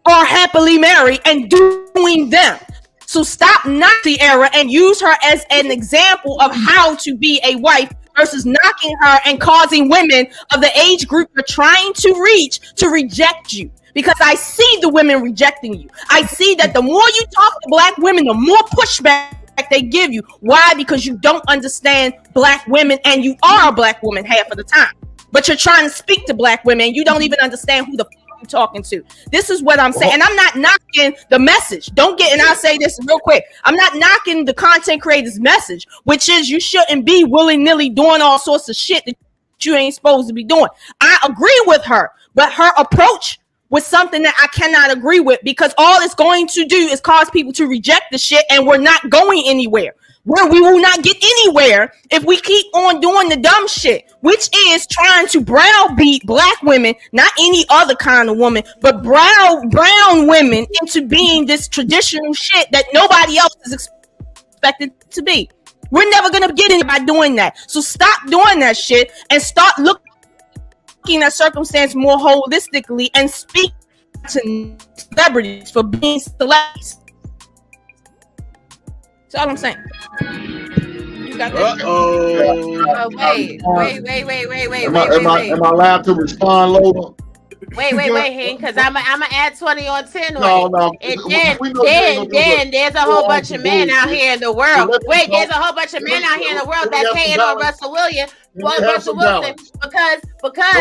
are happily married and doing them. So stop knocking Ciara and use her as an example of how to be a wife versus knocking her and causing women of the age group you're trying to reach to reject you. Because I see the women rejecting you. I see that the more you talk to black women, the more pushback they give you. Why? Because you don't understand black women, and you are a black woman half of the time. But you're trying to speak to black women, and you don't even understand who the you talking to. This is what I'm saying, and I'm not knocking the message. Don't get, and I'll say this real quick, I'm not knocking the content creators' message, which is you shouldn't be willy-nilly doing all sorts of shit that you ain't supposed to be doing. I agree with her, but her approach was something that I cannot agree with, because all it's going to do is cause people to reject the shit, and we're not going anywhere. Where we will not get anywhere if we keep on doing the dumb shit, which is trying to browbeat black women, not any other kind of woman, but brown women into being this traditional shit that nobody else is expected to be. We're never gonna get in by doing that. So stop doing that shit and start looking at circumstance more holistically and speak to celebrities for being celebrities. That's all I'm saying. You got that? Wait. Am I allowed to respond, Lola? Wait, Hank, because I'm gonna add 20 on 10. No. And then there's a whole bunch of men out here in the world. Wait, there's a whole bunch of men out here in the world that paying on Russell Wilson because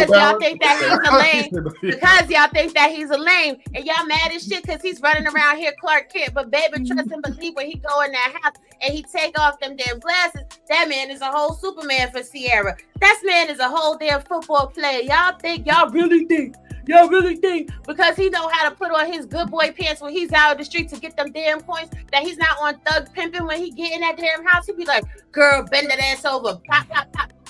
y'all think that he's a lame. Because y'all think that he's a lame, and y'all mad as shit because he's running around here Clark Kent. But baby, trust and believe when he go in that house and he take off them damn glasses, that man is a whole Superman for Ciara. That man is a whole damn football player. Y'all really think because he know how to put on his good boy pants when he's out of the street to get them damn points that he's not on thug pimping when he get in that damn house. He be like, girl, bend that ass over, pop,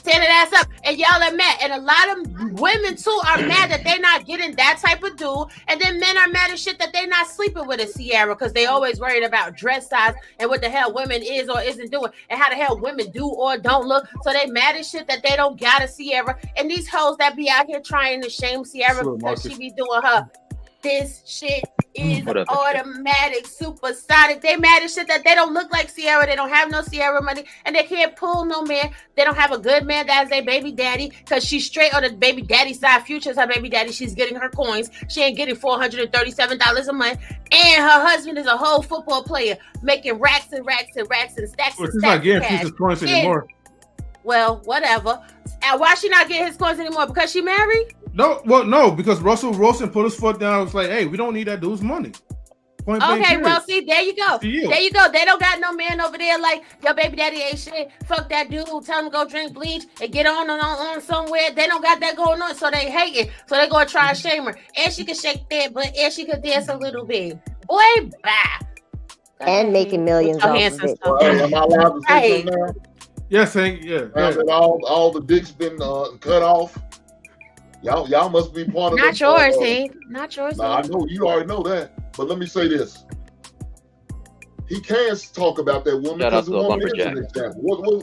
tear that ass up, and y'all are mad. And a lot of women too are mad that they're not getting that type of dude, and then men are mad as shit that they're not sleeping with a Ciara because they always worried about dress size and what the hell women is or isn't doing and how the hell women do or don't look. So they mad as shit that they don't got a Ciara, and these hoes that be out here trying to shame Ciara because she be doing her. This shit is automatic, supersonic. They mad as shit that they don't look like Ciara. They don't have no Ciara money, and they can't pull no man. They don't have a good man that's their baby daddy because she's straight on the baby daddy side. Future's her baby daddy. She's getting her coins. She ain't getting $437 a month, and her husband is a whole football player making racks and racks and racks and stacks. Well, she's not getting Future's coins anymore. Well, whatever. And why she not getting his coins anymore? Because she married? No, because Russell Wilson put his foot down. It was like, hey, we don't need that dude's money. Okay, well, see, there you go. There you go. They don't got no man over there like your baby daddy ain't shit. Fuck that dude. Tell him to go drink bleach and get on somewhere. They don't got that going on, so they hate it. So they gonna try to shame her. And she can shake that butt, and she could dance a little bit. Boy, bye. And making millions off of it. Am I allowed to say something now? Yes, Hank. Yeah. All the dicks been cut off. Y'all must be part of not yours, Hank. Not yours. I know you already know that, but let me say this: he can talk about that woman because the woman is an example.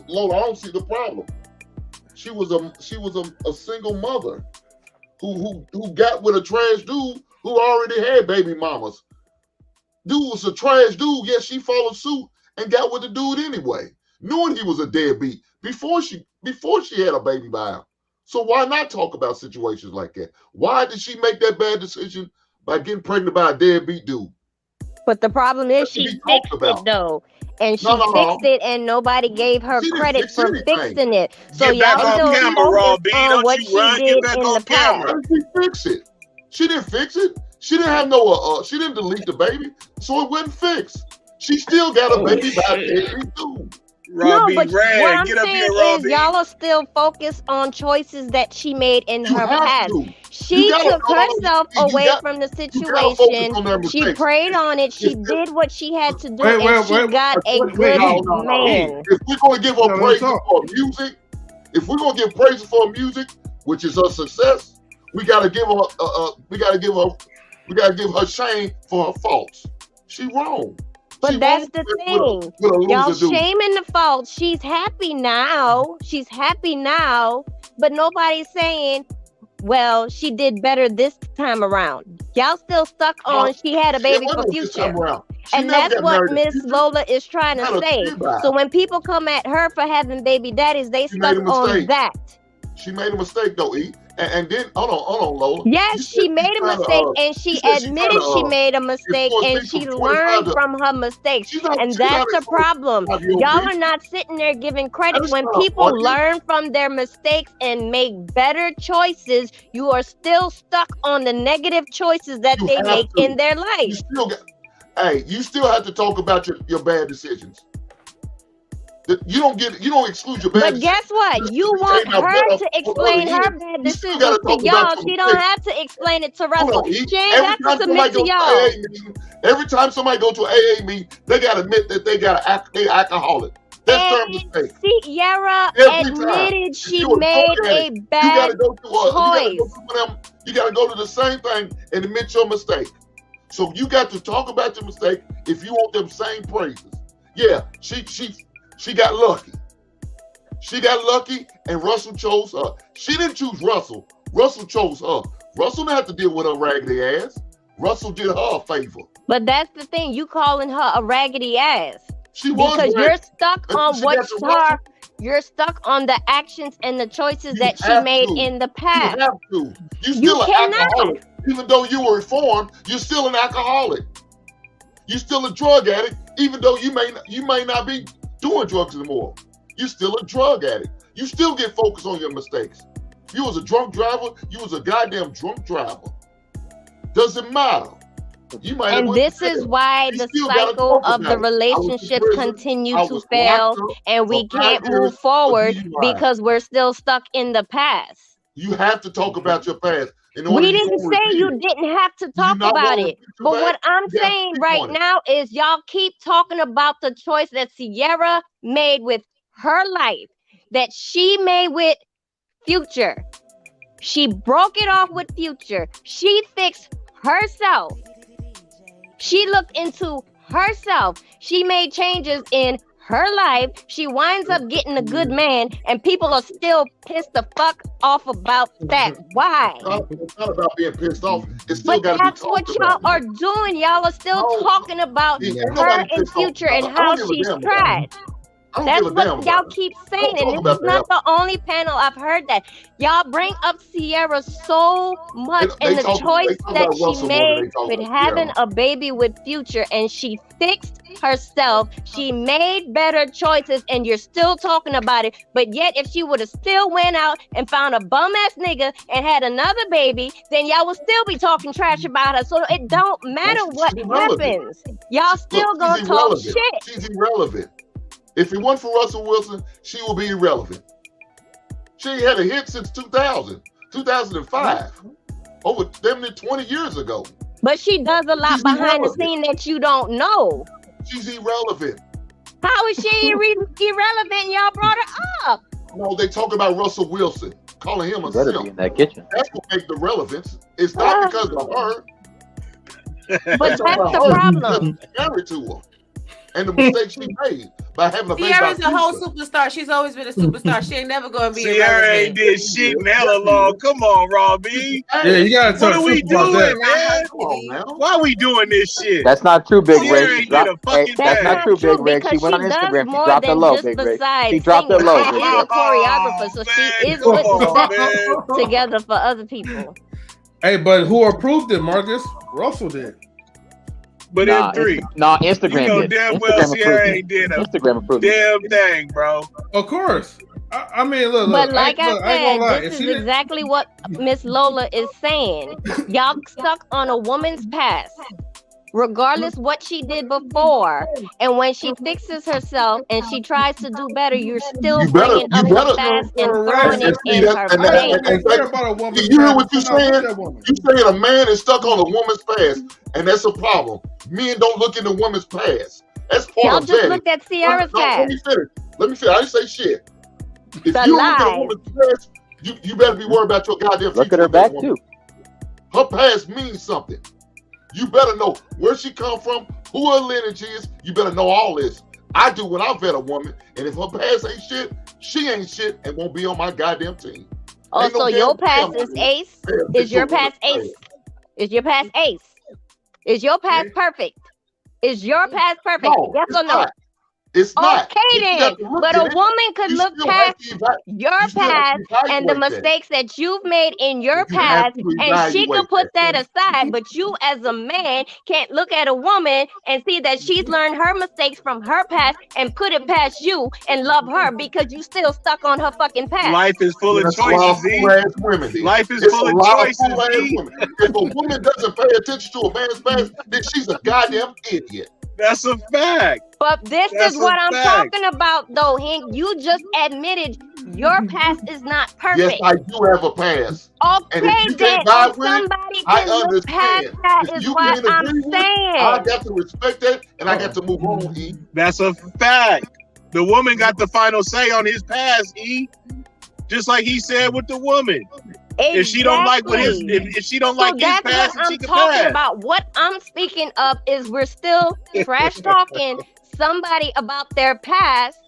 Lola, I don't see the problem. She was a single mother who got with a trash dude who already had baby mamas. Dude was a trash dude, yet she followed suit and got with the dude anyway, knowing he was a deadbeat before she had a baby by him. So why not talk about situations like that? Why did she make that bad decision by getting pregnant by a deadbeat dude? But the problem is she fixed it though. And she fixed it and nobody gave her credit for fixing it. So y'all still focus on what she did in the past. She fixed it. She didn't fix it. She didn't have no she didn't delete the baby, so it wasn't fixed. She still got a baby by a deadbeat dude. No, Robbie, but what Rad, I'm get up saying here, is Robbie. y'all are still focused on choices that she made in You her have past. to. You She gotta took no, no, herself you away got- from the you gotta focus situation. on their She mistakes. prayed on it. She If- did what she had to do, Wait, and wait, she wait, got a wait, good No, no, no. man. If we're gonna give her No, praises talk. for music, if we're gonna give praises for music, which is her success, we gotta give her we gotta give her shame for her faults. She wrong. But She that's wrong the with thing. a loser Y'all dude. shaming the fault. She's happy now. But nobody's saying, well, she did better this time around. Y'all still stuck on she had a baby for Future. And that's what Miss Lola is trying to say. So when people come at her for having baby daddies, they stuck on that. She made a mistake though, E. And then hold on, Lola. Yes, she made a mistake, and she admitted she made a mistake, and she learned from her mistakes. And that's the problem. Y'all are not sitting there giving credit. When people learn from their mistakes and make better choices, you are still stuck on the negative choices that they make in their life. You still have to talk about your bad decisions. You don't exclude your bad But guess what? You want her to explain her bad decisions to y'all. She don't have to explain it to Russell. She ain't got to submit to y'all. Every time somebody go to AA meeting, they gotta admit that they alcoholic. That's their mistake. Sierra admitted she made a bad choice. You gotta go to the same thing and admit your mistake. So you got to talk about your mistake if you want them same praises. Yeah, she got lucky. She got lucky, and Russell chose her. She didn't choose Russell. Russell chose her. Russell didn't have to deal with her raggedy ass. Russell did her a favor. But that's the thing. You calling her a raggedy ass. She was because you're stuck on what you're stuck on the actions and the choices that she made in the past. You have to. You still an alcoholic. Even though you were reformed, you're still an alcoholic. You're still a drug addict, even though you may not be doing drugs anymore. You're still a drug addict. You still get focused on your mistakes. If you was a drunk driver, you was a goddamn drunk driver. Doesn't matter. You might and this is why the cycle of the relationship continues to fail, and we can't move forward because we're still stuck in the past. You have to talk about your past. We didn't say you didn't have to talk about it. But what I'm saying right now is y'all keep talking about the choice that Sierra made with her life, that she made with Future. She broke it off with Future. She fixed herself. She looked into herself. She made changes in her life. She winds up getting a good man, and people are still pissed the fuck off about that. Why? It's not about being pissed off. It's still but that's what y'all are doing. Y'all are still talking about her and Future and how she's tried. That's what y'all keep saying, and this is not the only panel I've heard that. Y'all bring up Sierra so much and the choice that she made with having a baby with Future, and she fixed herself. She made better choices, and you're still talking about it. But yet, if she would have still went out and found a bum ass nigga and had another baby, then y'all would still be talking trash about her. So it don't matter what happens. Y'all still gonna talk shit. She's irrelevant. If it wasn't for Russell Wilson, she would be irrelevant. She ain't had a hit since 2005, over 20 years ago. But she does a lot behind the scene that you don't know. She's irrelevant. How is she irrelevant? Y'all brought her up. No, they talk about Russell Wilson, calling him a Better be in that kitchen. That's what makes the relevance. It's not because of her. But that's the problem. Married to her. And the mistakes she made by having a baby. Sierra's a whole superstar. She's always been a superstar. She ain't never gonna be. Sierra ain't did shit in hella long. Come on, Robbie. Yeah, you gotta talk. What are we doing, man? Why are we doing this shit? That's not true, Big Sierra Rig. ain't did a fucking That's not true, Big Rig. She went on Instagram. She dropped her low, Big Rig. She dropped her low, Big She is a Rig. choreographer, so she is putting together for other people. Hey, but who approved it, Marcus? Russell did. But M3. No, Instagram You know did. damn Instagram well Sierra approved it. ain't did a Instagram approved it. damn thing, bro. Of course. I mean, look. But like I ain't gonna lie. said, this is exactly what Miss Lola is saying. Y'all stuck on a woman's past. regardless what she did before. And when she fixes herself and she tries to do better, you're still bringing up the past and throwing it in her face. You hear what you're saying? You're saying a man is stuck on a woman's past, and that's a problem. Men don't look in the woman's past. That's part Y'all of just vetting. looked at Sierra's past. Let me finish. I didn't say shit. If The you don't look at a lies. woman's past, you better be worried about your goddamn future. Look at her with that back woman. too. Her past means something. You better know where she come from, who her lineage is. You better know all this. I do when I vet a woman, and if her past ain't shit, she ain't shit and won't be on my goddamn team. Oh, Ain't no so damn your past damn is ace? damn Is your bitch past over ace? Is your past ace? Is your past perfect? Is your past perfect? No, Yes it's or no? not. It's not. Okay You then, got to look but at a it. woman could You look still have past to your you still have past to and the evaluate that. mistakes that you've made in your You have past, to and she could evaluate put that. that aside. But you, as a man, can't look at a woman and see that she's learned her mistakes from her past and put it past you and love her because you still stuck on her fucking past. Life is full of That's a lot of choices, E. fool-ass women. Then. Life is It's full a of lot of choices, fool-ass E. women. If a woman doesn't pay attention to a man's past, then she's a goddamn idiot. That's a fact. But this That's is what a I'm fact. talking about, though, Hank. You just admitted your past is not perfect. Yes, I do have a past. And Okay, if you then, can't vibe and with it, somebody I can look past understand. that If is you what can't I'm agree with it, I saying. got to respect that, and I got to move on, E. That's a fact. The woman got the final say on his past, E. Just like he said with the woman. If she don't like what his, if she don't like his that's past, what she I'm can talking pass. about. What I'm speaking of is we're still trash talking somebody about their past,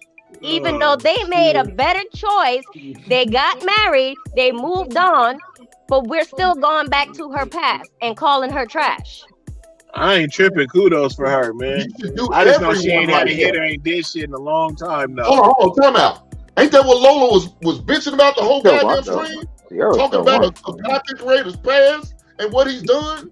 even though they made a better choice. They got married, they moved on, but we're still going back to her past and calling her trash. I ain't tripping. Kudos for her, man. I just know she ain't had a like hitter, that. ain't did shit in a long time though. Hold on, time out. Ain't that what Lola was bitching about the whole Still goddamn won, though. stream? Sierra Talking still about won. a content creator's past and what he's done?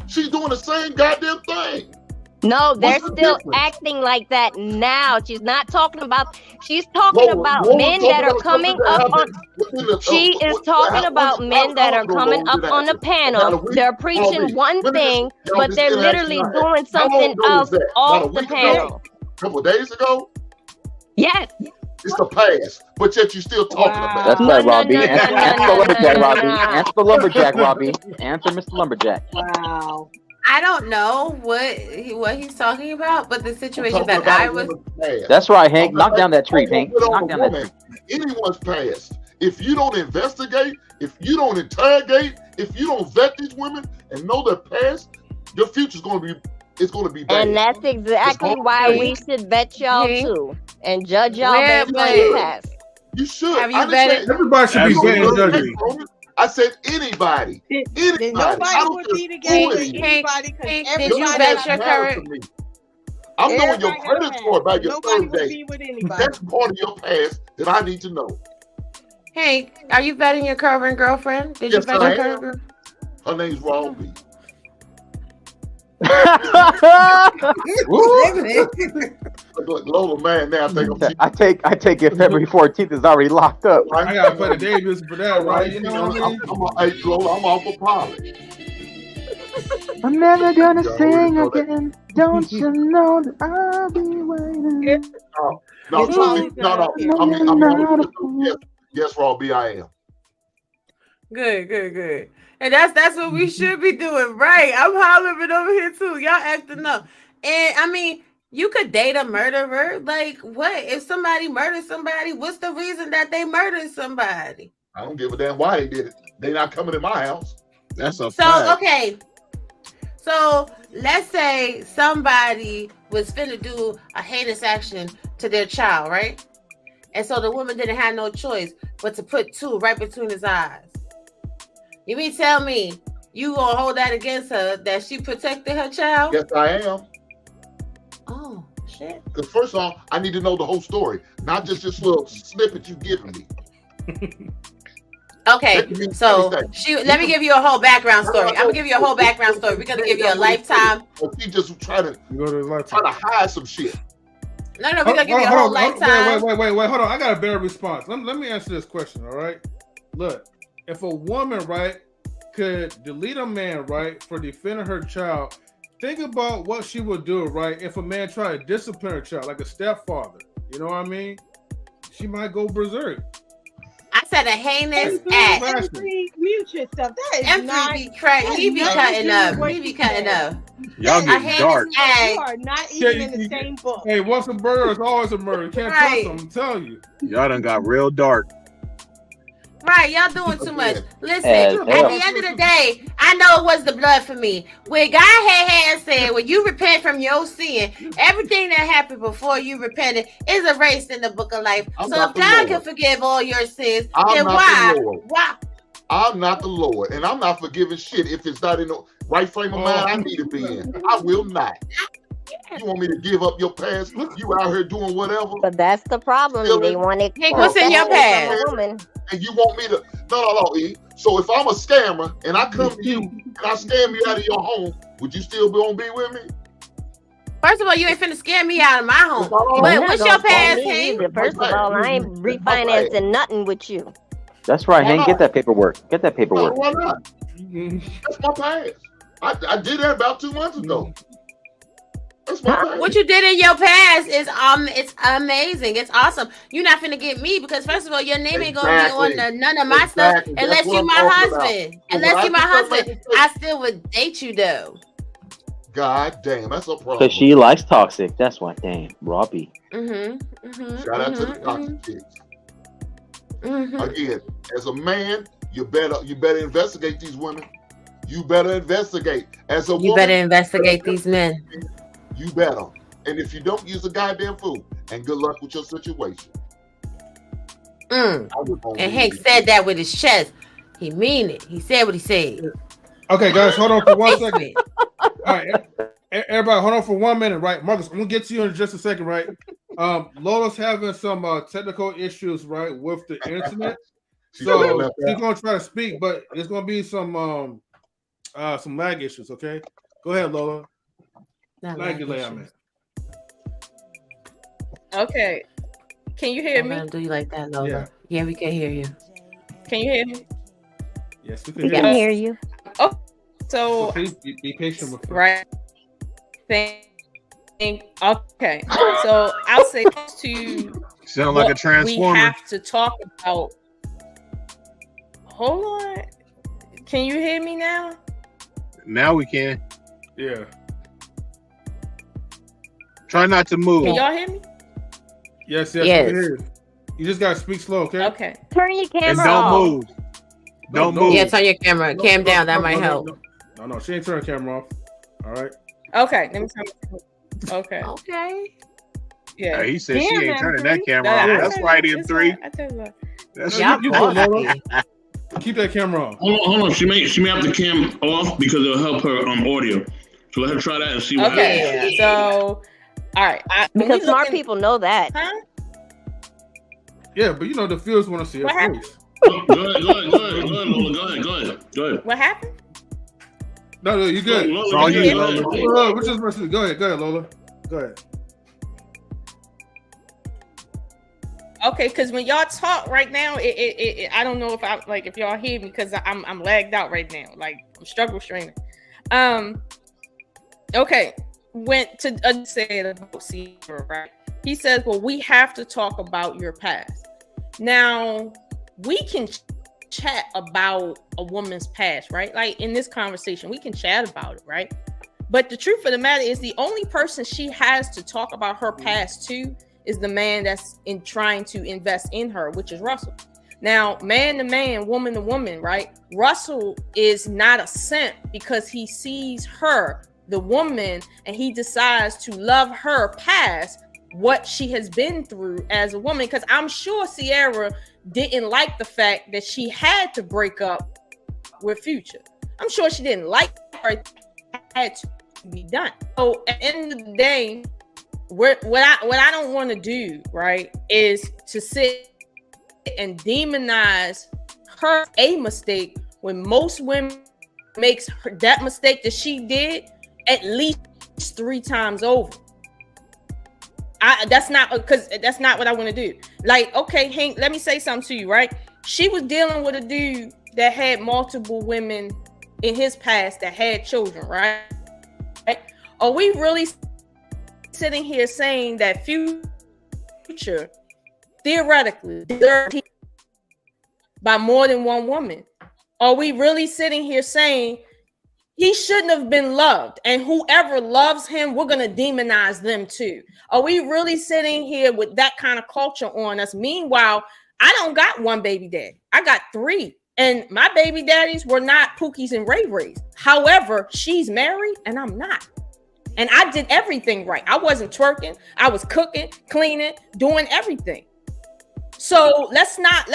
She's doing the same goddamn thing. No, they're What's the still difference? acting like that now. She's not talking about, she's talking Lola, about Lola men talking that are about coming something that up on, happened within the- she is talking about men that are coming up on the panel. They're preaching one thing, but they're literally doing something else off the panel. A couple of days ago? Yes. It's the past, but yet you still talking about That's it. right, Robbie. Answer the lumberjack, Robbie. Answer the lumberjack, Robbie. Answer Mr. Lumberjack. Wow. I don't know what he's talking about, but the situation that about I a was. woman's past. That's right, Hank. I'm Knock not- down that tree, I'm gonna Hank. put on Knock a down that woman, tree. anyone's past. If you don't investigate, if you don't interrogate, if you don't vet these women and know their past, your future's going to be bad. And that's exactly why we should vet y'all too and judge y'all Where, based on your but- past. You should. Have you I didn't vetted- say Everybody should be vetting and Absolutely. judging. I said anybody. Anybody. Then I nobody don't would care be who together it with is. anybody because Hank, everybody did you Your vet past your matters current? to me. I'm knowing your Everybody got a credit past. score by your Nobody third would date. be with anybody. That's part of your past that I need to know. Hank, are you vetting your current girlfriend? Did you Yes, vet I your am. current girl? Her name's Robbie. Look, Lola, man, now I think I'm I take it February 14th is already locked up. I gotta play the day music for that, right? You know what I mean? Hey, Lola, I'm off a pilot. I'm never gonna You already sing know that. again. Don't you know that I'll be waiting? No, It's no, always no. Yes, Robbie, I am. Good. And that's what we should be doing, right? I'm hollering over here too. Y'all acting up. And I mean, you could date a murderer. Like, what? If somebody murders somebody, what's the reason that they murdered somebody? I don't give a damn why they did it. They not coming in my house. That's a So, fact. okay. So let's say somebody was finna do a heinous action to their child, right? And so the woman didn't have no choice but to put two right between his eyes. You mean tell me you gonna hold that against her that she protected her child? Yes, I am. Oh shit. Because first off, I need to know the whole story, not just this little snippet you giving me. Okay, so let me give you a whole background story. I'm gonna give you a whole background story. We're gonna give you a lifetime. She just try to hide some shit. No, we're gonna give you a whole lifetime. Wait, hold on. I got a better response. Let me answer this question, all right? Look, if a woman, right, could delete a man, right, for defending her child. Think about what she would do, right, if a man tried to discipline her child, like a stepfather. You know what I mean? She might go berserk. I said a heinous act. Mute yourself. That is not. Be crazy. You be cutting up. You be cutting up. Y'all get dark. You are not even in the same book. Hey, once a murder is always a murder. You can't trust them. I'm telling you. Y'all done got real dark. Right, y'all doing too much. Listen, at the end of the day, I know it was the blood for me. When God had said, when you repent from your sin, everything that happened before you repented is erased in the book of life. So if God can forgive all your sins, then why? Why? I'm not the Lord, and I'm not forgiving shit if it's not in the right frame of mind I need to be in. I will not. You want me to give up your past? You out here doing whatever. But that's the problem. They want it. Hey, what's in your past? And you want me to? No, E. So if I'm a scammer and I come to you and I scam you out of your home, would you still gonna be with me? First of all, you ain't finna scare me out of my home. But what's your past, Hank? First of all, I ain't refinancing nothing with you. That's right, Hank. Get that paperwork. Get that paperwork. Why not? That's my past. I did that about 2 months ago. What you did in your past is it's amazing. It's awesome. You're not finna get me because first of all, your name ain't gonna be on none of my stuff unless you my husband. Unless you my husband, I still would date you though. God damn, that's a problem. Because she likes toxic. That's why. Damn, Robbie. Shout out to the toxic chicks. Again, as a man, you better investigate these women. You better investigate. As a woman, you better investigate these men. You better. And if you don't, use a goddamn fool. And good luck with your situation. And Hank said that with his chest. He mean it. He said what he said. Okay, guys, hold on for 1 second. All right, everybody, hold on for 1 minute, right? Marcus, I'm gonna get to you in just a second, right? Lola's having some technical issues, right, with the internet. So she's gonna try to speak, but there's gonna be some lag issues. Okay, go ahead, Lola. Okay. Can you hear me? Do you like that, Lola? Yeah, we can hear you. Can you hear me? Yes, we can hear you. Oh, so please be patient with me. Right. Okay. So I'll say to sound like a transformer. We have to talk about. Hold on. Can you hear me now? Now we can. Yeah. Try not to move. Can y'all hear me? Yes. We can hear you. You just gotta speak slow, okay? Okay. Turn your camera and don't move. Don't move. Yeah, turn your camera. Cam down. That might help. No, she ain't turning the camera off. All right. Okay. Let me turn. Okay. Okay. Yeah. He said she ain't turning that camera off. That's right, M3. I tell you what. That's Keep that camera on. Hold on. She may have the cam off because it'll help her audio. So let her try that and see what happens. Okay. So, all right. Because smart people know that. Huh? Yeah, but you know the viewers want to see her face. Go ahead, Lola. Go ahead. What happened? No, you good. It's all you, Lola. Which is versus? Go ahead, Lola. Go ahead. Okay, because when y'all talk right now, I don't know if y'all hear me because I'm lagged out right now. Like I'm struggle straining. Okay, went to say about Sierra, right? He says, well, we have to talk about your past. Now, we can chat about a woman's past, right? Like in this conversation, we can chat about it, right? But the truth of the matter is the only person she has to talk about her past to is the man that's in trying to invest in her, which is Russell. Now, man to man, woman to woman, right? Russell is not a simp because he sees her, the woman, and he decides to love her past what she has been through as a woman. Because I'm sure Sierra didn't like the fact that she had to break up with Future. I'm sure she didn't like her. It had to be done. So at the end of the day, what I don't want to do, right, is to sit and demonize her a mistake when most women makes that mistake that she did at least 3 times over. That's not what I want to do. Like, okay, Hank, let me say something to you, right? She was dealing with a dude that had multiple women in his past that had children, right? Are we really sitting here saying that Future theoretically deserved by more than one woman? Are we really sitting here saying he shouldn't have been loved, and whoever loves him, we're going to demonize them too? Are we really sitting here with that kind of culture on us? Meanwhile, I don't got one baby daddy. I got 3. And my baby daddies were not Pookies and Ray Rays. However, she's married and I'm not. And I did everything right. I wasn't twerking. I was cooking, cleaning, doing everything. So let's not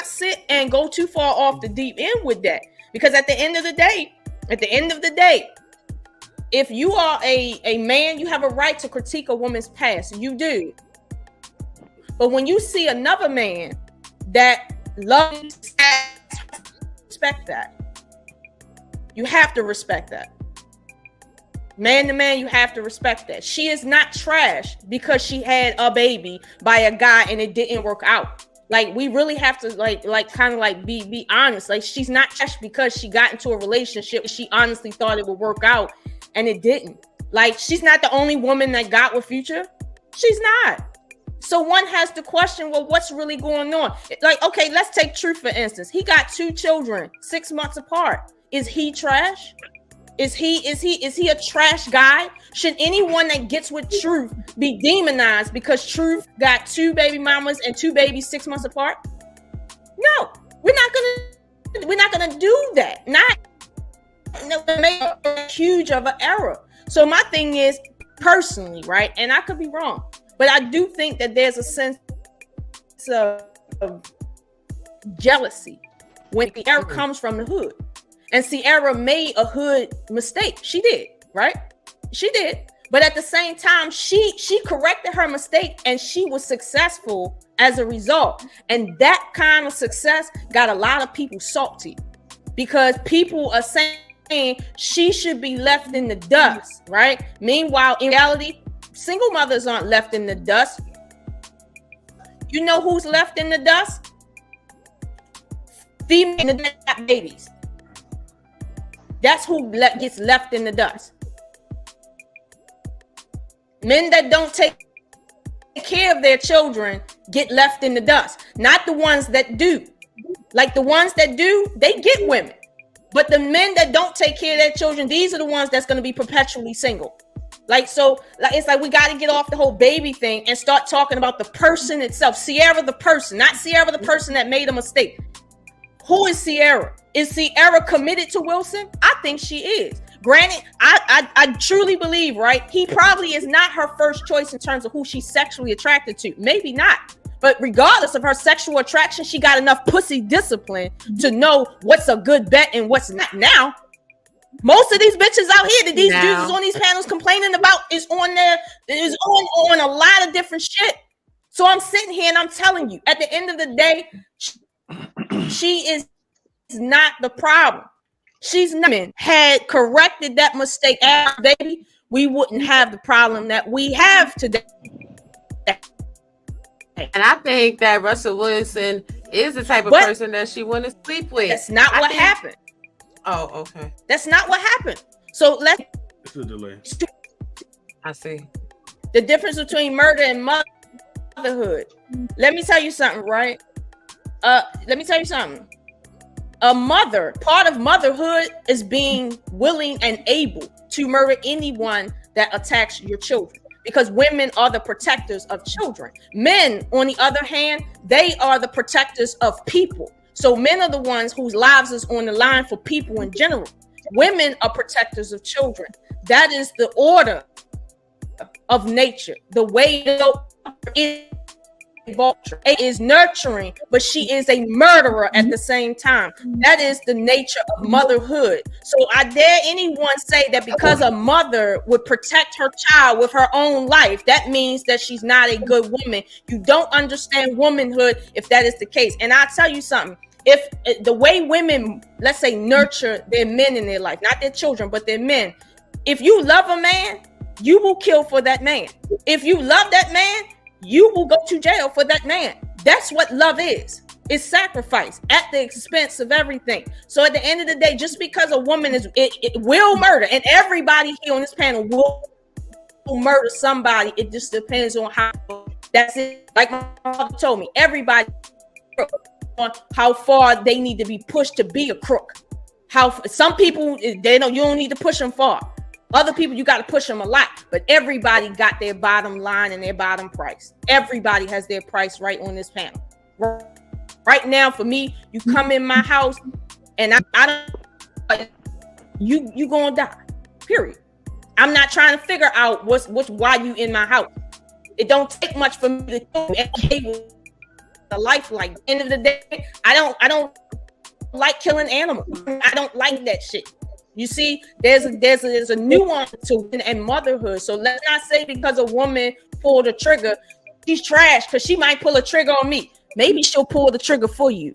sit and go too far off the deep end with that. Because at the end of the day, if you are a man, you have a right to critique a woman's past. You do. But when you see another man that loves, respect that. You have to respect that. Man to man, you have to respect that. She is not trash because she had a baby by a guy and it didn't work out. Like, we really have to be honest. Like, she's not trash because she got into a relationship she honestly thought it would work out and it didn't. Like, she's not the only woman that got with Future. She's not. So one has to question, well, what's really going on? Like, okay, let's take Truth for instance. He got 2 children, 6 months apart. Is he trash? Is he a trash guy? Should anyone that gets with Truth be demonized because Truth got 2 baby mamas and 2 babies 6 months apart? No, we're not gonna do that. Not make a huge of an error. So my thing is, personally, right? And I could be wrong, but I do think that there's a sense of jealousy when the error comes from the hood. And Sierra made a hood mistake. She did, right? She did. But at the same time, she corrected her mistake and she was successful as a result. And that kind of success got a lot of people salty because people are saying she should be left in the dust, right? Meanwhile, in reality, single mothers aren't left in the dust. You know who's left in the dust? Female babies. That's who gets left in the dust. Men that don't take care of their children get left in the dust. Not the ones that do. Like the ones that do, they get women. But the men that don't take care of their children, these are the ones that's going to be perpetually single. Like, so it's like we got to get off the whole baby thing and start talking about the person itself. Sierra the person, not Sierra the person that made a mistake. Who is Sierra? Is Sierra committed to Wilson? I think she is. Granted, I truly believe, right? He probably is not her first choice in terms of who she's sexually attracted to. Maybe not. But regardless of her sexual attraction, she got enough pussy discipline to know what's a good bet and what's not. Now, most of these bitches out here that these dudes is on these panels complaining about is on a lot of different shit. So I'm sitting here and I'm telling you, at the end of the day, she is not the problem. She's not. Had corrected that mistake, baby, we wouldn't have the problem that we have today. And I think that Russell Wilson is the type of person that she want to sleep with. That's not what happened. Oh, okay. That's not what happened. So it's a delay. I see. The difference between murder and motherhood. Let me tell you something, right? Let me tell you something. A mother, part of motherhood is being willing and able to murder anyone that attacks your children, because women are the protectors of children. Men, on the other hand, they are the protectors of people. So men are the ones whose lives is on the line for people in general. Women are protectors of children. That is the order of nature. The way it is nurturing, but she is a murderer at the same time. That is the nature of motherhood. So I dare anyone say that because a mother would protect her child with her own life, that means that she's not a good woman. You don't understand womanhood if that is the case. And I'll tell you something. If the way women, let's say, nurture their men in their life, not their children, but their men, if you love a man, you will kill for that man. If you love that man, you will go to jail for that man. That's what love is. It's sacrifice at the expense of everything. So at the end of the day, just because a woman it will murder, and everybody here on this panel will murder somebody. It just depends on how. That's it. Like my mother told me, everybody on how far they need to be pushed to be a crook. How some people you don't need to push them far. Other people you got to push them a lot. But everybody got their bottom line and their bottom price. Everybody has their price right on this panel. Right now, for me, you come in my house and I don't. You gonna die. Period. I'm not trying to figure out why you in my house. It don't take much for me to educate a life like. End of the day, I don't like killing animals. I don't like that shit. You see, there's a nuance to it and motherhood. So let's not say because a woman pulled a trigger, she's trash because she might pull a trigger on me. Maybe she'll pull the trigger for you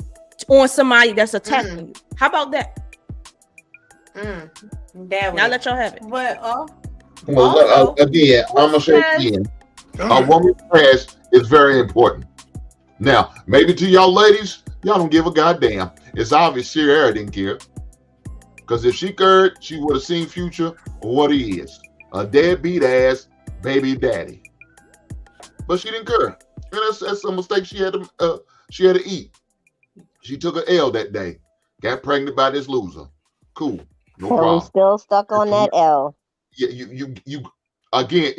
on somebody that's attacking you. How about that? Now let y'all have it. Well, again, I'm gonna say again, a woman's past is very important. Now, maybe to y'all ladies, y'all don't give a goddamn. It's obvious Sierra didn't care. Because if she cared, she would have seen Future or what he is. A deadbeat ass baby daddy. But she didn't care. And that's a mistake she had to eat. She took an L that day. Got pregnant by this loser. Cool. No problem. I'm still stuck on that L. Yeah, you again,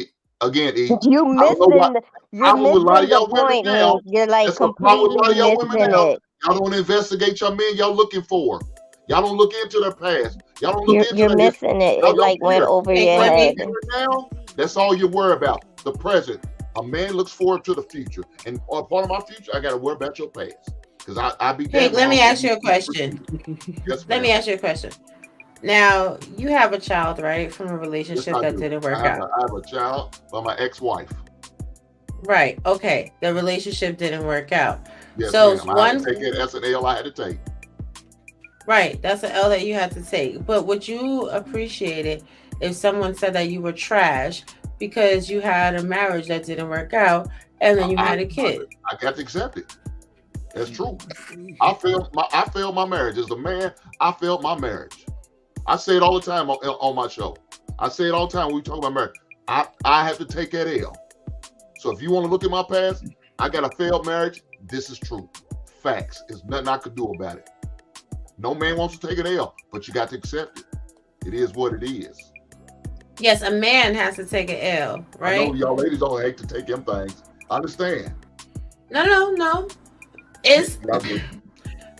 E. You're missing the point, Hank. You're like completely missing it. Y'all don't investigate your men y'all looking for. Y'all don't look into their past. Y'all don't look into You're missing it. It like went over your head. Now, that's all you worry about. The present. A man looks forward to the future. And part of my future, I got to worry about your past. Because I be Hey, let me ask you a question. Yes, let me ask you a question. Now, you have a child, right? From a relationship that didn't work out. I have a child by my ex-wife. Right. Okay. The relationship didn't work out. Yes, so ma'am. I had to take it. That's an L I had to take. Right. That's an L that you had to take. But would you appreciate it if someone said that you were trash because you had a marriage that didn't work out and then you had a kid? I got to accept it. That's true. I failed my marriage. As a man, I failed my marriage. I say it all the time on my show. I say it all the time when we talk about marriage. I have to take that L. So if you want to look at my past, I got a failed marriage. This is true. Facts. There's nothing I could do about it. No man wants to take an L, but you got to accept it. It is what it is. Yes, a man has to take an L, right? I know y'all ladies don't hate to take them things. I understand. No. It's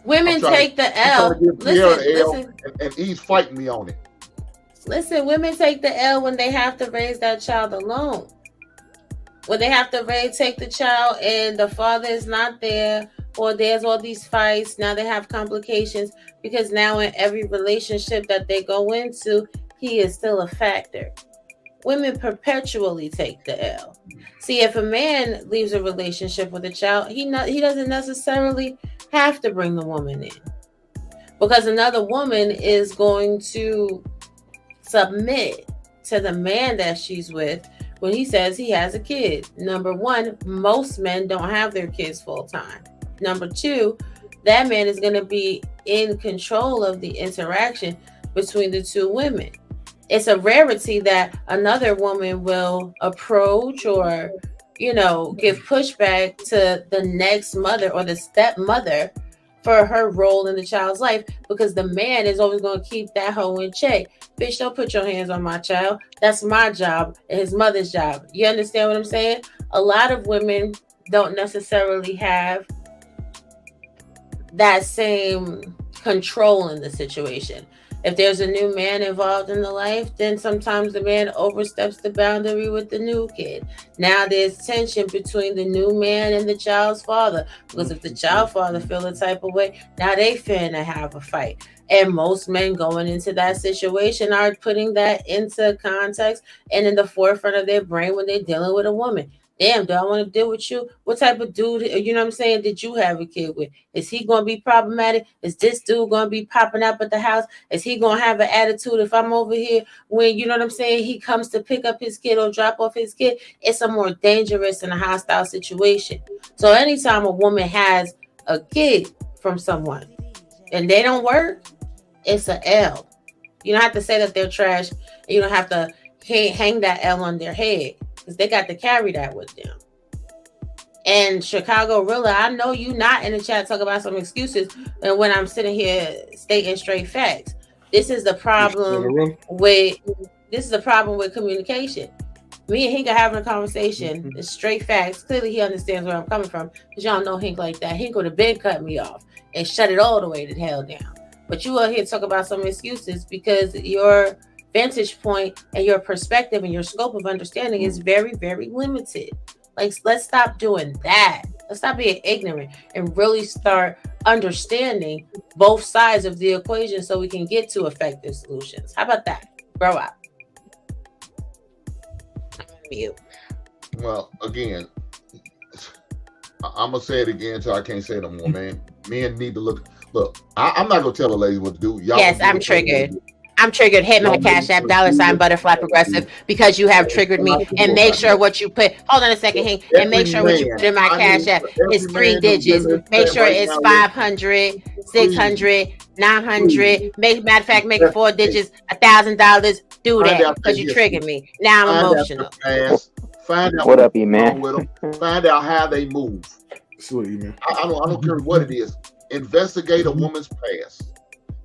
women take the L. Listen, and he's fighting me on it. Listen, women take the L when they have to raise that child alone. When they have to take the child and the father is not there, or there's all these fights. Now they have complications because now in every relationship that they go into, he is still a factor. Women perpetually take the L. See, if a man leaves a relationship with a child, he doesn't necessarily have to bring the woman in, because another woman is going to submit to the man that she's with when he says he has a kid. Number one, most men don't have their kids full time. Number two, that man is going to be in control of the interaction between the two women. It's a rarity that another woman will approach or, give pushback to the next mother or the stepmother for her role in the child's life, because the man is always going to keep that hoe in check. Bitch, don't put your hands on my child. That's my job and his mother's job. You understand what I'm saying? A lot of women don't necessarily have that same control in the situation. If there's a new man involved in the life, then sometimes the man oversteps the boundary with the new kid. Now there's tension between the new man and the child's father, because if the child father feel a type of way, now they finna have a fight. And most men going into that situation are putting that into context and in the forefront of their brain when they're dealing with a woman. Damn, do I want to deal with you? What type of dude, you know what I'm saying, did you have a kid with? Is he going to be problematic? Is this dude going to be popping up at the house? Is he going to have an attitude if I'm over here when, you know what I'm saying, he comes to pick up his kid or drop off his kid? It's a more dangerous and a hostile situation. So anytime a woman has a gig from someone and they don't work, it's an L. You don't have to say that they're trash. You don't have to hang that L on their head because they got to carry that with them. And Chicago Rilla, I know you not in the chat talk about some excuses, and when I'm sitting here stating straight facts, this is the problem with communication. Me and Hink are having a conversation. It's straight facts. Clearly, he understands where I'm coming from because y'all know Hink like that. Hink would have been cut me off and shut it all the way to hell down. But you out here talk about some excuses because your vantage point and your perspective and your scope of understanding is very, very limited. Like, let's stop doing that. Let's stop being ignorant and really start understanding both sides of the equation so we can get to effective solutions. How about that? Grow up. You. Well, again, I'm gonna say it again until I can't say it no more, man. Men need to look. I'm not gonna tell the ladies what to do. Y'all yes, I'm triggered. I'm triggered. Hit my Cash App, $ Butterfly Progressive, because you have triggered me. And make sure what you put. Hold on a second, Hank. And make sure what you put in my Cash App is 3 digits. Make sure it's 500, 600, 900. Matter of fact, make it 4 digits, $1,000. Do that because you triggered me. Now I'm emotional. Find out what up, E-Man? Find out how they move. Sweet, man. I don't care what it is. Investigate a woman's past.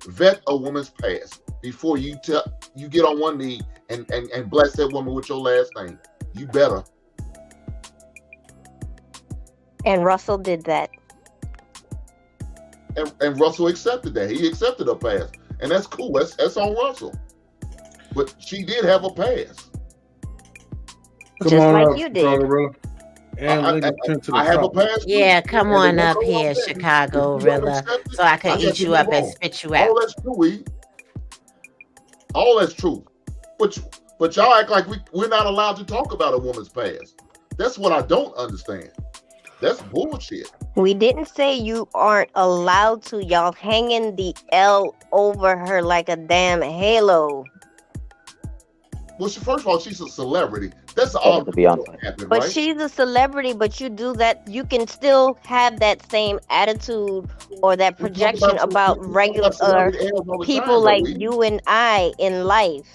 Vet a woman's past before you get on one knee and bless that woman with your last name. You better. And Russell did that. And Russell accepted that. He accepted her past. And that's cool. That's on Russell. But she did have a past. Just like you did. I have a past. Yeah, come on up here, Chicago Rilla, so I can eat you up and spit you out. All that's true, all that's true. But y'all act like we're not allowed to talk about a woman's past. That's what I don't understand. That's bullshit. We didn't say you aren't allowed to. Y'all hanging the L over her like a damn halo. Well, first of all, she's a celebrity. That's all to be honest. But right? She's a celebrity, but you do that. You can still have that same attitude or that projection about regular people like you and I in life.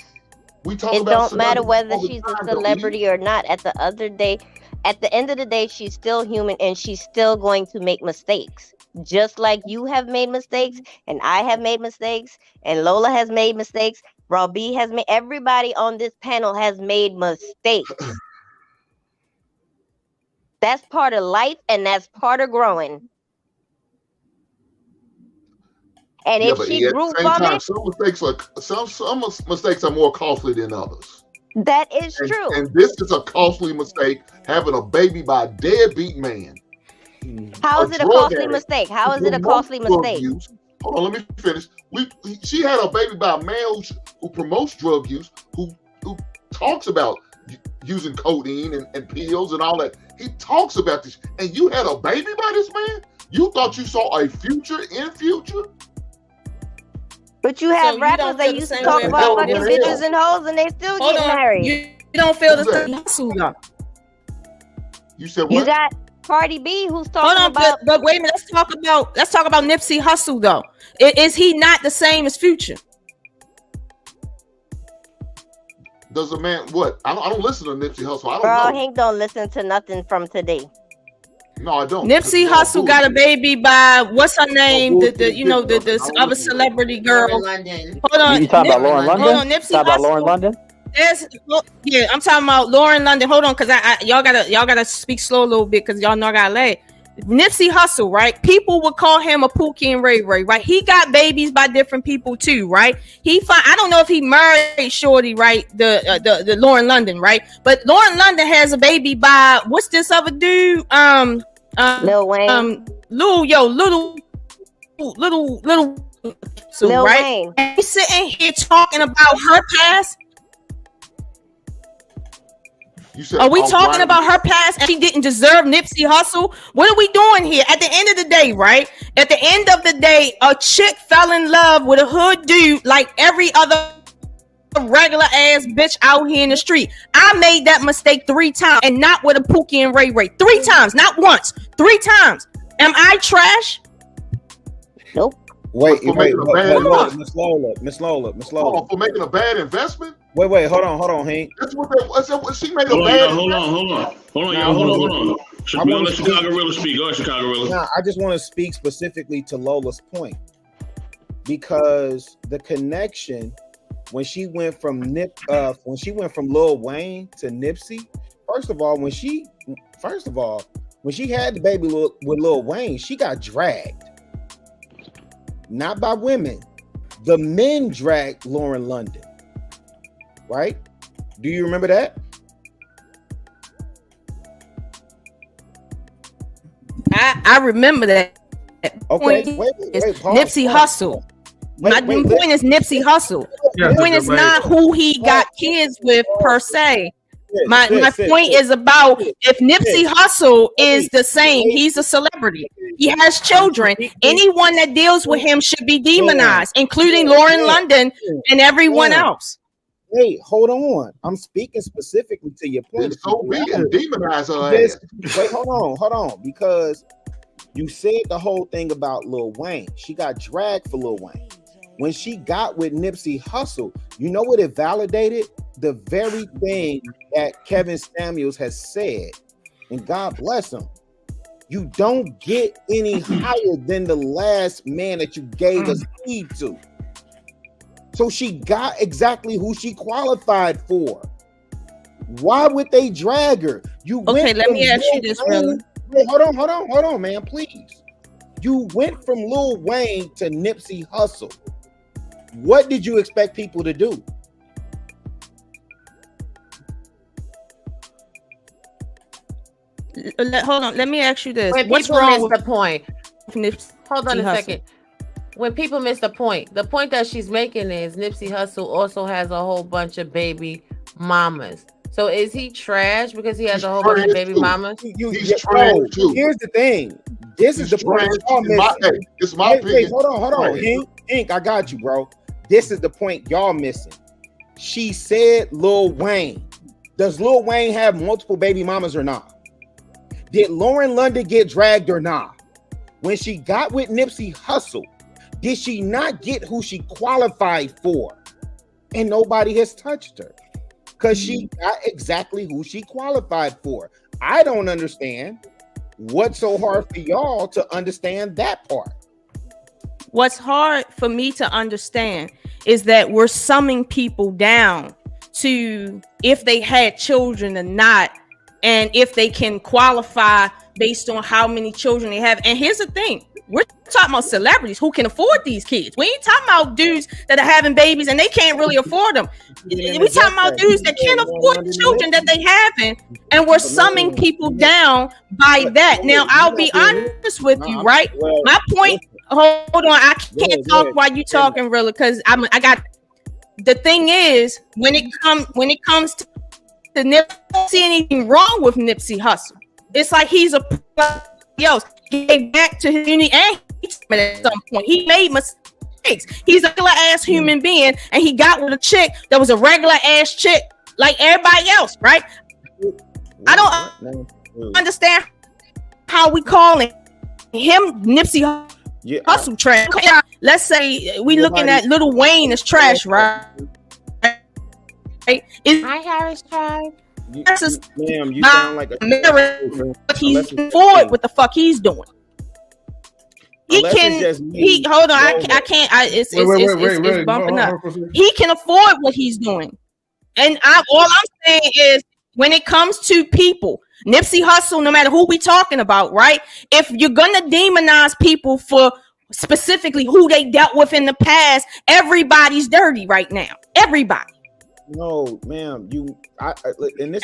It don't matter whether she's a celebrity or not. At the end of the day, she's still human and she's still going to make mistakes. Just like you have made mistakes and I have made mistakes and Lola has made mistakes. Robbie has made, everybody on this panel has made mistakes. That's part of life and that's part of growing. And if she grew from it, some mistakes are more costly than others. That is true. And this is a costly mistake, having a baby by a deadbeat man. How is it a costly mistake? How is it a costly mistake? Hold on, let me finish. She had a baby by a man who promotes drug use, who talks about using codeine and pills and all that. He talks about this, and you had a baby by this man? You thought you saw a future in future? But you have rappers that used to talk about fucking bitches and hoes, and they still get married. You don't feel the same hustle though. You said what? You got Cardi B who's talking about. But wait a minute. Let's talk about Nipsey Hussle though. Is he not the same as Future? Does a man what? I don't listen to Nipsey Hussle. I don't know. Bro, Hank don't listen to nothing from today. No, I don't. Nipsey Hussle got a baby by what's her name? The other celebrity girl. London. Hold on. You talking about Lauren London? Hold on, Nipsey talking about Hussle. Lauren London? Yeah, I'm talking about Lauren London. Hold on, because y'all gotta speak slow a little bit because y'all know I gotta lay. Nipsey Hussle, right? People would call him a Pookie and Ray Ray, right? He got babies by different people too, right? I don't know if he married Shorty, right? The Lauren London, right? But Lauren London has a baby by what's this other dude? Lil Wayne. Little Lil right? Wayne. And he's sitting here talking about her past. Are we talking about her past and she didn't deserve Nipsey Hussle? What are we doing here? At the end of the day, right? At the end of the day, a chick fell in love with a hood dude like every other regular ass bitch out here in the street. I made that mistake 3 times and not with a Pookie and Ray Ray. 3 times, not once, 3 times. Am I trash? Nope. Wait, For making a bad Miss Lola. Oh, for making a bad investment? Wait, hold on, Hank. That's what she made a Hold on, bad y'all. Hold on. Hold on. Let Chicago Rilla speak. Go ahead, Chicago Rilla. Nah, I just want to speak specifically to Lola's point, because the connection when she went from Lil Wayne to Nipsey. First of all, when she had the baby with Lil Wayne, she got dragged. Not by women. The men dragged Lauren London. Right? Do you remember that? I remember that. Okay, wait, pause, Nipsey Hussle. My point is Nipsey Hussle. Yeah, The point is not who he got kids with per se. My point is about if Nipsey Hussle is the same, he's a celebrity. He has children. Anyone that deals with him should be demonized, including Lauren London and everyone else. Hey, hold on. I'm speaking specifically to your point. So be and demonize her ass. Wait, hold on, because you said the whole thing about Lil Wayne. She got dragged for Lil Wayne. When she got with Nipsey Hussle, you know what it validated? The very thing that Kevin Samuels has said, and God bless him. You don't get any higher than the last man that you gave us heed to. So she got exactly who she qualified for. Why would they drag her? Okay, let me ask you this, brother. Wait, hold on, man, please. You went from Lil Wayne to Nipsey Hussle. What did you expect people to do? Hold on, let me ask you this. When What's people wrong miss with the point? Hold on a Hussle? second. When people miss the point that she's making is Nipsey Hussle also has a whole bunch of baby mamas. So is he trash because he has a whole bunch of baby mamas? He's trash too. Here's the thing. This is the point y'all missing. It's my opinion. Wait, hold on. Ink, I got you, bro. This is the point y'all missing. She said Lil Wayne. Does Lil Wayne have multiple baby mamas or not? Did Lauren London get dragged or not? When she got with Nipsey Hussle, did she not get who she qualified for? And nobody has touched her because she got exactly who she qualified for. I don't understand what's so hard for y'all to understand that part. What's hard for me to understand is that we're summing people down to if they had children or not, and if they can qualify based on how many children they have. And here's the thing. We're talking about celebrities who can afford these kids. We ain't talking about dudes that are having babies and they can't really afford them. We talking about dudes that can't afford the children that they having, and we're summing people down by that. Now, I'll be honest with you, right? My point, hold on, I can't talk while you talking, really, because I got, the thing is, when it comes to Nipsey, see anything wrong with Nipsey Hussle. It's like he's a else. He gave back to his community and at some point he made mistakes. He's a regular ass human being, and he got with a chick that was a regular ass chick like everybody else, right? I don't understand how we calling him Nipsey Hussle trash. Let's say we looking at Lil Wayne as trash, right? Hi, Harris tribe. Ma'am, you sound like a he's forward what the fuck he's doing. Hold on, I can't. It's bumping up. He can afford what he's doing, and all I'm saying is when it comes to people, Nipsey Hussle, no matter who we talking about, right? If you're gonna demonize people for specifically who they dealt with in the past, everybody's dirty right now. Everybody. No, ma'am,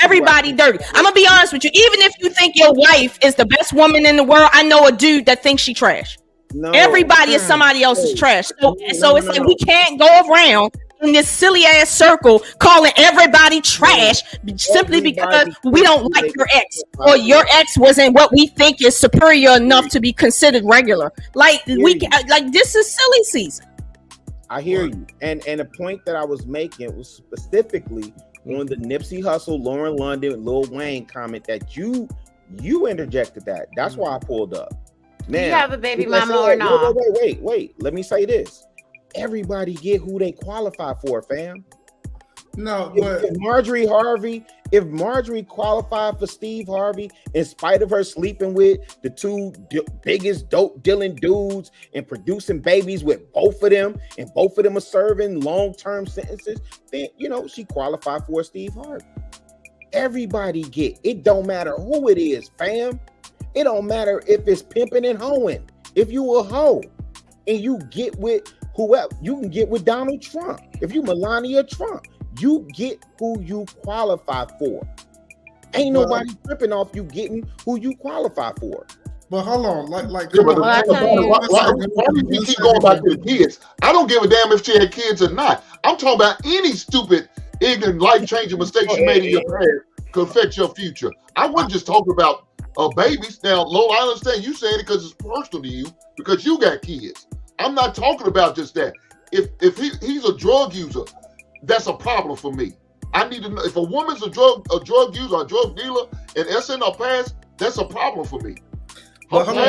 everybody dirty. I'm gonna be honest with you. Even if you think your wife is the best woman in the world, I know a dude that thinks she trash. No, everybody is somebody else's trash. So it's like we can't go around in this silly ass circle calling everybody trash simply because we don't like your ex or your ex wasn't what we think is superior enough to be considered regular. Like this is silly season. I hear you. And the point that I was making was specifically on the Nipsey Hussle, Lauren London, Lil Wayne comment that you interjected that. That's why I pulled up. Now, you have a baby let's mama say- or not? Wait. Let me say this. Everybody get who they qualify for, fam. No, if Marjorie qualified for Steve Harvey in spite of her sleeping with the two biggest dope dealing dudes and producing babies with both of them, and both of them are serving long-term sentences, then she qualified for Steve Harvey. Everybody get it. Don't matter who it is, fam. It don't matter if it's pimping and hoeing. If you a hoe and you get with whoever, you can get with Donald Trump. If you Melania Trump, you get who you qualify for. Ain't nobody tripping off you getting who you qualify for. But hold on, like, why do you keep going back to the kids? I don't give a damn if she had kids or not. I'm talking about any stupid, ignorant, life-changing mistakes you made in your past could affect your future. I wasn't just talking about babies. Now, Lola, I understand you saying it because it's personal to you, because you got kids. I'm not talking about just that. If he's a drug user, that's a problem for me. I need to know if a woman's a drug user, a drug dealer, and that's in her past, that's a problem for me. But hold on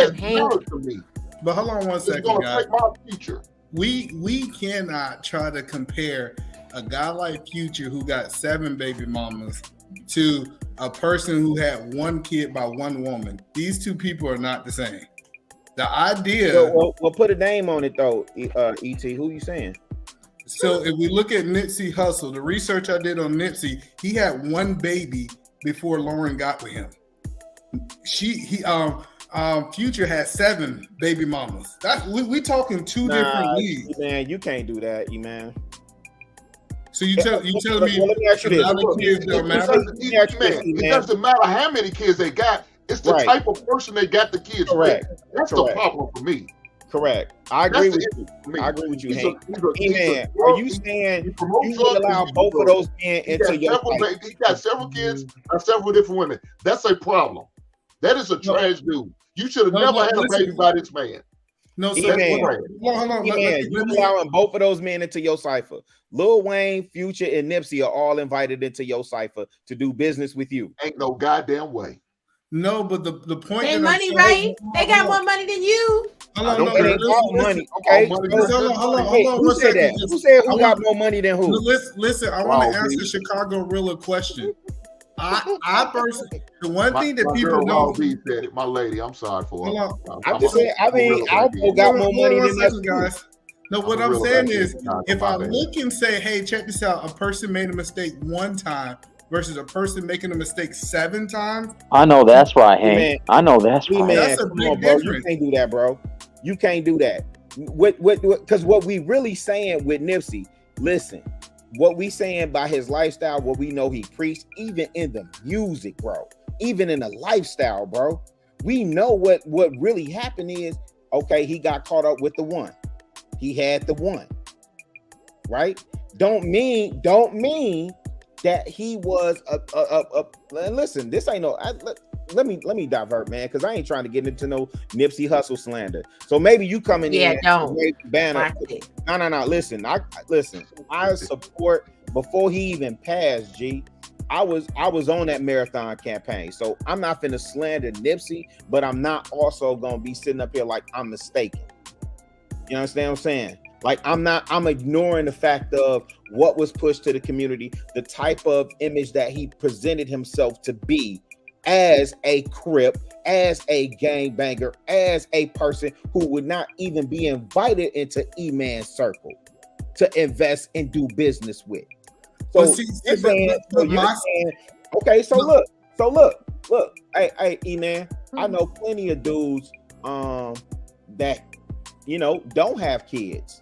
one It's second, gonna guys. affect my future. We cannot try to compare a guy like Future who got 7 baby mamas to a person who had 1 kid by 1 woman. These two people are not the same. The idea. Well, put a name on it though, Et. Who you saying? So if we look at Nipsey Hussle, the research I did on Nipsey, he had 1 baby before Lauren got with him. Future had 7 baby mamas. That's we talking 2 different leagues. Man, you can't do that, man. So you tell me let me ask you this. kids don't matter. It doesn't matter how many kids they got. It's the type of person they got the kids with. That's the problem for me. Correct. I agree with you. I agree with you, Hank. Man, are you saying you would allow both of those men into your life? He got several kids and several different women. That's a problem. That is a trash dude. You should have never had a baby by this man. No, you allowing both of those men into your cipher. Lil Wayne, Future, and Nipsey are all invited into your cipher to do business with you. Ain't no goddamn way. No, but the point. They money, right? They got more money than you. Hold on. Okay. Hold on. Who said that? Who said who got more money than who? Listen, I want to answer Chicago Rilla question. I personally, the one thing that people know. Said it, my lady, I'm sorry for it. I'm just saying. I mean, Alpo got more money than us, guys. No, what I'm saying is, if I look and say, "Hey, check this out," a person made a mistake 1 time versus a person making a mistake 7 times. I know that's right, Hank. I know that's right. That's a big difference. You can't do that, bro. You can't do that. Because what we really saying with Nipsey, listen, what we saying by his lifestyle, what we know he preached, even in the music, bro, even in the lifestyle, bro, we know what really happened is, okay, he got caught up with the 1. He had the 1, right? Don't mean that he was listen, this ain't no. Let me divert, man, because I ain't trying to get into no Nipsey Hussle slander. So maybe you coming in. Don't. Banner. No. Listen, I support before he even passed. G, I was on that marathon campaign, so I'm not finna slander Nipsey, but I'm not also gonna be sitting up here like I'm mistaken. You understand what I'm saying? Like I'm ignoring the fact of what was pushed to the community, the type of image that he presented himself to be as a Crip, as a gangbanger, as a person who would not even be invited into E-Man's circle to invest and do business with. So look, hey, E-Man, I know plenty of dudes that don't have kids,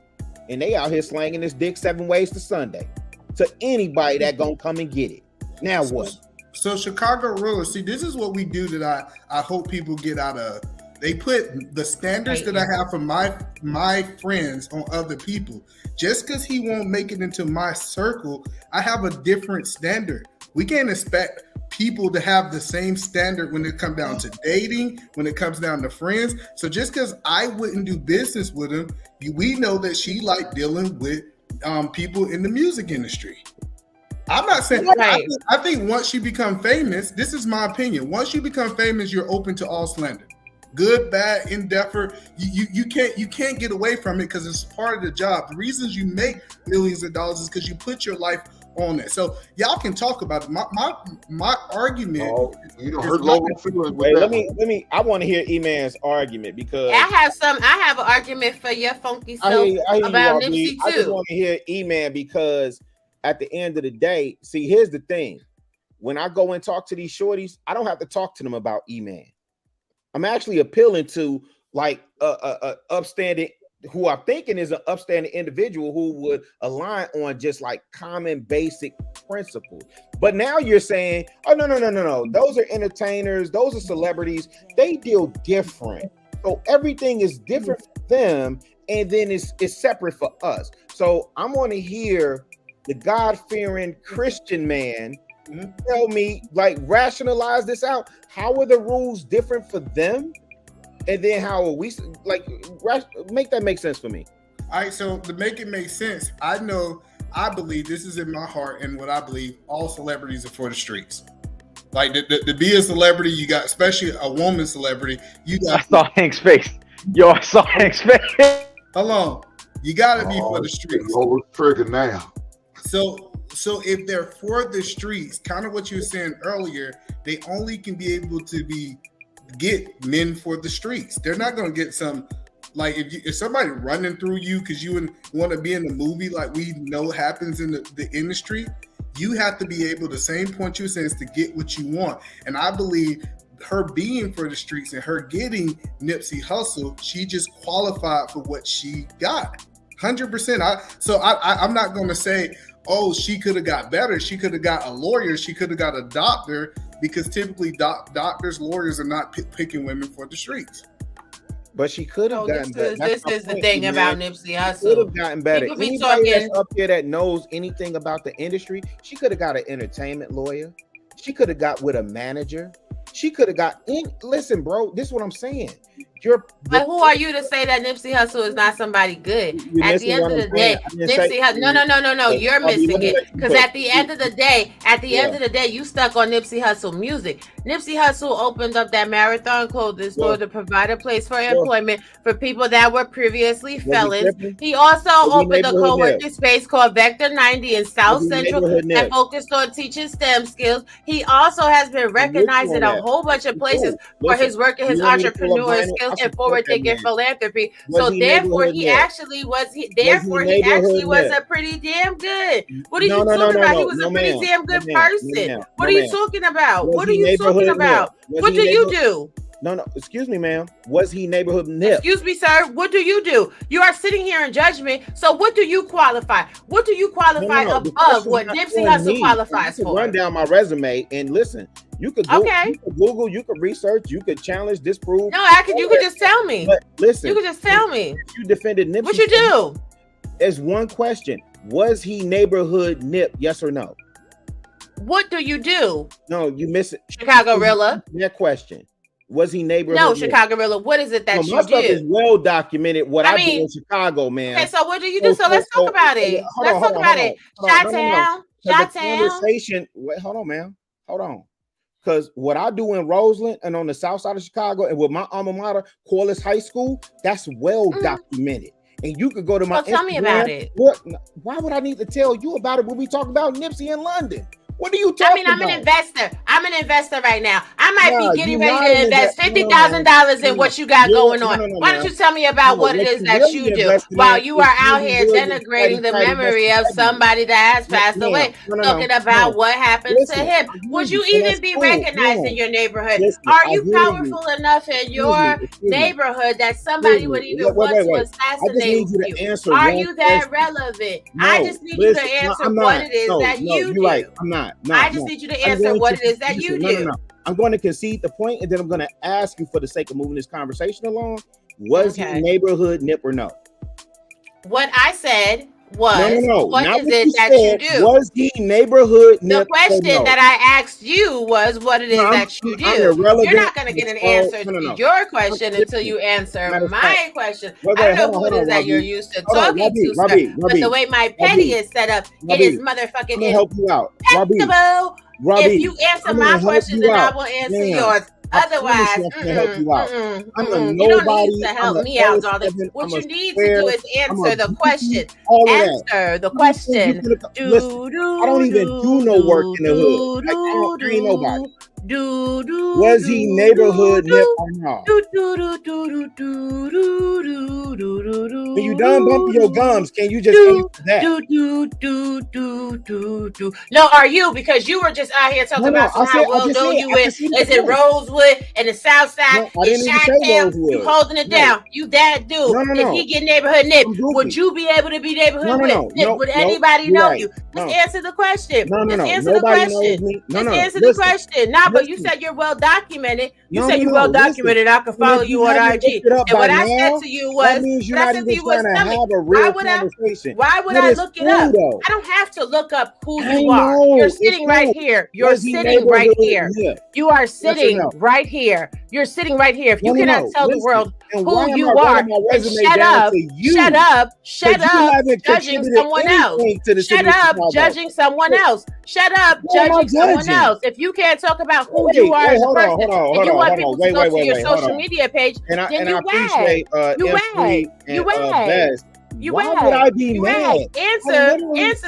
and they out here slanging this dick 7 ways to Sunday to anybody that gonna come and get it. Now what? So Chicago Rilla, see, this is what we do that I hope people get out of. They put the standards that I have for my friends on other people. Just because he won't make it into my circle, I have a different standard. We can't expect people to have the same standard when it comes down to dating, when it comes down to friends. So just because I wouldn't do business with him, we know that she like dealing with people in the music industry. I'm not saying. Right. I think once you become famous, this is my opinion. Once you become famous, you're open to all slander. good, bad, indifferent. You can't get away from it because it's part of the job. The reasons you make millions of dollars is because you put your life on it. So y'all can talk about it. My argument. Oh, you don't hurt Logan's feelings with Wait, that. let me. I want to hear E-Man's argument because I have an argument for your funky self about Nipsey too. I just want to hear E-Man because at the end of the day, see, here's the thing. When I go and talk to these shorties, I don't have to talk to them about E-Man. I'm actually appealing to like a upstanding, who I'm thinking is an upstanding individual who would align on just like common basic principles. But now you're saying, oh, no. Those are entertainers. Those are celebrities. They deal different. So everything is different for them. And then it's separate for us. So I'm going to hear the God-fearing Christian man tell me, like, rationalize this out. How are the rules different for them? And then how are we, like, make that make sense for me? All right, so to make it make sense, I believe, this is in my heart and what I believe, all celebrities are for the streets. Like, to be a celebrity, you got, especially a woman celebrity, you got. I saw Hank's face. Yo, I saw Hank's face. Hold on. You got to be for the streets. Oh, trigger now. So if they're for the streets, kind of what you were saying earlier, they only can be able to get men for the streets. They're not going to get some, like, if somebody running through you because you want to be in the movie, like we know happens in the industry, you have to be able, the same point you were saying, is to get what you want. And I believe her being for the streets and her getting Nipsey Hussle, she just qualified for what she got. 100%. I'm not going to say, oh, she could have got better. She could have got a lawyer. She could have got a doctor, because typically doctors, lawyers are not picking women for the streets. But she could have gotten better. This is the thing about Nipsey Hussle. Could have gotten better. People be Anybody talking that's up here that knows anything about the industry, she could have got an entertainment lawyer. She could have got with a manager. She could have got in. Listen, bro, this is what I'm saying. But who are you to say that Nipsey Hussle is not somebody good? At the end of the day, Nipsey Hussle. No. You're missing it. Because at the end of the day, you stuck on Nipsey Hussle music. Nipsey Hussle opened up that Marathon clothing store to provide a place for employment for people that were previously felons. He also opened a co-working space called Vector 90 in South Central that focused on teaching STEM skills. He also has been recognized in a whole bunch of places for his work and his entrepreneurial skills and forward-thinking philanthropy. So therefore, he actually was a pretty damn good. What are you talking about? He was a pretty damn good person. What are you talking about? What are you talking about? What do you do? No, excuse me, ma'am. Was he neighborhood nip? Excuse me, sir. What do you do? You are sitting here in judgment. So what do you qualify? What do you qualify above what Nipsey Hussle qualifies for? Run down my resume and listen. You could Google, you could research, you could challenge, disprove. No, you could just tell me. But listen, you could just tell me. You defended Nipsey. What you do? There's one question. Was he neighborhood nip? Yes or no? What do you do? No, you miss it. Chicago Rilla. That question. Was he neighborhood? No, Chicago Rilla. What is it that you my do? stuff is well documented. What I do in Chicago, man. Okay, so what do you do? So let's talk about it. Let's talk about it. Chi-town. Conversation. Wait, hold on, man. Hold on. Because what I do in Roseland and on the south side of Chicago and with my alma mater, Corliss High School, that's well documented. And you could go to my tell me about it. Why would I need to tell you about it when we talk about Nipsey in London? What are you talking about? I'm an investor. I'm an investor right now. I might be getting ready to invest $50,000 in what you got going on. Why don't you tell me about what it is that you do while you are out here denigrating the memory of somebody that has passed away, talking about what happened to him? Would you even be recognized in your neighborhood? Are you powerful enough in your neighborhood that somebody would even want to assassinate you? Are you that relevant? I just need you to answer what it is that you do. I'm not. I just need you to answer what it is that you do. I'm going to concede the point, and then I'm going to ask you, for the sake of moving this conversation along, was he neighborhood nip or no? What I said was, what is it that you do? Was he neighborhood nip? The question that I asked you was, what it is that you do? You're not going to get an answer to your question until you answer my question. I don't know who it is that you're used to talking to, sir, but the way my petty is set up, it is motherfucking help you out. Robbie, if you answer my question, then I will answer yours. Otherwise, I can help you out. I'm a you don't nobody. need to I'm help a me out, L7. darling. What I'm you a need square. to do is I'm answer a the goofy, question. all of that. Answer the question. Listen, I don't even do no work in the hood. Like, I ain't nobody. Was he neighborhood nip or not? When you done bumping your gums, can you just answer that? No, are you? Because you were just out here talking about how well known you is in Rosewood and the South Side and Chi-Town. You holding it down. You that dude. If he get neighborhood nip, would you be able to be neighborhood nip? Would anybody know you? Let's answer the question. Let's answer the question. Let's answer the question. Nah, but you said you're well documented. You said you're well documented. I can follow you on IG. And what I said to you was, you're not even trying to have a real conversation. Why would I look it up? I don't have to look up who you are. You're sitting right here. You're sitting right here. You are sitting right here. You're sitting right here. If you cannot tell the world who you are, then shut up, shut up, judging someone else. Shut up, judging someone else. Shut up, judging someone else. If you can't talk about who you are as a person, and you want people to go to your social media page, then you wag. You wag. Why would I be mad? Answer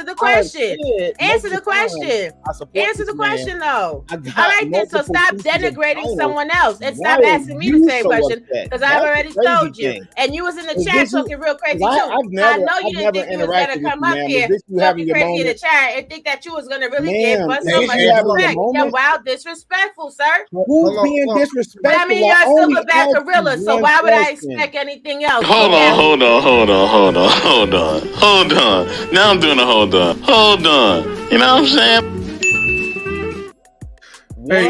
the question. Answer the question. Answer the question, though. All right, then. So stop denigrating someone else and stop asking me the same question because I've already told you. And you was in the chat talking real crazy too. I know you didn't think you was gonna come up here talking crazy in the chat and think that you was gonna really give us so much respect. You're wild disrespectful, sir. Who's being disrespectful? I mean, you're a silverback gorilla, so why would I expect anything else? Hold on. Now I'm doing a hold on. You know what I'm saying? Hey,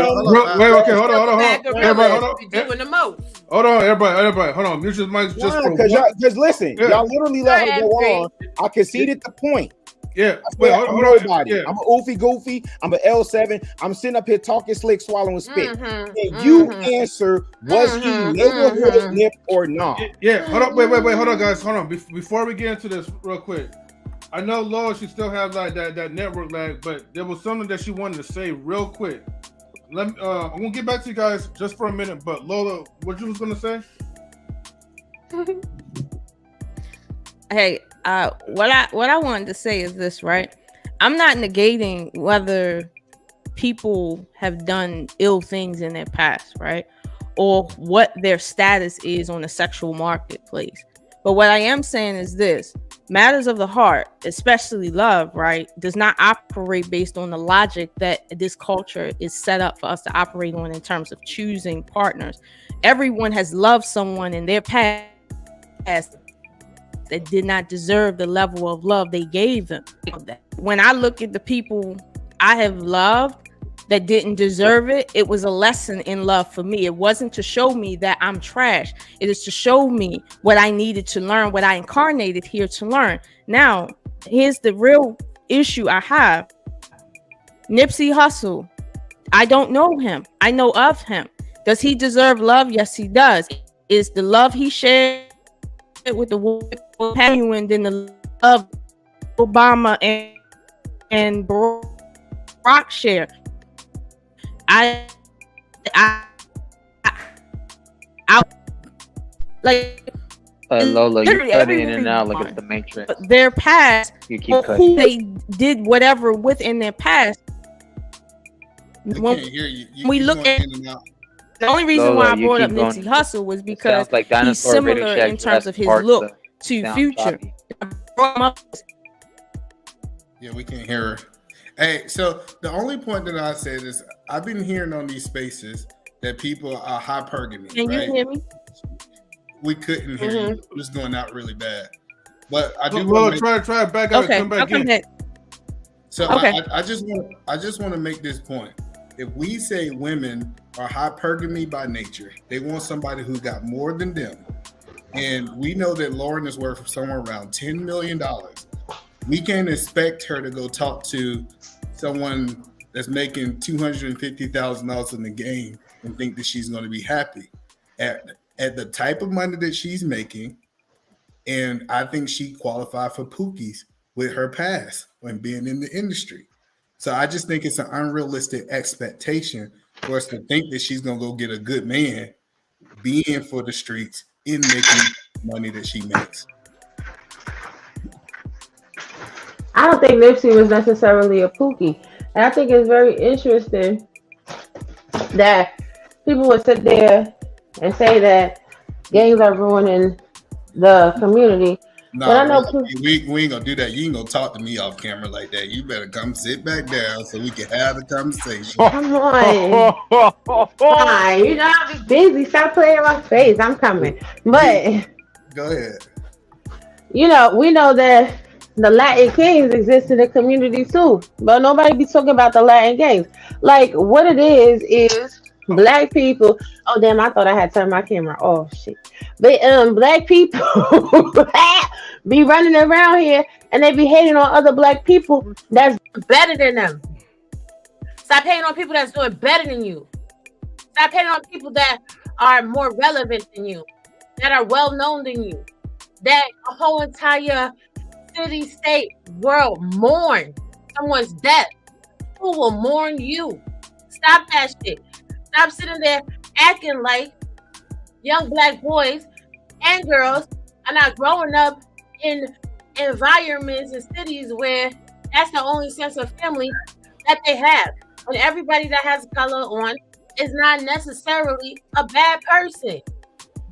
wait, okay, hold on. Everybody, hold on. Doing the most. Hold on, everybody. Hold on. Mute your mics just for because listen, y'all literally let her go on. I conceded the point. Yeah, wait, hold on. Yeah. I'm an oofy goofy. I'm an L7. I'm sitting up here talking slick, swallowing spit. And you answer, was he neighborhood nip or not? Yeah. Hold on. Wait. Hold on, guys. Hold on. Before we get into this, real quick. I know Lola, she still has like that network lag, but there was something that she wanted to say real quick. I'm gonna get back to you guys just for a minute. But Lola, what you was gonna say? Hey. What I wanted to say is this, right? I'm not negating whether people have done ill things in their past, right? Or what their status is on the sexual marketplace. But what I am saying is this: matters of the heart, especially love, right, does not operate based on the logic that this culture is set up for us to operate on in terms of choosing partners. Everyone has loved someone in their past that did not deserve the level of love they gave them. When I look at the people I have loved that didn't deserve it, it was a lesson in love for me. It wasn't to show me that I'm trash. It is to show me what I needed to learn, what I incarnated here to learn. Now, here's the real issue I have. Nipsey Hussle, I don't know him. I know of him. Does he deserve love? Yes, he does. Is the love he shared with the Marion than the love Obama and Barack share? I like Lola, you're cutting in and out like it's the Matrix. Their past, you keep who they did whatever with in their past. When we look at the only reason why I brought up Nipsey Hussle was because he's similar in terms of his look to Future. Yeah, we can't hear her. Hey, so the only point that I said is I've been hearing on these spaces that people are hypergamy. Can you hear me? We couldn't hear you. It was going out really bad. But I do want to try it back out and come back in. So I just want to make this point. If we say women are hypergamy by nature, they want somebody who got more than them. And we know that Lauren is worth somewhere around $10 million. We can't expect her to go talk to someone that's making $250,000 in the game and think that she's going to be happy at the type of money that she's making. And I think she qualified for Pookie's with her past when being in the industry. So I just think it's an unrealistic expectation for us to think that she's gonna go get a good man, being for the streets, in making money that she makes. I don't think Nipsey was necessarily a pookie. And I think it's very interesting that people would sit there and say that gangs are ruining the community. No, but I know we ain't gonna do that. You ain't gonna talk to me off camera like that. You better come sit back down so we can have the conversation. Come on. Fine. You know, I'll be busy. Stop playing in my face. I'm coming. But go ahead. You know, we know that the Latin kings exist in the community too. But nobody be talking about the Latin gangs. Like what it is black people. Oh damn, I thought I had turned my camera off. Shit. But black people be running around here and they be hating on other black people that's better than them. Stop hating on people that's doing better than you. Stop hating on people that are more relevant than you, that are well known than you, that a whole entire city, state, world mourn someone's death. Who will mourn you? Stop that shit. Stop sitting there acting like young black boys and girls are not growing up in environments and cities where that's the only sense of family that they have. And everybody that has color on is not necessarily a bad person.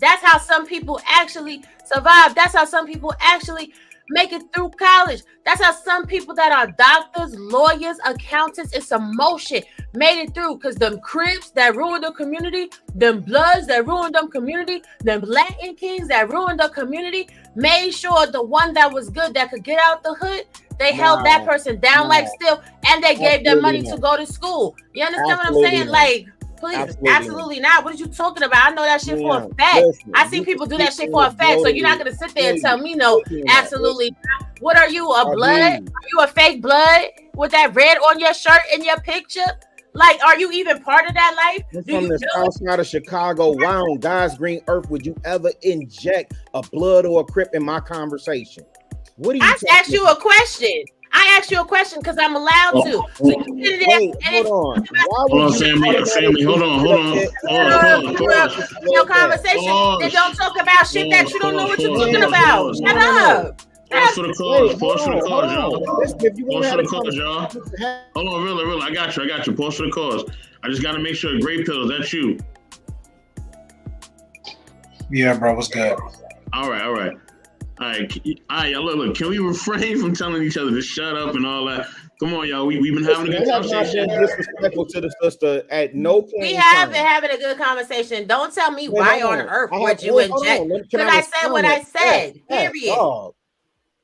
That's how some people actually survive. That's how some people actually make it through college. That's how some people that are doctors, lawyers, accountants, it's emotion, made it through. Because them Crips that ruined the community, them Bloods that ruined them community, them Latin Kings that ruined the community, made sure the one that was good that could get out the hood, they held that person down like still, and they gave them money to go to school. You understand what I'm saying? Like, please, absolutely not. What are you talking about? I know that shit for a fact. I see people do that shit for a fact. So you're not gonna sit there and tell me no, absolutely not. What are you, a blood? Are you a fake blood with that red on your shirt in your picture? Like, are you even part of that life? From the south side of Chicago, why on God's green earth would you ever inject a blood or a Crip in my conversation? What do you? I asked you a question. I asked you a question because I'm allowed to. So you sit there hold on. Hold on, family. Hold on. Your conversation and don't talk about shit that you don't know what you're talking about. Shut up. Pause for the cause. Pause for the cause, y'all. Pause for the cause, y'all. Hold on, real. I got you. Pause for the cause. I just got to make sure. Gray Pills, that's you. Yeah, bro. What's good? All right. All right, y'all. Look. Can we refrain from telling each other to shut up and all that? Come on, y'all. We've been having a good conversation. Disrespectful to the sister at no point. We have been having a good conversation. Don't tell me why on earth would you inject? Because I said what I said. Period.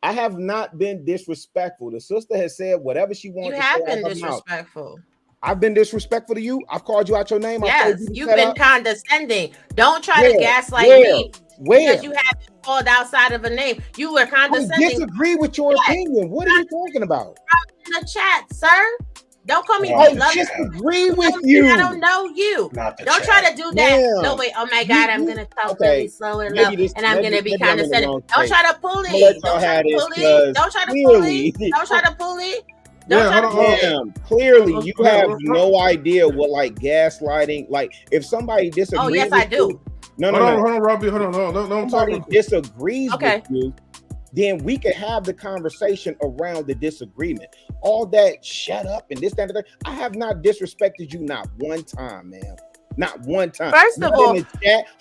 I have not been disrespectful. The sister has said whatever she wanted. You have been disrespectful. I've been disrespectful to you. I've called you out your name. Yes, you've been condescending. Don't try to gaslight me because you haven't called outside of a name. You were condescending. I disagree with your opinion. What are you talking about? In the chat, sir. Don't call me. I disagree with you. I don't know you. Don't try to do that. Yeah. No, wait. Oh my God, I'm gonna talk really slow and low, and I'm gonna be condescending. Don't try to pull it. Don't try to pull it. Don't try to pull it. Don't try to pull it. Clearly, you have no idea what like gaslighting. Like, if somebody disagrees. Oh yes, I do. No, hold on, Robbie. Hold on. No, somebody disagrees with you, then we can have the conversation around the disagreement. All that shut up and this, that, and that. I have not disrespected you not one time, man. Not one time. First of all,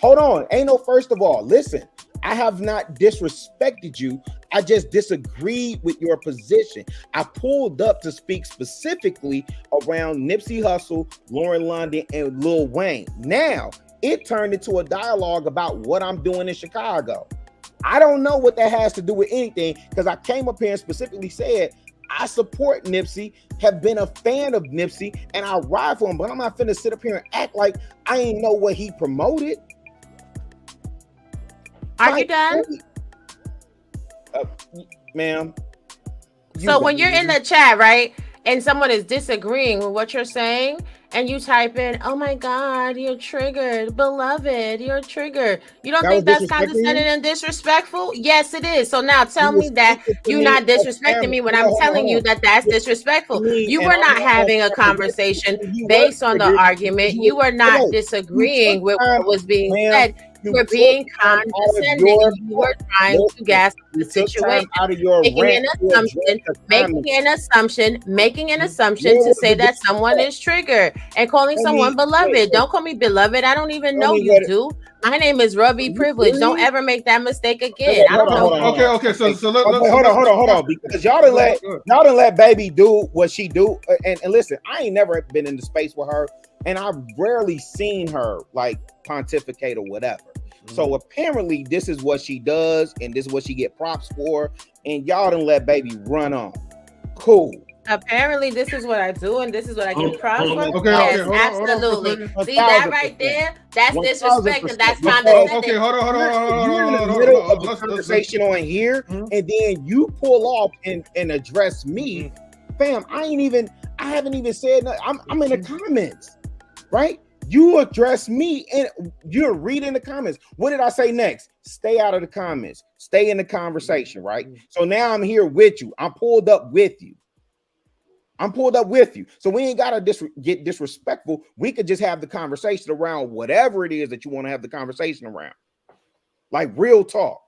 hold on. Ain't no first of all. Listen, I have not disrespected you. I just disagreed with your position. I pulled up to speak specifically around Nipsey Hussle, Lauren London, and Lil Wayne. Now, it turned into a dialogue about what I'm doing in Chicago. I don't know what that has to do with anything because I came up here and specifically said I support Nipsey, have been a fan of Nipsey, and I ride for him, but I'm not finna sit up here and act like I ain't know what he promoted. Are you done? Ma'am. So when you're in the chat, right, and someone is disagreeing with what you're saying, and you type in, "Oh my God, you're triggered, beloved, you're triggered." You don't think that's condescending and disrespectful? Yes, it is. So now tell me that you're not disrespecting me when I'm telling you that that's disrespectful. You were not having a conversation based on the argument. You were not disagreeing with what was being said. You were being condescending. You were trying to gas the situation, making an assumption to say that someone is triggered and calling someone beloved. Don't call me beloved. I don't even know you do. My name is Ruby Privilege. Don't ever make that mistake again. I don't know. Okay. So hold on, because y'all didn't let baby do what she do. And listen, I ain't never been in the space with her, and I've rarely seen her like pontificate or whatever. So apparently this is what she does, and this is what she get props for, and y'all didn't let baby run on. Cool. Apparently this is what I do, and this is what I get props for. Okay, yes, hold on, absolutely. See that right there? That's disrespect, and that's condescending. Okay, hold on. Middle of the conversation on here, and then you pull off and address me, fam. I haven't even said nothing. I'm in the comments, right? You address me and you're reading the comments. What did I say next? Stay out of the comments. Stay in the conversation, right? So now I'm here with you. I'm pulled up with you. So we ain't got to get disrespectful. We could just have the conversation around whatever it is that you want to have the conversation around. Like real talk.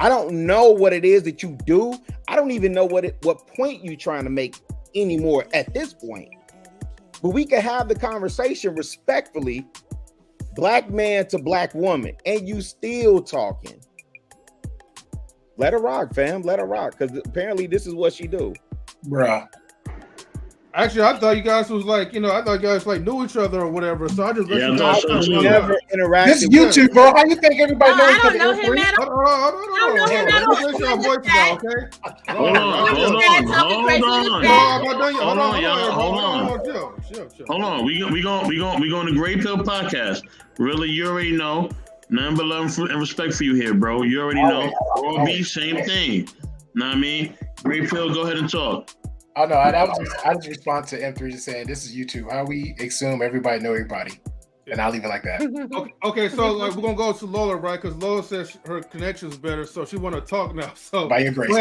I don't know what it is that you do. I don't even know what point you're trying to make anymore at this point. But we can have the conversation respectfully, black man to black woman, and you still talking. Let her rock, fam. Let her rock, because apparently this is what she do, bruh. Actually, I thought you guys was like, I thought you guys like knew each other or whatever. So I just let you guys never interacted. This is YouTube, bro. How you think everybody knows each other? I don't know him. Hold on. We going to Gray Pill Podcast. Really, you already know. Nothing but love and respect for you here, bro. You already know. Or me, same thing. Know what I mean? Gray Pill, go ahead and talk. Oh no, I just respond to M3 just saying this is YouTube. How we assume everybody know everybody, and I'll leave it like that. Okay, so like we're gonna go to Lola, right? Because Lola says her connection is better, so she want to talk now. So by your grace,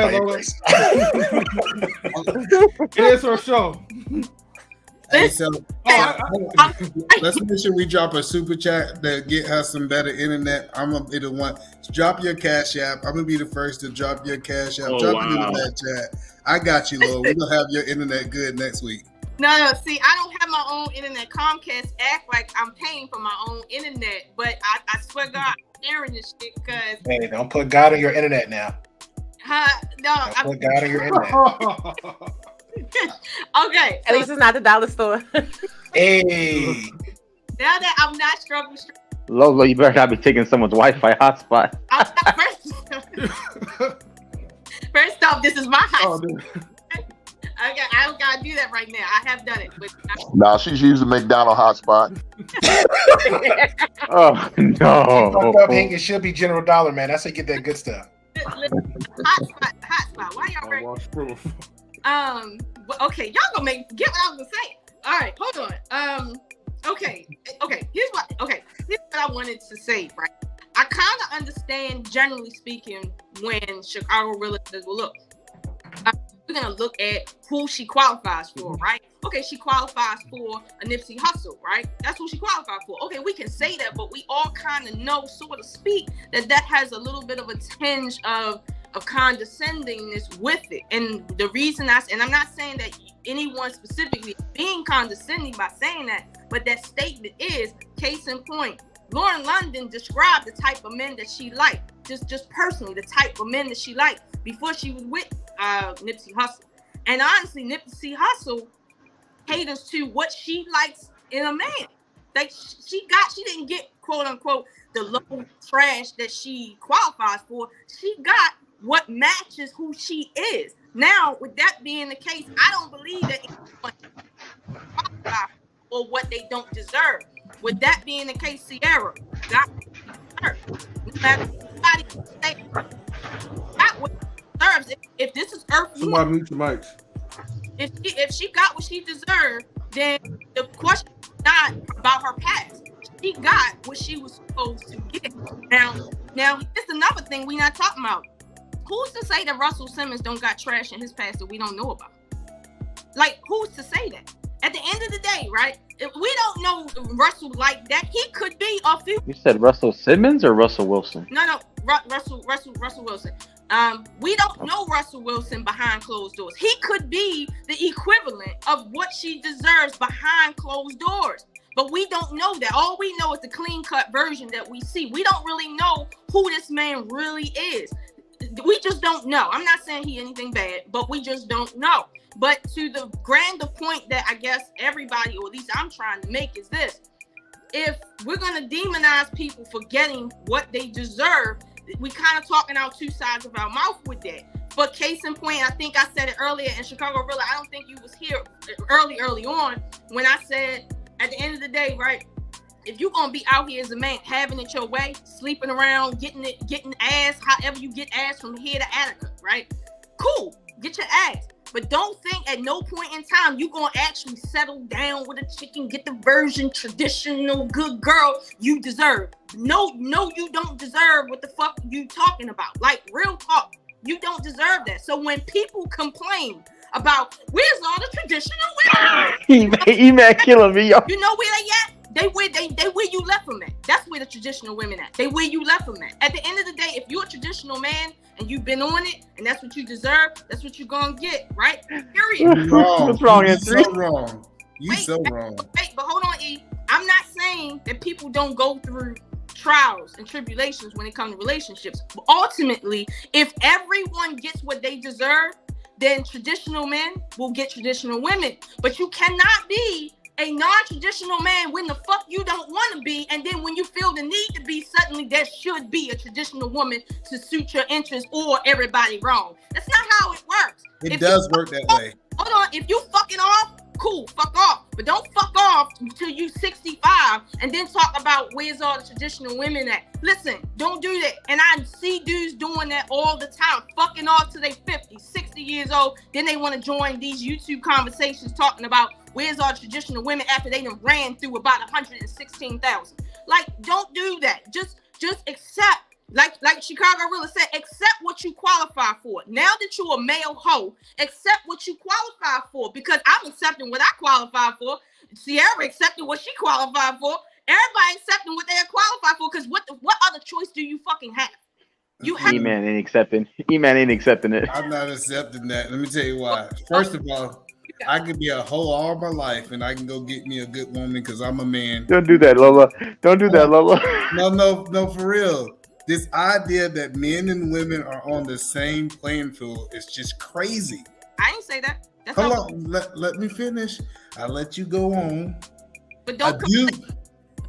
it is her show. Hey, so let's make sure we drop a super chat to get her some better internet. I'm gonna be the one. Drop your Cash App. I'm gonna be the first to drop your Cash App. Drop it in that chat. I got you, Lord. We're gonna have your internet good next week. No. See, I don't have my own internet. Comcast act like I'm paying for my own internet, but I swear God, I'm sharing this shit because. Hey, don't put God on your internet now. Put God on your internet. Okay. At least it's not the dollar store. Hey. Now that I'm not struggling. Lola, you better not be taking someone's Wi-Fi hotspot. First off, this is my hotspot. Okay, I don't gotta do that right now. I have done it. Nah, she's using McDonald's hotspot. Oh no! Fucked up, Hank. It should be General Dollar, man. That's how you get that good stuff. Hotspot. Why y'all ready? Okay, y'all gonna get what I was gonna say. All right, hold on. Okay. Here's what I wanted to say. Right, I kind of understand, generally speaking, when Chicago realtors says, "Well, look, we're gonna look at who she qualifies for, right? Okay, she qualifies for a Nipsey Hussle, right? That's who she qualifies for. Okay, we can say that, but we all kind of know, so to speak, that has a little bit of a tinge of condescendingness with it. And the reason and I'm not saying that anyone specifically being condescending by saying that, but that statement is, case in point, Lauren London described the type of men that she liked, just personally, the type of men that she liked before she was with Nipsey Hussle. And honestly, Nipsey Hussle caters to what she likes in a man. Like she didn't get quote unquote the low trash that she qualifies for. She got what matches who she is. Now, with that being the case, I don't believe that anyone qualifies for what they don't deserve. With that being the case, Sierra got what no matter somebody say got what deserves. If this is Earth, somebody mute your mics. If she got what she deserved, then the question is not about her past. She got what she was supposed to get. Now, it's another thing we not talking about. Who's to say that Russell Simmons don't got trash in his past that we don't know about? Like, who's to say that? At the end of the day, right? If we don't know Russell like that, he could be a few. You said Russell Simmons or Russell Wilson? No, Russell Wilson. We don't know Russell Wilson behind closed doors. He could be the equivalent of what she deserves behind closed doors. But we don't know that. All we know is the clean-cut version that we see. We don't really know who this man really is. We just don't know. I'm not saying he anything bad, but we just don't know. But to the grander point that I guess everybody, or at least I'm trying to make, is this. If we're going to demonize people for getting what they deserve, we kind of talking out two sides of our mouth with that. But case in point, I think I said it earlier in Chicago, really, I don't think you was here early on when I said, at the end of the day, right, if you're going to be out here as a man, having it your way, sleeping around, getting ass, however you get ass from here to Attica, right? Cool, get your ass. But don't think at no point in time you're going to actually settle down with a chick and get the version traditional good girl you deserve. No, you don't deserve what the fuck you talking about. Like, real talk, you don't deserve that. So when people complain about where's all the traditional women, E-Man killing me, yo. you know where they at? They where you left them at. That's where the traditional women at. They where you left them at. At the end of the day, if you're a traditional man and you've been on it and that's what you deserve, that's what you're gonna get, right? Period. What's wrong, Anthony? So wrong. Wrong. Wait, but hold on, E. I'm not saying that people don't go through trials and tribulations when it comes to relationships. But ultimately, if everyone gets what they deserve, then traditional men will get traditional women. But you cannot be a non-traditional man when the fuck you don't want to be, and then when you feel the need to be, suddenly there should be a traditional woman to suit your interests, or everybody wrong. That's not how it works. It does work that way. Hold on, if you fucking off, cool, fuck off. But don't fuck off until you 65 and then talk about where's all the traditional women at. Listen, don't do that. And I see dudes doing that all the time, fucking off till they 50, 60 years old. Then they want to join these YouTube conversations talking about where's our traditional women after they done ran through about 116,000. Like, don't do that. Just accept. Like Chicago really said, accept what you qualify for. Now that you're a male hoe, accept what you qualify for, because I'm accepting what I qualify for. Sierra accepted what she qualified for. Everybody accepting what they're qualified for, because what other choice do you fucking have? You have. E-Man ain't accepting. E-Man ain't accepting it. I'm not accepting that. Let me tell you why. First of all, I could be a hoe all my life and I can go get me a good woman because I'm a man. Don't do that, Lola. Don't do that, Lola. No, for real. This idea that men and women are on the same playing field is just crazy. I didn't say that. That's Hold on, let me finish. I'll let you go on. But don't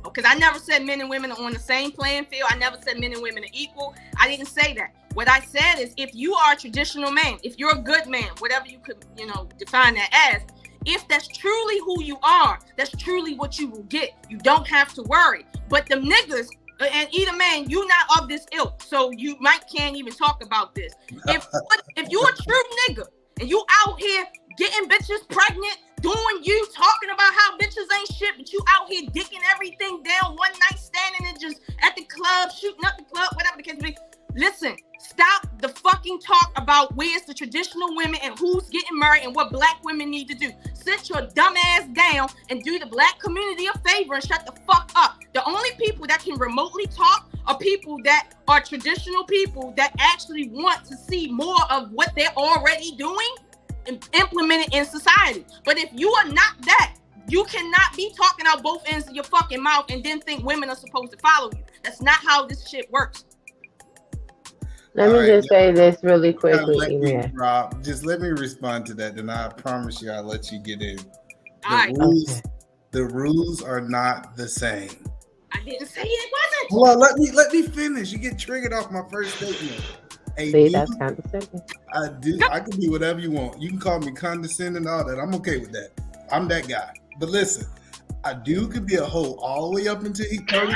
because I never said men and women are on the same playing field. I never said men and women are equal. I didn't say that. What I said is, if you are a traditional man, if you're a good man, whatever you could, define that as, if that's truly who you are, that's truly what you will get. You don't have to worry. But them niggas, and either man, you not of this ilk, so you can't even talk about this. If you a true nigga and you out here getting bitches pregnant, doing you, talking about how bitches ain't shit, but you out here dicking everything down, one night standing and just at the club, shooting up the club, whatever the case may be. Listen, stop the fucking talk about where's the traditional women and who's getting married and what black women need to do. Sit your dumb ass down and do the black community a favor and shut the fuck up. The only people that can remotely talk are people that are traditional people that actually want to see more of what they're already doing and implement it in society. But if you are not that, you cannot be talking out both ends of your fucking mouth and then think women are supposed to follow you. That's not how this shit works. Let me just say this really quickly, man. Rob, just let me respond to that, then I promise you I'll let you get in. The rules are not the same. I didn't say it wasn't. Well, let me finish. You get triggered off my first statement. See, that's condescending. I can do whatever you want. You can call me condescending and all that. I'm okay with that. I'm that guy. But listen, a dude could be a hoe all the way up until he's 35.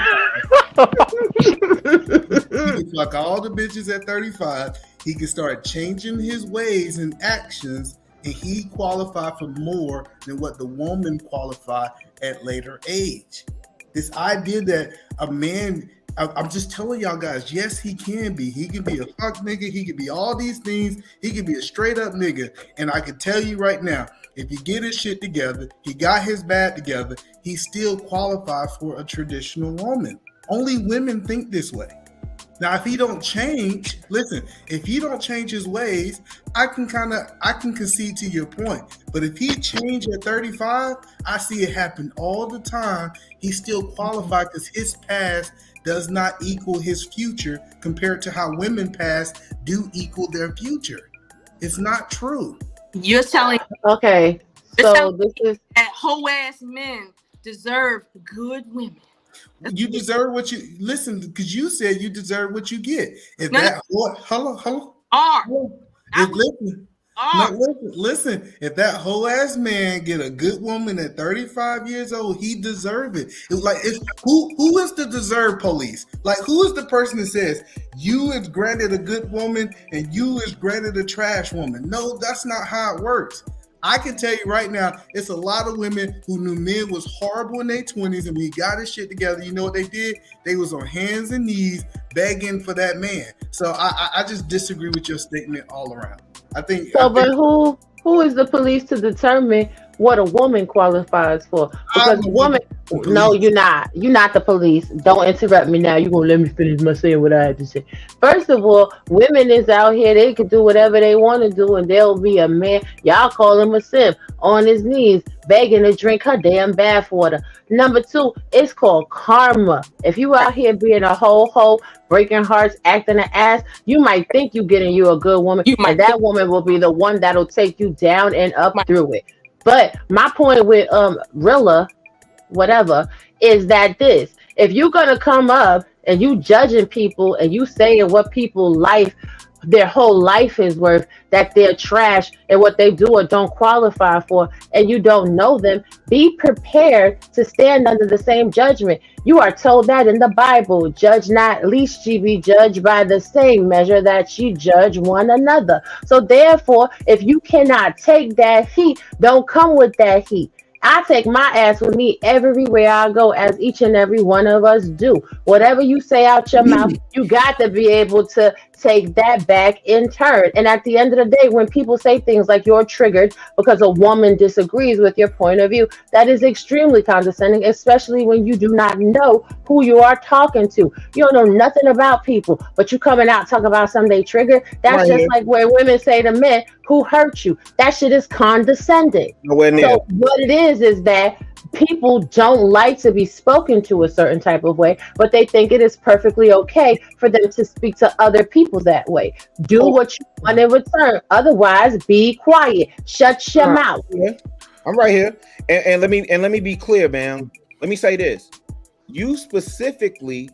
He can fuck all the bitches at 35. He can start changing his ways and actions and he qualified for more than what the woman qualified at later age. This idea that a man, I'm just telling y'all guys, yes, he can be. He can be a fuck nigga. He can be all these things. He can be a straight up nigga. And I can tell you right now, if he get his shit together, he got his bag together, he still qualifies for a traditional woman. Only women think this way. Now, if he don't change, listen, if he don't change his ways, I can concede to your point. But if he changed at 35, I see it happen all the time. He's still qualified because his past does not equal his future compared to how women past do equal their future. It's not true. You're telling Okay, so this is that whole ass men deserve good women. You deserve what you listen because you said you deserve what you get. If No, that hello. Listen. If that whole ass man get a good woman at 35 years old, he deserve it. Who is the deserve police? Like who is the person that says you is granted a good woman and you is granted a trash woman? No, that's not how it works. I can tell you right now, it's a lot of women who knew men was horrible in their 20s, and when he got his shit together, you know what they did? They was on hands and knees begging for that man. So I just disagree with your statement all around. But who is the police to determine what a woman qualifies for? Because a woman, no, you're not. You're not the police. Don't interrupt me now. You're gonna let me finish my saying what I had to say. First of all, women is out here. They can do whatever they want to do, and there'll be a man. Y'all call him a simp on his knees, begging to drink her damn bath water. Number two, it's called karma. If you out here being a hoe, breaking hearts, acting an ass, you might think you getting you a good woman, and that woman will be the one that'll take you down and up through it. But my point with Rilla, whatever, is that if you're gonna come up and you judging people and you saying what people life, their whole life is worth, that they're trash and what they do or don't qualify for, and you don't know them, be prepared to stand under the same judgment. You are told that in the Bible, judge not, lest ye be judged by the same measure that ye judge one another. So therefore, if you cannot take that heat, don't come with that heat. I take my ass with me everywhere I go, as each and every one of us do. Whatever you say out your mouth, you got to be able to take that back in turn. And at the end of the day, when people say things like you're triggered because a woman disagrees with your point of view, that is extremely condescending, especially when you do not know who you are talking to. You don't know nothing about people, but you coming out talking about something they trigger. That's just like where women say to men, who hurt you? That shit is condescending. Nowhere near. So what it is that people don't like to be spoken to a certain type of way, but they think it is perfectly okay for them to speak to other people that way. Do what you want in return. Otherwise, be quiet. Shut your mouth. Yeah. I'm right here. And let me be clear, man. Let me say this. You specifically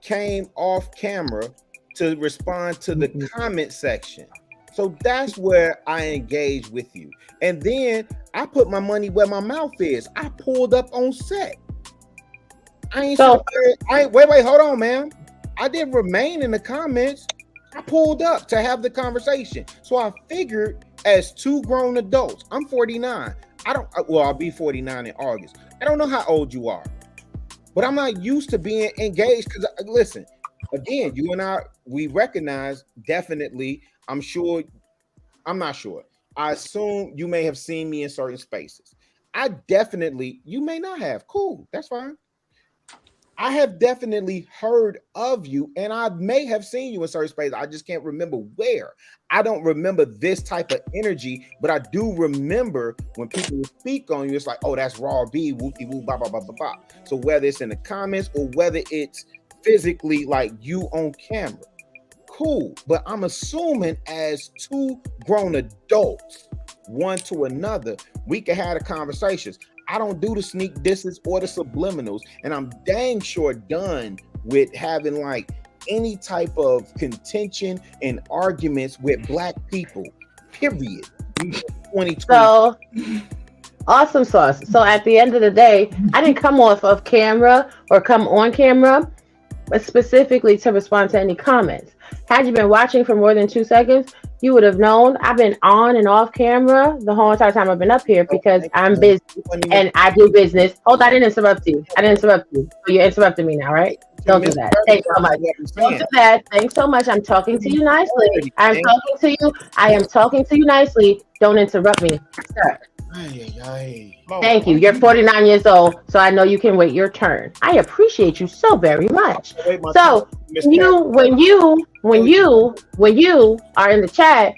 came off camera to respond to the comment section. So that's where I engage with you. And then I put my money where my mouth is. I pulled up on set. Wait, hold on, man. I didn't remain in the comments. I pulled up to have the conversation. So I figured as two grown adults, I'm 49. I'll be 49 in August. I don't know how old you are, but I'm not used to being engaged because listen, again, you and I, we recognize definitely, I'm not sure. I assume you may have seen me in certain spaces. You may not have. Cool, that's fine. I have definitely heard of you, and I may have seen you in certain spaces. I just can't remember where. I don't remember this type of energy, but I do remember when people speak on you, it's like, oh, that's raw B, whoopty whoop, blah, blah, blah, blah, blah. So whether it's in the comments or whether it's physically like you on camera, cool. But I'm assuming as two grown adults, one to another, we can have the conversations. I don't do the sneak disses or the subliminals, and I'm dang sure done with having like any type of contention and arguments with Black people, period. 2020. So awesome sauce. So at the end of the day, I didn't come off of camera or come on camera specifically to respond to any comments. Had you been watching for more than 2 seconds, you would have known I've been on and off camera the whole entire time I've been up here because I'm busy and I do business. Hold on, I didn't interrupt you. So you're interrupting me now, right? Don't do that. Thanks so much. Don't do that. Thanks so much. I'm talking to you nicely. I am talking to you nicely. Don't interrupt me, sir. Thank you. You're 49 years old, so I know you can wait your turn. I appreciate you so very much. So when you are in the chat,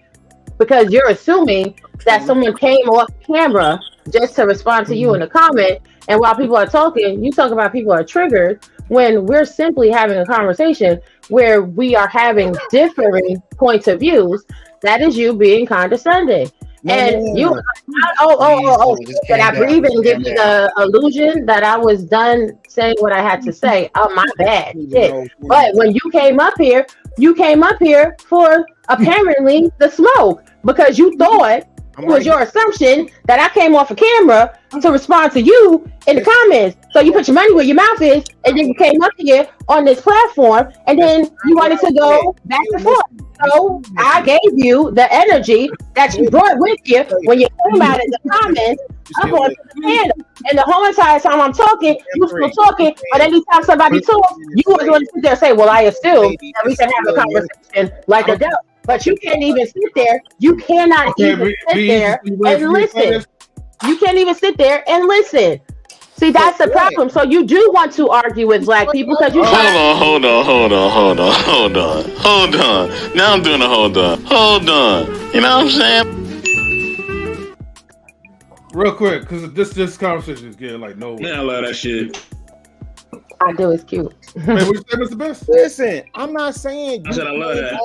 because you're assuming that someone came off camera just to respond to you in a comment, and while people are talking, you talk about people are triggered when we're simply having a conversation where we are having differing points of views. That is you being condescending. Can I breathe and give you the illusion that I was done saying what I had to say? Oh, my bad. Shit. But when you came up here for apparently the smoke because you thought it was your assumption that I came off of camera to respond to you in the comments. So you put your money where your mouth is, and then you came up here on this platform, and then you wanted to go back and forth. So I gave you the energy that you brought with you when you came out in the comments up on the panel. And the whole entire time I'm talking, you still talking, but anytime somebody talks, you always want to sit there and say, well, I assume that we can have a conversation like adults. But you can't even sit there. You cannot even sit there and listen. You can't even sit there and listen. See, that's the problem. So you do want to argue with black people because you. Hold on. Now I'm doing a hold on. You know what I'm saying? Real quick, because this conversation is getting like no. Man, I love that shit. I do. It's cute. Wait, what you say, Mr. Best? Listen, I'm not saying. I said I love that.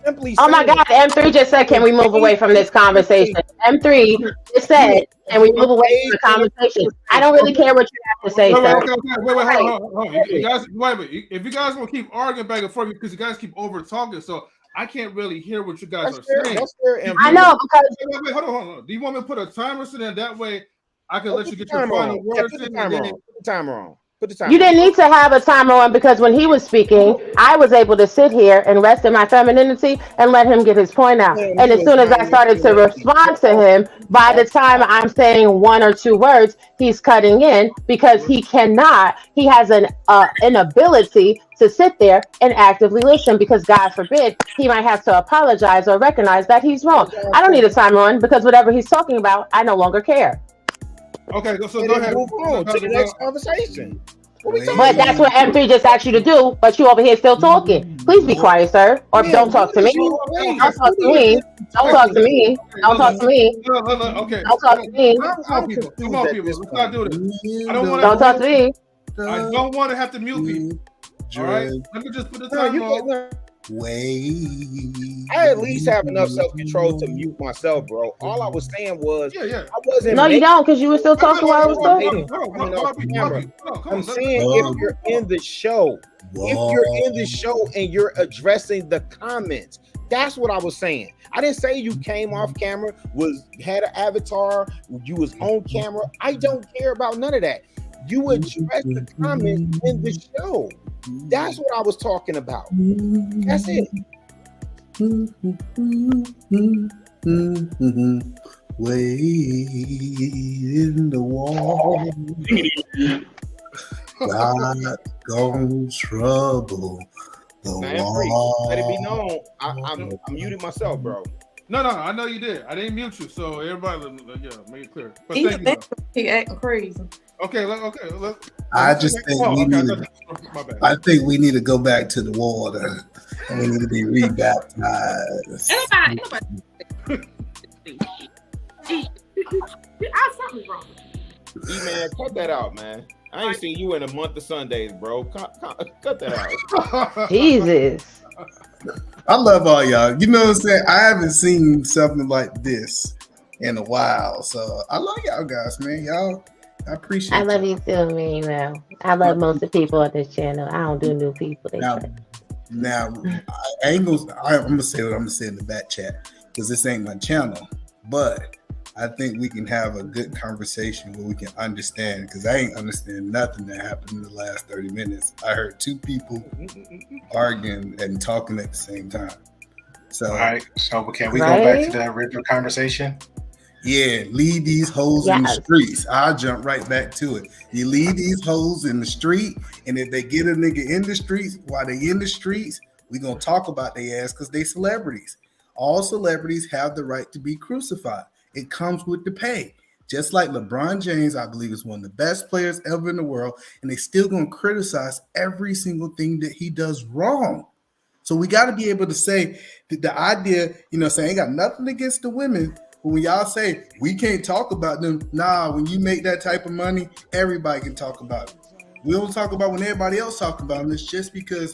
Simply oh my God, M3 just said, "Can we move away from this conversation?" M3 just said, "Can we move away from the conversation?" I don't really care what you have to say, sir. Wait, hold on. You guys, wait. If you guys will keep arguing back and forth because you guys keep over talking, so I can't really hear what you guys are saying. I know because. Wait, hold on. Do you want me to put a timer so that way I can let you get your final words in? Put the timer on. You didn't need to have a timer on because when he was speaking, I was able to sit here and rest in my femininity and let him get his point out. And as soon as I started to respond to him, by the time I'm saying one or two words, he's cutting in because he has an inability to sit there and actively listen because God forbid he might have to apologize or recognize that he's wrong. I don't need a timer on because whatever he's talking about, I no longer care. Okay, so go ahead. Move on to the next conversation. But that's what M3 just asked you to do, but you over here still talking. Please be quiet, sir, or don't talk to me. Don't talk to me. Don't talk to me. Don't talk to me. Okay. Don't talk to me. Come on, people. Let's not do this. Don't talk to me. I don't want to have to mute people. All right? Let me just put the timer on. I at least have enough self-control to mute myself, bro. All I was saying was, I wasn't. No, you don't, because you were still talking while I was talking. I'm saying if you're in the show, and you're addressing the comments, that's what I was saying. I didn't say you came off camera, had an avatar, you was on camera. I don't care about none of that. You address the comments in the show. That's what I was talking about. That's it. Wait in the wall. God gonna trouble the wall. Let it be known. I muted myself, bro. No, I know you did. I didn't mute you, so everybody, make it clear. But thank you. He acting crazy. Okay. I just think I think we need to go back to the water, and we need to be rebaptized. Man, cut that out, man. I ain't seen you in a month of Sundays, bro. Cut that out. Jesus. I love all y'all. You know what I'm saying? I haven't seen something like this in a while. So I love y'all guys, man. Y'all, I appreciate it. I love you too, man. I love most of the people on this channel. I don't do new people. Now, I'm gonna say what I'm gonna say in the back chat because this ain't my channel, but I think we can have a good conversation where we can understand, because I ain't understand nothing that happened in the last 30 minutes. I heard two people arguing and talking at the same time. So, all right. So can we go back to the original conversation? Yeah, leave these hoes in the streets. I'll jump right back to it. You leave these hoes in the street, and if they get a nigga in the streets while they in the streets, we gonna talk about their ass because they celebrities. All celebrities have the right to be crucified. It comes with the pay. Just like LeBron James, I believe, is one of the best players ever in the world, and they still gonna criticize every single thing that he does wrong. So we got to be able to say that the idea, saying ain't got nothing against the women. But when y'all say we can't talk about them, nah, when you make that type of money, everybody can talk about it. We don't talk about when everybody else talk about them. It's just because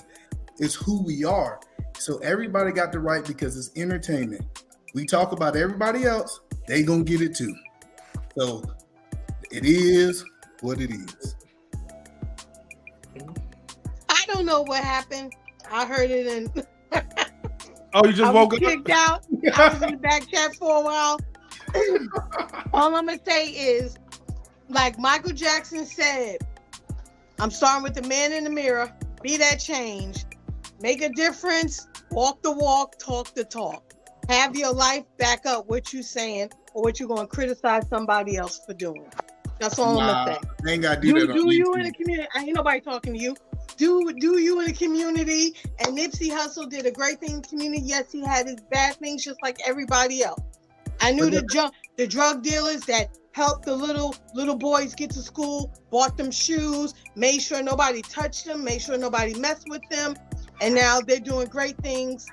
it's who we are. So everybody got the right because it's entertainment. We talk about everybody else, they gonna get it too. So it is what it is. I don't know what happened. I heard it in. Oh, you just woke up? Kicked out. I was in the back chat for a while. All I'm gonna say is, like Michael Jackson said, I'm starting with the man in the mirror. Be that change. Make a difference. Walk the walk. Talk the talk. Have your life back up what you're saying or what you're gonna criticize somebody else for doing. That's all I'm gonna say. I ain't gotta do that. Do you in the community? Ain't nobody talking to you. Do you in the community? And Nipsey Hussle did a great thing in the community. Yes, he had his bad things just like everybody else. I knew the drug dealers that helped the little boys get to school, bought them shoes, made sure nobody touched them, made sure nobody messed with them, and now they're doing great things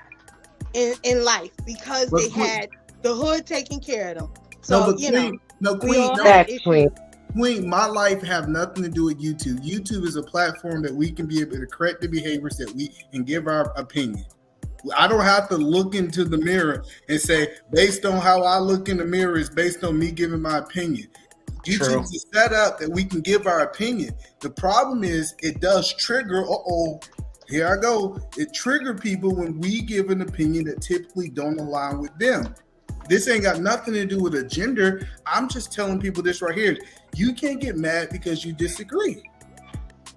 in life because they had the hood taking care of them. So Queen, my life have nothing to do with YouTube. YouTube is a platform that we can be able to correct the behaviors that we and give our opinion. I don't have to look into the mirror and say, based on how I look in the mirror is based on me giving my opinion. YouTube is set up that we can give our opinion. The problem is it does trigger, here I go. It trigger people when we give an opinion that typically don't align with them. This ain't got nothing to do with a gender. I'm just telling people this right here. You can't get mad because you disagree.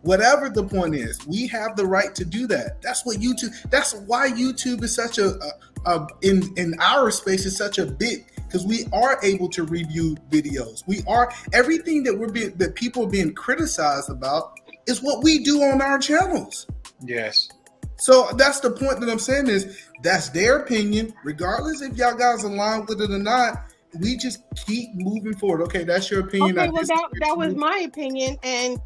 Whatever the point is, we have the right to do that. That's what YouTube. That's why YouTube is such in our space is such a big, because we are able to review videos. We are everything that people are being criticized about is what we do on our channels. Yes. So that's the point that I'm saying is that's their opinion, regardless if y'all guys align with it or not. We just keep moving forward. Okay, that's your opinion. Okay, well that was my opinion, and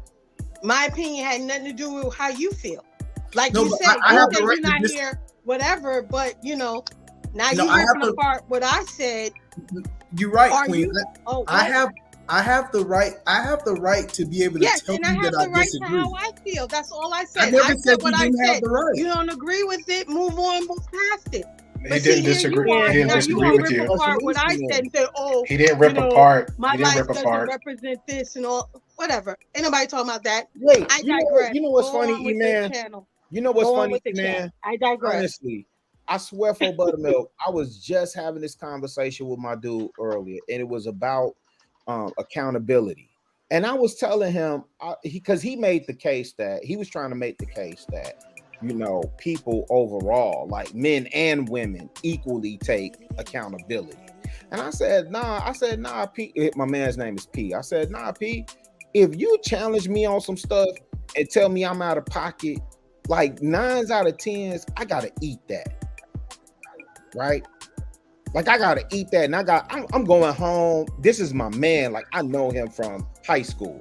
my opinion had nothing to do with how you feel. Like you said, you're not here, whatever. But now you ripping apart what I said. You're right, Queen. I have the right. I have the right to be able to tell you that I disagree. Yes, and I have the right to how I feel. That's all I said. I said what I said. You don't agree with it? Move on. Move past it. He didn't disagree. He didn't disagree with you. What I said and said, he didn't rip apart. My life doesn't represent this and all. Whatever. Ain't nobody talking about that. Wait, I digress. You know what's funny, man? You know what's funny, man? I digress. Honestly, I swear for buttermilk, I was just having this conversation with my dude earlier, and it was about accountability. And I was telling him, because he made the case that he was trying to make the case that people overall, like men and women, equally take accountability. And I said, nah, P. My man's name is P. I said, nah, P. If you challenge me on some stuff and tell me I'm out of pocket, like 9 out of 10s, I gotta eat that. Right? Like I gotta eat that, and I'm going home. This is my man. Like I know him from high school.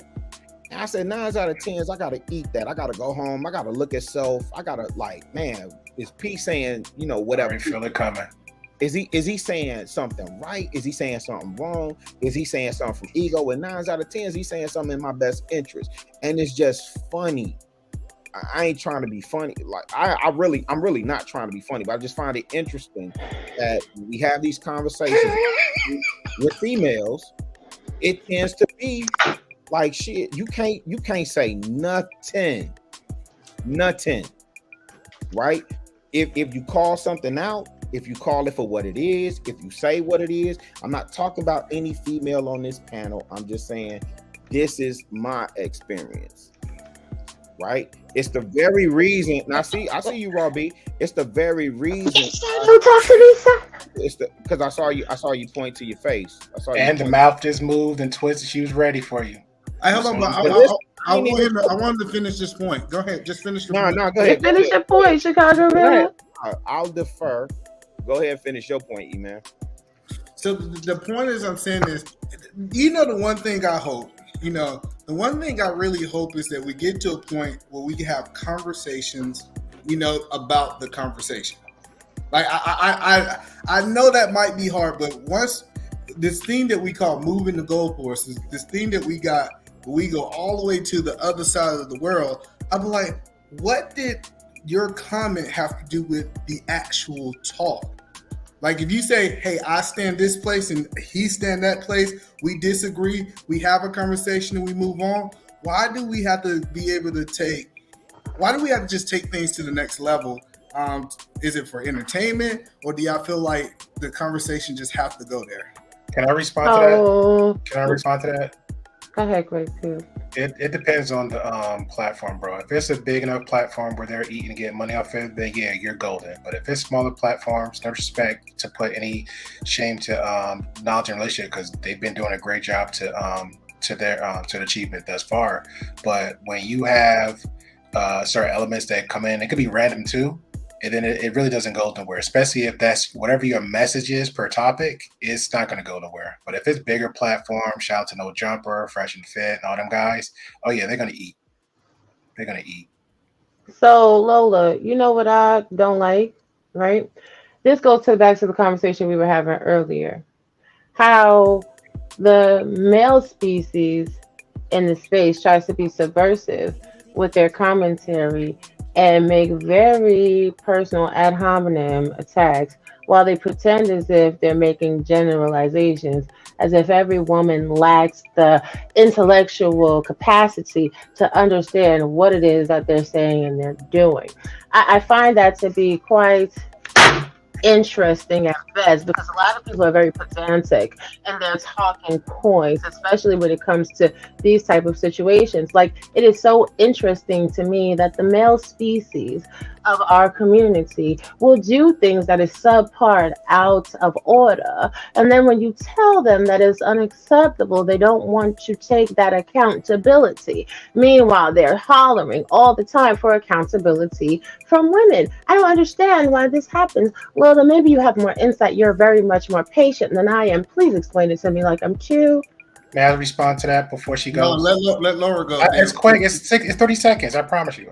And I said 9 out of 10s, I gotta eat that. I gotta go home. I gotta look at self. I gotta man, is P saying, whatever? I feel it coming. Is he saying something right? Is he saying something wrong? Is he saying something from ego? And 9 out of 10s, he's saying something in my best interest. And it's just funny. I ain't trying to be funny. Like I'm really not trying to be funny, but I just find it interesting that we have these conversations with females. It tends to be like shit. You can't say nothing, right? If you call something out, if you call it for what it is, if you say what it is, I'm not talking about any female on this panel. I'm just saying this is my experience. right? It's the very reason. Now, I see you, Robbie. It's the very reason. Don't talk to me, sir. It's because I saw you point to your face. I saw and you the mouth just moved and twisted. She was ready for you. Hold on, but I wanted to finish this point. Go ahead, just finish your point. No, go ahead. Finish your point, Chicago man. I'll defer. Go ahead and finish your point, E-Man. So the point is, I'm saying is, the one thing I hope, the one thing I really hope is that we get to a point where we can have conversations, about the conversation. Like I know that might be hard, but once this thing that we call moving the goalposts, this thing that we got, we go all the way to the other side of the world. I'm like, what did your comment have to do with the actual talk? Like if you say, hey, I stand this place and he stand that place, we disagree, we have a conversation and we move on. Why do we have to just take things to the next level? Is it for entertainment, or do y'all feel like the conversation just have to go there? Can I respond to that? Can I respond to that? Go ahead, Greg, too. It depends on the platform, bro. If it's a big enough platform where they're eating and getting money off it, then yeah, you're golden. But if it's smaller platforms, no respect to put any shame to knowledge and relationship, because they've been doing a great job to the achievement thus far. But when you have certain elements that come in, it could be random too, and then it really doesn't go nowhere, especially if that's whatever your message is per topic, it's not going to go nowhere. But if it's bigger platform, shout out to No Jumper, Fresh and Fit, and all them guys, oh yeah, they're going to eat. They're going to eat. So, Lola, you know what I don't like, right? This goes back to the conversation we were having earlier. How the male species in the space tries to be subversive with their commentary and make very personal ad hominem attacks while they pretend as if they're making generalizations, as if every woman lacks the intellectual capacity to understand what it is that they're saying and they're doing. I find that to be quite interesting at best, because a lot of people are very pedantic in their talking points, especially when it comes to these type of situations. Like, it is so interesting to me that the male species of our community will do things that is subpart, out of order, and then when you tell them that is unacceptable, they don't want to take that accountability. Meanwhile, they're hollering all the time for accountability from women. I don't understand why this happens. Well, then maybe you have more insight. You're very much more patient than I am. Please explain it to me like I'm cute. May I respond to that before she goes? No, let Laura go. It's quick. It's 30 seconds. I promise you.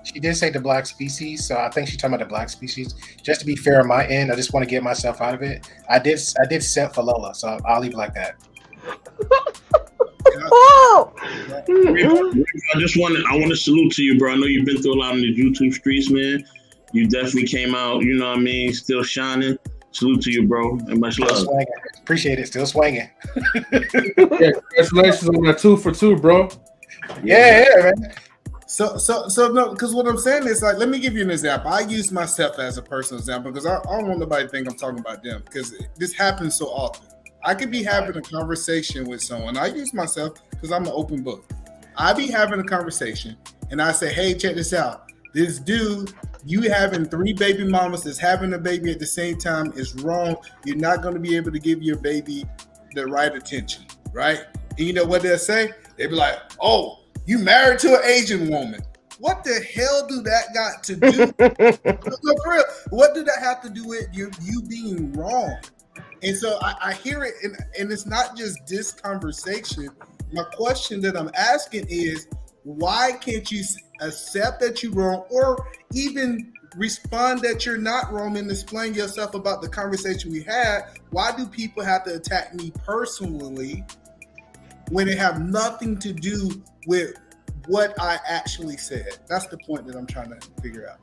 She did say the black species, so I think she's talking about the black species. Just to be fair on my end, I just want to get myself out of it. I did set for Lola, so I'll leave it like that. I want to salute to you, bro. I know you've been through a lot in the YouTube streets, man. You definitely came out, you know what I mean, still shining. Salute to you, bro, and much love. Appreciate it. Still swinging. Yeah, congratulations on that 2 for 2, bro. Yeah, man. So no, because what I'm saying is, like, let me give you an example. I use myself as a personal example because I don't want nobody to think I'm talking about them, because this happens so often. I could be having a conversation with someone. I use myself because I'm an open book. I be having a conversation and I say, hey, check this out. This dude, you having 3 baby mamas that's having a baby at the same time is wrong. You're not going to be able to give your baby the right attention, right? And you know what they'll say? They'll be like, oh, you married to an Asian woman. What the hell do that got to do? No, for real, what did that have to do with you being wrong? And so I hear it, and it's not just this conversation. My question that I'm asking is, why can't you accept that you're wrong, or even respond that you're not wrong and explain yourself about the conversation we had? Why do people have to attack me personally when it have nothing to do with what I actually said? That's the point that I'm trying to figure out.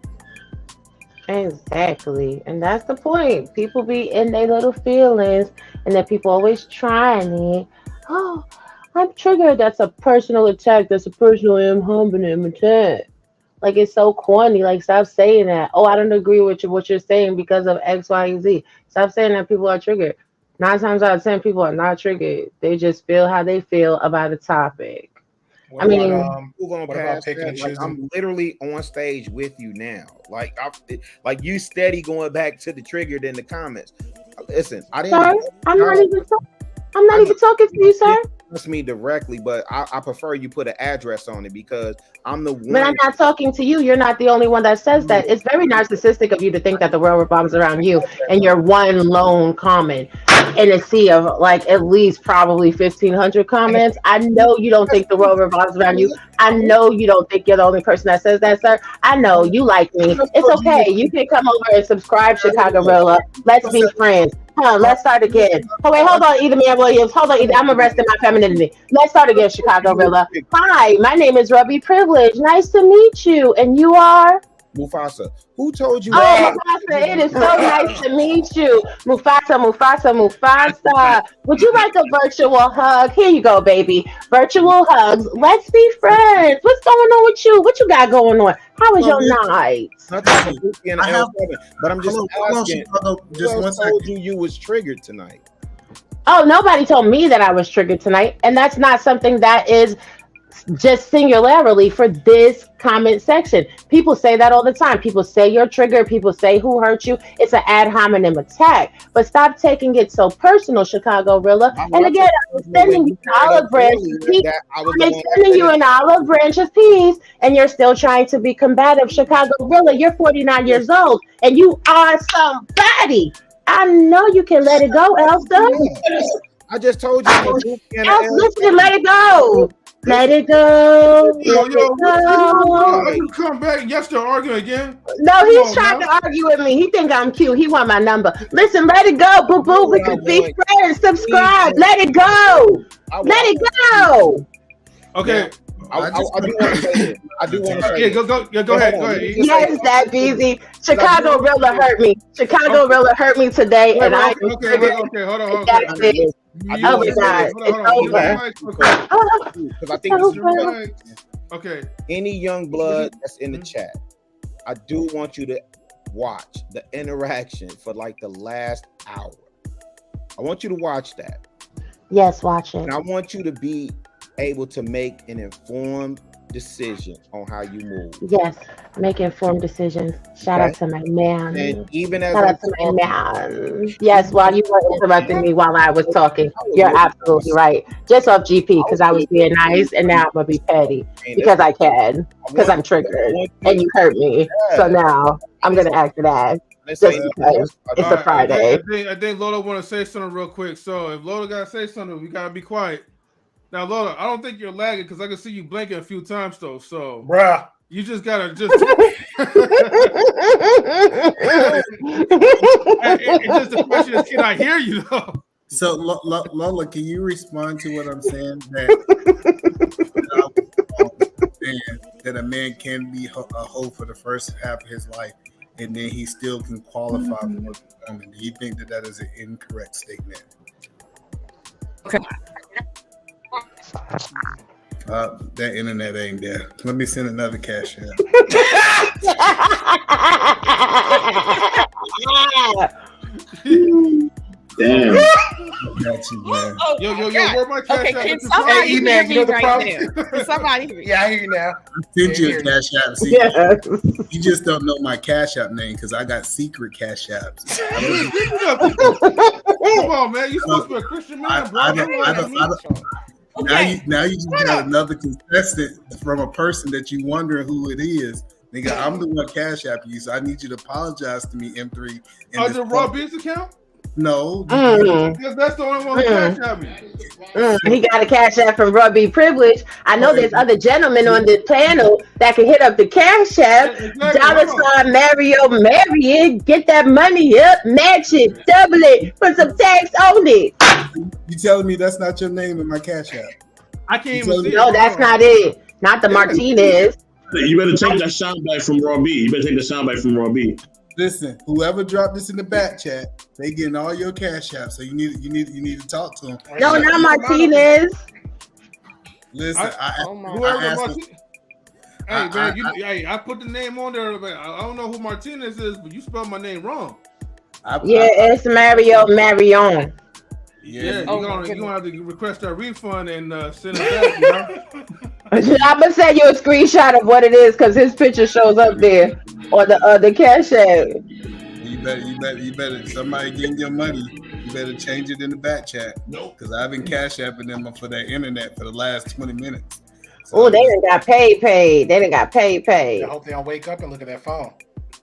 Exactly. And that's the point. People be in their little feelings, and then people always trying me. Oh, I'm triggered. That's a personal attack. That's a personal hominem attack. Like, it's so corny. Like, stop saying that. Oh, I don't agree with what you're saying because of X, Y, and Z. Stop saying that people are triggered. 9 times out of 10, people are not triggered. They just feel how they feel about a topic. I mean, move on what past about picking that. and Like, choosing? I'm literally on stage with you now. Like you steady going back to the triggered in the comments. Listen, I didn't. Sir, I'm not even talking to you, sir. Ask me directly, but I prefer you put an address on it because I'm the one. But I'm not talking to you. You're not the only one that says that. It's very narcissistic of you to think that the world revolves around you and your one lone comment in a sea of like at least probably 1,500 comments. I know you don't think the world revolves around you. I know you don't think you're the only person that says that, sir. I know you like me. It's okay. You can come over and subscribe, Chicago Rilla. Let's be friends. Let's start again. Oh, wait, hold on, Either Man Williams. Hold on, I'm arresting my femininity. Let's start again, Chicago Rilla. Hi, my name is Ruby Privilege. Nice to meet you. And you are? Mufasa. Who told you that? Mufasa, it is so nice to meet you. Mufasa. Would you like a virtual hug? Here you go, baby. Virtual hugs. Let's be friends. What's going on with you? What you got going on? How was your night? But I'm just asking. Just one told you was triggered tonight. Oh, nobody told me that I was triggered tonight, and that's not something that is just singularly for this comment section. People say that all the time. People say you're triggered. People say who hurt you. It's an ad hominem attack. But stop taking it so personal, Chicago Rilla. And again, I'm sending you an olive branch. I'm sending you an olive branch of peace, and you're still trying to be combative, Chicago Rilla. You're 49 years old, and you are somebody. I know you can let it go, Elsa. I just told you. Elsa, listen, let it go. Let it go. I can come back. Yes, to argue again. No, he's trying to argue with me. He think I'm cute. He want my number. Listen, let it go, boo boo. We could be friends. Subscribe. Let it go. Let it go. Okay. I do want to say. Yeah, go ahead. Yes, that BeeZ. Chicago Rilla hurt me. Chicago Rilla hurt me today, and I. Okay, hold on. That's it. Oh my God, it's over. Because I think this is okay. Any young blood that's in the chat, I do want you to watch the interaction for like the last hour. I want you to watch that. Yes, watch it. And I want you to be able to make an informed decision on how you move. Yes, make informed decisions. Shout out to my man. And even as shout out to my man. Yes, while you were interrupting me while I was talking, you're absolutely right. Just off GP because I was being nice, and now I'm gonna be petty because I can, because I'm triggered and you hurt me. So now I'm gonna act it out. Just because it's a Friday. I think Lola want to say something real quick. So if Lola gotta say something, we gotta be quiet. Now, Lola, I don't think you're lagging because I can see you blinking a few times though. So, bruh, you just gotta just. It's just the question is, can I hear you though? So, Lola, can you respond to what I'm saying? That a man can be a hoe for the first half of his life, and then he still can qualify for a woman. Do you think that is an incorrect statement? Okay. That internet ain't there. Let me send another cash app. Damn. Got you, man. Yo, where my cash app? Can somebody hear me right now? Can somebody hear me? Yeah, I hear you now. I sent you a cash app. See, you just don't know my cash app name because I got secret cash apps. Come on, man. You supposed to be a Christian man, bro. Now you just got another contestant from a person that you wondering who it is. Nigga, I'm the one cash app you, so I need you to apologize to me, M3. The Raw Beats account? No. Because that's the only one who cash app me. He got a cash app from Ruby Privilege. I know there's other gentlemen on the panel that can hit up the cash app. $sign MarioMarion. Get that money up, match it, double it, put some tax on it. You telling me that's not your name in my cash app? I can't even see it. No, that's not it. Not the Martinez. You better take that soundbite from Raw B. Listen, whoever dropped this in the back chat, they getting all your cash apps. So you need to talk to them. No, not Martinez. Listen, I put the name on there. But I don't know who Martinez is, but you spelled my name wrong. It's MarioMarion. Yeah, you're gonna have to request a refund and send it back. You know? I'm gonna send you a screenshot of what it is because his picture shows up there on the cash app. You better. Somebody getting your money. You better change it in the back chat. No, because I've been cash apping them for that internet for the last 20 minutes. So they done got paid. They done got paid. I hope they don't wake up and look at their phone.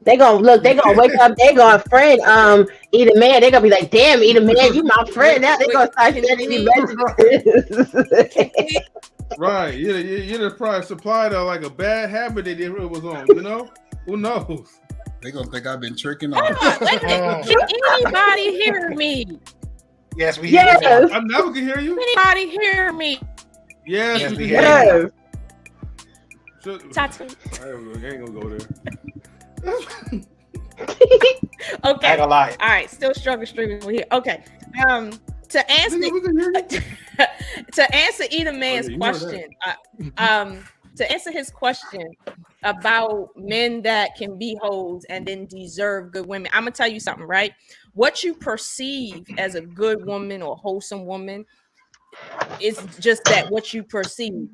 They gonna wake up. They gonna friend Eat a Man. They gonna be like, damn, Eat a Man, you my friend. Now they gonna start sending me messages. Right. You're the probably supplied of like a bad habit that it was on. You know, who knows? They gonna think I've been tricking Hold on. Can anybody hear me? Yes, we hear you. I never can hear you. Anybody hear me? Yes, we hear you. Tatu. I ain't gonna go there. Okay. I ain't gonna lie. All right. Still struggle streaming over here. Okay. To answer Eat a Man's question, to answer his question about men that can be hoes and then deserve good women, I'm gonna tell you something, right? What you perceive as a good woman or wholesome woman is just that, what you perceive.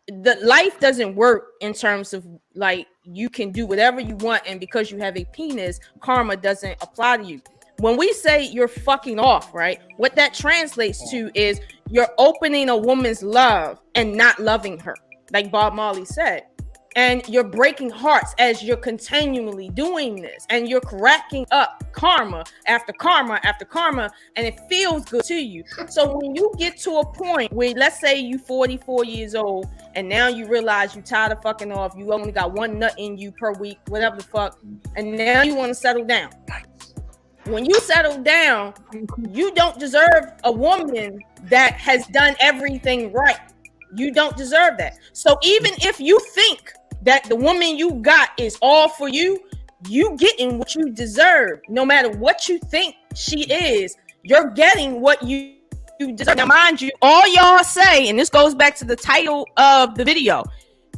The life doesn't work in terms of like you can do whatever you want, and because you have a penis, karma doesn't apply to you. When we say you're fucking off, right? What that translates to is you're opening a woman's love and not loving her, like Bob Marley said. And you're breaking hearts as you're continually doing this, and you're racking up karma after karma after karma, and it feels good to you. So when you get to a point where, let's say you 44 years old, and now you realize you tired of fucking off, you only got one nut in you per week, whatever the fuck, and now you want to settle down. When you settle down, you don't deserve a woman that has done everything right. You don't deserve that. So even if you think that the woman you got is all for you, you getting what you deserve. No matter what you think she is, you're getting what you deserve. Now, mind you, all y'all say, and this goes back to the title of the video,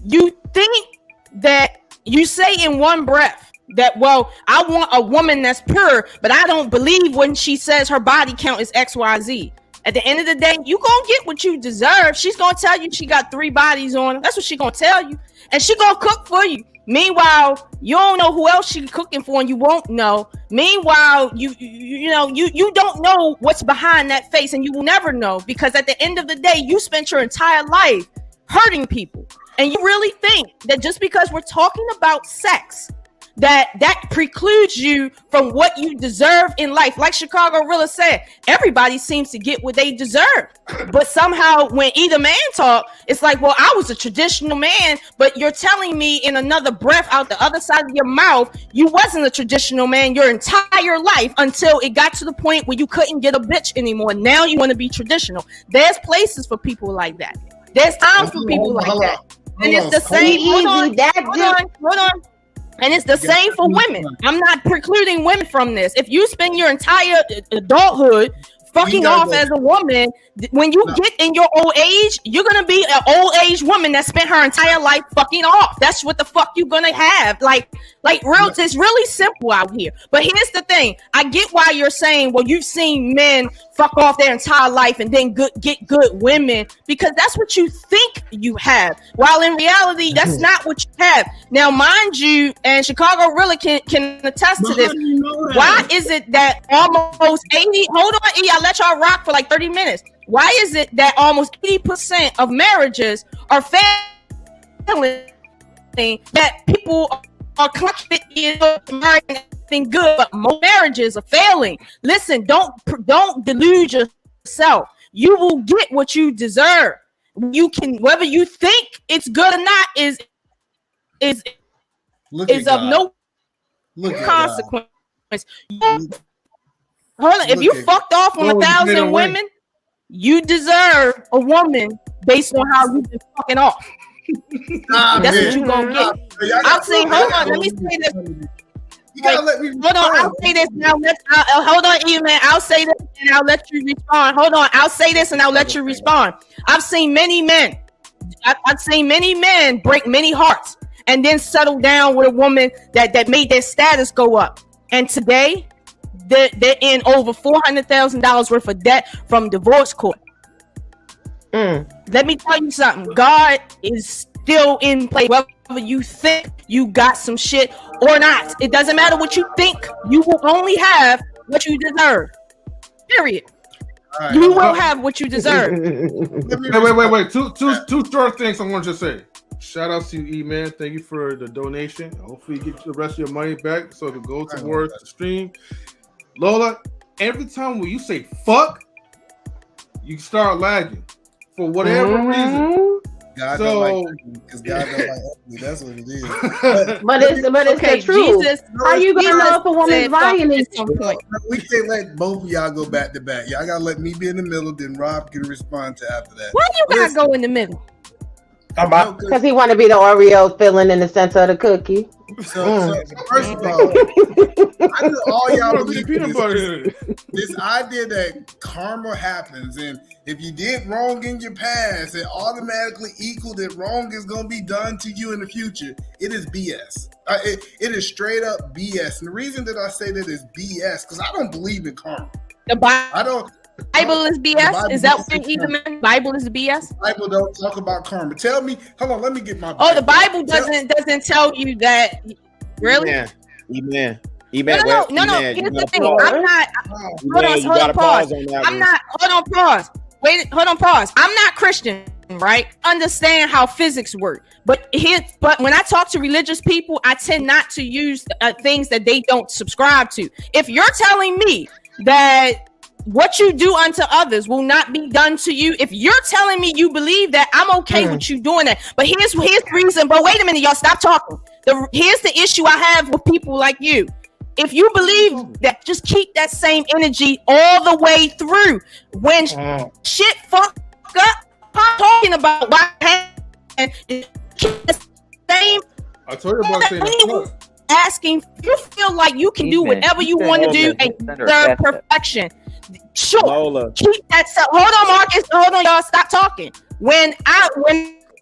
you think that you say in one breath that, well, I want a woman that's pure, but I don't believe when she says her body count is XYZ. At the end of the day, you gonna get what you deserve. She's gonna tell you she got 3 bodies on her. That's what she gonna tell you. And she gonna cook for you. Meanwhile, you don't know who else she cooking for, and you won't know. Meanwhile, you don't know what's behind that face, and you will never know, because at the end of the day, you spent your entire life hurting people. And you really think that just because we're talking about sex, that precludes you from what you deserve in life. Like Chicago Rilla said, everybody seems to get what they deserve. But somehow when Eat a Man talk, it's like, well, I was a traditional man, but you're telling me in another breath out the other side of your mouth, you wasn't a traditional man your entire life until it got to the point where you couldn't get a bitch anymore. Now you want to be traditional. There's places for people like that. There's times for people like that. And it's the same. Hold on. And it's the same for women. I'm not precluding women from this. If you spend your entire adulthood fucking off as a woman, when you get in your old age, you're gonna be an old age woman that spent her entire life fucking off. That's what the fuck you're gonna have. Like real. It's really simple out here. But here's the thing: I get why you're saying, well, you've seen men fuck off their entire life and then get good women, because that's what you think you have. While in reality, that's not what you have. Now, mind you, and Chicago really can attest to this. Why is it that almost 80? Hold on, I let y'all rock for like 30 minutes. Why is it that almost 80% of marriages are failing? That people are clutching marrying good, but most marriages are failing. Listen, don't delude yourself. You will get what you deserve. You can, whether you think it's good or not, is of no consequence. Hold on, if you fucked off on 1,000 women, you deserve a woman based on how you've been fucking off. That's what you gonna get. I'll say, hold on, let me say this. You gotta let me hold on, I'll say this now. Hold on, Evan. I'll say this and I'll let you respond. Hold on, I'll say this and I'll let you respond. I've seen many men. I've seen many men break many hearts and then settle down with a woman that made their status go up. And today, they're in over $400,000 worth of debt from divorce court. Let me tell you something. God is still in play, whether you think you got some shit or not. It doesn't matter what you think. You will only have what you deserve. Period. Right. You will have what you deserve. Wait. Two short things I want to say. Shout out to you, E-Man. Thank you for the donation. Hopefully you get the rest of your money back so to go towards the stream. Lola, every time when you say fuck, you start lagging for whatever reason. God don't like because God don't like ugly. That's what it is. But it's the truth. Jesus, how you gonna know if a woman's lying at some point? We can't let both of y'all go back to back. Y'all gotta let me be in the middle, then Rob can respond to after that. Why you gotta go in the middle? Because he want to be the Oreo filling in the center of the cookie. So first of all, I know all y'all believe this idea that karma happens, and if you did wrong in your past, it automatically equal that wrong is going to be done to you in the future. It is BS. It is straight up BS. And the reason that I say that is BS because I don't believe in karma. Bible is BS. Is that what you mean? Bible is BS. Bible don't talk about karma. Tell me. Hold on. Let me get my. Oh, the Bible doesn't tell you that. Really? Amen. No. Here's the thing. I'm not. Hold on. Pause. I'm not. Hold on. Pause. Wait. Hold on. Pause. I'm not Christian, right? Understand how physics work. But when I talk to religious people, I tend not to use things that they don't subscribe to. If you're telling me that what you do unto others will not be done to you, if you're telling me you believe that, I'm okay with you doing that. But here's the reason. But wait a minute, y'all, stop talking. Here's the issue I have with people like you. If you believe that, just keep that same energy all the way through. When shit fuck up, I'm talking about why and keep the same. I told you about saying asking. You feel like you can do whatever you want to do and deserve perfection. Sure. Lola. Keep that. Hold on, Marcus. Hold on, y'all. Stop talking. What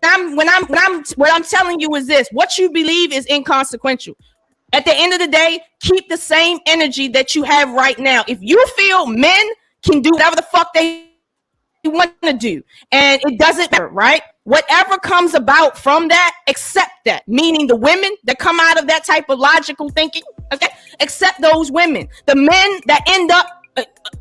I'm telling you is this: what you believe is inconsequential. At the end of the day, keep the same energy that you have right now. If you feel men can do whatever the fuck they want to do, and it doesn't matter, right? Whatever comes about from that, accept that. Meaning the women that come out of that type of logical thinking, okay, accept those women. The men that end up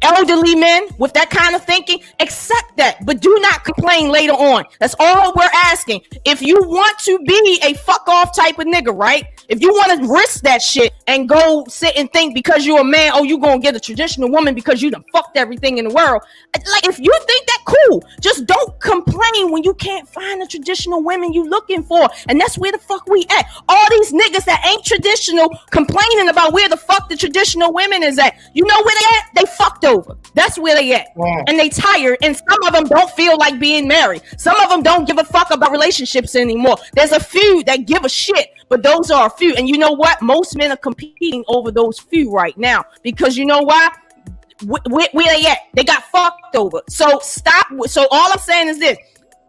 elderly men with that kind of thinking, accept that, but do not complain later on. That's all we're asking. If you want to be a fuck off type of nigga, right? If you want to risk that shit and go sit and think because you're a man, oh, you gonna get a traditional woman because you done fucked everything in the world. Like, if you think that, cool. Just don't complain when you can't find the traditional women you looking for. And that's where the fuck we at. All these niggas that ain't traditional complaining about where the fuck the traditional women is at. You know where they at? They fucked over. That's where they at. And they tired. And some of them don't feel like being married. Some of them don't give a fuck about relationships anymore. There's a few that give a shit, but those are a few. And you know what? Most men are competing over those few right now. Because you know why? Where they at? They got fucked over. So stop. So all I'm saying is this: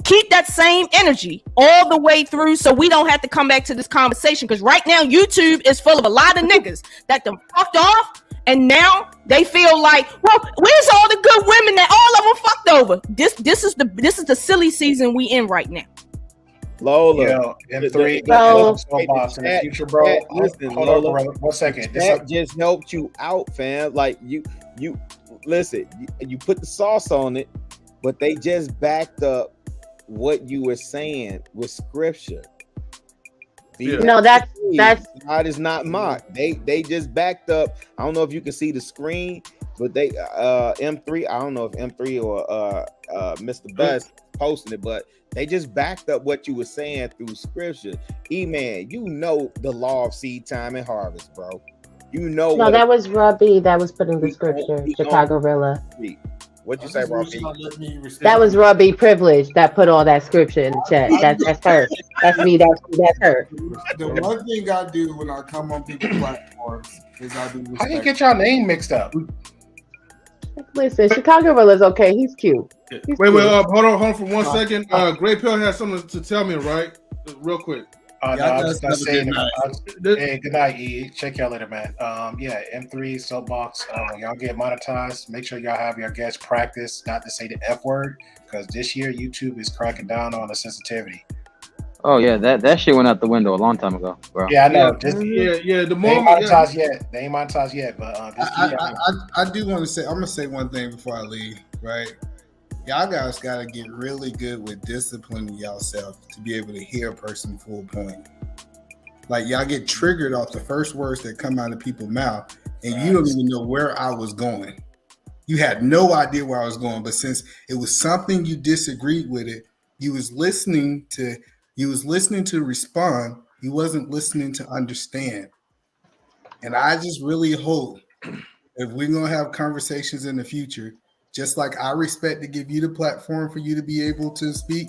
keep that same energy all the way through, so we don't have to come back to this conversation. Because right now YouTube is full of a lot of niggas that done fucked off, and now they feel like, well, where's all the good women that all of them fucked over? This is the silly season we in right now. Lola, M3, SoapBox in the future, bro. Listen, hold Lola, on, 1 second. That just helped you out, fam. Like you listen. You put the sauce on it, but they just backed up what you were saying with scripture. No, that's God is not mocked. They just backed up. I don't know if you can see the screen, but they M3. I don't know if M3 or Mr. Best posting it, but they just backed up what you were saying through scripture. E-Man, you know the law of seed time and harvest, bro. You know. No, that was Robbie that was putting the scripture. Chicago Rilla. What'd you say, Robbie? That was Robbie Privilege that put all that scripture in the chat. That's her. That's me. That's her. The one thing I do when I come on people's platforms is I do respect. How do you get y'all name mixed up? Listen, Chicago Rilla's okay. He's cute. Wait, hold on for 1 second. Great Pill has something to tell me, right? Real quick. No, Y'all I was guys just gonna have a say, good night. hey, good night, E. Check y'all later, man. Yeah, M3 Soapbox. When y'all get monetized, make sure y'all have your guests practice not to say the F word, because this year YouTube is cracking down on the sensitivity. Oh yeah, that shit went out the window a long time ago, bro. Yeah, I know. The They ain't moment. monetized yet. They ain't monetized yet, but I do want to say, I'm gonna say one thing before I leave, right? Y'all guys got to get really good with disciplining yourself to be able to hear a person full point. Like y'all get triggered off the first words that come out of people's mouth, and you don't even know where I was going. You had no idea where I was going, but since it was something you disagreed with it, you was listening to respond. You wasn't listening to understand. And I just really hope if we're gonna have conversations in the future, just like I respect to give you the platform for you to be able to speak,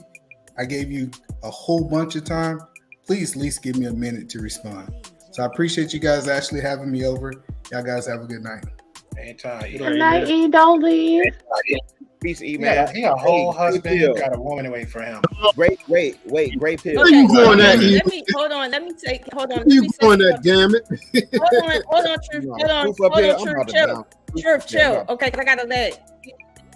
I gave you a whole bunch of time. Please at least give me a minute to respond. So I appreciate you guys actually having me over. Y'all guys have a good night. Anytime. Good night, E. Don't leave. Peace, E, Yeah, man. he a whole Hey, husband. good Got a woman away for him. Great pill. Okay, you going let at, E? me hold on. Let me You say going that? something. Damn it! Hold on, Truth. Truth, chill. Okay, 'cause I gotta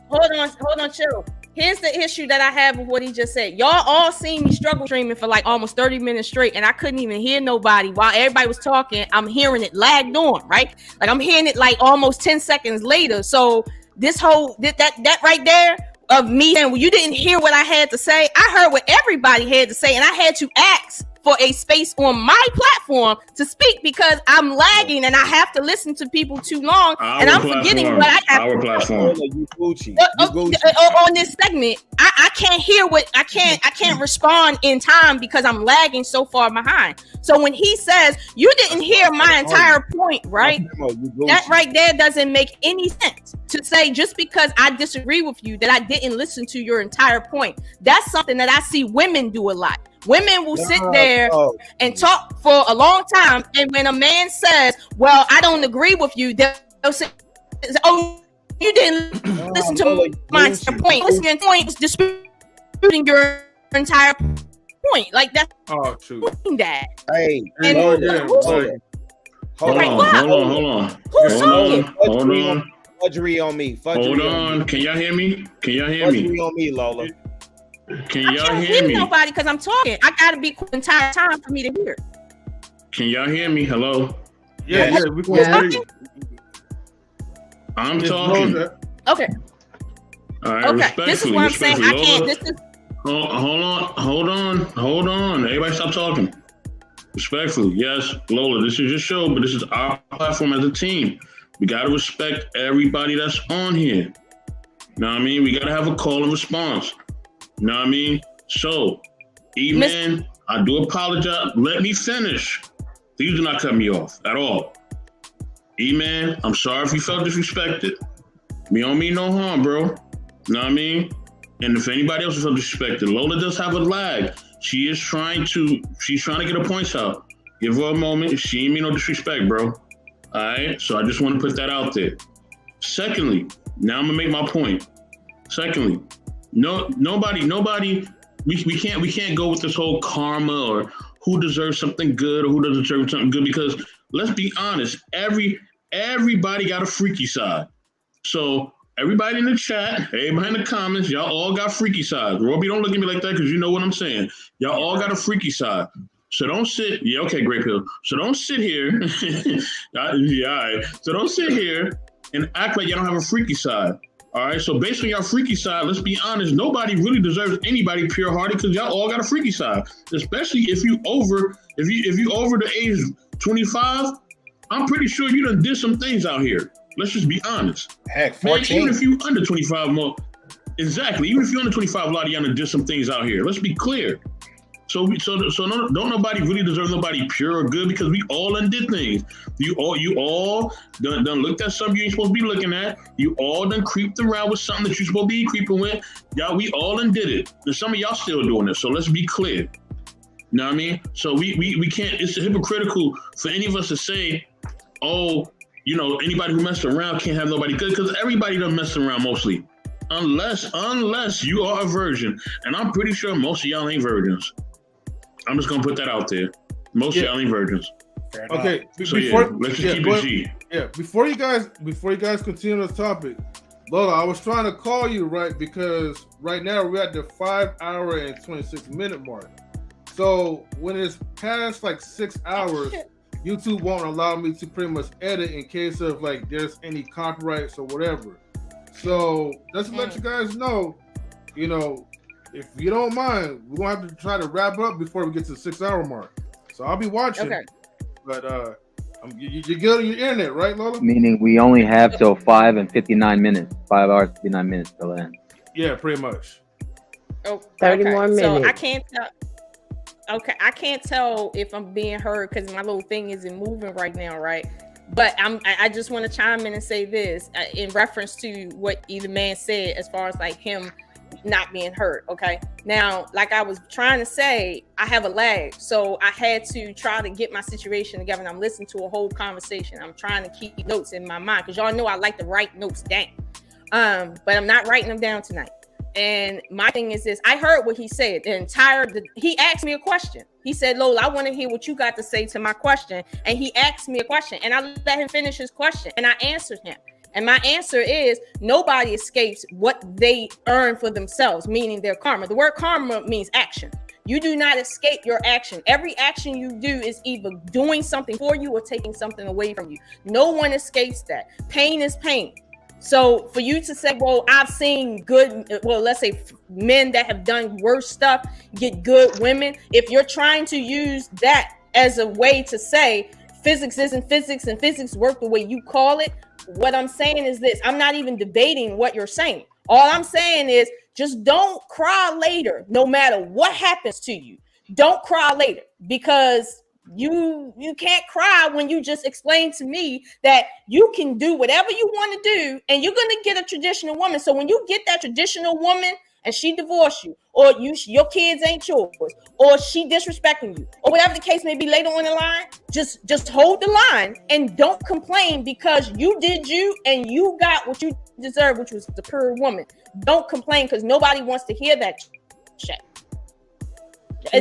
hold on, chill. Here's the issue that I have with what he just said. Y'all all seen me struggle streaming for like almost 30 minutes straight, and I couldn't even hear nobody while everybody was talking. I'm hearing it lagged on, right? Like I'm hearing it like almost 10 seconds later. So this whole that right there of me saying, well, you didn't hear what I had to say. I heard what everybody had to say, and I had to ask for a space on my platform to speak because I'm lagging and I have to listen to people too long, and I'm forgetting what I have to say. On this segment. I can't hear what I can't respond in time because I'm lagging so far behind. So when he says you didn't hear my entire point, right? That right there doesn't make any sense. To say just because I disagree with you that I didn't listen to your entire point. That's something that I see women do a lot. Women will sit there and talk for a long time, and when a man says, well, I don't agree with you, they'll say, oh, you didn't listen to my point. Listening to point is disputing your entire point. Like that's true. Hey, and Hold on. Who's talking? Fudgery on me. Hold on. Can y'all hear me? Fudgery on me, Lola. Can I y'all can't hear me? nobody because I'm talking. I gotta be quiet the entire time for me to hear. Can y'all hear me? Hello? Yeah, we can hear you. I'm talking. Okay. All right, Okay. This is what I'm saying. I can't. This is. Hold on. Everybody stop talking. Respectfully, yes, Lola, this is your show, but this is our platform as a team. We got to respect everybody that's on here. Know what I mean? We got to have a call and response. Know what I mean? So, E-Man, I do apologize. Let me finish. Please do not cut me off at all. E-Man, I'm sorry if you felt disrespected. Me don't mean no harm, bro. Know what I mean? And if anybody else felt disrespected, Lola does have a lag. She's trying to get her points out. Give her a moment. She ain't mean no disrespect, bro. All right? So I just want to put that out there. Secondly, now I'm gonna make my point. Secondly, nobody, we can't go with this whole karma or who deserves something good or who doesn't deserve something good, because let's be honest, everybody got a freaky side. So everybody in the chat, everybody in the comments, y'all all got freaky sides. Robbie, don't look at me like that because you know what I'm saying. Y'all all got a freaky side. So don't sit, great pill. So don't sit here, all right. So don't sit here and act like y'all don't have a freaky side. All right, so based on your freaky side, let's be honest, nobody really deserves anybody pure-hearted because y'all all got a freaky side. Especially if you over the age 25, I'm pretty sure you done did some things out here. Let's just be honest. Heck, 14. Man, even if you under 25 more, exactly. Even if you're under 25, a lot of y'all done did some things out here. Let's be clear. So don't nobody really deserve nobody pure or good because we all done did things. You all done looked at something you ain't supposed to be looking at. You all done creeped around with something that you're supposed to be creeping with. Y'all, we all done did it. And some of y'all still doing it. So let's be clear. You know what I mean? So we can't, it's hypocritical for any of us to say, oh, you know, anybody who messed around can't have nobody good, because everybody done messed around mostly. Unless you are a virgin. And I'm pretty sure most of y'all ain't virgins. I'm just gonna put that out there. Mostly only virgins. Okay, So let's just keep it G. Yeah, before you guys continue this topic, Lola, I was trying to call you, right, because right now we're at the 5 hour and 26-minute mark. So when it's past like 6 hours, YouTube won't allow me to pretty much edit in case of like there's any copyrights or whatever. So just to let you guys know, you know, if you don't mind, we're gonna have to try to wrap up before we get to the 6 hour mark. So I'll be watching. Okay. But you're good on your internet, right, Lola? Meaning we only have till 5 and 59 minutes. 5 hours, 59 minutes till end. Yeah, pretty much. Oh, 30 more minutes. So I can't tell. Okay, I can't tell if I'm being heard because my little thing isn't moving right now, right? But I just want to chime in and say this in reference to what either man said as far as like him not being heard. Okay, now like I was trying to say, I have a lag, so I had to try to get my situation together, and I'm listening to a whole conversation. I'm trying to keep notes in my mind because y'all know I like to write notes down, but I'm not writing them down tonight. And my thing is this: I heard what he said. He asked me a question. He said, "Lola, I want to hear what you got to say to my question." And he asked me a question, and I let him finish his question, and I answered him. And my answer is nobody escapes what they earn for themselves, meaning their karma. The word karma means action. You do not escape your action. Every action you do is either doing something for you or taking something away from you. No one escapes that. Pain is pain. So for you to say, well, I've seen let's say men that have done worse stuff get good women. If you're trying to use that as a way to say physics isn't physics and physics work the way you call it, what I'm saying is this: I'm not even debating what you're saying. All I'm saying is just don't cry later, no matter what happens to you. Don't cry later, because you can't cry when you just explained to me that you can do whatever you want to do and you're going to get a traditional woman. So when you get that traditional woman and she divorced you, or your kids ain't yours, or she disrespecting you, or whatever the case may be later on the line, just hold the line and don't complain, because you did you and you got what you deserve, which was the pure woman. Don't complain, because nobody wants to hear that shit.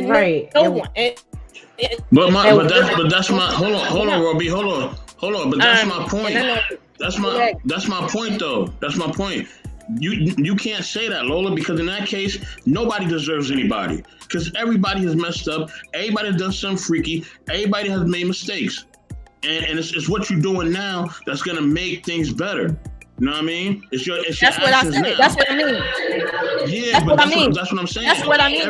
Right. No one. But that's my hold on, Robbie, hold on. But that's my point. That's my point, though. That's my point. You can't say that, Lola, because in that case, nobody deserves anybody. Because everybody has messed up. Everybody has done something freaky. Everybody has made mistakes. And it's what you're doing now that's gonna make things better. You know what I mean? It's your that's what I said. Now. That's what I mean. Yeah, that's but what I mean. That's what I'm saying. That's what I mean.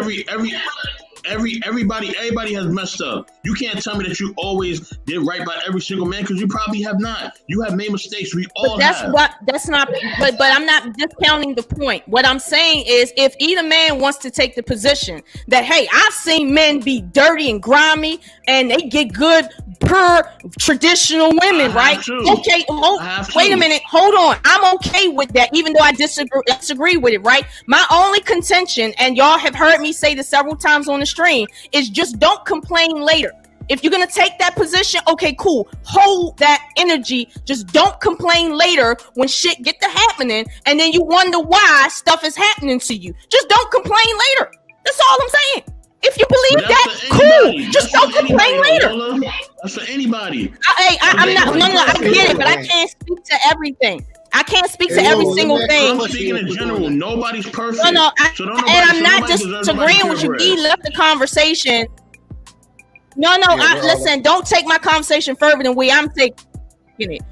Everybody has messed up. You can't tell me that you always did right by every single man, because you probably have not. You have made mistakes. We all have. That's not. But I'm not discounting the point. What I'm saying is, if either man wants to take the position that, hey, I've seen men be dirty and grimy and they get good per traditional women, right? Okay, wait a minute, hold on. I'm okay with that, even though I disagree with it, right? My only contention, and y'all have heard me say this several times on the stream, is just don't complain later. If you're gonna take that position, okay, cool. Hold that energy. Just don't complain later when shit get to happening, and then you wonder why stuff is happening to you. Just don't complain later. That's all I'm saying. If you believe that, cool. Just don't complain later. That's for anybody. I'm not. No, I get it, but I can't speak to everything. I can't speak to every single thing. I'm speaking in general. Nobody's perfect. No, I'm not disagreeing with you. He left the conversation. No, listen. Don't take my conversation further than where I'm taking it.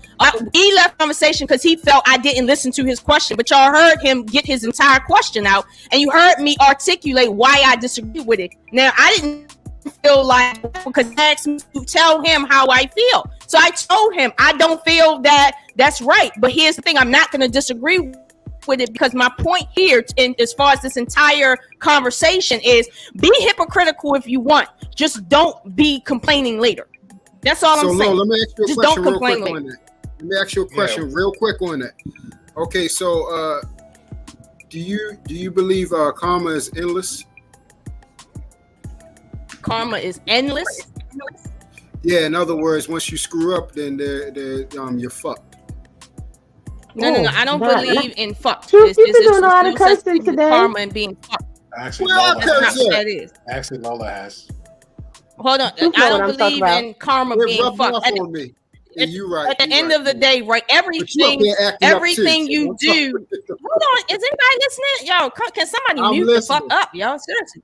He left conversation because he felt I didn't listen to his question, but y'all heard him get his entire question out, and you heard me articulate why I disagree with it. Now, I didn't feel like, because he asked me to tell him how I feel, so I told him I don't feel that that's right. But here's the thing: I'm not going to disagree with it, because my point here, as far as this entire conversation, is be hypocritical if you want, just don't be complaining later. That's all I'm saying. Let me ask you a just question don't real complain quick later. on that. Let me ask you a question real quick on that. Okay, so do you believe karma is endless? Karma is endless? Yeah, in other words, once you screw up, then you're fucked. No, I don't believe in fuck. People don't know how to curse today. Karma and being fucked. Actually, Lola has. Actually, Lola has. Hold on. You know I what don't I'm talking believe about. in karma It being rubbed fucked. off on me. And you right. At the you end right. of the day, right? But you up Everything, here acting up too, everything so you don't do. Hold on. Is anybody listening? Yo, can somebody I'm mute listening. the fuck up, yo? Seriously.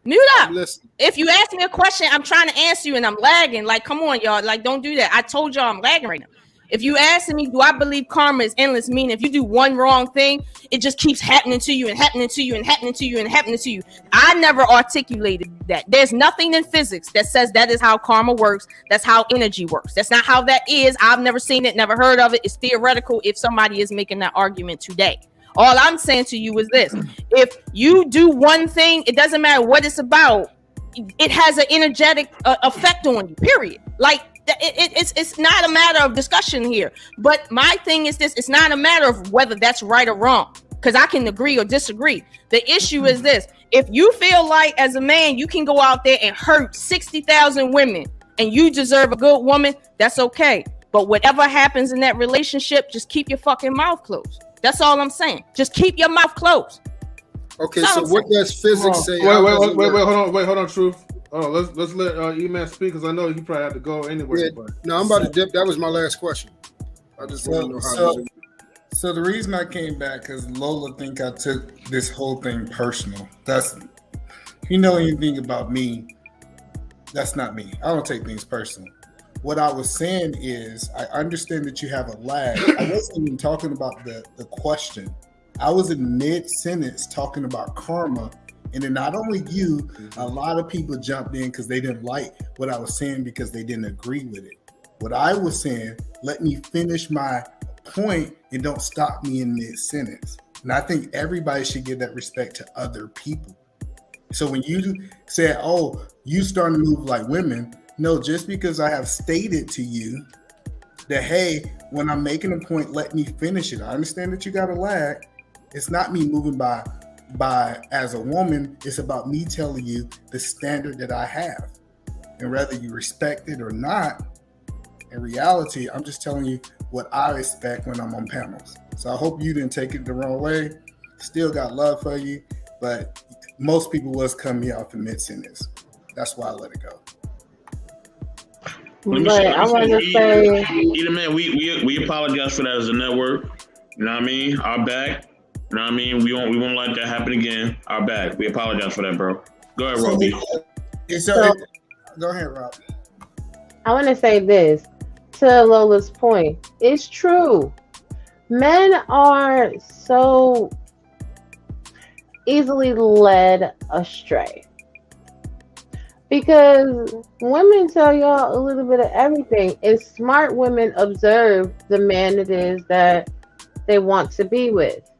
Mute up. I'm listening. If you ask me a question, I'm trying to answer you and I'm lagging. Like, come on, y'all. Like, don't do that. I told y'all I'm lagging right now. If you ask me, do I believe karma is endless? Meaning, if you do one wrong thing, it just keeps happening to you and happening to you and happening to you and happening to you. I never articulated that. There's nothing in physics that says that is how karma works. That's how energy works. That's not how that is. I've never seen it, never heard of it. It's theoretical if somebody is making that argument today. All I'm saying to you is this. If you do one thing, it doesn't matter what it's about. It has an energetic effect on you, period. Like, it's not a matter of discussion here. But my thing is this. It's not a matter of whether that's right or wrong, because I can agree or disagree. The issue is this. If you feel like as a man, you can go out there and hurt 60,000 women and you deserve a good woman, that's okay. But whatever happens in that relationship, just keep your fucking mouth closed. That's all I'm saying. Just keep your mouth closed. Okay, so what does physics say? Wait, hold on, Truth. Oh, let's let E-Man speak, because I know he probably had to go anyway. Yeah, but. no, I'm about to dip. That was my last question. I just want to know how to do it. So the reason I came back, because Lola think I took this whole thing personal. That's, if you know anything about me, that's not me. I don't take things personal. What I was saying is, I understand that you have a lag. I wasn't even talking about the question. I was in mid-sentence talking about karma. And then not only you, a lot of people jumped in because they didn't like what I was saying because they didn't agree with it. What I was saying, let me finish my point and don't stop me in mid-sentence. And I think everybody should give that respect to other people. So when you say, oh, you starting to move like women, no, just because I have stated to you that, hey, when I'm making a point, let me finish it. I understand that you got a lag. It's not me moving by as a woman. It's about me telling you the standard that I have. And whether you respect it or not, in reality, I'm just telling you what I expect when I'm on panels. So I hope you didn't take it the wrong way. Still got love for you, but most people was coming off the mid-sentence. That's why I let it go. But I want to say, either man, we apologize for that as a network. You know what I mean? Our back. You know what I mean? We won't let that happen again. Our back. We apologize for that, bro. Go ahead, Robbie. Go ahead, Rob. I want to say this to Lola's point. It's true. Men are so easily led astray because women tell y'all a little bit of everything, and smart women observe the man it is that they want to be with.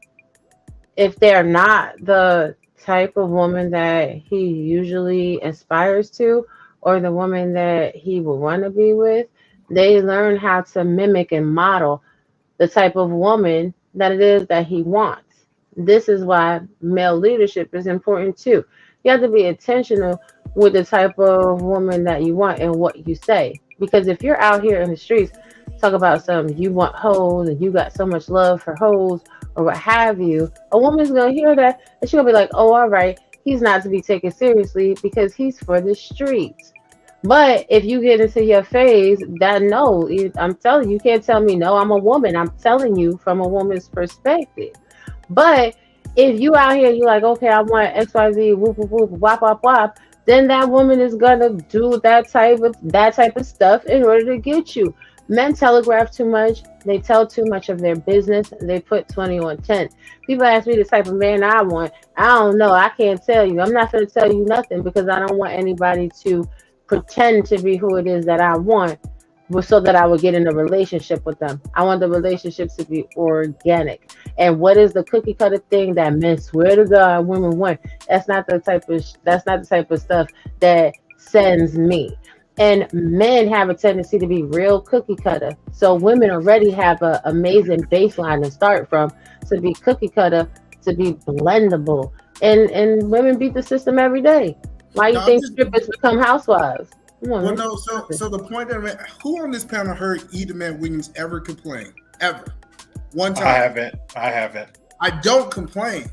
If they're not the type of woman that he usually aspires to, or the woman that he would want to be with, they learn how to mimic and model the type of woman that it is that he wants. This is why male leadership is important too. You have to be intentional with the type of woman that you want and what you say. Because if you're out here in the streets, talk about something, you want hoes and you got so much love for hoes or what have you, a woman's going to hear that and she'll be like, oh, all right, he's not to be taken seriously because he's for the streets. But if you get into your phase, that no, I'm telling you, you can't tell me no, I'm a woman. I'm telling you from a woman's perspective. But if you out here, you like, okay, I want XYZ, whoop, whoop, whoop, wop, wop, wop, then that woman is gonna do that type of stuff in order to get you. Men telegraph too much. They tell too much of their business. They put 20 on 10. People ask me the type of man I want. I don't know. I can't tell you. I'm not going to tell you nothing because I don't want anybody to pretend to be who it is that I want so that I would get in a relationship with them. I want the relationships to be organic. And what is the cookie cutter thing that men swear to God women want? That's not the type of stuff that sends me. And men have a tendency to be real cookie cutter. So women already have an amazing baseline to start from, to be cookie cutter, to be blendable. And women beat the system every day. Why you think strippers become housewives? Well, no, so the point that who on this panel heard Edelman Williams ever complain? Ever. One time. I haven't. I don't complain.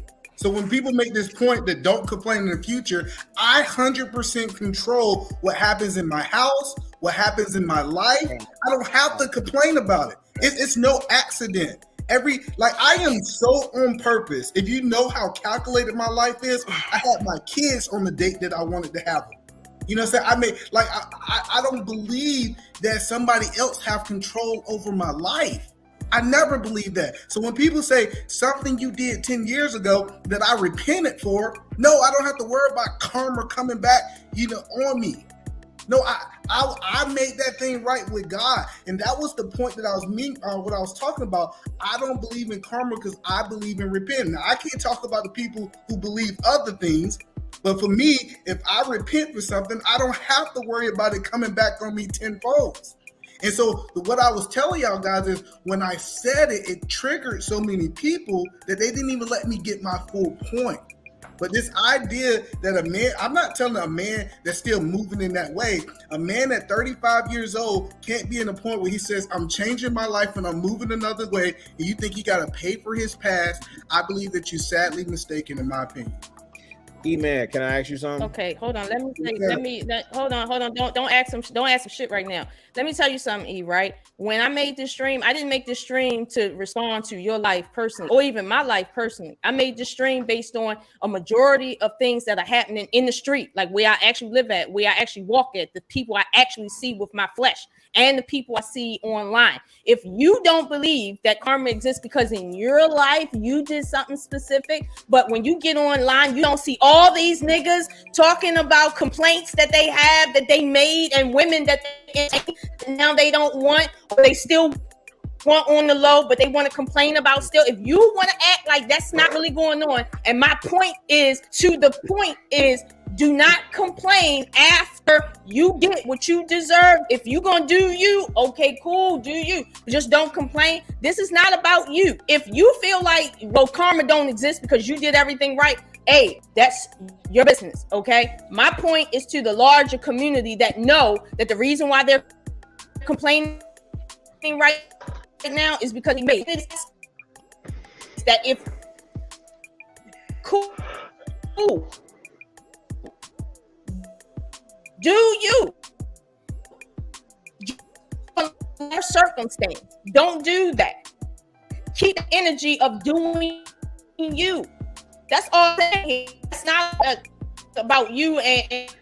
So when people make this point that don't complain in the future, I 100% control what happens in my house, what happens in my life. I don't have to complain about it. It's no accident. I am so on purpose. If you know how calculated my life is, I had my kids on the date that I wanted to have them. You know what I'm saying? I don't believe that somebody else have control over my life. I never believe that. So when people say something you did 10 years ago that I repented for, no, I don't have to worry about karma coming back, on me. No, I made that thing right with God, and that was the point that what I was talking about. I don't believe in karma because I believe in repenting. Now, I can't talk about the people who believe other things, but for me, if I repent for something, I don't have to worry about it coming back on me tenfold. And so what I was telling y'all guys is when I said it, it triggered so many people that they didn't even let me get my full point. But this idea that a man, I'm not telling a man that's still moving in that way, a man at 35 years old can't be in a point where he says, I'm changing my life and I'm moving another way, and you think he got to pay for his past. I believe that you're sadly mistaken, in my opinion. E-Man, can I ask you something? Okay, hold on. Hold on. Don't ask some shit right now. Let me tell you something, E, right? When I made this stream, I didn't make this stream to respond to your life personally or even my life personally. I made this stream based on a majority of things that are happening in the street, like where I actually live at, where I actually walk at, the people I actually see with my flesh, and the people I see online. If you don't believe that karma exists because in your life you did something specific, but when you get online, you don't see all these niggas talking about complaints that they have, that they made, and women that now they don't want, or they still want on the low, but they want to complain about still. If you want to act like that's not really going on, and my point is, do not complain after you get what you deserve. If you gonna do you, okay, cool, do you. Just don't complain. This is not about you. If you feel like, well, karma don't exist because you did everything right, hey, that's your business, okay? My point is to the larger community that know that the reason why they're complaining right now is because he made this. That if cool. Do you? Your circumstance. Don't do that. Keep the energy of doing you. That's all I'm saying. It's not about you and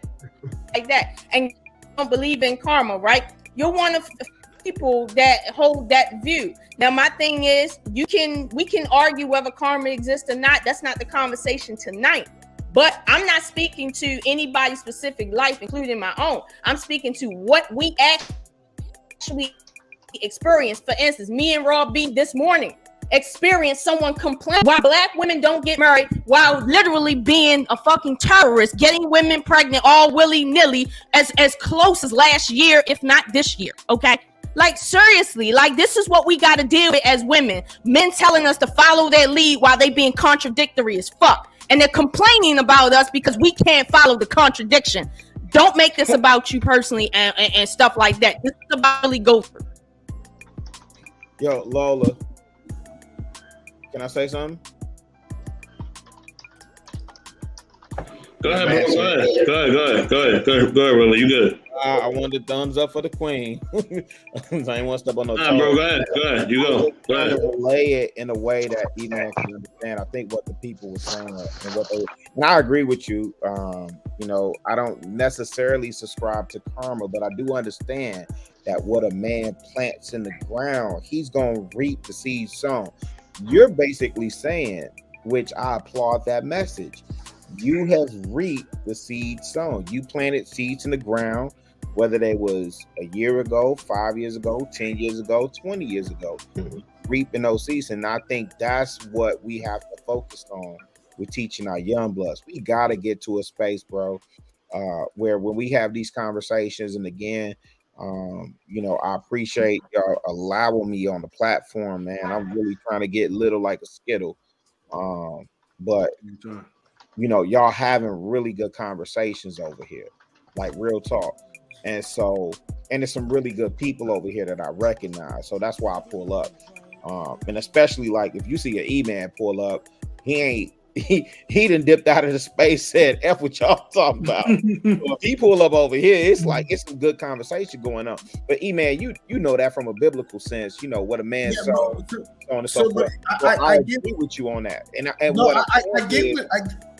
like that. And you don't believe in karma, right? You're one of the people that hold that view. Now, my thing is, we can argue whether karma exists or not. That's not the conversation tonight. But I'm not speaking to anybody's specific life, including my own. I'm speaking to what we actually experienced. For instance, me and Raw B this morning experienced someone complain why black women don't get married while literally being a fucking terrorist, getting women pregnant all willy-nilly as close as last year, if not this year, okay? Like, seriously, like, this is what we got to deal with as women. Men telling us to follow their lead while they being contradictory as fuck. And they're complaining about us because we can't follow the contradiction. Don't make this about you personally and stuff like that. This is about really go through. Yo, Lola, can I say something? Go ahead, bro. Go ahead, Rolly. You good? I wanted the thumbs up for the queen. I ain't want to step on no toes. Bro, go ahead. You go. Go ahead. Relay it in a way that E-Man can understand. I think what the people were saying and what they, and I agree with you. I don't necessarily subscribe to karma, but I do understand that what a man plants in the ground, he's gonna reap the seed sown. You're basically saying, which I applaud that message. You have reaped the seed sown. You planted seeds in the ground, whether they was a year ago, 5 years ago, 10 years ago, 20 years ago, reaping those seeds. And I think that's what we have to focus on with teaching our young bloods. We got to get to a space, bro, where when we have these conversations, and again, I appreciate y'all allowing me on the platform, man. I'm really trying to get little like a Skittle. But y'all having really good conversations over here, like real talk. And so, and there's some really good people over here that I recognize. So that's why I pull up. And especially like if you see an E-Man pull up, he ain't he done dipped out of the space, said F what y'all talking about. So if he pull up over here, it's like it's some good conversation going on. But E-Man, you know that from a biblical sense, you know what a man saw, so on and so forth. I agree with you on that. And No, what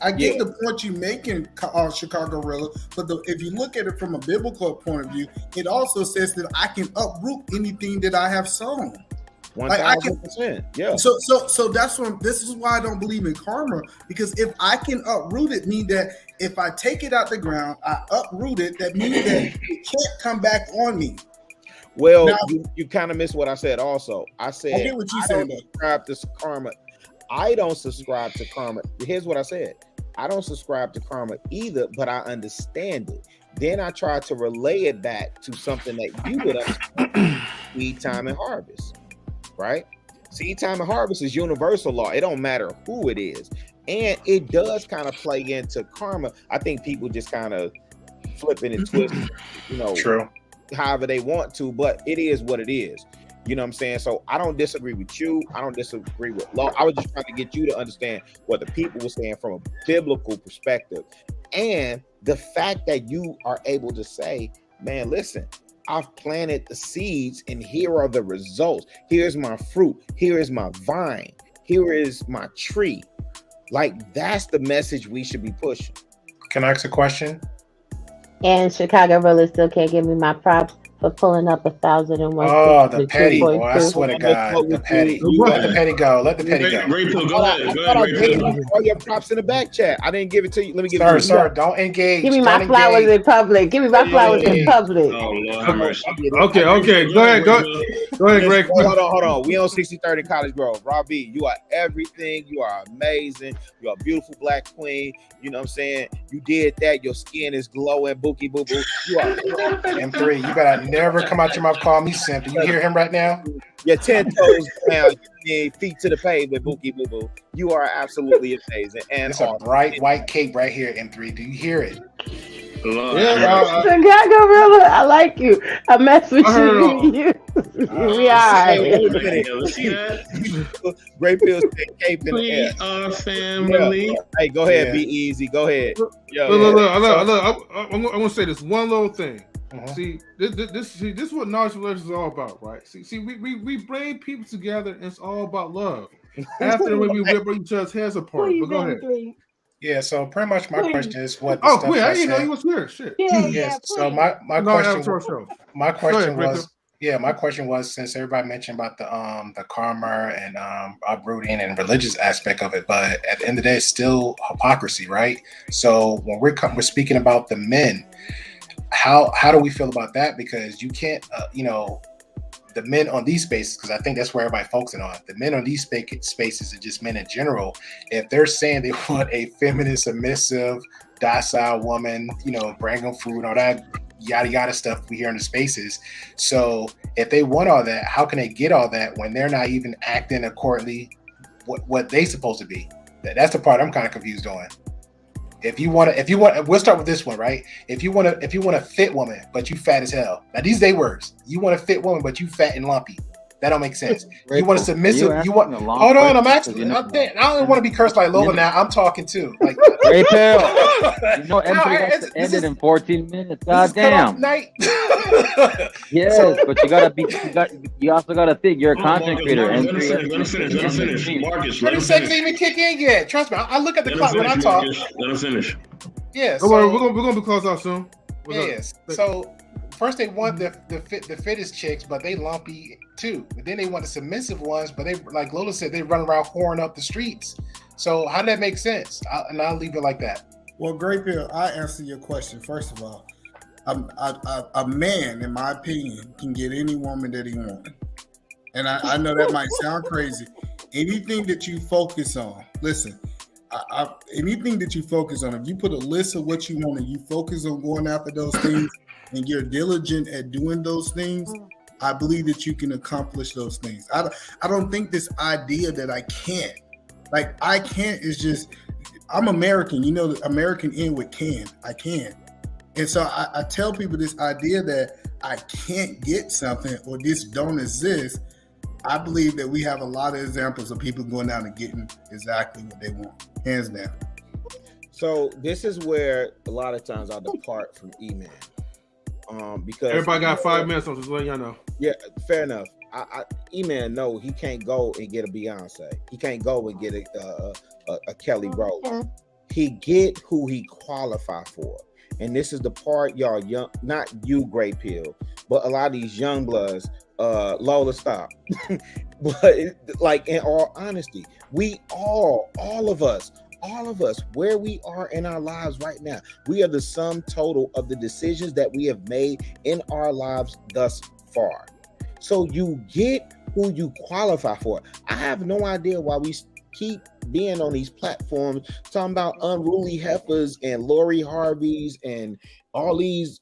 I get the point you're making, Chicago Rilla, but if you look at it from a biblical point of view, it also says that I can uproot anything that I have sown. 1,000%. Yeah. So that's what this is why I don't believe in karma, because if I can uproot it, mean that if I take it out the ground, I uproot it, that means that it can't come back on me. Well, now, you kind of missed what I said also. I said I get what you said. Subscribe to karma. I don't subscribe to karma. Here's what I said. I don't subscribe to karma either, but I understand it. Then I try to relay it back to something that you would understand. Seed time and harvest. Right? Seed time and harvest is universal law. It don't matter who it is. And it does kind of play into karma. I think people just kind of flipping and twisting, True. However they want to, but it is what it is. You know what I'm saying? So I don't disagree with you. I don't disagree with law. I was just trying to get you to understand what the people were saying from a biblical perspective. And the fact that you are able to say, man, listen, I've planted the seeds and here are the results. Here's my fruit. Here is my vine. Here is my tree. Like, that's the message we should be pushing. Can I ask a question? And Chicago really still can't give me my props for pulling up 1,001. Oh, the petty boy! I swear to God, the petty. Let the petty go. Let the petty go. Rachel, go ahead. All your props in the back chat. I didn't give it to you. Let me give it to you. Sir, don't engage. Give me my flowers in public. Give me my flowers in public. Oh, Lord have mercy. Okay. Go ahead, Greg. Hold on. We on 6030 College Grove. Robbie, you are everything. You are amazing. You are a beautiful black queen. You know what I'm saying? You did that. Your skin is glowing. Bookie boo boo. You are M3. You better never come out your mouth call me simp. Do you hear him right now? Your 10 toes down, feet to the pavement, Bookie boo boo. You are absolutely amazing. And it's a bright white cape right here, M3. Do you hear it? Chicago River, I like you. I mess with you. We are. See that? Great pills, cape in the We air. are family. Yeah. Hey, go ahead, be easy. Go ahead. Look, I'm gonna say this one little thing. See, this is what knowledge relations is all about, right? See, we bring people together, and it's all about love. After we rip each other's heads apart. But go ahead. Yeah, so pretty much my question is what. Oh, wait, I didn't know you was here. Shit. Yes. So my question was since everybody mentioned about the karma and uprooting and religious aspect of it, but at the end of the day, it's still hypocrisy, right? So when we're speaking about the men, how do we feel about that? Because you can't, the men on these spaces, because I think that's where everybody focusing on. The men on these spaces and just men in general, if they're saying they want a feminine, submissive, docile woman, bring them food, all that yada yada stuff we hear in the spaces. So if they want all that, how can they get all that when they're not even acting accordingly what they supposed to be? That's the part I'm kind of confused on. If you want, we'll start with this one, right? If you want a fit woman, but you fat as hell. Now these they words. You want a fit woman, but you fat and lumpy. That don't make sense. You want a submissive. Hold on, I'm actually. I don't want to be cursed like Lola now. I'm talking too. Like Ray Pill. Has to end it in 14 minutes. God damn. Yes, but you also gotta think you're a content creator. Let him finish. Marcus, let him finish. finish. Even kick in yet. Trust me. I look at the clock when I talk. Let him finish. Yeah. Don't worry, we're gonna be closed out soon. Yes. So first they want the fittest chicks, but they lumpy too. But then they want the submissive ones, but they, like Lola said, they run around whoring up the streets. So how did that make sense? I'll leave it like that. Well, Great Bill, I answer your question. First of all, a man, in my opinion, can get any woman that he wants. And I know that might sound crazy. Anything that you focus on, listen, anything that you focus on, if you put a list of what you want and you focus on going after those things and you're diligent at doing those things, I believe that you can accomplish those things. I don't think this idea that I can't. Like, I can't is just, I'm American. The American end with can. I can. And so I tell people this idea that I can't get something or this don't exist. I believe that we have a lot of examples of people going down and getting exactly what they want. hands down. So this is where a lot of times I depart from E-Man. Because everybody got 5 minutes, so just letting y'all know. Yeah, fair enough. E-Man, no, he can't go and get a Beyonce. He can't go and get a Kelly Rowland. He get who he qualify for. And this is the part, y'all, young, not you, Gray Pill, but a lot of these young bloods, Lola, stop. But like, in all honesty, we all of us, where we are in our lives right now, we are the sum total of the decisions that we have made in our lives thus far. So you get who you qualify for. I have no idea why we keep being on these platforms talking about unruly heifers and Lori Harveys and all these,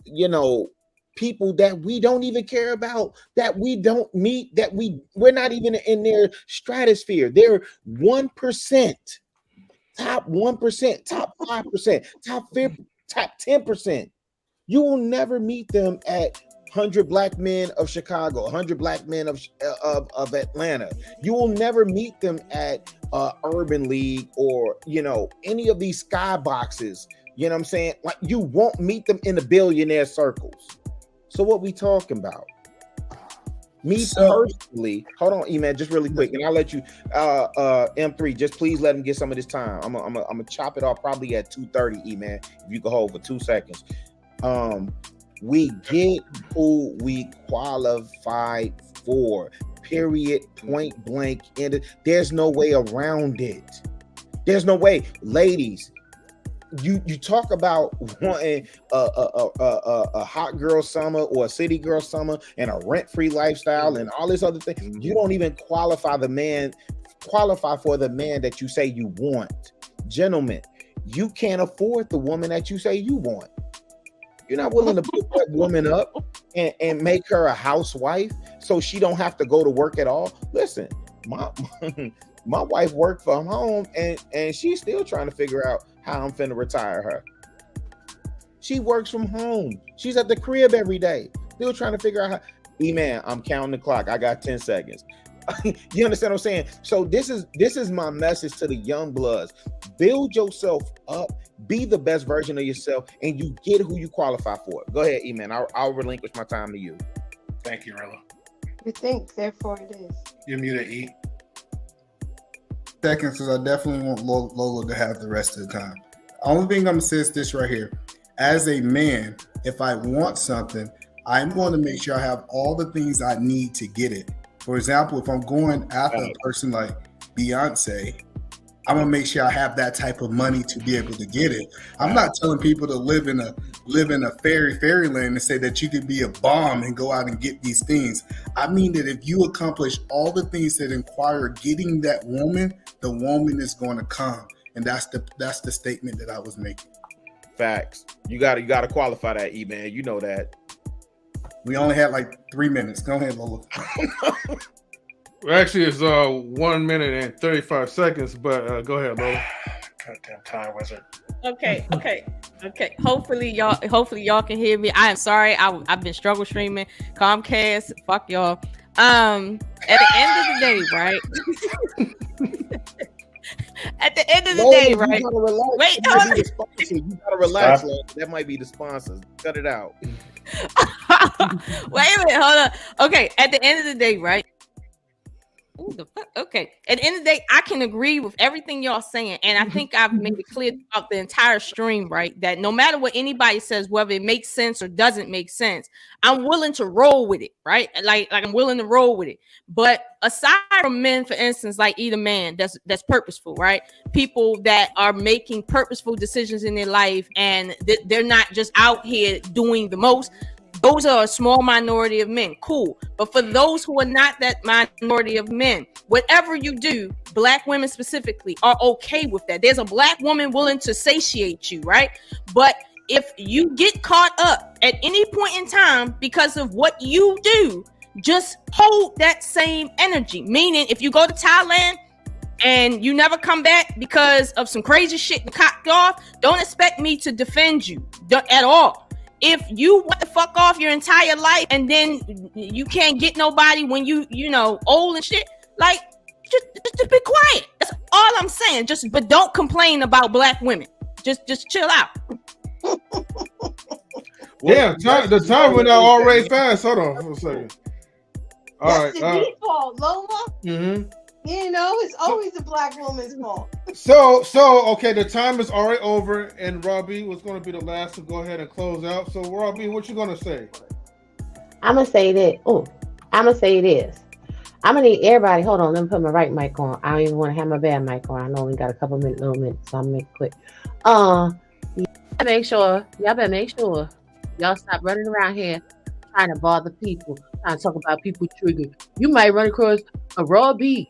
people that we don't even care about, that we don't meet, that we're not even in their stratosphere. They're 1%. Top 1%, top 5%, top 10%. You will never meet them at 100 black men of Chicago, 100 black men of Atlanta. You will never meet them at Urban League or, any of these skyboxes. You know what I'm saying? Like, you won't meet them in the billionaire circles. So what we talking about? Me personally, hold on, E-Man, just really quick, and I'll let you, M3, just please let him get some of this time. I'm gonna chop it off probably at 2:30, E-Man, if you can hold for 2 seconds. We get who we qualified for, period, point blank, and there's no way around it. There's no way. Ladies, you talk about wanting a hot girl summer or a city girl summer and a rent-free lifestyle and all this other thing. You don't even qualify for the man that you say you want. Gentlemen, you can't afford the woman that you say you want. You're not willing to put that woman up and make her a housewife so she don't have to go to work at all. Listen, my wife worked from home and she's still trying to figure out how I'm finna retire her. She works from home. She's at the crib every day, still trying to figure out how. E-Man, I'm counting the clock. I got 10 seconds. You understand what I'm saying? So this is my message to the young bloods. Build yourself up, be the best version of yourself, and you get who you qualify for. Go ahead, E-Man. I'll relinquish my time to you. Thank you, Rilla. You think, therefore it is. You're muted, E. Seconds, because I definitely want Lola to have the rest of the time. Only thing I'm gonna say is this right here. As a man, if I want something, I'm going to make sure I have all the things I need to get it. For example, if I'm going after a person like Beyonce, I'm gonna make sure I have that type of money to be able to get it. I'm not telling people to live in a fairyland and say that you could be a bomb and go out and get these things. I mean that if you accomplish all the things that require getting that woman, the woman is going to come, and that's the statement that I was making. Facts. You gotta qualify that, E-Man. You know that. We only had like 3 minutes. Go ahead, Lola. Actually, it's 1 minute and 35 seconds, but go ahead, Lola. Goddamn time wizard. Okay. Hopefully y'all can hear me. I am sorry. I've been struggle streaming Comcast. Fuck y'all. At the end of the day, right? At the end of the day, right? Wait, you gotta relax. That might be the sponsors. Cut it out. Wait a minute, hold on. Okay, at the end of the day, right? Ooh, the fuck? Okay. At the end of the day, I can agree with everything y'all saying, and I think I've made it clear throughout the entire stream, right? That no matter what anybody says, whether it makes sense or doesn't make sense, I'm willing to roll with it, right? Like I'm willing to roll with it. But aside from men, for instance, like either man, that's purposeful, right? People that are making purposeful decisions in their life, and they're not just out here doing the most. Those are a small minority of men. Cool. But for those who are not that minority of men, whatever you do, black women specifically are okay with that. There's a black woman willing to satiate you, right? But if you get caught up at any point in time because of what you do, just hold that same energy. Meaning, if you go to Thailand and you never come back because of some crazy shit and cocked off, don't expect me to defend you at all. If you want to fuck off your entire life and then you can't get nobody when you know, old and shit, like, just be quiet. That's all I'm saying. But don't complain about black women. Just chill out. Yeah, the time went out already fast. Hold on for a second. All right. That's the default, Lola. Mm-hmm. You know, it's always the black woman's fault. So okay, the time is already over, and Robbie was going to be the last to go ahead and close out. So Robbie, what you going to say? I'm gonna say that. Oh, I'm gonna say this. I'm gonna need everybody. Hold on, let me put my right mic on. I don't even want to have my bad mic on. I know we got a couple little minutes, so I'm gonna make it quick. Y'all better make sure y'all stop running around here trying to bother people, trying to talk about people triggered. You might run across a raw bee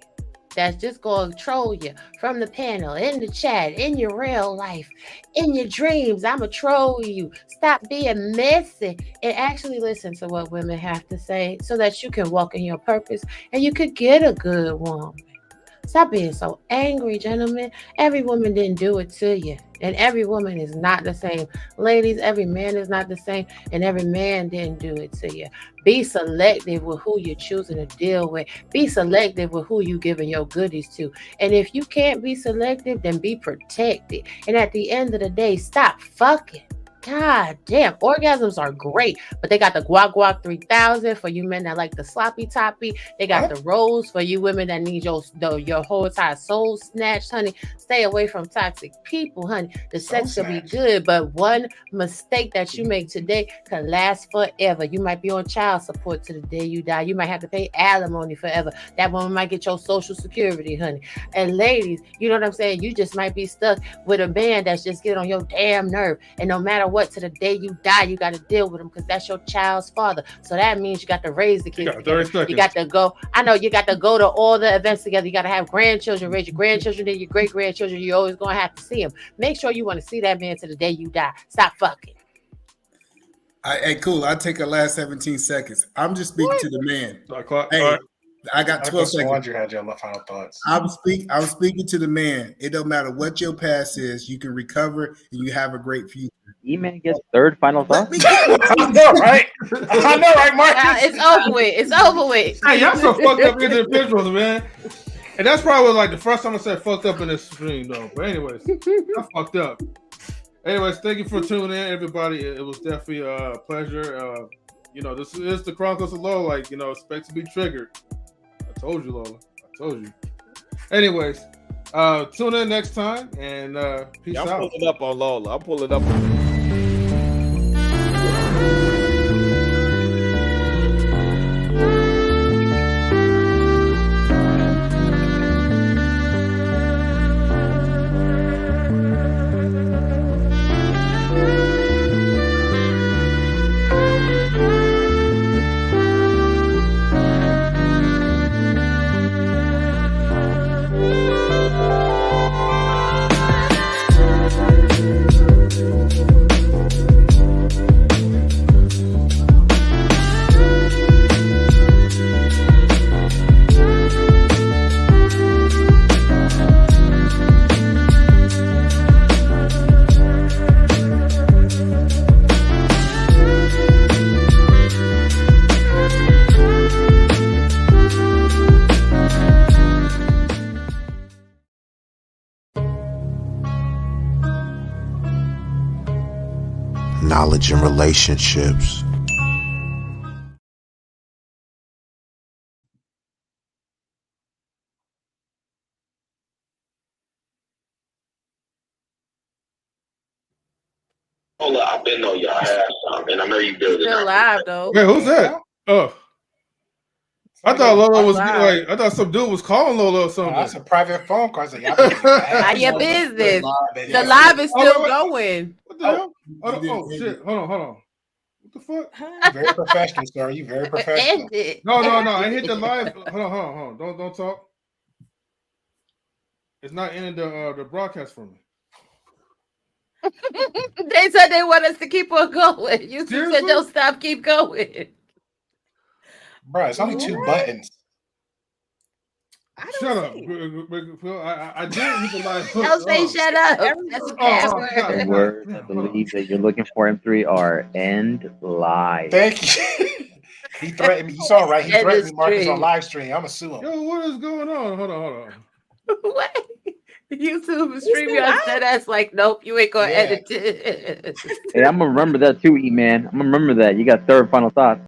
that's just going to troll you from the panel, in the chat, in your real life, in your dreams. I'm going to troll you. Stop being messy and actually listen to what women have to say so that you can walk in your purpose and you could get a good woman. Stop being so angry, gentlemen. Every woman didn't do it to you. And every woman is not the same. Ladies, every man is not the same. And every man didn't do it to you. Be selective with who you're choosing to deal with. Be selective with who you're giving your goodies to. And if you can't be selective, then be protected. And at the end of the day, stop fucking. God damn, orgasms are great, but they got the guac 3000 for you men that like the sloppy toppy. They got the rolls for you women that need your whole entire soul snatched, honey. Stay away from toxic people, honey. The sex will be good, but one mistake that you make today can last forever. You might be on child support to the day you die. You might have to pay alimony forever. That woman might get your social security, honey. And ladies, you know what I'm saying? You just might be stuck with a man that's just getting on your damn nerve. And no matter what, to the day you die, you got to deal with them because that's your child's father. So that means you got to raise the kids. You got to go. I know you got to go to all the events together. You got to have grandchildren, raise your grandchildren, then your great grandchildren. You're always going to have to see them. Make sure you want to see that man to the day you die. Stop fucking. Hey, cool. I'll take a last 17 seconds. I'm just speaking to the man. Hey, I got 12 seconds. You had your final thoughts. I'm speaking to the man. It don't matter what your past is. You can recover and you have a great future. E-Man gets third final thoughts. I know, right? I know, right, Mark? It's over with. It's over with. Hey, y'all so fucked up individuals, man. And that's probably like the first time I said fucked up in this stream, though. But anyways, I fucked up. Anyways, thank you for tuning in, everybody. It was definitely a pleasure. You know, this is the Chronicles of Lola. Like, you know, expect to be triggered. I told you, Lola. I told you. Anyways, tune in next time and peace out. I'm pulling up on Lola. I'm pulling up on knowledge and relationships. Lola, I've been on y'all have some, and I know you build it. Still live though. Wait, who's that? Oh, I thought Lola was like. I thought some dude was calling Lola or something. That's a private phone call. Like, Not your business. The live is still going. What the hell? Oh shit! Hold on. What the fuck? Very professional, sir. You very professional. No. I hit the live. Hold on. Don't talk. It's not ending the broadcast for me. They said they want us to keep on going. You said don't stop, keep going. Bro, it's only 2 buttons. Shut up. I didn't hit the live. Don't say shut up. That's a bad word. The words I believe that you're looking for in 3 are end live. Thank you. He threatened me. You saw it, right? He That threatened is me, Marcus, true. on live stream. I'm gonna sue him. Yo, what is going on? Hold on. What? YouTube and stream you on dead ass like, nope, you ain't gonna edit it. Hey, I'm gonna remember that too, E-Man. I'm gonna remember that. You got third final thoughts.